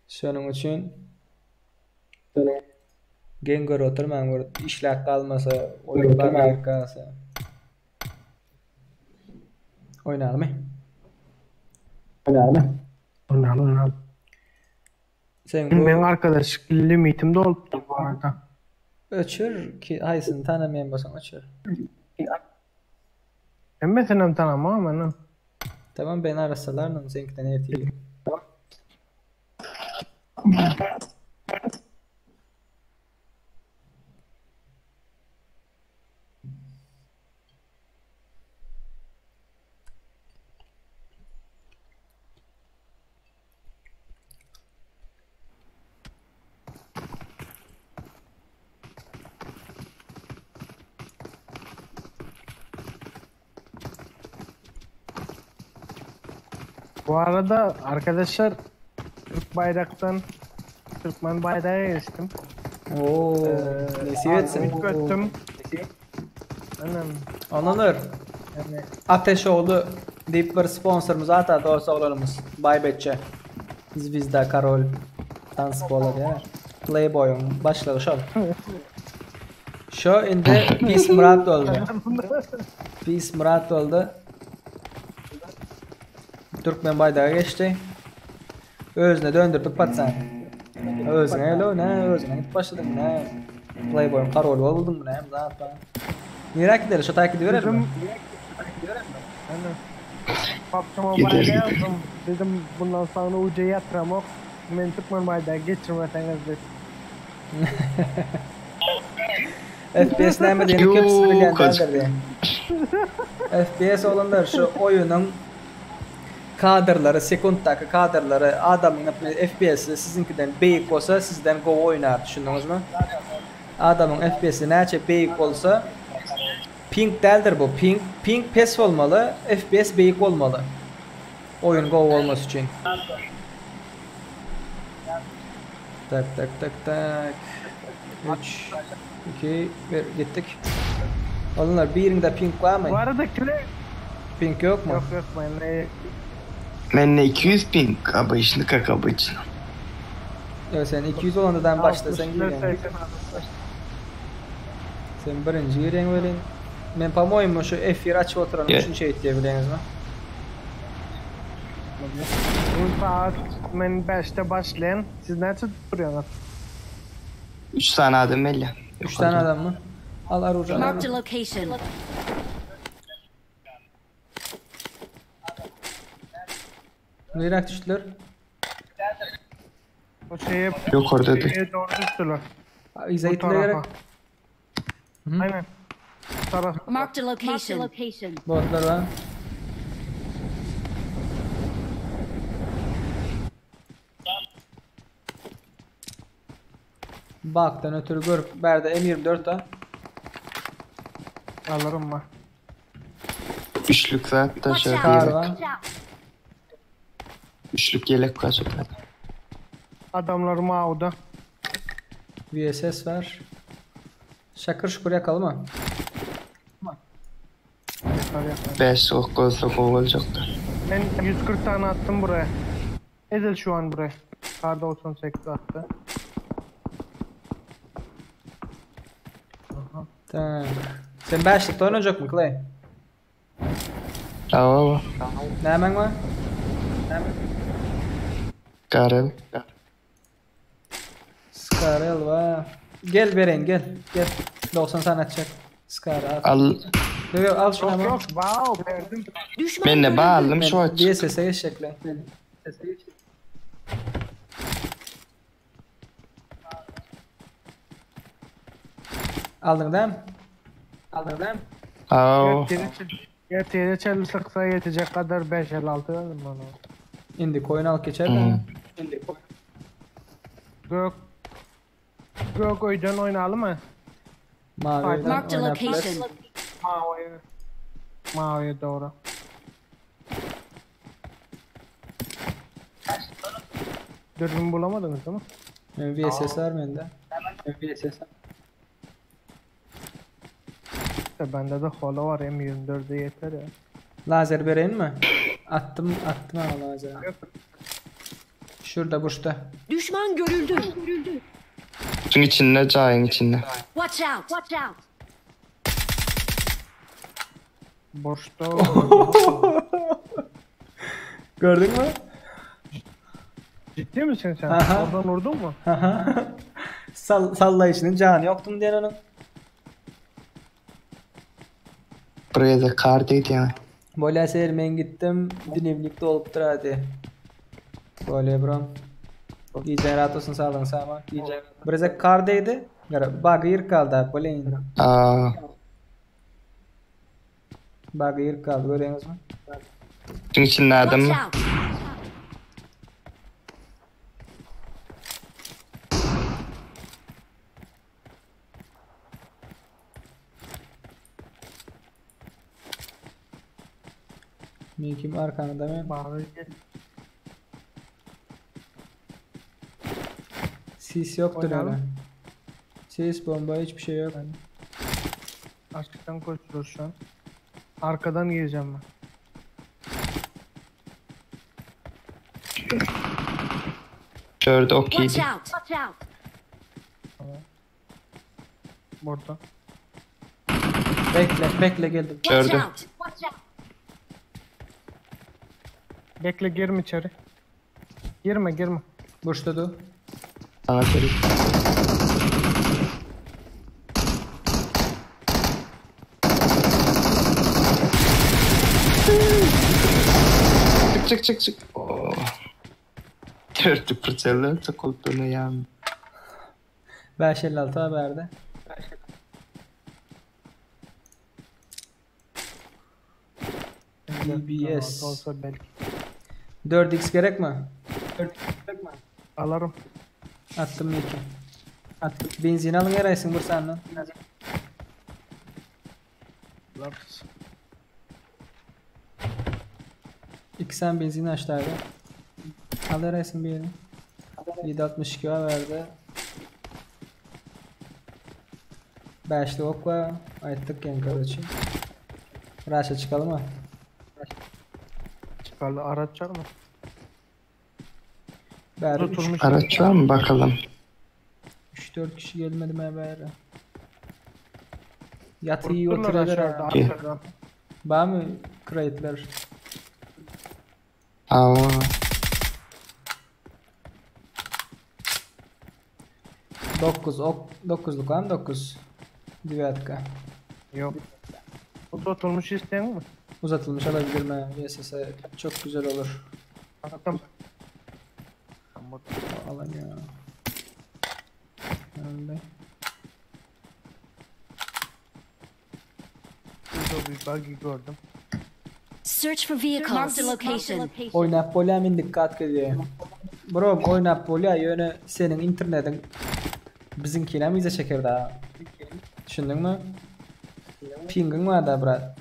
Şunun için gen gör oturman gör işler kalmasa oyunlar arkası. Oynayalım mı? Oynayalım. Benim arkadaş limitim doldu bu arada. Öçür ki haysın tanımayan bolsan öçür. Ben senem tanımam ama. Tamam beni arasalar seninkinden erteyim. Bu arada arkadaşlar Türkmen bayrağı geçtim. Nesivetsin. Göttüm. Anlanır. Ateşoğlu deyip bir sponsorumuz atadı olsa olalımız. Baybetçe. Звезда Karol. Dans bolar ya. Playboy'un başladı şu. Şu indi Pis Murat oldu. Türkmen baydağı geçti. Özüne döndürdük patsan. Özüne gidip başladın ne? Playboy'un Karol oldun ne? Zaten. Nereye gidelim? Şu takip verelim mi? Papçama bayrağı yazdım. Dedim bundan sonra ucuya yatıramak. Ben Türkmen baydağı geçirmeseniz de. FPS neyme diye köpüsü bilenlerdir diye. FPS olanlar şu oyunun kadrları, sekunddaki kadrları adamın FPS'i sizinkinden büyük olsa sizden go oynar düşündünüz mü? Adamın FPS'i neçe büyük olsa ping değildir bu. Ping pes olmalı, FPS büyük olmalı. Oyun go olması için. Tak. 3 2 1 gittik. Olanlar birinde ping var mı? Bu arada ping yok mu? Yok Ben 200 ping abışını kakabıcın. Evet sen 200 olandan başla sen giren. Sen birinci giren verin. Ben по-моему şu F1 açıp oturan üçüncü ekleyebiliriz mi? Bu saat ben 5'te başlayan. Siz nerede duruyorsunuz? 3 tane adam öyle. 3 tane adam mı? Al Arucan. Marked a location. Nereye düştüler? O şeye yok orada da. Doğru düştüler. İzah ettiler gerek. Aynen. Taraf. Marked a location. Botlar var. Baktan ötürü görüp berde M24 da. Alırım ben. Üçlük var hatta şöyle var. Üçlük yelek var. Adamlar mağuda. VSS var. Şakır şukur yakalım mı? 5 gözlük olacaktı. Ben 140 tane attım buraya. Ezel şu an buraya. Karda 98 attı. Tamam. Sen 5'likte oynayacak mı Clay? Tamam. Ne hemen var? Karel. Skarel var. Gel Beren gel. Gel. 90 tane atacak. Skarel. Al. Yok al şunu ama. Wow, verdim. Ben de bağladım şu aç. DSS'e geçecekler. Aldın değil mi? Aldın değil mi? Aa. Yeteri çeli sıksa yetecek kadar 5-56 verdim bana. İndi koyun al geçer de. İndi koyun. Gök oydan oynayalım mı? Mavi'den Marked a oynayabilir. location. Mavi'ye doğru. Dürbün bulamadınız değil mi? VSS var bende. VSS var. Bende de kola var M24'de yeter ya. Lazer vereyim mi? Attım ama lazer. Şurada boşta. Düşman görüldü. Şunun içinde, cayın içinde. Watch out. Watch out. Boşta. Gördün mü? Ciddi misin sen? Aha. Oradan vurdun mu? Sallayışının canı yoktum diyen onun. Buraya da kardaydı yani. Böyle sermen gittim. Dinevlikte olup durardı. Böyle brom. İyice rahat olsun sağlığın sağma. Biraz kardaydı. Bagı yırk kaldı. Böyle indi. Bagı yırk kaldı. Görüyorsunuz mu? Şunun içinde adam mı? Kim arkanda mı? Sis yoktur öyle. Sis bomba hiçbir şey yok. Açıktan koşuyoruz şu an. Arkadan gireceğim ben. Şurada okeydi. Watch out. Burada. Bekle geldim. Gördüm. Bekle girme içeri. Girme. Boşta dur. Sana söyleyeyim. Çık. Oh. 4% takıldığına yani. 556 haberde. DBS. Olsa belki. 4x gerek mi? Alırım. Attım 2. Attım. Benzin alın yaraysın bu senden. Alırız. 2 sen benzin açtı abi. Al yaraysın bir yerini. 762 verdi. 5'li ok var. Ayettik yankar için. Raş'a çıkalım mı? Çıkarlı araç var mı? Araç var mı bakalım? 3-4 kişi gelmedi mi bari? Yatı iyi oturuyorlar ha. Var mı crate'ler? Aa. 9'luk lan 9. Divatka. Yok. Uzatılmış isteyen mi? Uzatılmış alabilir mi? VSS'e çok güzel olur. Attım. Alan ya. Öyle. Burada bir buggy gördüm. Search for vehicles. Marked a location. Oynap polyamin dikkat ediyor. Bro oynap polya yönü senin internetin bizimkine mi ize çeker daha? Düşündün mü? Pingin var da brat.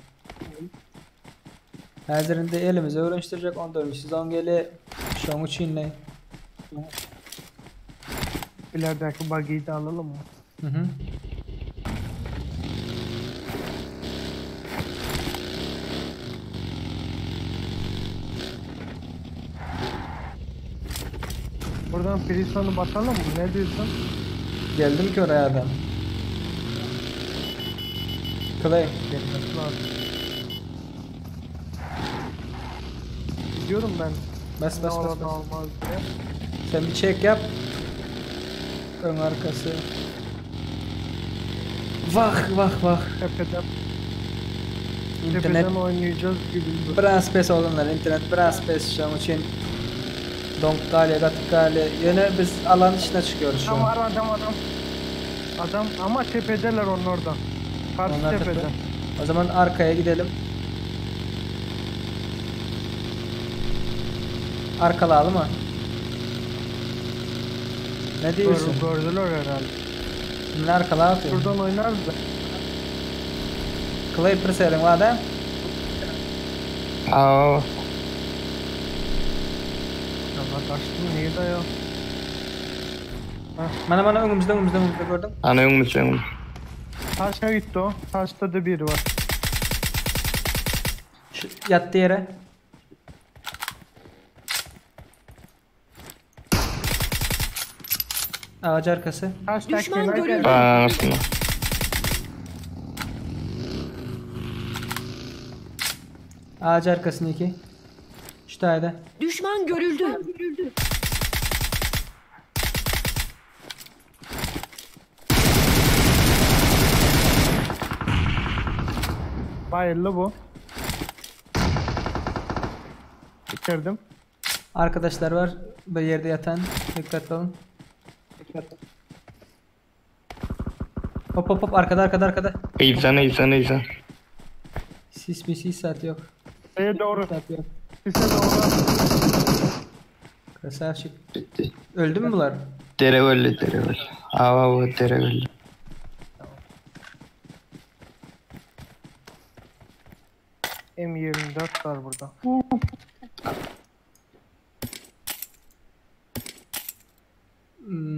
Hazırında elimize öğreniştirecek 14 sezon geli şonu çinle. İlerideki buggy'yi de alalım mı? Hı hı. Buradan Prison'u basalım mı? Ne diyorsun? Geldim ki oraya adam. Clay. Gelmesi lazım. Gidiyorum ben. Bas. Olmaz diye. Sen bir check yap. Ön arkası. Vah. Tepeden oynayacağız gibi. Biraz pes olanlar, internet biraz pes şu an için. Donk gale, gatık gale. Yine biz alan dışına çıkıyoruz şu an. Adam ama tepedeler onun orada. Karşı Onlar tepede. tepe. O zaman arkaya gidelim. Arkalı mı? Ne diyorsun? Gördüler herhalde. Ne arkalı atıyor? Buradan oynarız da. Clay preserin var da? Aa. Ama kaçtım niye da ya? Mana önümüzde gördüm. Ana önümüzde. Taşa gitti o. Taşta da biri var. Yattı yere. Ağaç arkası. Düşman görüldü. Bağırmasın. Ağaç arkasını 2. Şu tane. Düşman görüldü. Bayıllı bu. Bitirdim. Arkadaşlar var. Bir yerde yatan. Dikkatli olun. Hop arkada. İzan. Sis saat yok. Şeye doğru. Saat yok. Sise doğru. Krasavçık. Öldü mü bunlar? Dere öldü. Ava dere öldü. M24 var burada.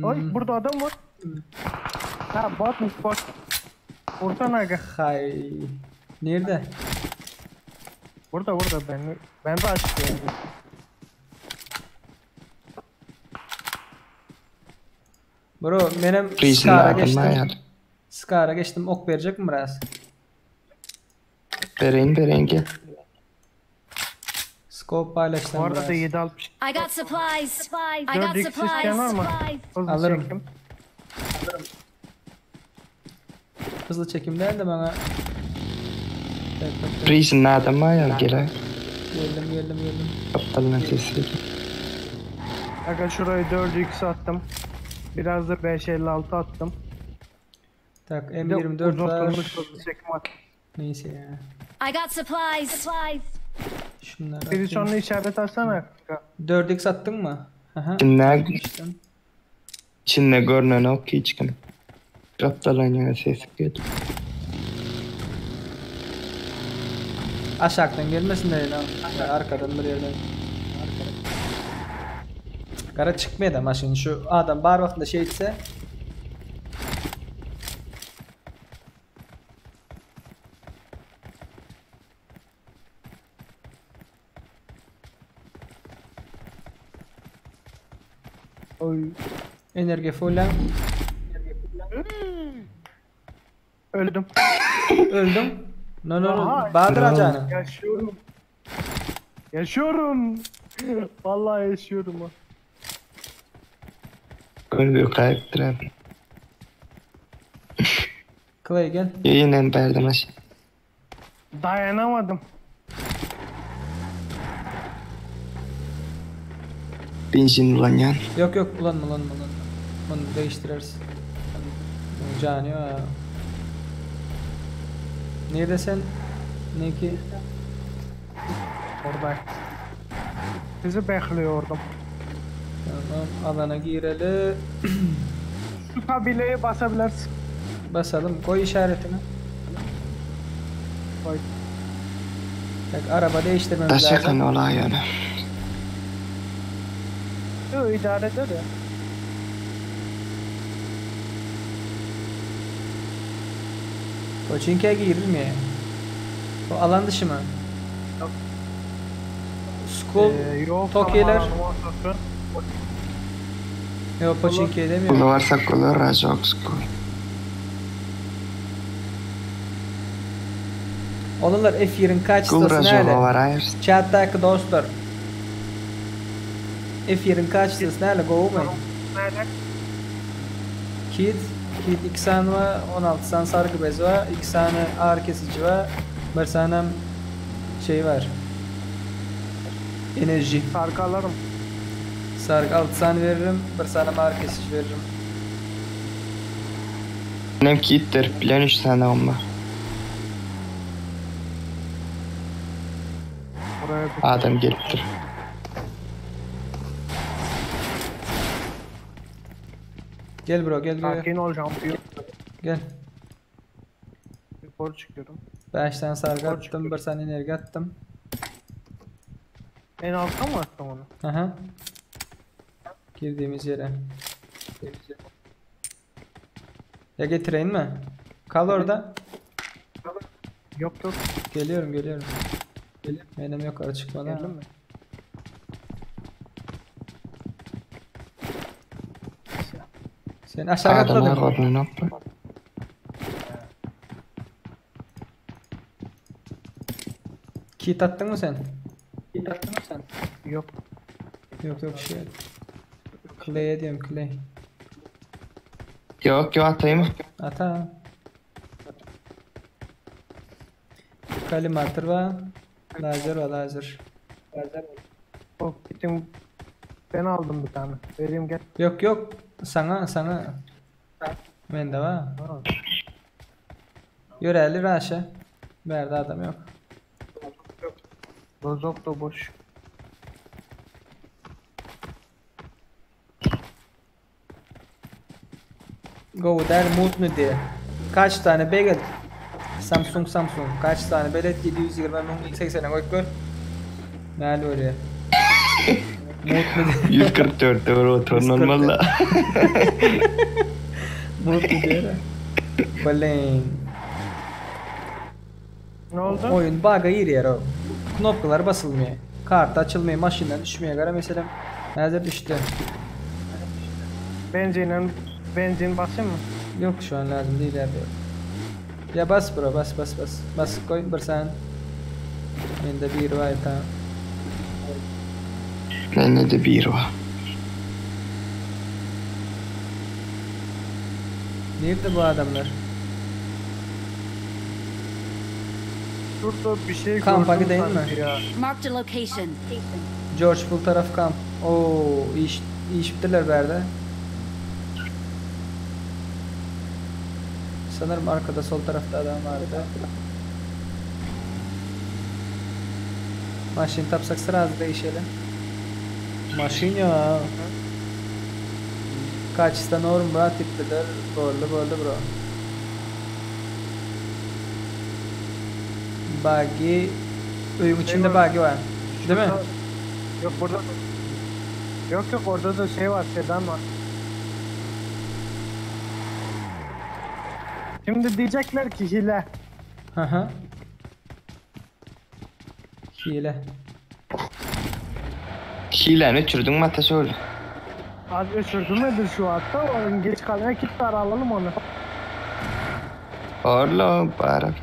Ay burada adam var. Ha botmuş bot. Orta naga. Hay. Nerede? Burada ben de açıyorum. Bro benim Scar'a geçtim. Ok verecek mi biraz? Vereyim gel. Scope paylaştım. Bu arada da 760. I got supplies. 4x isteyen var mı? Alırım. Hızlı çekim değil de bana. Prison adam var ya gel. Geldim. Aptalın sesi. Aga şurayı 4x attım. Biraz da 556 attım. Tak M24 var. Neyse ya. I got supplies. Şunları biri sonra işaret atsana. 4x attın mı? İçinde görünen o ki çıkın. Aptalın sesi geldi. Aşağıdan gelmesin de lan. Arkadan bir yerden. Kara çıkmıyor da maşın şu adam bar vaktinde şey etse. Oy. Enerji full. Öldüm. No. Bahadır canım. Yaşıyorum. Vallahi yaşıyorum ha. Öldü kaybettiren. Clay gel. Yine berdamış. Dayanamadım. Benzin ulanyan. Yok ulanma. Bunu değiştiririz. Canı ya. Neredesin? Ne ki? Orada. Sizi bekliyordum. Tamam, alana girelim. Şu kabileye basabilirsin. Basalım. Koy işaretini. Koy. Bak araba değiştirmemiz lazım. Taşakan olay yani. Yok idare eder ya. Koçinki'ye girilmiyor. O alan dışı mı? School Tokyo'lar. Yok Koçinki'ye demiyor. Burada varsa kolor Razok School. Onlar F20 kaçtasın hele? Chat'taki dostlar. F20 kaçtasın hele? Kovmayın. Kid 2 tane var, 16 tane sargı bezi var, 2 tane ağrı kesici var, bir tane şey var. Enerji. Sargı alırım. Sargı 6 tane veririm, bir tane ağrı kesici veririm. Benim kittir, bilen 3 tane var. Adam geliptir. Gel bro, gel. Sakin ol şampiyon. Gel. Yukarı çıkıyorum. 5 tane sargı attım, bir tane enerji attım. En altta mı attın onu? Aha. Girdiğimiz yere. Ya getireyim mi? Kal orada. Yok. Geliyorum. Benim yok açık bana. Geldin mi? Sen aşağı atladın mı? Kit attın mı sen? Yok. Yok şey. Clay'e diyorum Clay. Yok atayım. Ata. Kalimatır var. Lazer. Oh gittim. Ben aldım bir tane. Vereyim gel. Yok. Sana. Bende var. Yöreli Raşa. Berde adam yok. Rozok da boş. Go der mutlu diye. Kaç tane beget? Samsung. Kaç tane beget? 720 1080'e koy gör. Nerede oraya? Mutlu diye. 144 euro normal la. Mutlu diye. Balen. Ne oldu? Oyun bug'a giriyor o. Knopkalar basılmıyor. Kart açılmıyor, maşinden düşmeye göre mesela nerede düştü? Benzin basayım mı? Yok şu an lazım değil abi. Ya bas bro bas. Bas koy bir sen. Bende bir var tamam. Bende de bir var. Nerede bu adamlar? Şurada bir şey kampa gideyim mi? Marked a location. George Bull taraf kamp. Oo iş bittiler berde. Sanırım arkada sol tarafta adam vardı. Maşin tapsak sırası değişelim. Maşin ya. Kaçta norm bro tiptedir. Bollu bro. Buggy. Oyun içinde buggy var. Değil mi? Yok burada. Yok orada da şey var, sedan var. Şimdi diyecekler ki hile. Haha. Hile. Hileni uçurdun mu ateş öyle? Az uçurdum şu hatta. Geç kalmaya kit var, alalım onu. Orla barak.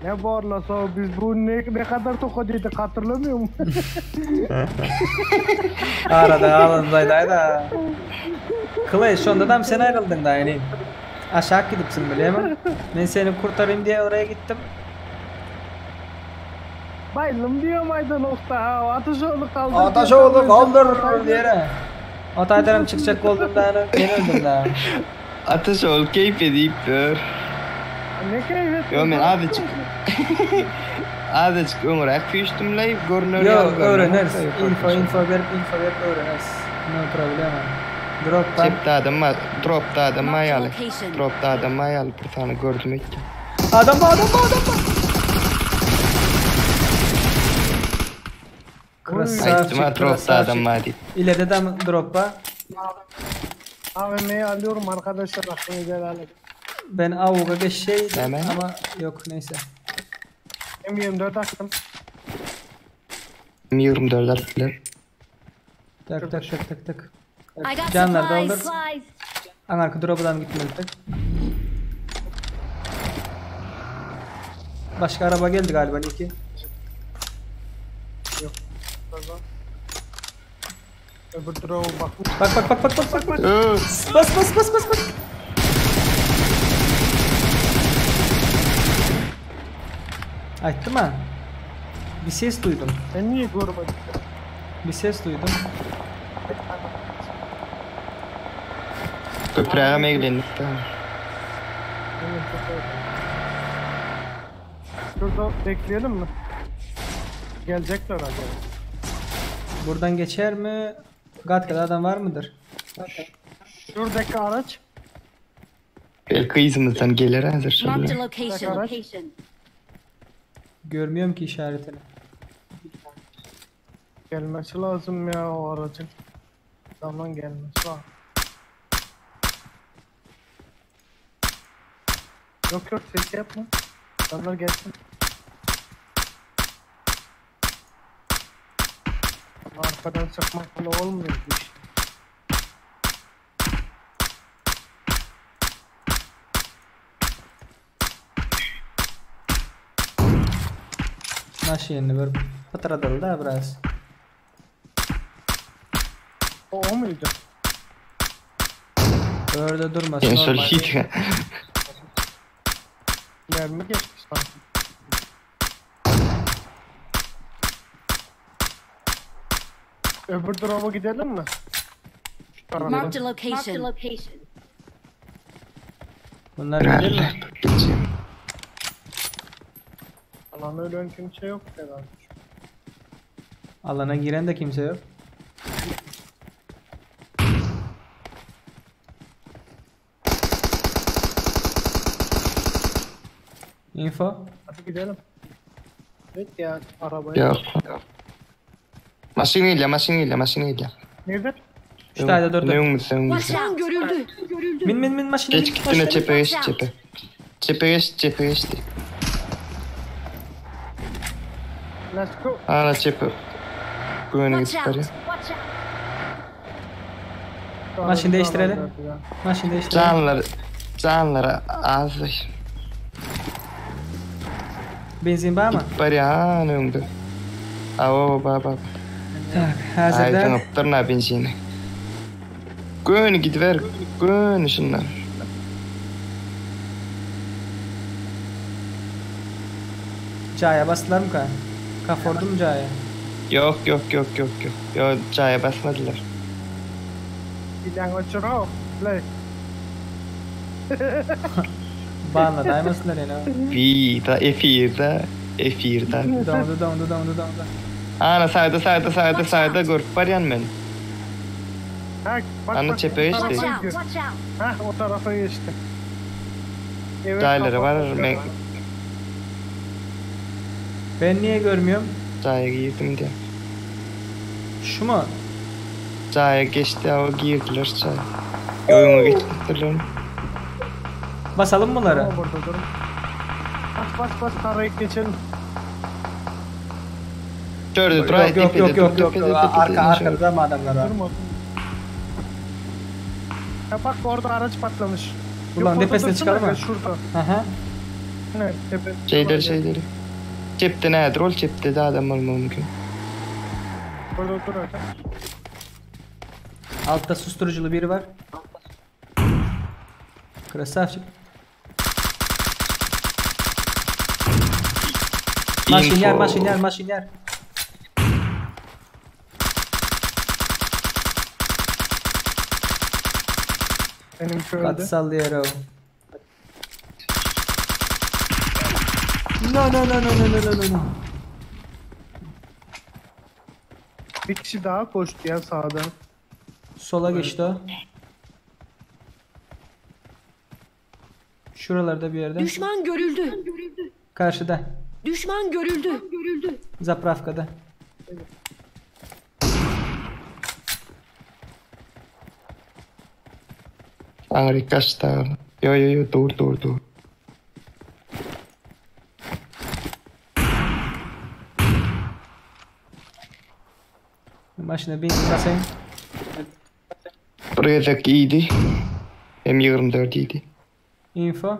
Ne borlasa biz bu ne kadar tokadıydık hatırlamıyor musun? Arada alındaydı. Clay şu anda da sen ayrıldın da yani. Aşağı gidipsin biliyor musun? Ben seni kurtarayım diye oraya gittim. Bayılım diyor maydan usta ha. Ataşoğlu kaldır. Ataşoğlu kaldır diye. Ataylarım çıkacak olduğundan ben öldüm daha. Ataşoğlu keyif edip dur. Ne keyif? Yo men azıcık. Azıcık ömür akıştım lay görünüyor. Yok öğreniriz. Info verip öğreniriz. No problem. Drop'ta adam mayalı. Drop'ta adam mayalı bir tane gördüm ettim. Adam. Aytıma drop'ta adam mayalı. İleride de drop'a. AVM'yi alıyorum arkadaşlar, aklını helal edin. Ben avuga geçeydim ama yok neyse. M24 attım. M24 attılar. Tak. Canlar doldur. Anarka drop'dan gitmedik. Başka araba geldi galiba Niki. Yok. Öbür drop'a bak. Bak. Bas. Ayttım ha. Bir ses duydum. Ben niye görmedim? Bir ses duydum. Köprüye meylendik de. Şurada bekleyelim mi? Gelecekler acaba. Buradan geçer mi? Gatka'da adam var mıdır? Şuradaki araç. Belki izimizden gelir hazır Marked a şöyle. location. Görmüyorum ki işaretini. Gelmesi lazım ya o aracın. Zaman gelmesi lazım. Yok ses yapma. Adamlar gelsin. Arkadan sıkmakla olmuyor bu iş. Maşinini bir pıtıradılı da biraz. O muydu? Orada durmasın. En son hit. Mermi geçmiş sanki. Öbür drop'a gidelim mi? Marked a location. Bunlar gelir mi? Alana ölen kimse yok herhalde. Alana giren de kimse yok. Info. Hadi gidelim. Evet ya arabaya. Yok. Maşin geliyor. Nerede? Şu tayda durdu. Düşman görüldü. Min maşine. Geç gittiğine cephe geçti. Cephe geçti. Let's go. Ana cephe. Güvene gidip var. Maşin değiştirelim. Canları az. Benzin var mı? Var ya önümde. Baba. Tak, hazırda. Aydan optarına benzini. Güvene gidiver. Güvene şunlar. Caya bastılar mı kan? Kafordu mu Caya? Yok. Yok Caya basmadılar. Bilang uçuro. Play. Bana daymasınlar yani. F1'da. Dondu. Ana sayda grup var yan men. Ana cephe geçti. Ha o tarafa geçti. Cayları var. Ben niye görmüyorum? Caya girdim diye. Şu mu? Caya geçti ama girdiler Caya. Yoluna geçtiler. Basalım mı bunları? Burada durun. Bas tarayıp geçelim. Gördü Yok. Arkamızda mı adamlar var? Ya bak orada araç patlamış. Ulan tepesine çıkalım mı? Şurada. Aha. Ne tepe? Şeyleri. Cepte nedir ol cepte de adam olma mümkün. Burada dur öyle. Altta susturuculu biri var. Krasavçık. Maşin yer. Benim şöyle. Kat sallıyor. No. Bir kişi daha koştu ya sağdan. Sola geçti o. Şuralarda bir yerde. Düşman görüldü. Karşıda. Düşman görüldü. Zapravka'da. Ağrı kaçtı. Yo, dur. Maşına basayım. Project iyiydi. M24 iyiydi. Info.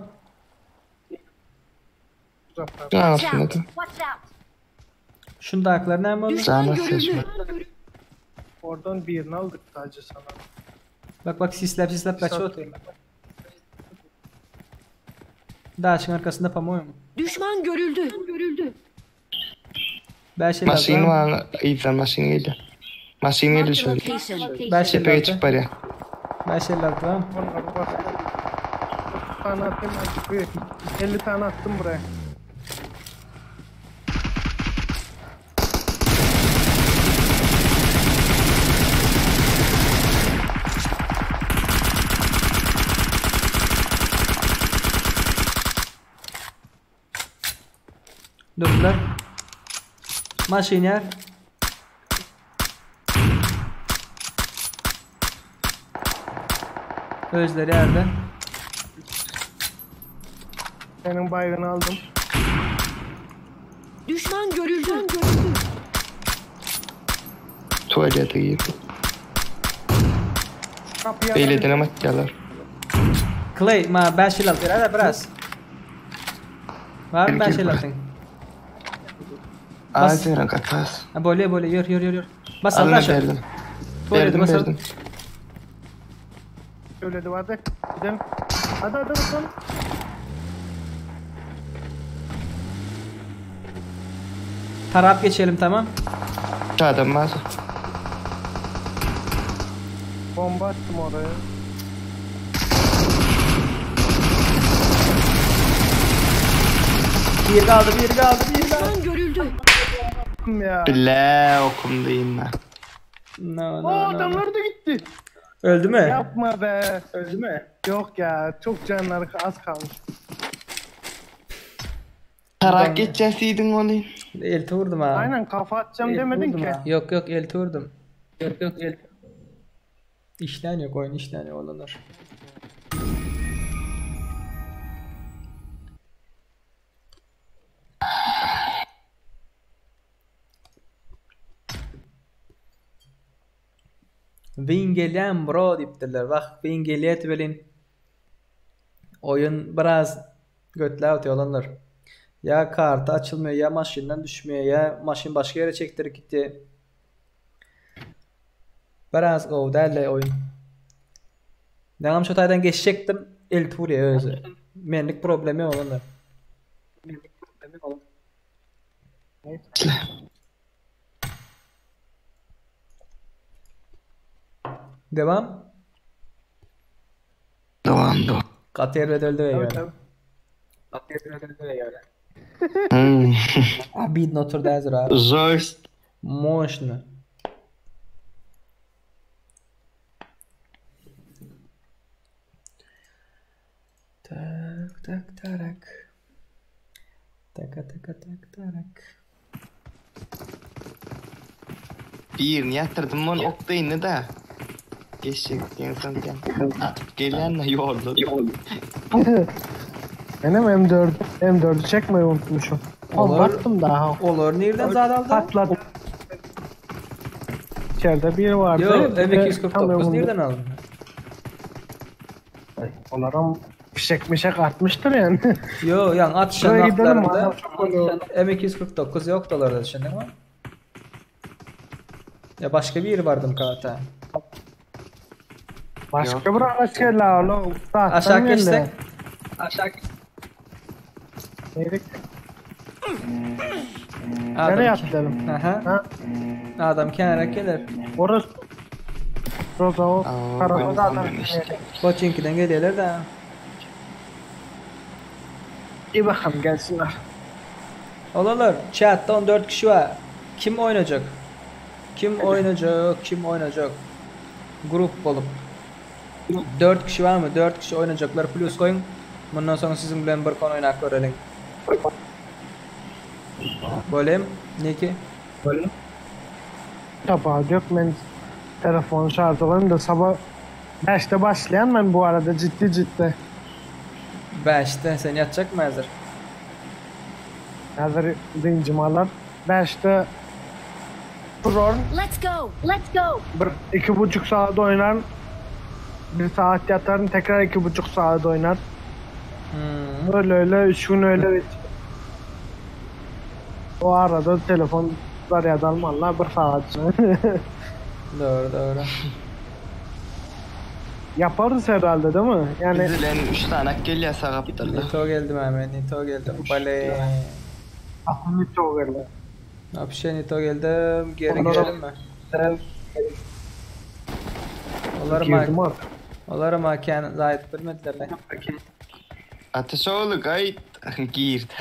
Aslında da. Şundaklar ne oldu? Sana seçme. Oradan birini aldık sadece sana. Bak sislep kaçıyor. Dağçın arkasında pamuğu mu? Düşman görüldü. Masin var. İyiden masin geldi. Masin geldi şöyle. Tepeye çık bari. 556 tamam. Tane atayım hadi. 50 tane attım buraya. Durdular. Maşiner. Özleri yerde. Senin bayrağını aldım. Düşman görüldü. Tuvalete girdi. Eyle denemek yalar. Clay, ma 556 hadi biraz. Var mı 556? Bas. Ağzı katas. Böyle yürü. Bas Allah aşağı. Verdim. Söyledi vardı. Gidelim. Hadi bakalım. Taraf geçelim tamam. Adam var. Bomba attım oraya. Bir kaldı. Düşman görüldü. Ya. Bile okumdayım ben. No. Adamlar da gitti. Öldü mü? Yapma be. Öldü mü? Yok ya. Çok canları az kalmış. Tarak geçeceğiydin onu. Elti vurdum ha. Aynen kafa atacağım demedin ki. Yok elti vurdum. Yok elti. İşlen yok oyun işlen yok olanlar. Vingelian bro diptiler. Bak Vingeliyet belin. Oyun biraz götle atıyor olanlar. Ya kartı açılmıyor ya maşinden düşmüyor ya maşin başka yere çektirip gitti. Biraz o derle oyun. Devam şotaydan geçecektim. El turya özü. Menlik problemi olanlar. Devam. Kater öldü ya. Abid Notre Dame. Zorst. Мощно. Так. Birini yatırdım onu oktayını da. Geçecekten sonra atıp gelenle yordu. Benim M4'ü çekmeyi unutmuşum. Baktım daha. Olur. Nereden zaten aldın? Patladı. İçeride biri vardı. Yo, M249 nereden aldın? Onların fişek atmıştır yani. Yo, yani atışan atlarında M249 yoktu orada şimdi ama. Ya başka bir yeri vardı kağıtta. Başka bir araçla la. Aşağı geçsek. Neydik? Nereye atlayalım? Adam kenara gelir. Orası. Roza o. Karada adam. Koçinki'den geliyorlar da. İyi bakalım gelsinler. Olalar. Chatta 14 kişi var. Kim oynayacak? Kim oynayacak? Grup bulup. 4 kişi var mı? 4 kişi oynayacaklar. Plus koyun. Bundan sonra sizin bilen bir konu oynak görelim. Bolem, Niki? Bolem. Tabağı yok ben telefonu şarj olayım da sabah 5'te başlayan ben bu arada ciddi. 5'te sen yatacak mı hazır? Hazır dincimalar. 5'te Pro. Let's go. Let's go. 2,5 saat oynar. 1 saat yatar, tekrar 2,5 saat oynar. Öyle 3 gün öyle. O arada telefon zaryada almalar 1 saat. Doğru. Yaparız herhalde değil mi? Yani Bizden 3 tane geliyor sakaptırdı. Nito geldi Mehmet, Nito geldi. Bale. Nito geldi. Apşe Nito geldim. Geri gidelim mi? Olar ama kendi zayıf bilmediler lan. Ateş oğlu gayet girdi.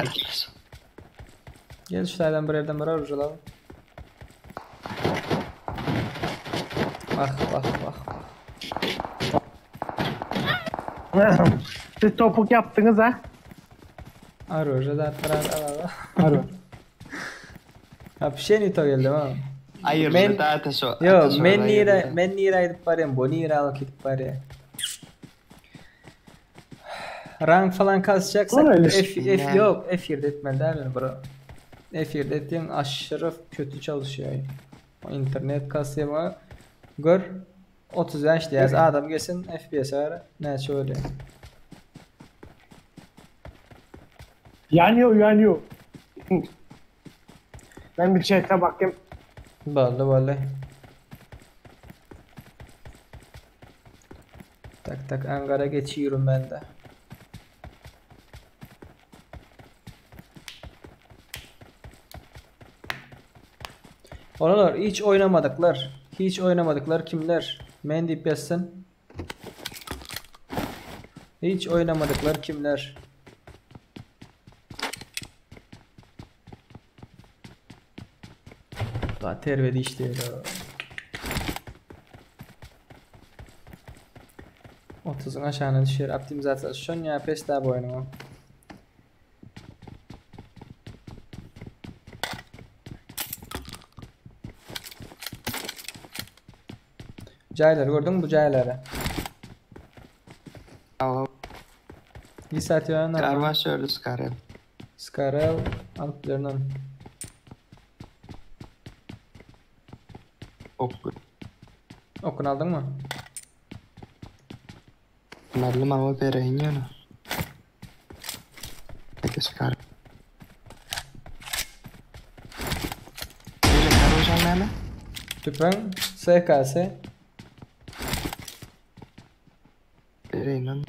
Gel şu yerden bir yerden bir alalım. Bak. Siz topuk yaptınız ha? Arıyor da Arıyor. Apşe Nito geldi ha. Hayır, da ateş o. Yo, men nira edip barem, bu nira alıp edip barem. Rank falan kasacaksak F yok, F1'de etmeliler mi bro? F1'de ettiğin aşırı kötü çalışıyor. İnternet kasıyor gör 30 yaş diye adam gelsin FPS var ne şöyle. Yanıyor. Ben bir chat'e bakayım. Vallahi. Tak Ankara geçiyorum ben de. Oralar hiç oynamadıklar kimler? Mendip yazsın. Hiç oynamadıklar kimler? Daha tervedi işte öyle. 30'un aşağına düşer. Optimizasyon ya pes daha bu oyunu. Caylar gördün mü bu cayları? Tamam. Bir saat yana. Karvaş ördü Skarel. Skarel alıp dönün. Okun aldın mı? Malum ama vereyim ya. Peki Skarel. Böyle karvaşan ne? Tüpen SKS. Vereyim lan.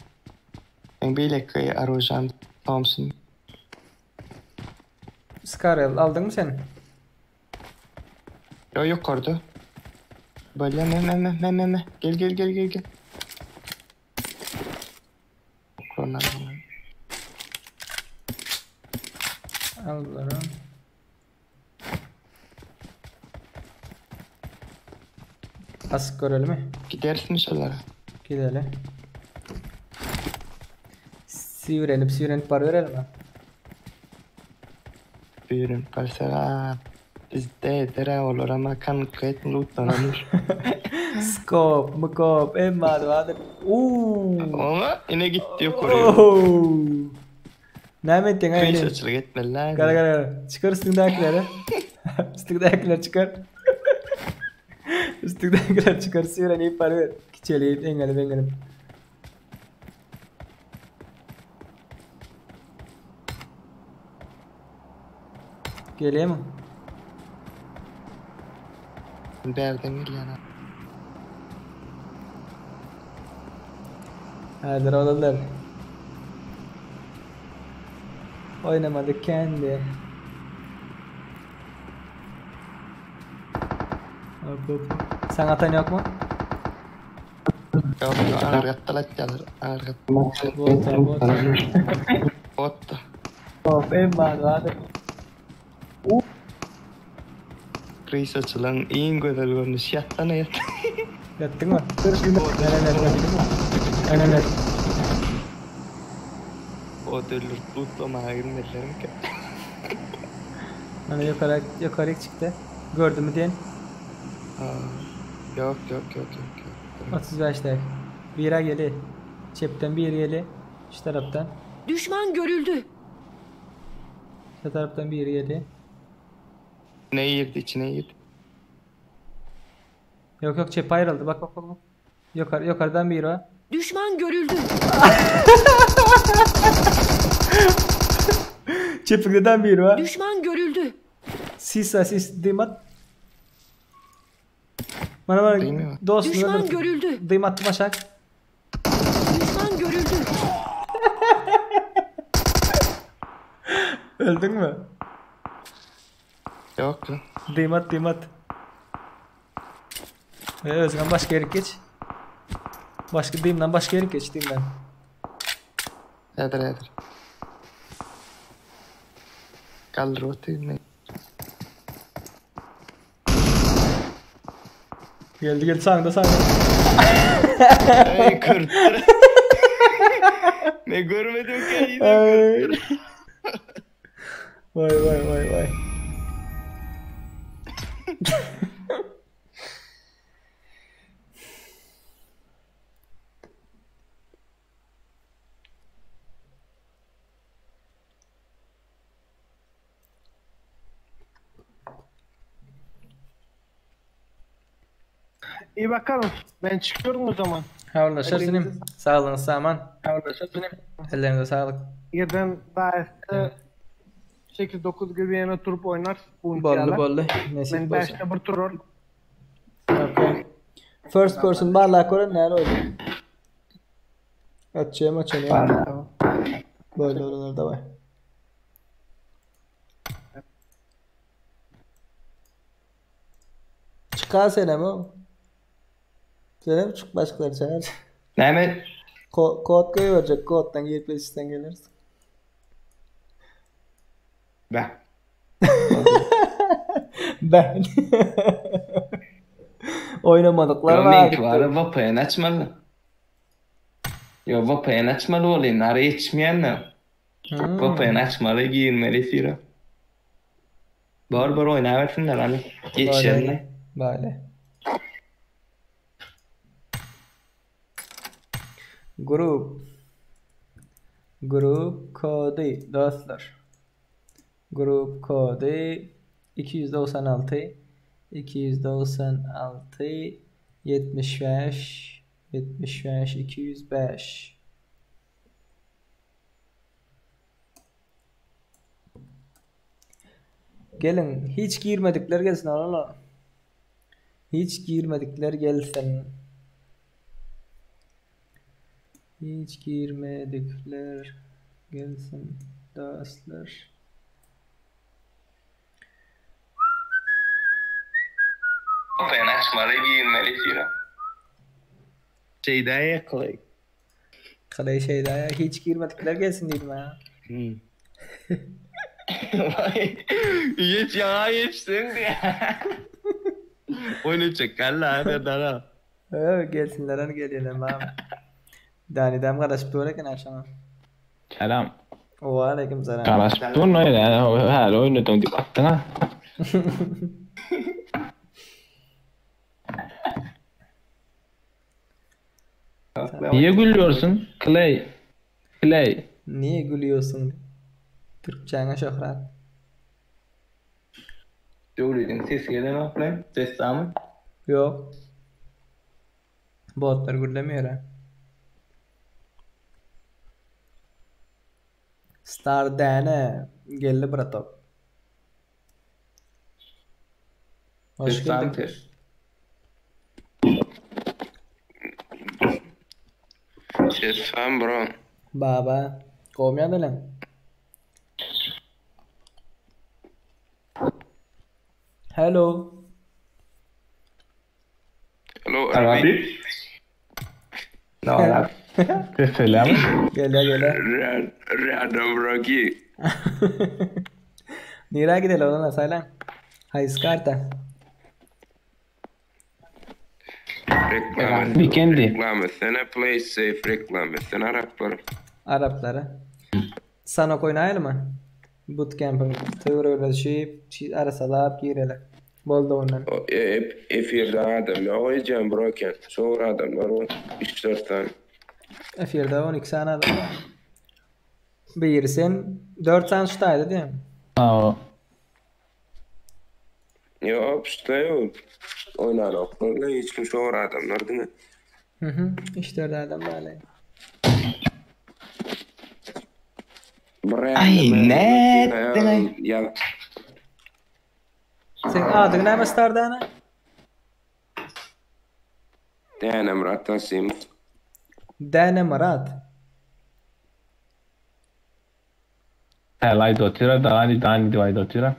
Ben böyle kayı arayacağım. Thompson. Skarel aldın mı sen? Yok orada. Böyle me. Gel. Aldılar. Asık görelim mi? Gidersin inşallah. Gidelim. Sivrenip para verelim mi? Buyurun parça. Bizde dere olur ama kan kayıt lootlanır. Skop, mukop, emmadı vardır. Ama yine gitti yok oraya. Ne ettin ha? Kıyış açılı gitme lan. Gara. Çıkar üstündekileri. Üstündekileri çıkar. Üstündekileri çıkar. Sivrenip para ver. Kiçeleyip engelip. Geliyor mu? Derden gel yana. Hadi oğlanlar. Oynamadık kendi. Hop. Sen atan yok mu? Yok, ağırgattalat çalır. Botta. Hop, emmadı vardır. Kıyış açılan en güzel görünüş yattana yat. Yattın mı? Aynen. O dölür tutlama girmelerim ki. Hani yukarı çıktı. Gördün mü diyen? Yok. 35'te. Bira geli. Çepten bir geli. Şu taraftan. Düşman görüldü. Şu taraftan biri yedi. İçine girdi. Yok cephe ayrıldı. Bak. Yukarıdan biri var. Düşman görüldü. Çiftlikten biri var. Düşman görüldü. Sis dıymat. Bana dostum. Düşman görüldü. Dıymat maşak. Düşman görüldü. Öldün mü? Yok. Dıymat. Özgen başka yere geç. Dıyımdan başka yere geç dıyımdan. Hadi. Kaldır oturma. Geldi sağında. Ay kırttır. Ne görmedim ki yine kırttır. Vay. İyi bakalım. Ben çıkıyorum o zaman. Havlaşırsın. Sağlığınız sağman. Ellerinize sağlık. Yerden daha 8-9 gibi yana oturup oynar. Bollu. Nasip ben 5'te bir tur ol. Okay. First person barla koran ne oydu? Açayım ya. Böyle oyunlar da var. Çıkar sene mi? Sene mi çık başkaları çağır? Ne mi? Kod koyacak. Koddan gelip sistem gelirsin. Ben. Oynamadıklar var. Var VPN açmalı. Yo VPN açmalı olayım. Nara yetişmeyen ne? VPN açmalı giyinmeli fira. Bar oynaversinler hani. Geçişenler. Böyle. Grup kodu dostlar. Grup kodu 296 75 205. Gelin hiç girmedikler gelsin Allah. Hiç girmedikler gelsin. Hiç girmedikler gelsin dostlar. Ben açmalı giyinmeli fira. Şeydaya kolay. Kalay şeydaya hiç girmedikler gelsin dedim ha. Hiç yana geçtin diye. Oyunu çekerler dedara. Evet gelsinler hani geliyorlar abi. Danidem kardeş böyle ki akşama. Selam. Aleyküm selam. Kardeş bu ne ya? Her oyunu dip attın ha. Niye gülüyorsun? Clay. Niye gülüyorsun? Türkçe'ne şöhret. Doğruydun. Ses gelen offline. Ses tamam. Yok. Botlar gürlemiyor ha. Star dene. Geldi bıratok. Hoş geldin. Ses fan bro. Baba. Komya lan. Hello. Hello Arabi. No. Selam. Gele. Random Rocky. Nira gidelim lan saylan. Hayskarta. Reklam etsene play safe reklam etsene Araplara. Sana oynayalım mı? Bootcamp'ın teorileşip arasalar girelim. Bolda ondan. Efirde adam ya oynayacağım broken. Sonra adamlar o 3-4 tane. Efirde 12 tane adam var. Bir sen 4 tane şutaydı değil mi? Aa. Yok işte yok. Oynar oklarla hiç kim şoğur adamlar değil mi? İşte öyle adam böyle. Ay ne? Ya. Sen adın ne mestardı ana? Dane Murat Tasim. Dane Murat. Laj dotira, dani divaj dotira.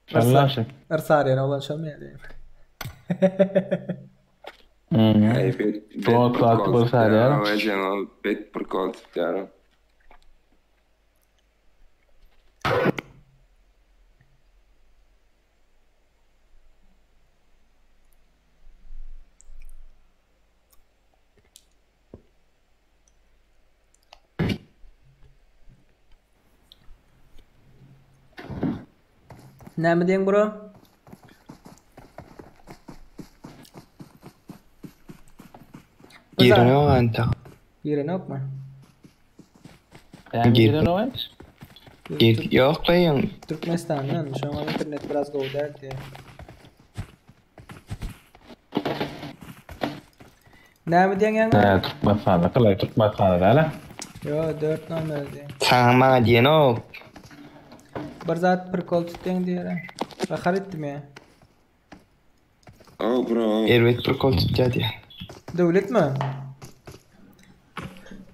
Şallaşı. Ersariyana ulaşamaydı. Tot atmosfera. Vediamo bet per colpo. Ne mi diyorsun bro? Giren yok anta. Giren yok mu? Giren yok mu? Yok lan. Türkmenistan'dan şu an internet biraz go'der diye. Ne mi diyorsun yani? Ne Türkmenistan'da kalay Türkmenistan'da hala. Yo 4 numara diye. Sana diyen o. Bir zat bir kol tutayım diye. Bakar ettim ya. Oh bro. Evet bir kol tutacağız ya. Devlet mi?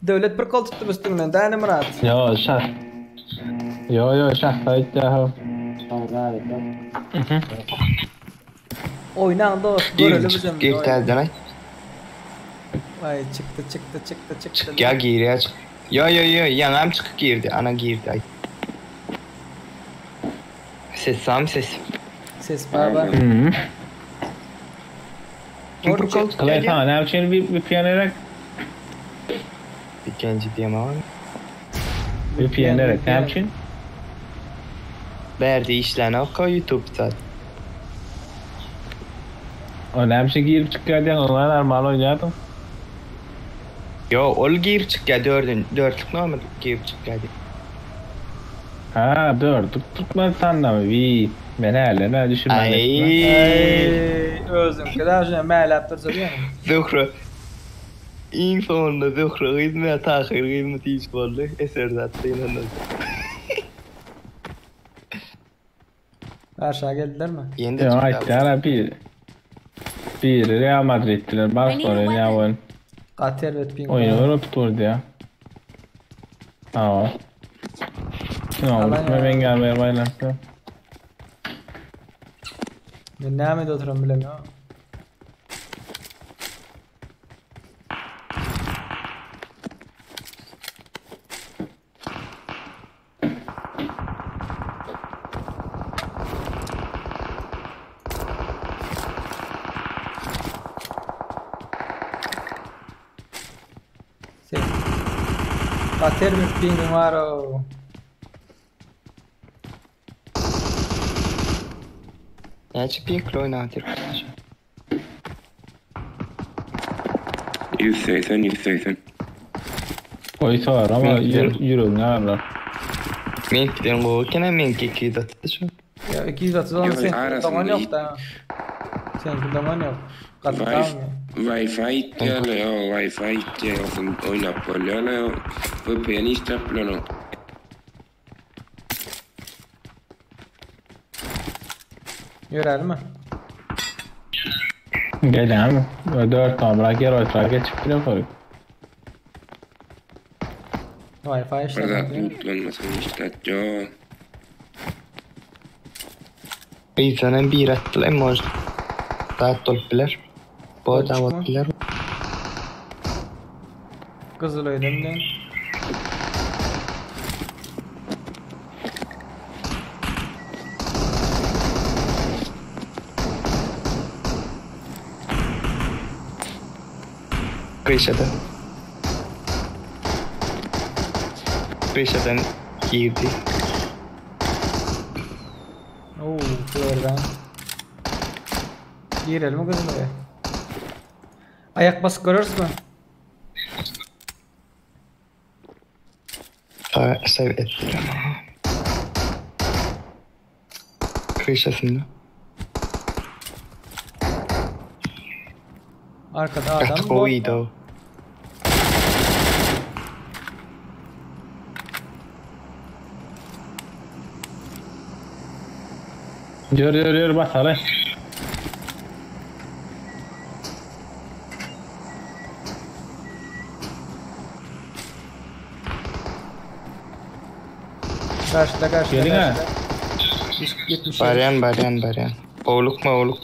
Devlet bir kol tuttu üstünden. Dane Murat. Yo şah. Yo şah sayıt ya. Oynan dost. Görelim bizim. Gir terden. Ay çıktı. Ya gir ya. Yo yanım çıkıp girdi. Ana girdi ay. Ses baba. Kalay sana ne yapayım bir piyanorak? Bir genci diyem ama. Bir piyanorak ne yapayım? Berdi işlerine oku YouTube'da. O ne yapayım girip çıkıyor onlar normal oynadım. Yo ol girip çıkıyor dörtlük normal girip çıkıyor. Ha dörtlük Türkmenistan'da mı? Ben hala ne düşünmem. Özüm kadar şey meğlap dursa diyor mu? Zuhra. İlk sonunda Zuhra hizmet takir hizmeti iş oldu. Eser zaten inanılmaz. Aşağı geldiler mi? Yo hatta bir Real Madrid'tiler. Barcelona ya oyun. Kater ve Ping. Oyunu tuturdu ya. Aa. No, ben gelmeye baylattım. Ben ne amede oturan bilemiyorum. Kater ve Ping var o. Gerçi bir kloy nadir. 180. Oysa var ama euro ne var? Men giden koyken men 200 attı şu. Ya 200 attı ama sen zaman yok da. Sen zaman yok. Katıkan Wi-Fi geliyor ya, Wi-Fi geliyor. Oynap oluyor. VPN istemiyor. Görelim mi? Gel abi. 4 numara gel oturak geçip bile koy. Wi-Fi işte. Burada tutulmasın işte ya. İnsanın bir attılar mı? Daha tolpiler. Bu da vattiler. Kızıl öydemden. Kıyşadan girdi. Oo, şuradan. Girelim mi kızım oraya? Ayak basıp görürüz mü? Sev ettirem. Krişasında. Arkada adam Artık o iyiydi o. Yürü bas hadi. Karşıda. Gelin ha. 70. Baryan. Oğluk mu?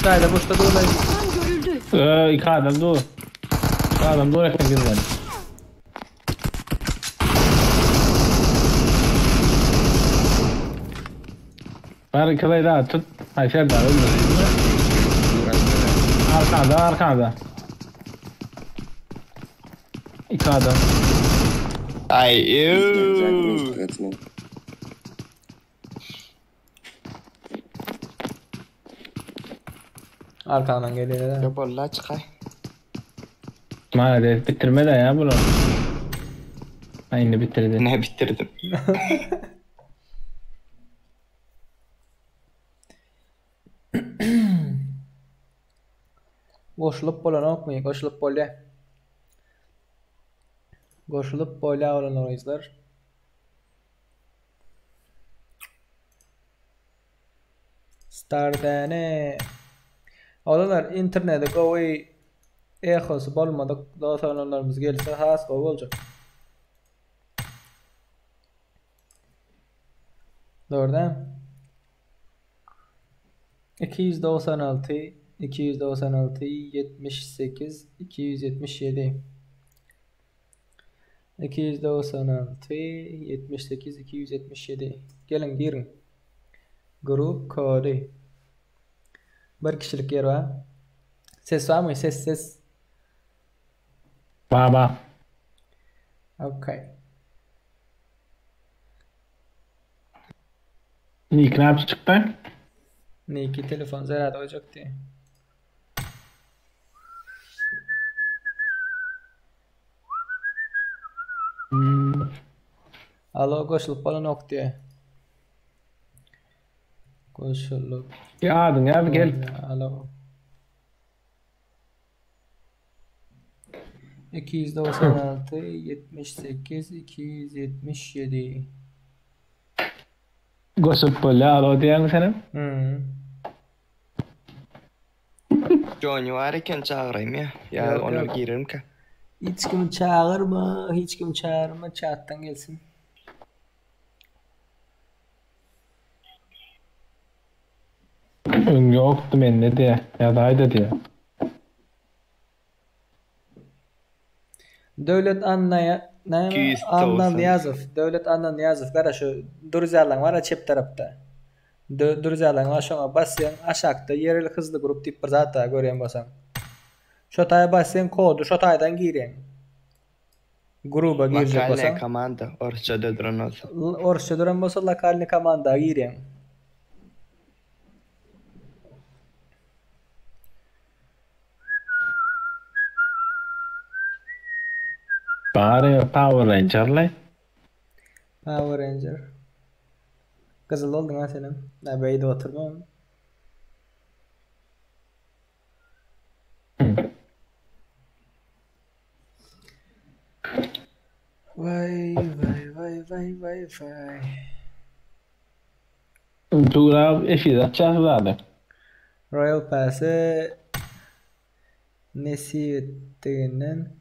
Şurada boşta durmayın. İki adam dur. İki adam dur ekmek girmedi. Bari kılayı daha tut. Hayır daha öldür. Arkada. İki adam. Ay yuuu. Arkadan geliyor. Ya vallahi çıkay. Maalesef bitirme de ya bunu. Aynı bitirdi. Ne bitirdim? Qo'shilib bo'lanokmi? Qo'shilib bo'la. Qo'shilib bo'la olanlaringizlar. Startane. Odalar internetde qo'y echosi bo'lmadi. Datolarimiz kelsa xas qo'y bo'lacak. Doğrudan 296 78 277 296 78 277 gelin girin. Grup kodu. Bir kişilik yer var. Ses var mı? Ses. Baba. Okay. Nick ne yaptı çıktı? Nick'i telefon zararda olacak diye. Alo qo'shilib qo'lanok diye. Qo'shilib. Geldin ya gel. Alo. 296 78 277 Gossip böyle alo diyen senin? Johnny var iken çağırayım ya. Ya onu girerim ki. Hiç kim çağırma, chat'tan gelsin. Yoktu bende diye. Ya daydı diye. Devlet Anna Niyazov. Devlet Anna Niyazov. Qara şu Durzalan var ya çep tarafta. Durzalan aşağı basın aşağıda yerel hızlı grup tip bir zata görüyen basan. Şotaya basın kodu şotaydan girin. Gruba girecek basan. Lokalne komanda Orçça dödüren olsa. Orçça dödüren olsa lokalne komanda girin. Bari Power Ranger'le. Power Ranger. Kızıl oldun ha senin. Nebeyde oturmam. Vay. Tura eşit açacağız zaten. Royal Pass'ı nesiyetinden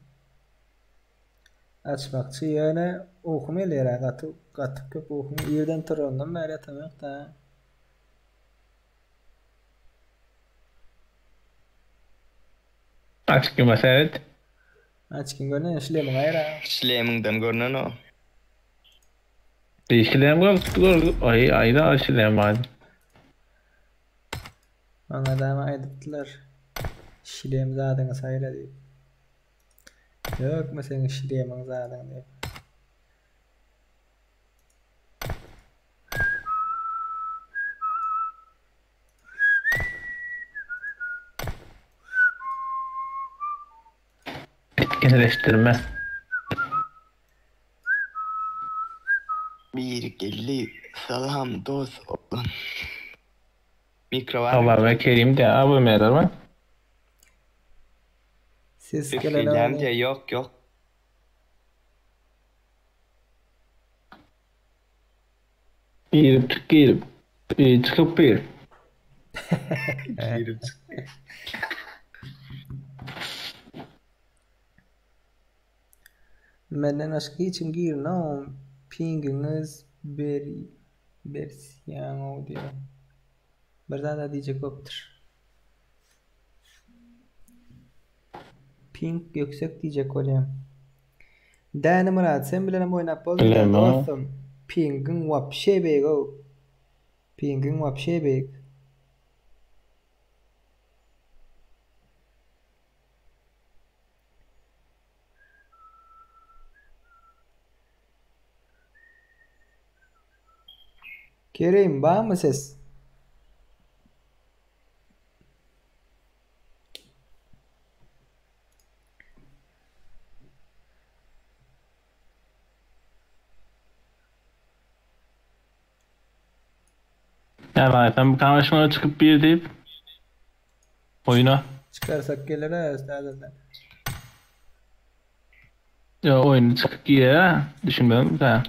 açmakçı yani okumayla qatıp köp okum yerden turundan beri atamak da. Açık mesele. Açık görünen işlemin ayra. İşleminden görünen o. İşlem gör. Ayda işlem var. Bana da aydıktılar. İşlem zaten sayıla deyip. Yok mu senin işlemin zaten deyip. etkinleştirme. Bir geldi. Salam dost olun. Mikro var. Allah ve Kerim de aboneler var. Siz Filan diye yok. Girip çıkıp bir. Menden başka için girin ama pinginiz bersiyan o diyor. Birden de diyecek optur. Ping yüksek diyecek olayım. Dani Murat sen bilenem oynap bol. Dostum. Pingin вообще big o. Pingin вообще big. Kerim var mı ses? Yani ben bu karşıma çıkıp bir deyip oyuna. Çıkarsak gelir ha zaten. Ya oyunu çıkıp ya düşünmem da.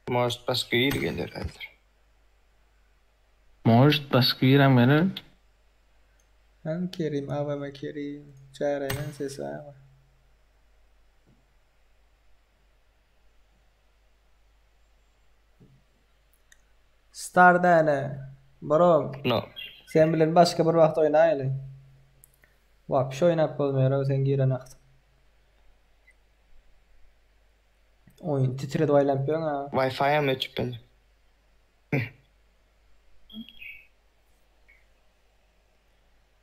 Может başka yer gelir herhalde. Может başka yer gelir. Ben Kerim, abime Kerim. Çağırayla ses var. Star'da ne? Bro. No. Sen bilen başka bir vaqt oynayalım. Bak şu oynap bolmuyor sen giren vaqt. Oyun titredi oylanpıyorsun ha. Wi-Fi'ye mi açıp beni?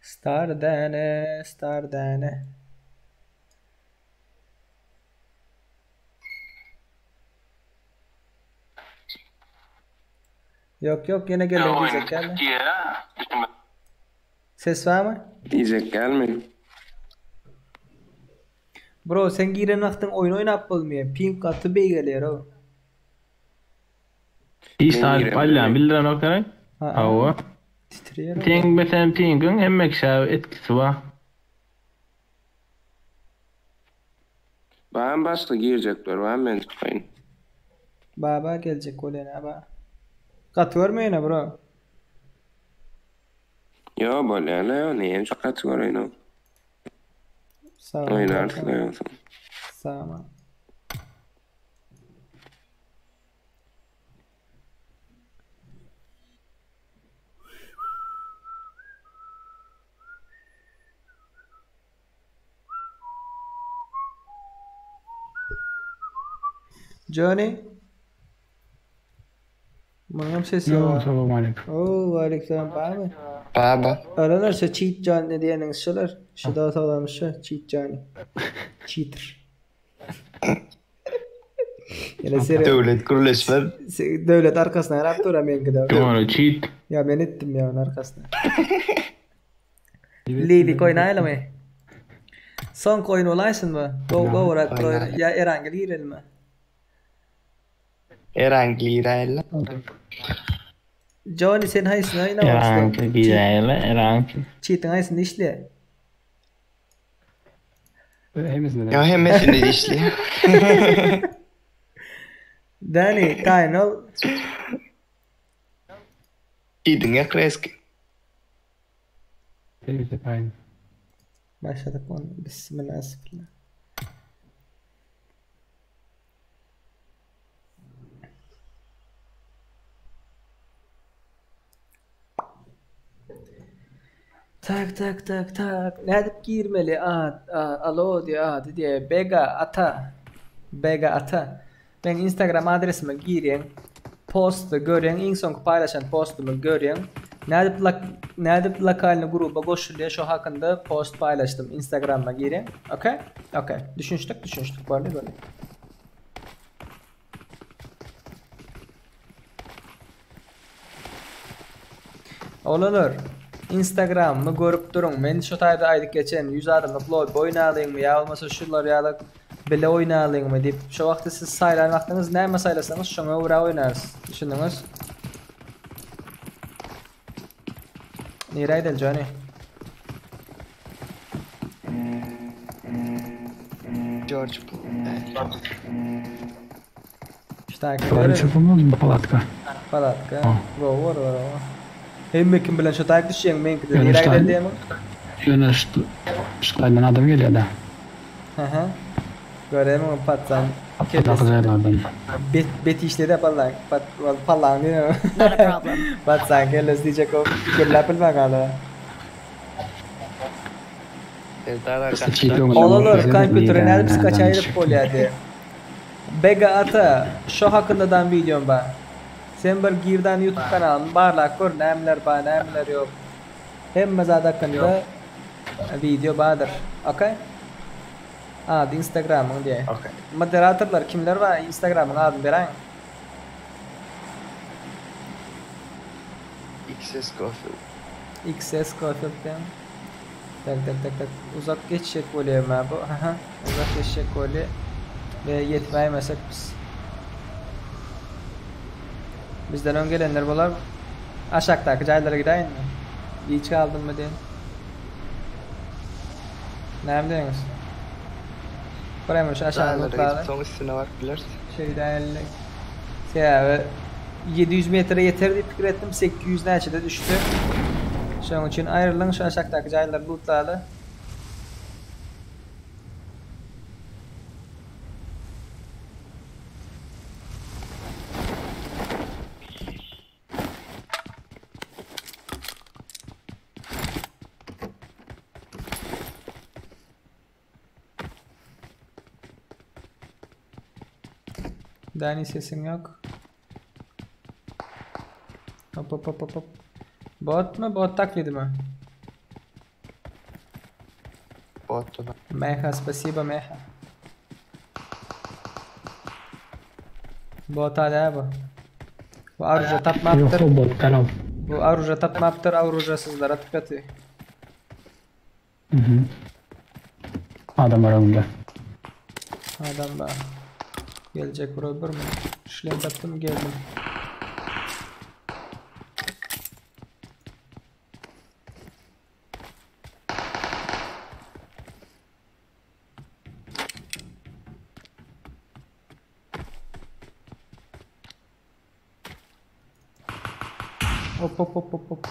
Star'da ne? Yok yine geliyor diyecek gelme. Ses var mı? Diyecek gelmiyor. Bro sen giren vaktin oyun oynap bolmuyor. Ping atı bey geliyor o. İyi sahip alyan bildiren o kadar. Hava. Titriyor. Ping mesela pingin emmek şav etkisi var. Ben başka girecekler. Ben çıkayım. Baba gelecek olena ba. Katıyor mu yine bro? Yo böyle ya niye çok katıyor oyunu. Sağ ol. Oynar. Sağ ol. Johnny. Manam sesi var. Selamünaleyküm. Oo, aleykümselam baba. Baba. Aralar şu cheat Johnny diyenin şular. Şu da sağlamış şu cheat Johnny. Cheater. Devlet kuruluşlar. Devlet arkasına yarap dura men kadar. Doğru cheat. Ya ben ettim ya onun arkasına. Levi oynayalım mı? Son oyun olaysın mı? Go olarak ya Erangel girelim mi? Erangel. Johnny sen haysın oynamak Erangel. Cheat'in haysın işle. Ya hemesini işle. Danny, Tainol. Cheating ya kreski. Başladık onu. Bismillahirrahmanirrahim. Tak. Ne edip girmeli? Alo diye. Bega ata. Ben Instagram adresime gireyim. Postu görün. En son paylaşan postumu görün. Ne edip lokalini gruba koşuluyor. Şu hakkında post paylaştım. Instagram'a gireyim. Okay? Düşünüştük. Böyle. Olur. Instagram'ımı görüp durun. Men şu taýda aýdyk geçen 100 adamlyk lobby oýnadyňmy ýa bolmasa şular ýaly bile oýnadyňmy diýip şu wagtda siz saýlan wagtyňyz näme saýlasaňyz şoňa ura oýnarsyz. Düşündiňiz? Nere aýdal Johnny? George. Barış yapamaz mı palatka? Palatka. Var. Hem kim bilen şu taýak düşýän menki de nere aýdal diýelim? Şöyle şulaydan adam geliyor da. Aha. Göremem patsan. Patlalardan. Bet işledi pallan diýelim. Not a problem. Patsan geles diýjek o. Gürläp bilmegala. Olalar kompüterin elbis kaçayırıp bolýardy. Bega ata, şu hakkındadan videom var. Sen bir girdan YouTube kanalın barlak gör, nämeler bar, nämeler yok. Hemme zat hakkında video bardır. Okay? Adı Instagram'ın diye. Okay. Moderatorlar kimler var? Instagram'ın adını beren. XS Cofield. XS Cofield diye. Tak. Uzak geçecek bolýar mı bu? Aha. Uzak geçecek bolýar. Ve yetmeyemezsek biz. Bizden ön gelenler bolar. Aşağıdaki jaýlara gideýin mi? Hiç kaldın mı deyin. Näme diýiňiz? Koraýman şu aşağı notlara. Soň üstüne bak bilersin. Şeýdälik. Seýa 700 metre yeter diýip pikir etdim. 800 näçede düşdü. Şoň üçin aýrylyň şu aşağıdaki jaýlar lootlaly. Dani sesim yok. Hop. Bot mu? Bot taklidi mi? Bot da. Meha, spasiba Meha. Bot hala bu. Bu aruja tapmaptır. Yok bot tamam. Bu aruja tapmaptır, arujasızlara tıkatıyor. Adam aramında. Adam var. Gelecek buraya bir mi? Şlem taktım geldim. Hop.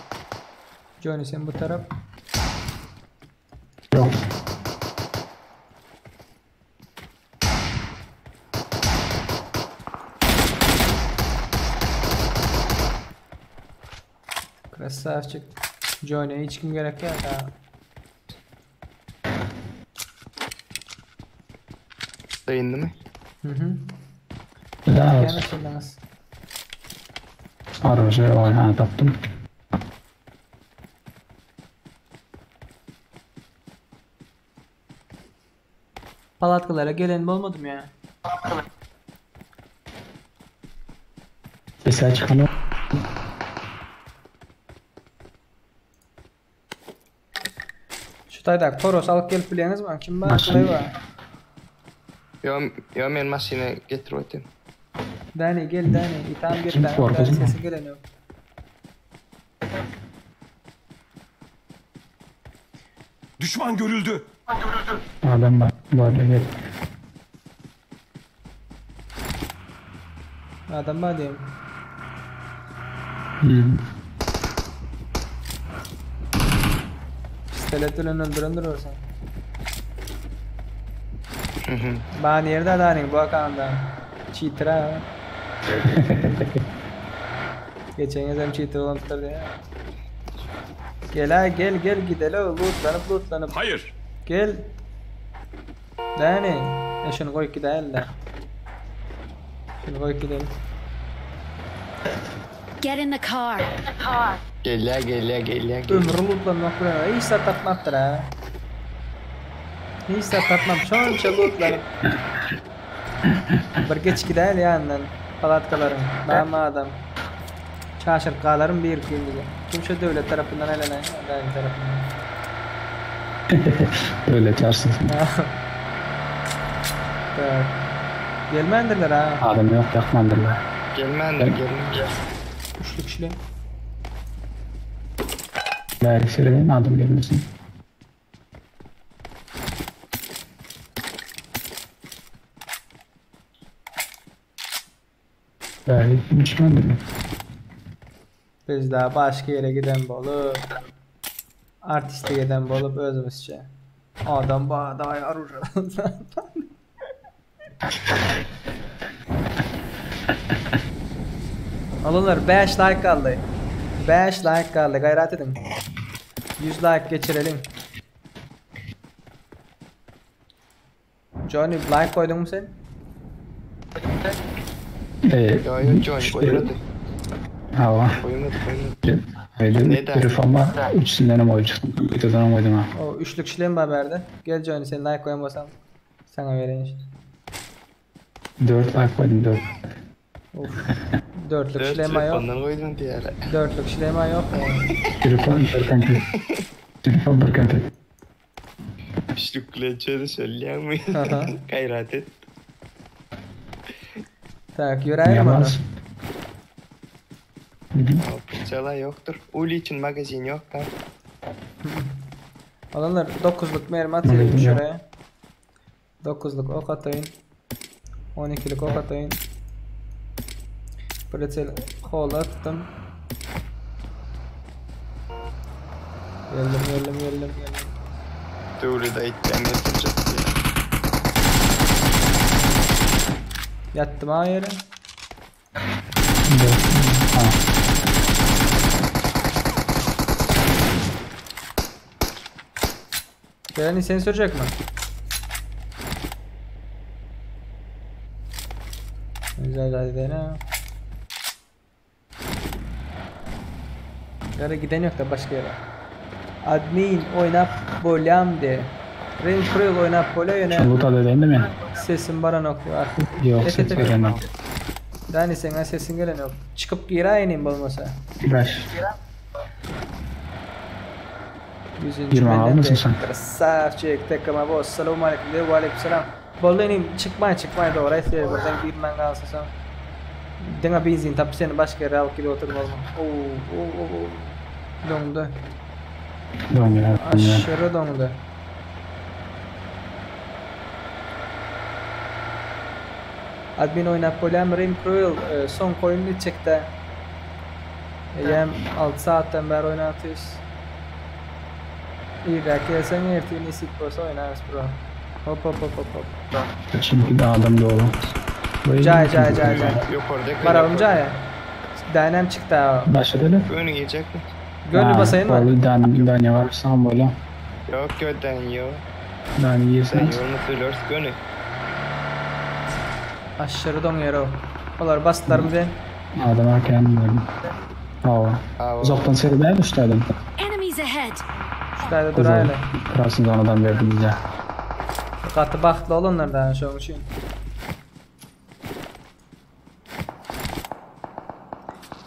Johnny sen bu taraf. Yok. Krasavчик. Johnny hiç kim gerek yok ha. Sayındı mı? Daha arıca var taptım. Palatkalara gelen olmadım ya. Sesi çıkanı. Şu taydak Toros alıp gelip bileniz mi? Kim var? Kılay var. Yo men masine getirdim. Dani gel Dani. İtam gel Dani. Sesi gelen yok. Düşman görüldü. Adam var. Böyle gel. Adam var diyeyim. Pistoletlerin öldüründür olsan. Bana nerede Dani bu akanda? Cheater ha. Geçen yazım cheater olan tutardı ya. Gel gidelim lootlanıp. Hayır. Gel. Dani. Şunu koy gidelim de. Şunu koy gidelim. Get in the car. Gel. Ömrü lootlanmak buraya. Hiç satmatmaktır ha. Hiç satmatmam. Şonca lootlanıp. Bir geç gidelim yandan. Palatkalarım. Dama adam. Çaşırtkalarım bir gün gibi. Kimse devlet tarafından elenen, adayın tarafından. Öyle çarsın. Tak. Gelmendirler ha. Adam yok, yakmandirler. Gelmendir. Üçlü kişiler. Belki söyleyin adam gelmesin. Belki düşmandır. Biz daha başka yere giden bolup artiste giden bolup özümüzce adam bağda yarur. Alınlar 5 like kaldı. 5 like kaldı, gayret edin. 100 like geçirelim. Johnny like koydun mu sen? Yok Johnny koymadı. Hava. Koymadı. Telefon var. Üçünden mi oynayacaksın? Bir tane mi oynayacağım? O üçlük kişilerin haberde. Gel Johnny, sen like koyamazsan sana vereyim işte. 4 like koydum 4. Of. Dörtlük şilema yok. Ondan koydun diye. Dörtlük şilema yok. Telefon berkantı. Üçlükle çöre söyleyen mi? Gayret et. Tak, yürüyelim onu. Çala yoktur. Uli için magazin yok da. Alınır 9'luk mermi atayım şuraya. 9'luk ok atayım. 12'lik ok atayım. Pretzel hol attım. Geldim. Doğru da ittem yatacak. Yattım ha yere. Geleni seni sürecek mi? Güzel hadi dene. Yara giden yok da başka yere. Admin oynap bolyam de. Rain Trail oynap bolya yöne. Sen bu tadı değil mi? Sesin bana nok var. Yok ses veremem. Dani sen sesin gelen yok. Çıkıp geri ineyim olmasa. 5. 100. 20 almışsın sen. Krasavçık tekama boss. Selamun aleyküm de aleyküm selam. Bolda ineyim çıkmaya doğru. Ese buradan girmen kalsın. Dengan benzin tapi sen başka yere alıp gidiyor oturma olma. Oo. Dondu. Aşırı dondu. Admin oynap bolyam Rain Cruel son koyunu çekti. Yem 6 saatten beri oynatıyoruz. İyi belki sen erteğin isip olsa oynarız bro. Hop. Çünkü de adam doğru. Cay. Yok orada. Varalım Cay'a. Danem çıktı ha. Başladı. Gönü yiyecek mi? Gönlü basayın mı? Dani var sen böyle. Yok Dani yok. Dani yiyorsun. Sen yolunu söylüyoruz gönü. Aşırı don yeri o. Olar bastılar mı den? Adam erken böyle. Hava. Uzaktan seyredeyim üstadım. Enemies ahead. Üstayda dur öyle. Krasın zonadan verdim bize. Katı baktı olanlar daha şu için.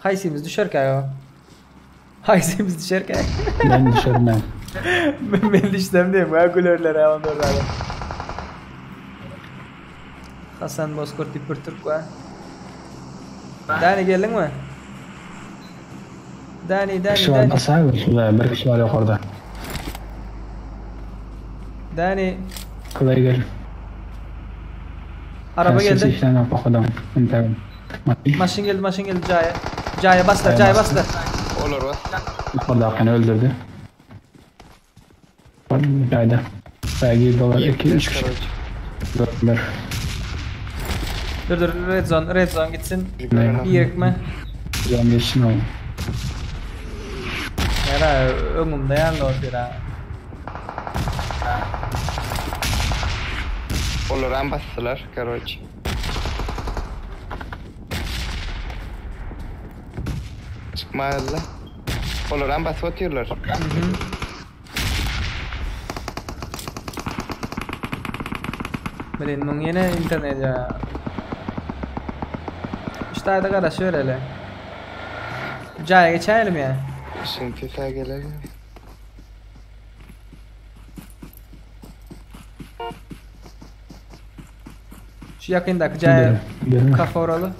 Haysimiz düşerken ya. Haysimiz düşerken. Ben düşerim ben. Ben düşsem değil mi? Kulörler ya onlarla. Hasan Bozkurt tipir Türk var. Dani geldin mi? Dani. Şu an asal bir kişi var yukarıda. Dani. Kolay gel. Araba geldi. Sesişten bakalım. Maşin geldi Caya bastılar. Olur var. Yukarıda Hakan'ı öldürdü. Cayda. Belki dolar 2-3 kişi. Dörtler. Dur red zone gitsin. Yiyek mi? Can geçsin oğlum. Yara önümde yandı o tira. Olur bastılar короче. Çıkmadılar. Olur basıyorlar. Benim yine internet ya. İşte hadi kardeş öyle. Caya geçelim ya. Şimdi FIFA gelir. Şu yakındaki cay kafa oralı.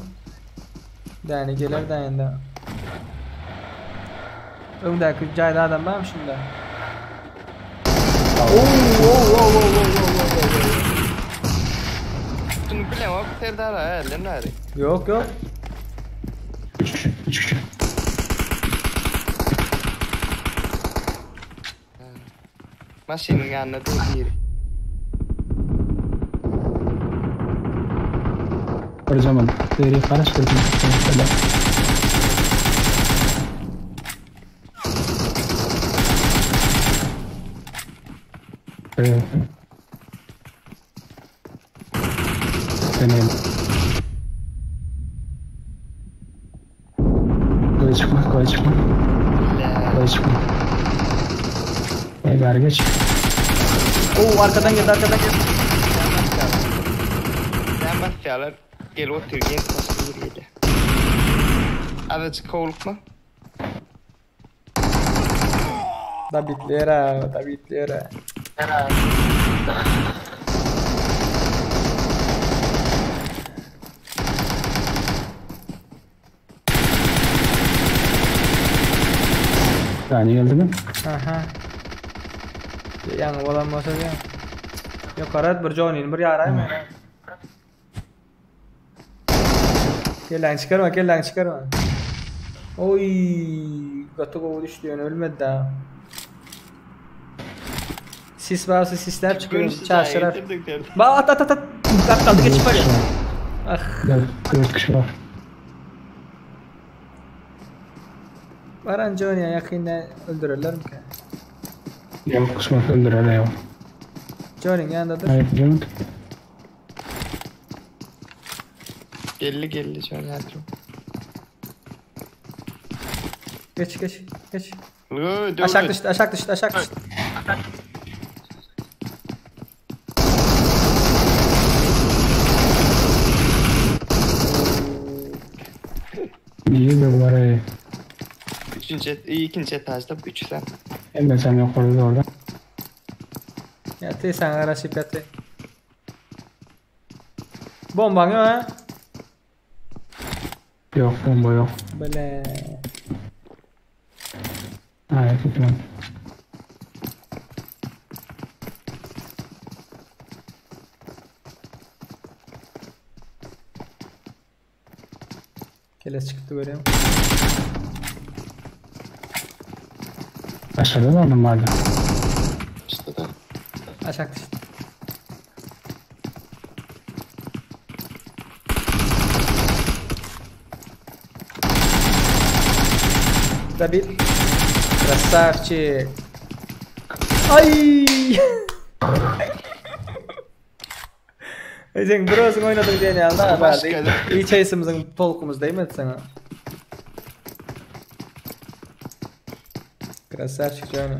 Yani gelir de yanda. Öndeki cayda adam var mı şimdi? Şunu bilemem o Serdar ha, Lenari. Yok. Maşının yanına değil. Bir zaman deri qarash qildim. Benim. Koyçma. Bari geç. Arkadan geldi. Ben bakıyorlar. Gel otur gel başka bir yere. Araç kovuluk mu? Da bitlera. Yani geldi mi? Aha. Yang olamasa ya. Yok karat bir jonin bir yarayım. Kellan çıkarma. Oy, gatı kovu düştü yani ölmedi daha. Sis varsa sisler çıkıyor, çarşılar. Bak at. Kaldı geçip var ya. Ah. 4 kişi var. Varan Johnny'ye yakında öldürürler mi ki? Yok, kısmı öldürürler ya. Johnny'nin yanındadır. Hayır, canım. Geldi Johnny hatırım. Geç. Aşağı Aşağı düştü. İyi de var. İkinci etajda 3 sen. Hem sen yok orada. Ya sen ara şipeti. Bomban yok ha? Yok, bomba yok. Böyle. Hayır, tamam. Keles çıktı görüyorum. Aşağıda mı aldın madem? İşte da. Aşağı düştü. David. Красавчик. Ay! Sen biraz oynadın diye ne aldı? İyi çayısımızın polkumuz değil mi sana? Красавчик Johnny.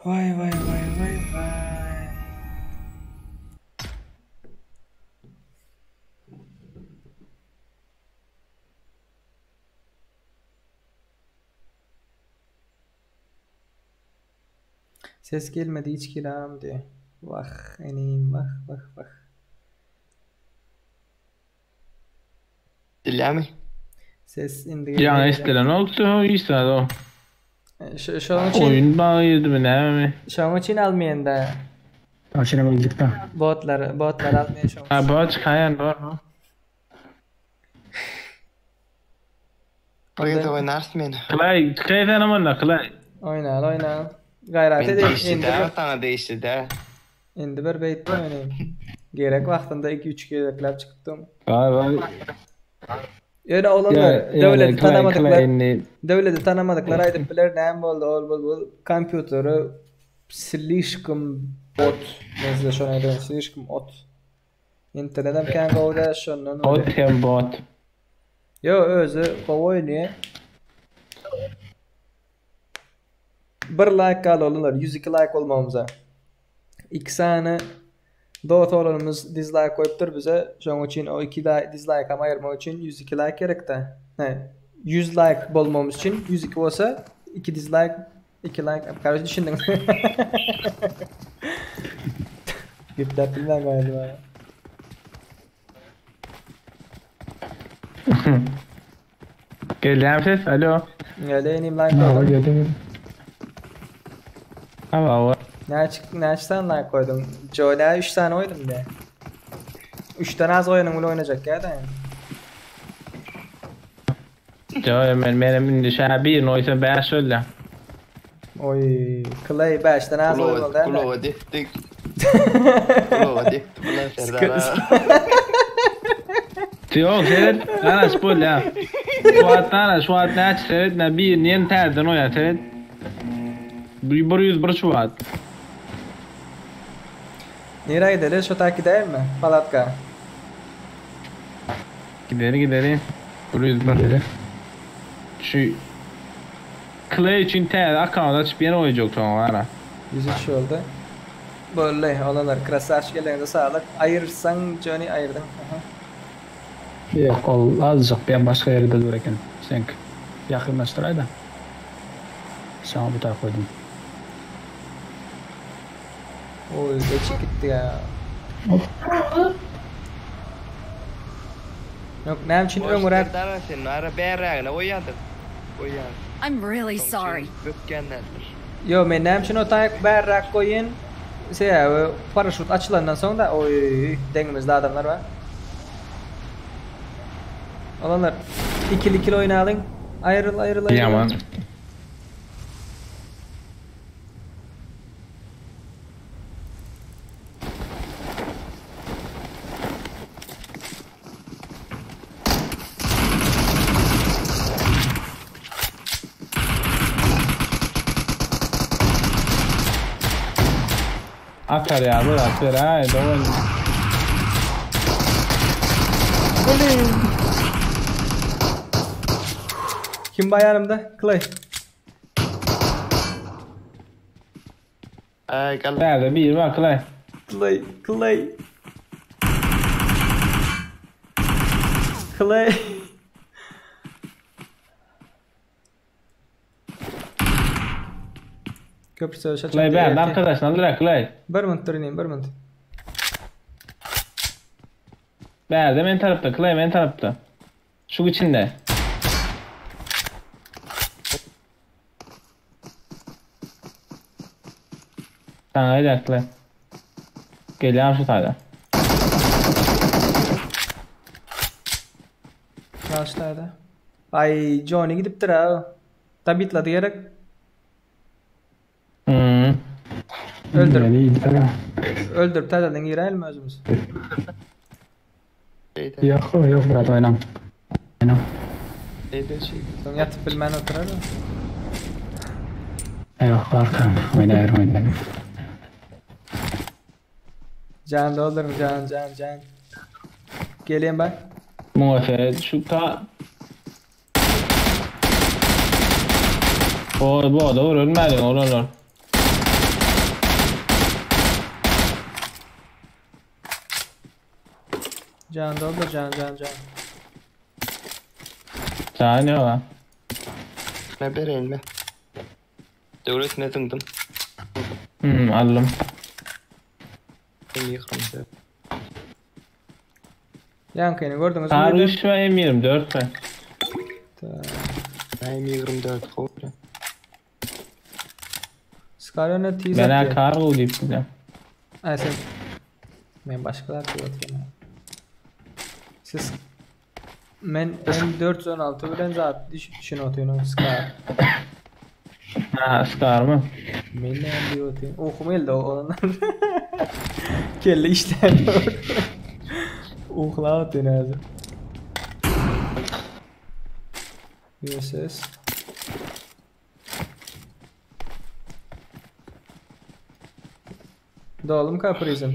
Vay. Ses gelmedi hiç kiram diye. Vah eneyim vah. Dinler mi? Ses indi. Yani istenen oldu işte o. Şu an için oyun bağlıydı mı ne mi? Şu an için almayan da. Açına bildik de. Botlar almayan şu an. Ha bot kayan var mı? Orada oynarsın beni. Clay tanımanla Clay. Oyna. Gayret edin. Değişti de, sana değişti de. Endi bir beyt oynayayım. Gerek vaxtında 2-3 gerekler çıktım. Vay. Yani olanlar devleti tanımadıklar aydıp bilir neyim oldu ol kompütörü slishkim bot nezle şuna edin slishkim ot internetem kan govda şundan ot hem bot yo özü kovoyni bir like kal olurlar 102 like olmamıza 2 saniye Dota olanımız dislike koyuptur bize. Şunun için o 2 dislike ama ayırmak için 102 like gerek de. 100 like bolmamız için 102 olsa 2 dislike 2 like. Kardeş düşündün. Gıptatımdan galiba. Geldi ses. Alo. Geldi enim like koydum. Geldi. Ama Ne açsan like koydum. Joy'da 3 tane oydum de. 3 tane az oyunun bile oynayacak ya da yani. Joy benim indi şöyle bir noysa 5 öyle. Oy, Clay 5 tane az oyun oldu. Kulova diktik. Kulova diktik bulan Serdar. Yok seyret. Ana spol ya. Şu an ne aç seyret ne bir niye terden o ya seyret. Bir şu an. Nereye gidelim? Şu takip değil mi? Palatka. Gidelim. Burayız böyle. Şu Clay için ter akağını açıp yeni oynayacak sonra ara. 103 oldu. Böyle olanlar. Krasavski'lerine sağlık. Ayırsan Johnny ayırdın. Yok ol azıcık ben başka yerde durarken. Sen yakınlaştıray da. Sana bu tarafa koydum. Oy geçik gitti ya. Yok ne için ömür Serdar sen ara berragına oyadı. I'm really sorry. Yo men ne için o tayak berrak koyun. Paraşüt açılandan sonra da oy dengimizde adamlar var. Olanlar ikili oynayalım. Ayrıl. Yaman. Atar ya bu atar ha doğru. Kim var yanımda? Clay. Nerede bir var Clay. Clay. Köprü savaşı Clay ben arkadaşlar Clay. Bir minut. Nerede men tarafta Clay men tarafta. Şu içinde. Tamam hadi Clay. Geliyorum şu tarafa. Karşılarda. Ay Johnny gidip dura. Tabitla diyerek. Öldürüp tadalın girelim mi özümüz? Yok biraz oynam. Son yatıp bilmen oturar mı? Yok arkam oynayalım. Can doldurun can. Geleyim ben. Muhafaza şu ta. Bu da ölmedi olur. Can doldur can. Can ne var? Ne bereyim mi? Devlet ne tıngdım? Aldım. Yankayını gördünüz mü? Tarih ve M24 var. M24 koydu. Scarion'a teaser Ben kargo deyip dedim. Ay sen. Ben başkalar diyorum. Siz men M416 bilen zat düşün otuyorsun Scar. Ha Scar mı? Men ne diyorsun? Okumayıl da olanlar. Kelle işler. Okla atıyorsun ağzı. USS. Doğalım kaprizm.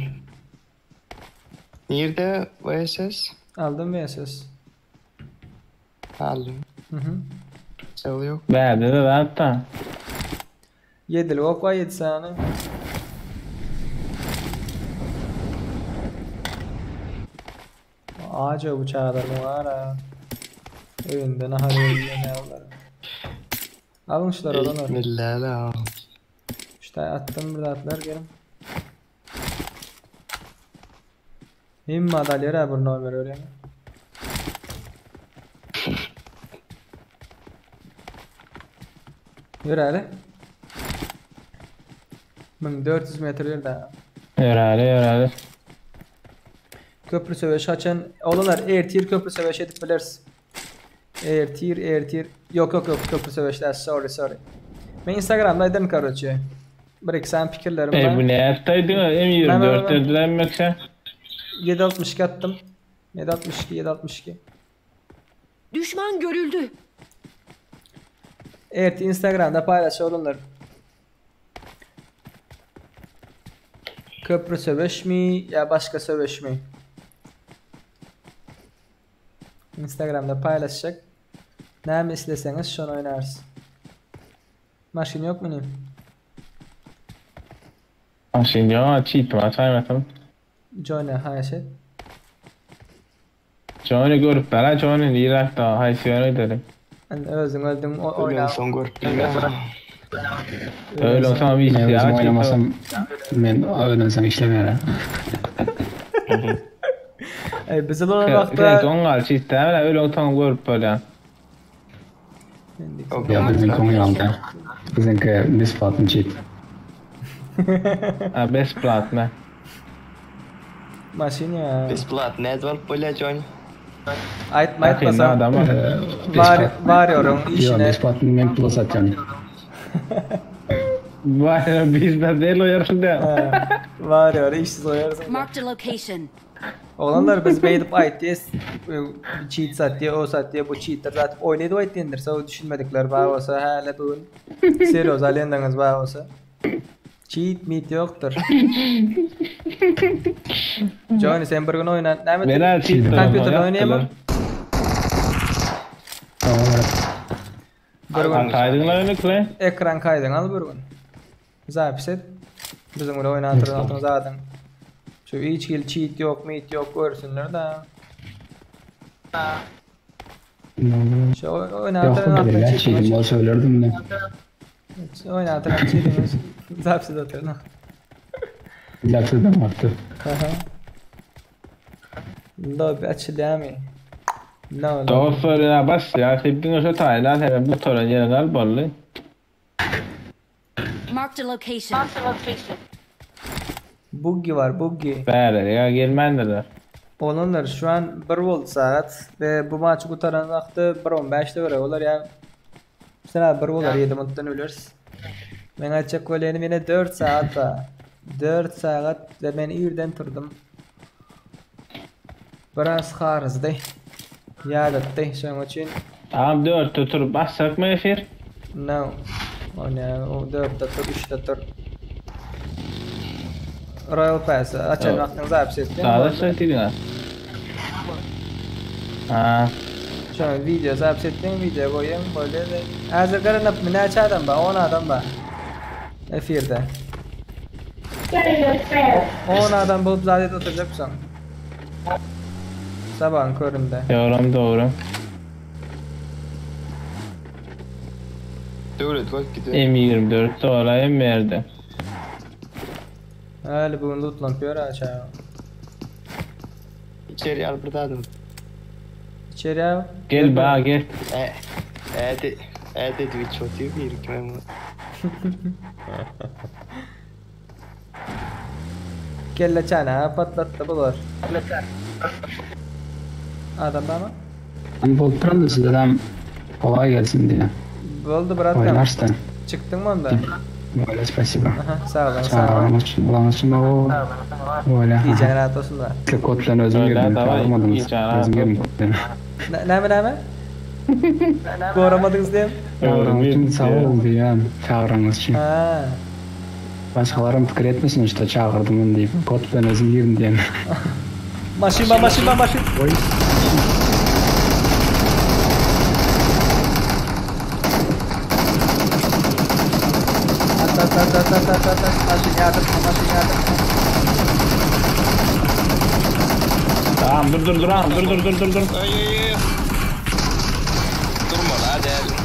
Nerede VSS? Aldım VSS. Aldım. Sel yok. Verdi de hatta. 7'li ok var 7 tane. Ağaca bıçağı var ha. Oyunda nahar ne var? Almışlar olanlar. Bismillah. İşte attım burada atlar gelin. Hem madalyalar bir numara öyle mi? Yürü hadi. 1400 metre yürü. Yürü. Köprü söveş açan olanlar Airtier köprü söveş edip bilirsin. Airtier. Yok köprü söveşler sorry. Ben Instagram'da eden karoçu. Bir iki sen fikirlerim var. Bu ne yaptaydı? M24 dedilenmekse. 762 attım. 762. Düşman görüldü. Evet, Instagram'da paylaşıyorlar. Köprü söveş mi ya başka söveş mi? Instagram'da paylaşacak. Ne isteseniz şunu oynarsın. Maşin yok mu ne? Maşin yok, cheat var, saymadım. John'a hayşet. John'u görüp bana John'un Irak'ta haysiyonu dedim. Özüm öldüm oyna. Öyle olsam bir ben özüm oynamasam ben öğrensem işlemiyor. Biz olan vakta... Sen kongal çizdi öyle olsam görüp böyle. Ya bizim kongalda. Bizimki Besplat'ın cheat. Besplat ne? Maşin ya. Besplat ne var böyle Johnny? Aytmasam varıyorum işine. Yok Besplat'ın ben plus atacağım. Var bizde değil o yarışında. Varıyor işsiz oyarsın. Marked a location. Olanlar biz beydip aytıyız. Cheat sat diye o sat diye bu cheater zaten oynaydı aytındır. Sonra düşünmedikler bağ olsa hala doğun. Seriyoz alendiniz bağ olsa. Cheat meet yoktur. Johnny sen bir gün oynan. Kompüterde oynayamam. Kaydınla önükle. Ekran kaydını al bir gün. Zapis et. Bizim öyle oynatırın zaten. Şu hiç yıl cheat yok, meet yok görsünler da. Şu oynatırın altına cheat. Cheat'im olsa söylerdim de. Oynatırın cheat'imiz. Zapis et atırın. Zapis de attı. Lobi açılıyor mu? No. Doğru bas ya. Tepkin olsa taylan hemen bu torun yerine al bollu. Marked a location. Buggy var, buggy. Bäre ya gelmendiler. Olanlar şu an 1 volt saat ve bu maçı kurtaran vakti 1:15'te göre olar ya. Mesela 1 olar 7 minuttan ölürüz. Ben açacak kolenim yine 4 saat var. 4 saat ve ben irden turdum. Biraz xarızdı. Yadıttı şunun için. Tamam 4 tutup bassak mı efir? No. O ne? O 4'te tur, 3'te tur. Royal Pass açan vaktinizi hapis ettim. Daha da söylediğin ha. Haa. Şu an video hapis ettim, video koyayım böyle de. Hazır garanıp ne açadım ba? 10 adam ba. Efirde. 10 adam bulup zaten oturacak mısın? Sabahın köründe. Doğru. Devlet bak gidiyor. M24 oraya mı verdi? Hali bugün lootlanıyor aşağı. İçeri al buradadım. İçeri al. Gel bana gel. Twitch atıyor bir kime mi? Kelle çana patlattı bular. Adam bana. Ben Voltran da sizden kolay gelsin diye. Oldu bıraktım. Oynarsın. Çıktın mı onda? Böyle spasiba. Sağ olun. Ulan için o böyle. Diyeceğin rahat olsun da. Kodlarını özüm girdim. Çağırmadınız. Özüm girdim kodlarını. Ne? Doğramadınız diye. Çağıranın sağ olun diye. Çağıranız için. Başkalarım fikir etmesin işte çağırdım deyip. Kodlarını özüm girdim diye. Maşin. Oy. Tamam dur. Ay. geldim.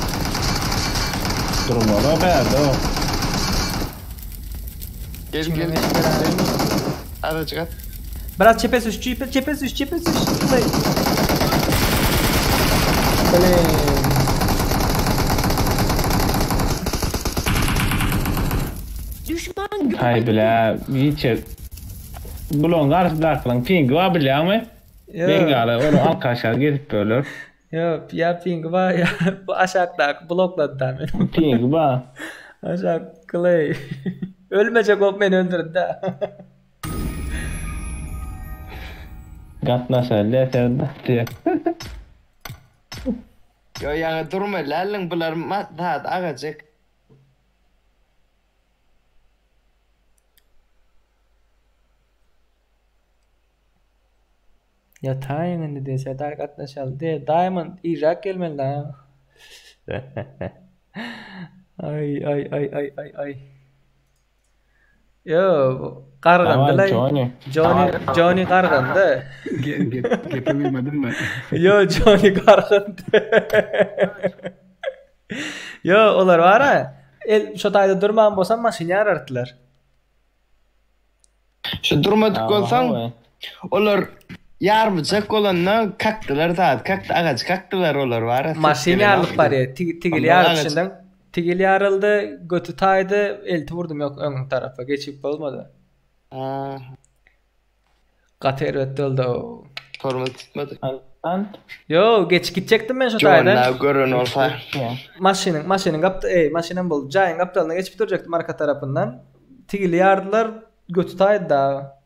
Durmalı berdi o. Gel. Aracı kat. Brat çepes üç. Hay bile hiç bulon karşılarken ping var biliyor musun? Ben galiba onu arkadaşlar gelip böyle. Yok ya ping var ya bu aşağıdaki blokladı da beni. Ping var. Aşağı Clay. Ölmeyecek olup beni öldürdü da. Gatnaşar leterinde diye. Yo ya durma lalın bular mat ağacık. Ya tayın dedi Sedar Gatnaşar diye Diamond Irak gelmeli ha. Ay. Yo qarğandı Johnny qarğandı. Gepebilmedim mi? Yo Johnny qarğandı. Yo olar var ha. Şu tayda durman bolsa maşina yarardılar. Şu durmadık olsan olar yarmıcak olanna kaktılar da kaktı ağaç kaktılar olar var ha. Maşina alıp var ya tigil yarışından. Tigil yarıldı, götü taydı, elti vurdum yok ön tarafa geçip olmadı. Kater öttü oldu o. Forma tutmadı. Yo geç gidecektim ben şu taydan. John görün olsa. Maşinin kaptı, maşinin bul. Cayın kaptalına geçip duracaktım arka tarafından. Tigil yardılar, götü taydı da.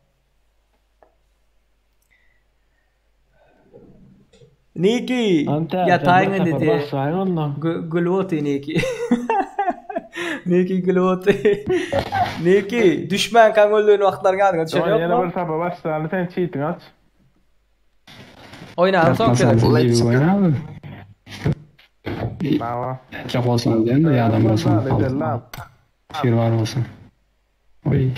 Niki, yatağın dedi. Gülvoti Niki. Niki gülvoti. Niki, düşman kan öldüğün vaxtlarına adına düşen yok mu? Yana bir sabah başlarını sen cheating aç. Oynayalım son kere. Oynayalım. Bravo. Çok olsun diyen de ya adam olsun. Şir var olsun. Oy.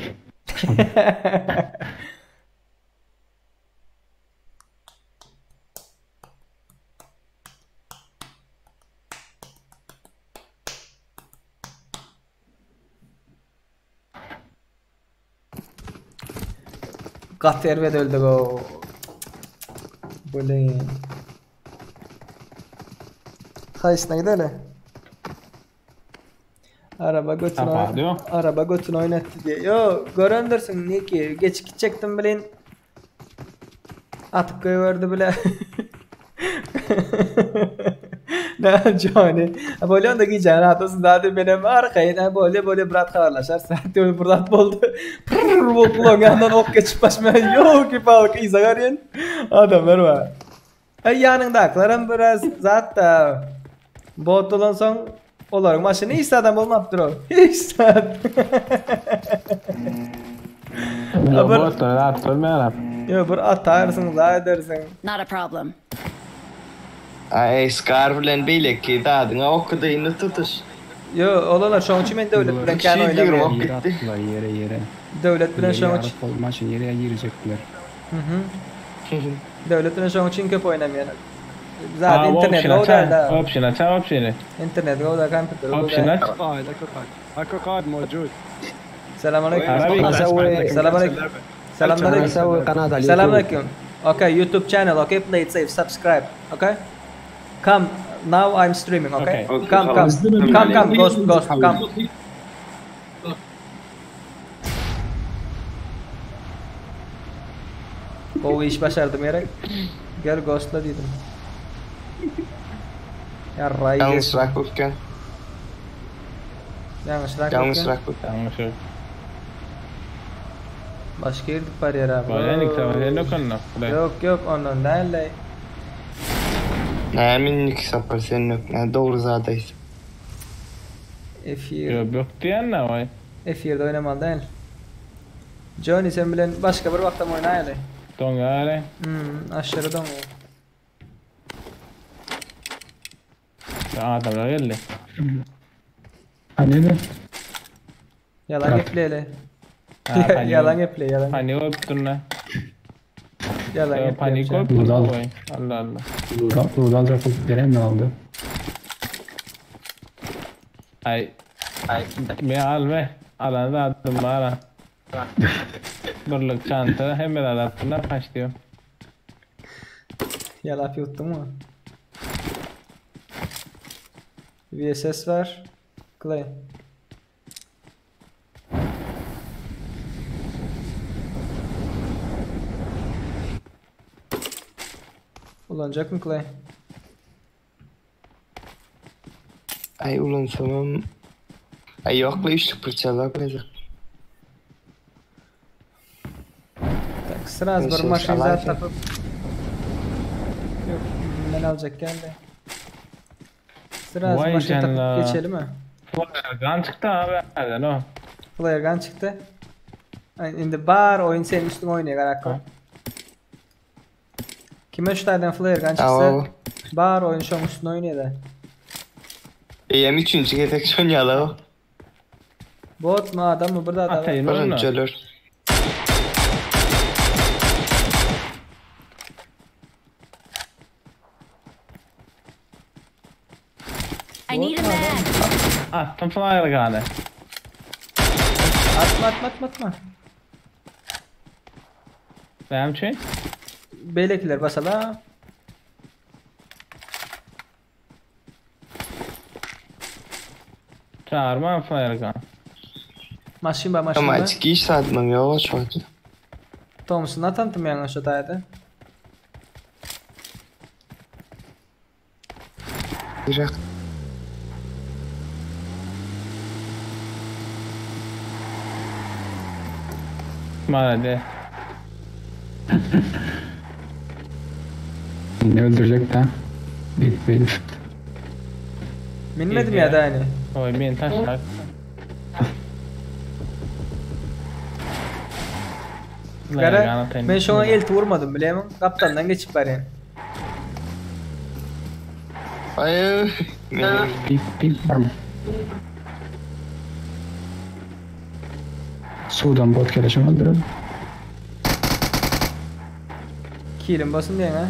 Kater ve öldü o. Böyle. Kaysına gidelim. Araba götünü oynattı diye. Yo göründürsün Niki. Geç gidecektim bilen. Atıp koyuverdi bile. Ne Johnny. Böyle onda giyeceğin rahat olsun. Daha da benim arkaya böyle bırak kavarlaşar. Saat öyle bırak oldu. Prrrr bokluğun yanından ok geçip başmaya. Yok ki balık izah arayın. Adamlar var. Yanındakilerim biraz zaten bot olan son olarak maşını hiç adam olmaptır o. Hiç adam. Botları rahat olmayalım. Yo bir atarsın daha edersin. Not a problem. Ay scarflen bilek ki dadına okudu yine tutuş. Yo olalar şu an için ben devlet bilen kendi oynamıyorum. Yere. Devlet bilen şu an için. Maçın yere girecekler. Devlet bilen şu an için köp oynamayan. Zaten internet o da. Option aç. İnternet o da computer o da. Option aç. Akakad mevcut. Selamünaleyküm. Selamünaleyküm. Okay, YouTube channel. Okay, play it safe. Subscribe. Okay. Come. Now I'm streaming. Okay. Come. Ghost. Come. O iş başardım yere. Gel Ghost'la dedim. Ya Ray. Yanlış rakıkken. Yanlış. Başka yerde var ya abi. Yok ondan değil. Minik sapar sen yok. Doğru zadayız. F1. Yok diyen ne var? F1'de oynamalı değil. Johnny sen bilen başka bir vakta mı oynayalım? Donga Aşağı donga. Adamlar geldi. Hani ne? Yalan epleyele. Yalan eple. Hani öptün ne? Yalan eple. Panik öptün. Allah. Buradan trafik veren ne oldu? Ay. Me al be. Alan da attım bana. Birlik çanta hemen alattılar kaçtıyor. Yalap yuttun mu? VSS var. Clay. Ulanacak mı Clay? Ay ulansamam. Ay yok be üçlük fırçalar koyacak. Tak sırası bir maşin zaten takıp. Yok ben alacak geldi. Sırası maşin takıp geçelim mi? Flare gun çıktı abi nereden o? Flare gun çıktı. Şimdi bar oyun senin üstüne oynuyor karakol. Kime şu taydan flare gun çıksa bar oyun şu üstüne oynuyor da. Hem üçüncü getek şun yalı o. Bot mu adam mı burada adam? Atayım onu. Ölür. I need a mag. Attım flare gun'ı. Atma. Benim şey? Beylekiler basala. Çağırma flare gun. Maşin ba. Ama açık iş satmam yavaş vakti. Thomas'ın atantım yani şu tayda. Güzel. Hadi. Ne öldürecek de? Benim. Minmedim ya da hani. Oy min taşlar. Gara ben şu an el vurmadım bile mi? Kaptandan geçip bari. Hayır. Pip var mı? Sudan bot gelişim öldürelim. Kirin basın diyen ha.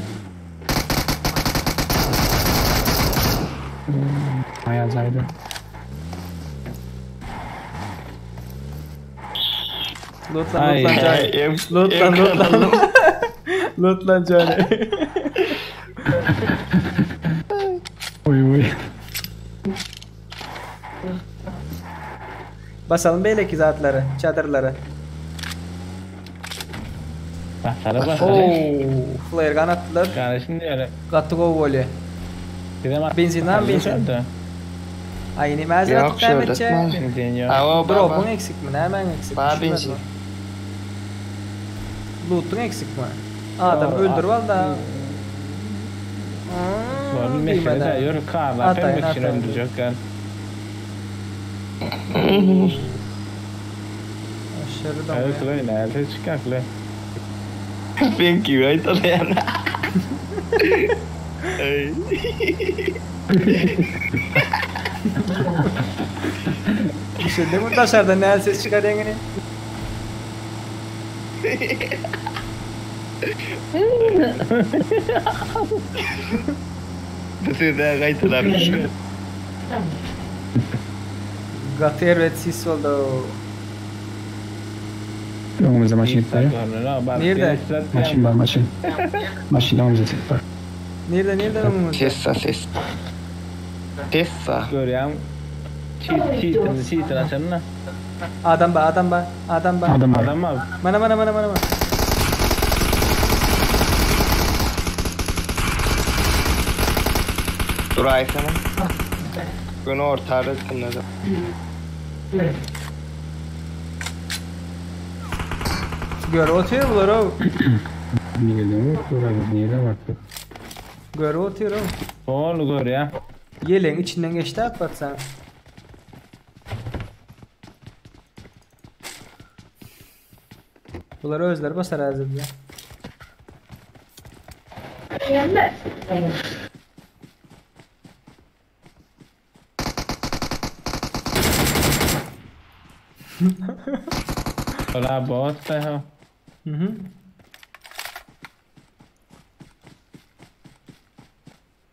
Ayazaydı. Lootlan Johnny. Lootlan Johnny. Oy. Basalım beyleki zatları, çadırları. Basalım. Flare gun attılar. Yani şimdi öyle. Kattık o voley. Benzinden benzin. Ay ne mazeret tutametse. Drop'un eksik mi? Hemen eksik. Benzin. Loot'un eksik mi? Adam öldür valla. Var bir mesele de yürü karlar. Pembe için öldürecek yani. Aşırı da evet öyle nerede çıkaklı. Ben gibi aytalı yani. Düşündüm bu dışarıda ne ses çıkar yengini? Dışarıda kaytılarmış. Gater ve sis oldu. Önümüzde maşin iptali. Nerede? Maşin var maşin. Maşin önümüzde tek var. Nerede önümüzde? Tessa. Görüyorum. Cheat'in açanına. Adam ba. Adam mı? Mana. Dur Ayfan'a. Bunu ortada kınadı. Gör otuyor bunlar o. Niye de baktı. Gör otuyor o. Oğlu gör ya. Yeleğin içinden geçti atlatsan. Bunlar özler basar hazır ya. Ola bot da ha.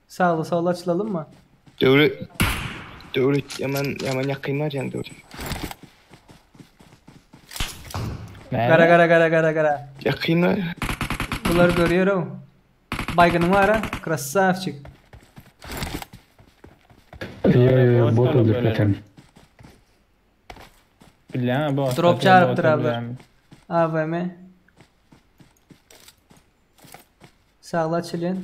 Sağlı açılalım mı? Doğru. Dövlet yaman yakın var yani dövlet. Gara. Yakın var. Bular görüyorum. Baygınım var ha. Krasavчик. Yo, bot öldü zaten. Bilen bu. Drop çarptırarlar. AVM. Sağla çilen.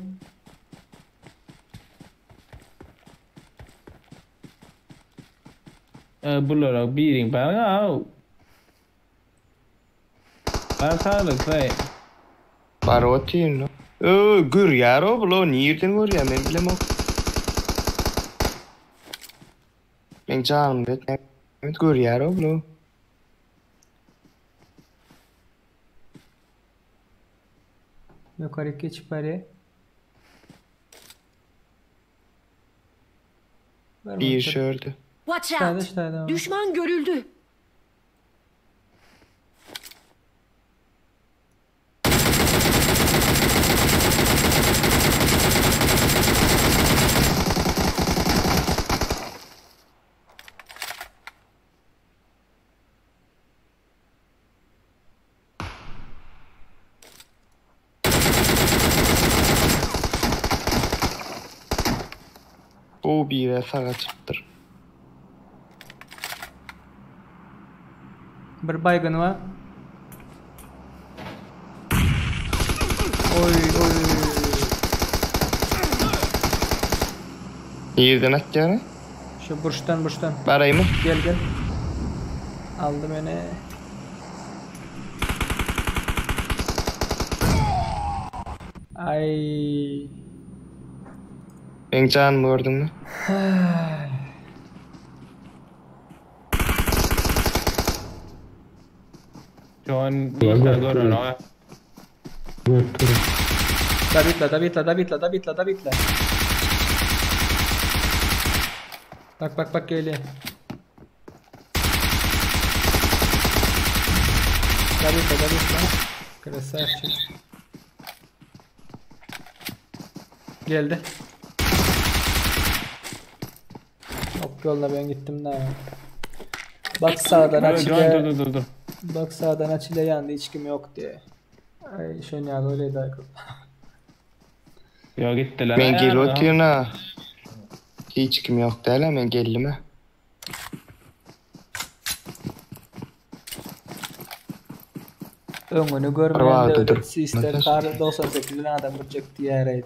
Bular biring bana. Ben sağlık say. Barotin no. Gör yaro bulo nirden gör ya men bilem o. Men canım bet gör yaro bulo. Yukarı geçip bari. Bir şördü. Watch out. Düşman görüldü. O bir sağa çıktır. Bir baygın var. Oy. Yerden at yani. Şu burçtan. Baray mı? Gel. Aldım beni. Ay. Ben can gördün mü? Şu an bir görüyorum ama. David'la. Bak geliyor. David'la. Krasavчик. Geldi. Yok yolda ben gittim daha. Bak sağdan açıya. Dur. Bak sağdan açıya yandı hiç kim yok diye. Ay şöyle ya öyleydi Aykut. Yo gittiler. Ben geri oturuyorum ha. Hiç kim yok değil ha ben geldim ha. Öngünü görmeyen de sister kar 98'in adam vuracak diye.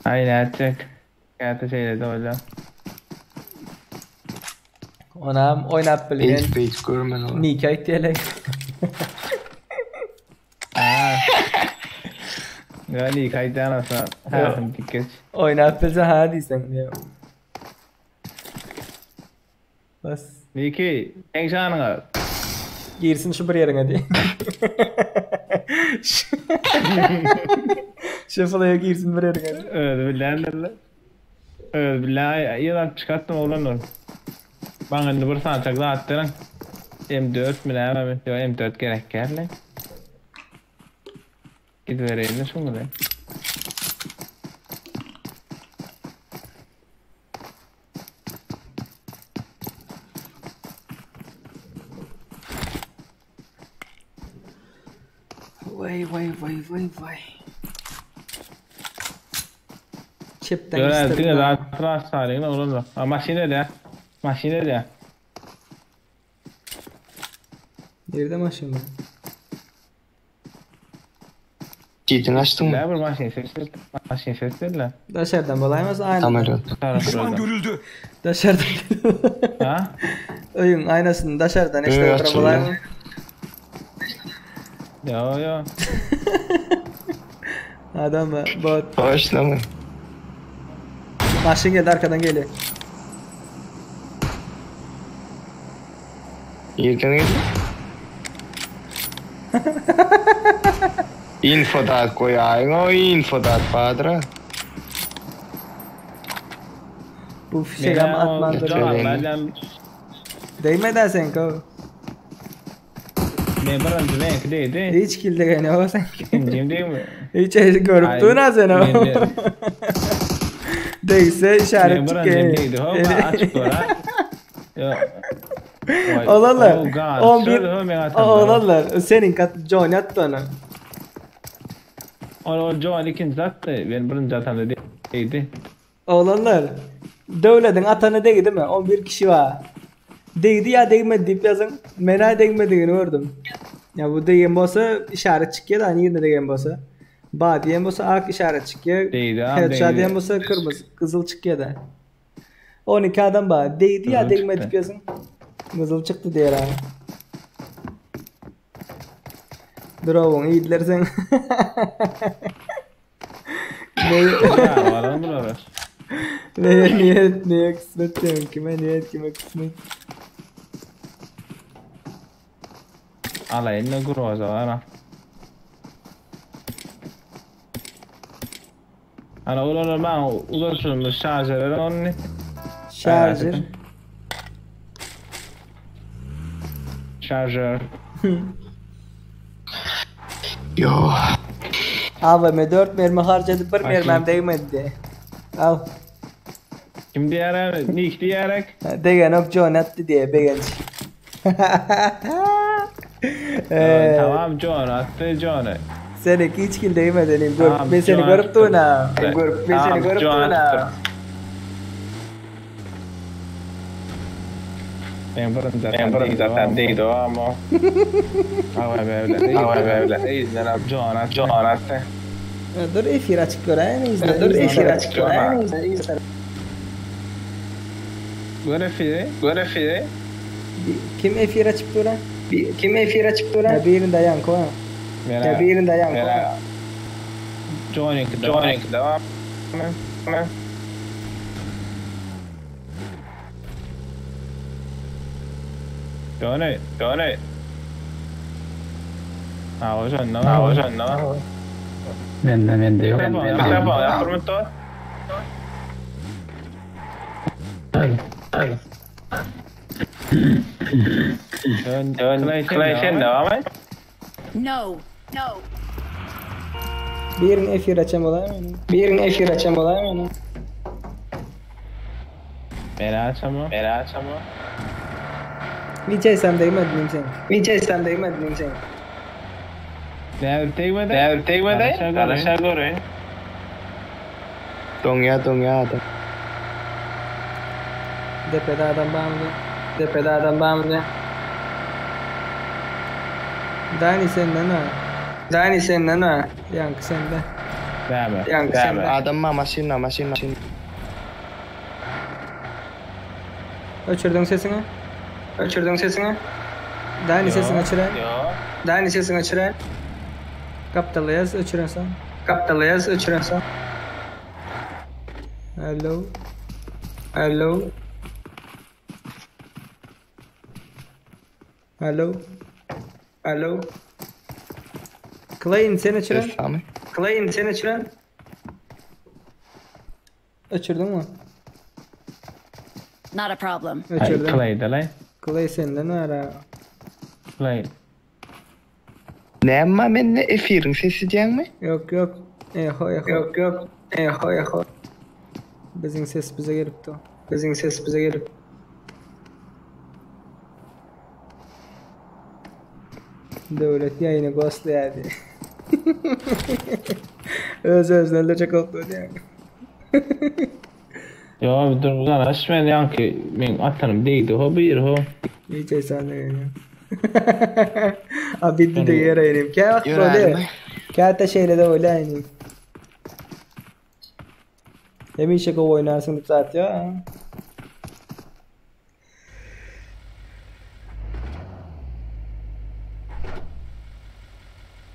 Aynen atacak. Kağıta şeyledi hocam. Onam oynap bilgen. Hiç görmen o. Mika ihtiyelek. Gani kaydan olsa. Hayatım dikkat. Oynap bilse ha diysen diye. Bas. Miki, en şanına. Girsin şu bir yerine diye. Şefalaya girsin bir yerine. Evet billahi yalan çıkarttım oğlan onu. Bana şimdi bir sancakla attırın. M4 mi ne mi? Yo M4 gerek geldi. Gidivereyim de şunu da. Vay. Çipten istedim. istedim. Evet, daha tıraş sarayım olur mu? Maşine de. Nerede maşin? Gidin açtın mı? Ne bir maşin seslerle. Dışarıdan bulaymaz aynı. Tamam öyle. Düşman görüldü. Dışarıdan. Ha? Oyun aynasını dışarıdan işte otura bulaymaz. Yo. Adam mı? Bot. Başlama. Maşin geldi arkadan geliyor. Yerden geldi. Infodat koyayım o infodat padra. Bu fişeğim atmandır. Değmeden sen kov. Ben barıncı renk değil. Hiç kilde gani o sen. Kim değil mi? Hiç görüp durna sen o. Değilse işaret çıkıyor. Açık var ha. Olanlar. 11. Olanlar. Senin kat John attı onu. O John ikinci attı. Ben birinci atamda değildi. Olanlar. Devletin atanı değil mi? 11 kişi var. Değdi ya değmedi deyip yazın. Mena değmediğini gördüm. Ya bu değen bolsa işaret çıkıyor da hani yerine değen bolsa. Ba diyen bolsa ak işaret çıkıyor. Headshot diyen bolsa kırmızı, kızıl çıkıyor da. 12 adam ba. Değdi ya değmedi deyip yazın. Kızıl çıktı diyor abi. Bravo, iyiler sen. Neye kısmet diyorum, kime niyet kime kısmet. Alla eline kurvaza var. Ana ulan ben ulaşırım şarjörleri onu. Şarjör. Şarjör. Yo. Abi 4 mermi harcadı, bir mermim değmedi. Al. Kim diyerek, Nick diyerek? Degen ok John attı diye begenç. Tamam John attı John'u. Sen hiç kill değmedin. Ben seni görüp tuğuna. Ben seni görüp tuğuna. Ben burun zaten değildi o ama. Hava böyle. İzlen John attı. Dur efir açık göreyim. Dur efir açık göreyim. Göre. Kim efir açık göreyim? Kim efir açık göreyim? Ya birinde yankı var. Ya birinde yankı var. Joining devam. Johnny. Nào rồi nó. Men det är Jag får inte. Clay sen devam et. No. Birini efir açam olayım mı? Beni açama. Viceysem değmedin sen. Değer değmedi. Aşağı göre. Tongya. Depede adam bağımlı. Dani senden ha. Yankı sende. Deme. Adam masin. Öçürdün sesini. Dani sesini açıran. Kaptalı yaz, öçüren sen. Hello. Clay'in seni açıran. Açırdın mı? Not a problem. Açırdım. Clay senden var ha. Clay. Ne ama ben ne efirin sesi diyen mi? Yok. Eho. Bizim ses bize gelip. Devlet yayını ghostladı. Özlerle çok oldu yani. Ya dur buradan açmayın yankı. Ben atanım değildi o bir o. Hiç efsane yani. Abi de yere ineyim. Kya vakit böyle? Kya ta şeyle de öyle ineyim. Emin şey ko oynarsın bir saat ya.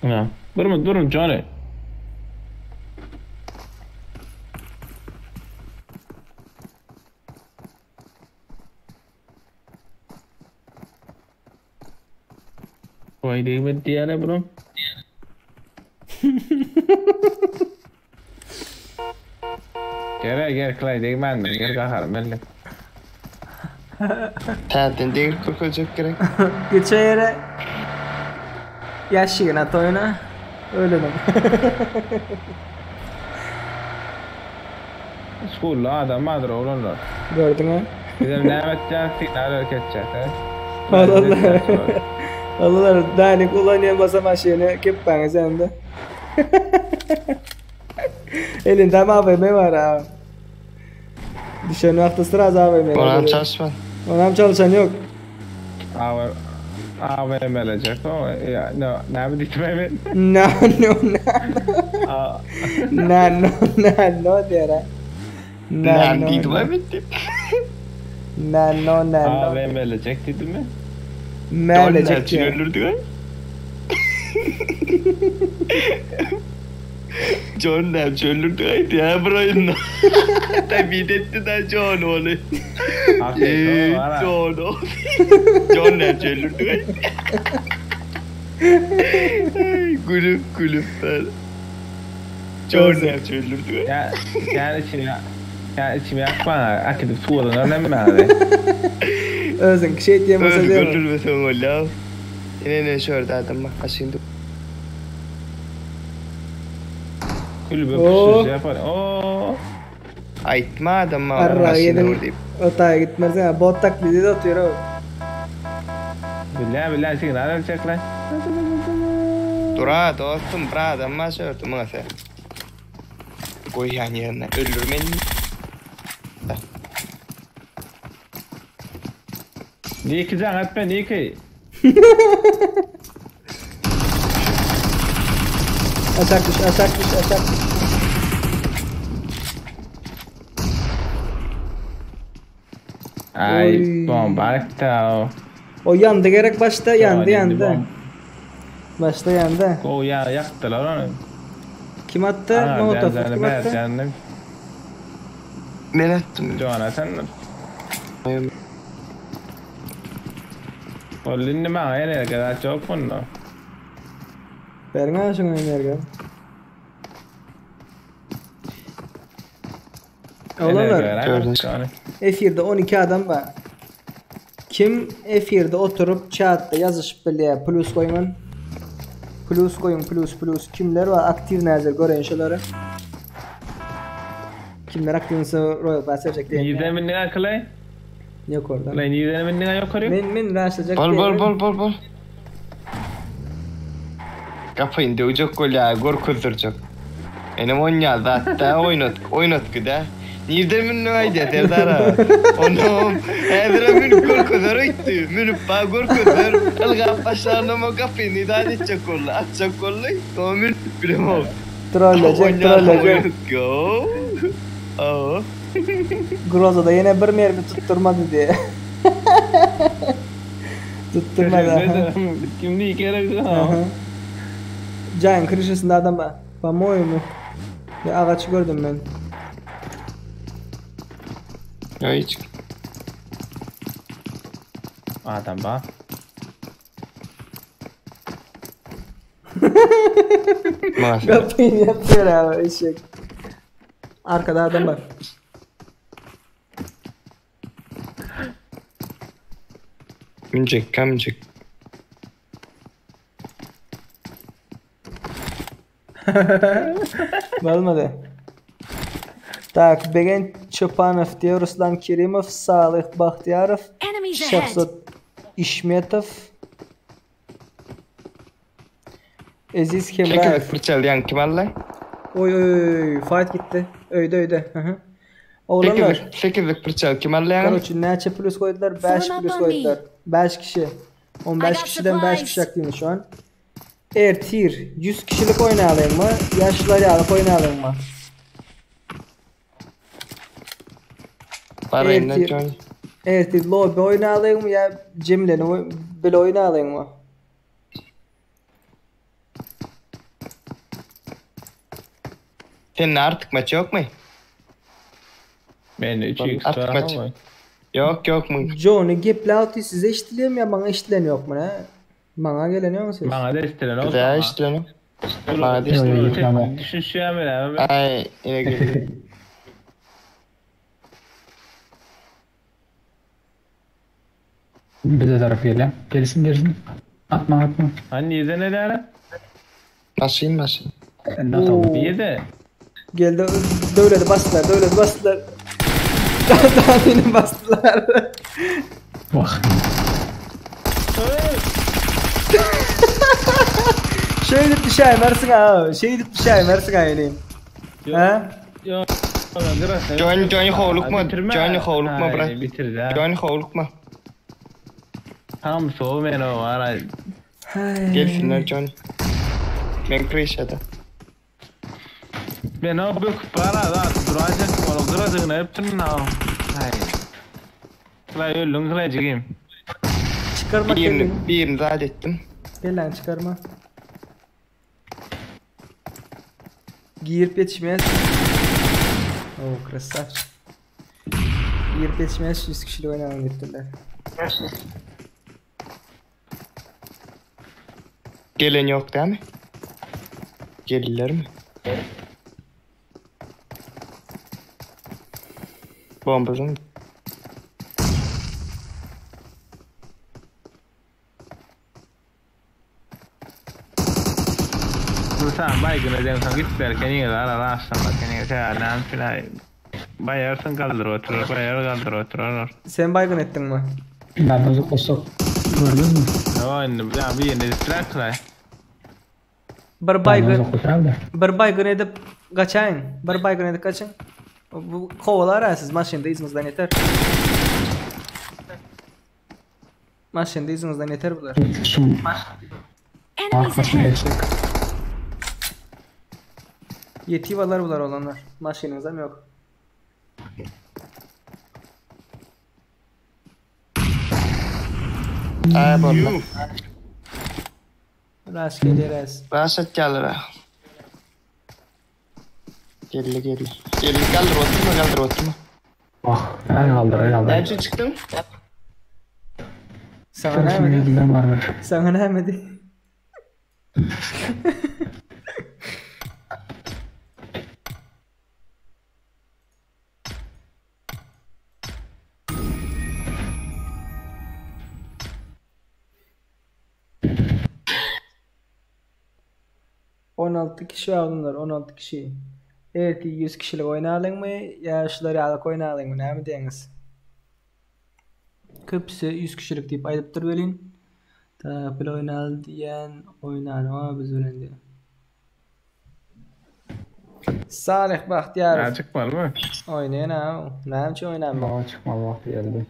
Ya. Durun Johnny. Why do you diye bro? Gel Clay değil ben de gel kahar belli. Taten değil kurkulacak gerek. Geçe yere yaşayın oyuna. Öyle mi? Skullu adam vardır oğlanlar. Gördün mü? Bizim Nehmetcan signal hareketçek. Allah. Allah danik ulanyan basa maşini kep bana sen de. Elinde AVM var ha. Düşen vakti sıra AVM. Onam çalışman. Onam çalışan yok. AVM verecek o. Ya ne mi dikmemi? No diyara. Ne dikmemi? No. AVM verecek dedi mi? Melecek ya. John ne çöldürdü aydı ya burayı. Tabi detti de John onu. John o. John ne çöldürdü aydı. Gülüp ben. John ne çöldürdü aydı. Ya içime yakma. Akıdıp tuğalın önemli abi. Özün şey diyemezse değil mi? Özgürlüğü son ola. Yine ne şöyle adam bak aşındı. Kulübe pişirici yapar. Aytma adam var. Arra yedim. Otaya gitmez ya. Bot taklidi de atıyor o. Billahi sen nereden çek lan? Dura dostum bra adam var şöyle tu masa. Koy yani yerine öldür beni. Niye ki can etme niye ki? Atak düş. Ay bomba attı. O yandı gerek başta yandı. Başta yandı. O ya yaktılar onu. Kim attı? Molotov kim attı? Ben attım. Jonathan. Olinni bana nereye kadar çok bunu. Verga şunu nereye? Oğlanlar. F1'de 12 adam var. Kim F1'de oturup chatta yazışıp böyle plus koyman? Plus koyun plus. Kimler var aktif nazır görün şunları. Kimler aktifse Royal Pass verecek diye. Yüzdemin ne akılay? Yok orada. Lan yüzdemin ne yok arıyor? Men raşlayacak. Bol. Kapayın dövecek gol ya gol kurduracak. Benim oynadı hatta oynat gıda. Yüzdemin ne aydı terdara. Onu Edremin gol kurduruydu. Münüp bağ gol kurdur. Alga başlarına mı kapayın idare edecek golle. Atacak golle. Tomil bilmem. Trolleyecek. Go. Oh. Groza'da yine bir mermi tutturmadı diye. Tutturmadı. Kimdi iki kere Can kırışısında adam var. По-моему. Bir ağaç gördüm ben. Ya hiç. Adam bak. Kapıyı yapıyor abi eşek. Arkada adam var. Kamcık. Olmadı. Так, Begen Çopanov diyor, Ruslan Kerimov, Salih Bahtiyarov, Şahzat İşmetov, Aziz Kemrayev. Çekilip fırçalayan kim Allah? Oy, fight gitti. Öyde. Oğlanlar. Çekilip fırçal kim Allah? Короче, neçe plus koydular? 5 plus koydular. 5 kişi. 15 kişiden 5 kişi aklıyım şu an. Eğer tier 100 kişilik oynayalım mı? Yaşlıları alıp oynayalım mı? Eğer tier lobby oynayalım mı ya Cemil'le böyle oynayalım mı? Senin artık maç yok mu? Ben 3x artık maç. Yok mu? Johnny Geplouti size işitiliyor ya bana işitilen yok mu ne? Bana geleniyor mu siz? Bana da işitilen olsun. Güzel işitilen. Bana da işitilen. Düşün şu an beraber. Ay yine geliyor. Bize taraf geliyor. Gelsin. Atma. Hani yüzde ne der? Nasıl? Not Bir de. Geldi devleti bastılar. Danini bastılar. Bak. Şey dip düşey mersin ha. Yeneyim. Ha? Yok. Join hovlukma bırak. Bitir. Join hovlukma. Tam soğuk men o var. Gelsinler Join. Ben kreşede. Ben o büyük para da duracak ne yaptın na? Vay ölüm kılacağım. Çıkarma kendini. Bir zat ettim. Gel lan çıkarma. Giyirip yetişmez. Oo krasavç. Giyirip yetişmez 100 kişiyle oynamam gittiler. Gelen yok değil mi? Gelirler mi? Bombazın. Sen baygın eden git derken yine ara rastlan bakın ya lan filan bayarsın kaldır oturur. Sen baygın ettin mi? Ben de kosak gördünüz mü? Ya bir yine distraktla. Bir baygın edip kaçın. Bu kovalar siz maşinde izinizden yeter. Maşinde izinizden yeter bunlar. Yetivalar bular olanlar. Maşininiz hem yok. Bolla. Rast geliriz. Raşat gelir. Geldi. Kaldır oturma. Bak, kaldır. Nerede çıktın? Sana ne emedi? ...16 kişi alınlar, 16 kişi. Evet, 100 kişilik oynayalım mı? Ya şuları alıp oynayalım mı? Ne mi diyiniz? Köpse 100 kişilik deyip ayıp durvelin. Ta böyle oynayalım diyen oynayalım ama biz öyle diyor. Salih Bahtiyarov. Ne çıkmalı mı? Oynayın ha. Ne için oynayalım? Daha çıkmalı vakti geldi.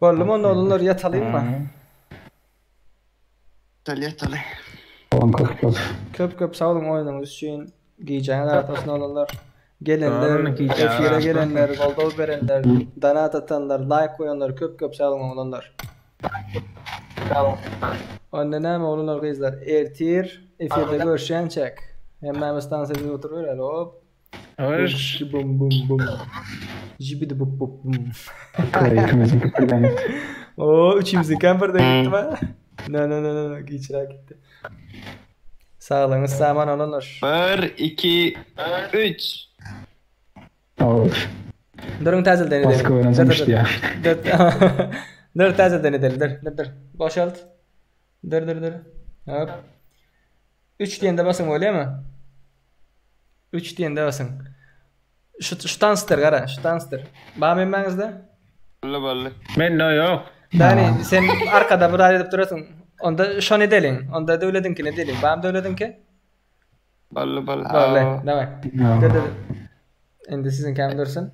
Bollum onda olurlar yatalayım mı? Yatalım. Köp sağ olun oynadığınız için giyeceğin arasında olurlar. Gelenler, efire gelenler, goldol verenler, donat atanlar, like koyanlar, köp sağ olun olanlar. Onda ne mi olurlar kızlar? Ertir, efirde görüşen çek. Hemen istansa bir oturuyor öyle hop. Hoş. Bum. Jibidi bum. İkimizin kıpırdan gitti. Oo, üçümüzün kamperden gitti mi? No, geçirak gitti. Sağlığınız saman olunur. 1, 2, 3. Olur. Durun tazel deneyelim. Baskı öğrenmişti ya. Dur tazel deneyelim. Dur. Boşalt. Dur. Hop. 3 diyende basın öyle mi? 3 diyende basın. Şu tanstır gara, şu tanstır. Bana bilmenizde? Vallahi. Ben de yok. Yani sen arkada bir edip durasın. Onda şunu edelim. Onda devledin ki ne edelim. Bana devledin ki? Vallahi. Demek. Dur. Şimdi sizin kim dursun?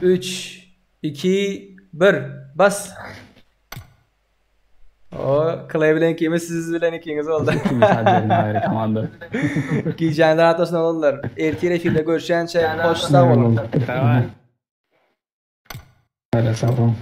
3, 2, 1. Bas. O klavyenin kimi siz bilen ikiniz oldu. İkimiz hadi ayrı tamamdır. Giyeceğin rahatlasın olurlar. Ertiyle filde görüşen şey hoş sağ olun. Tamam. Öyle sağ olun.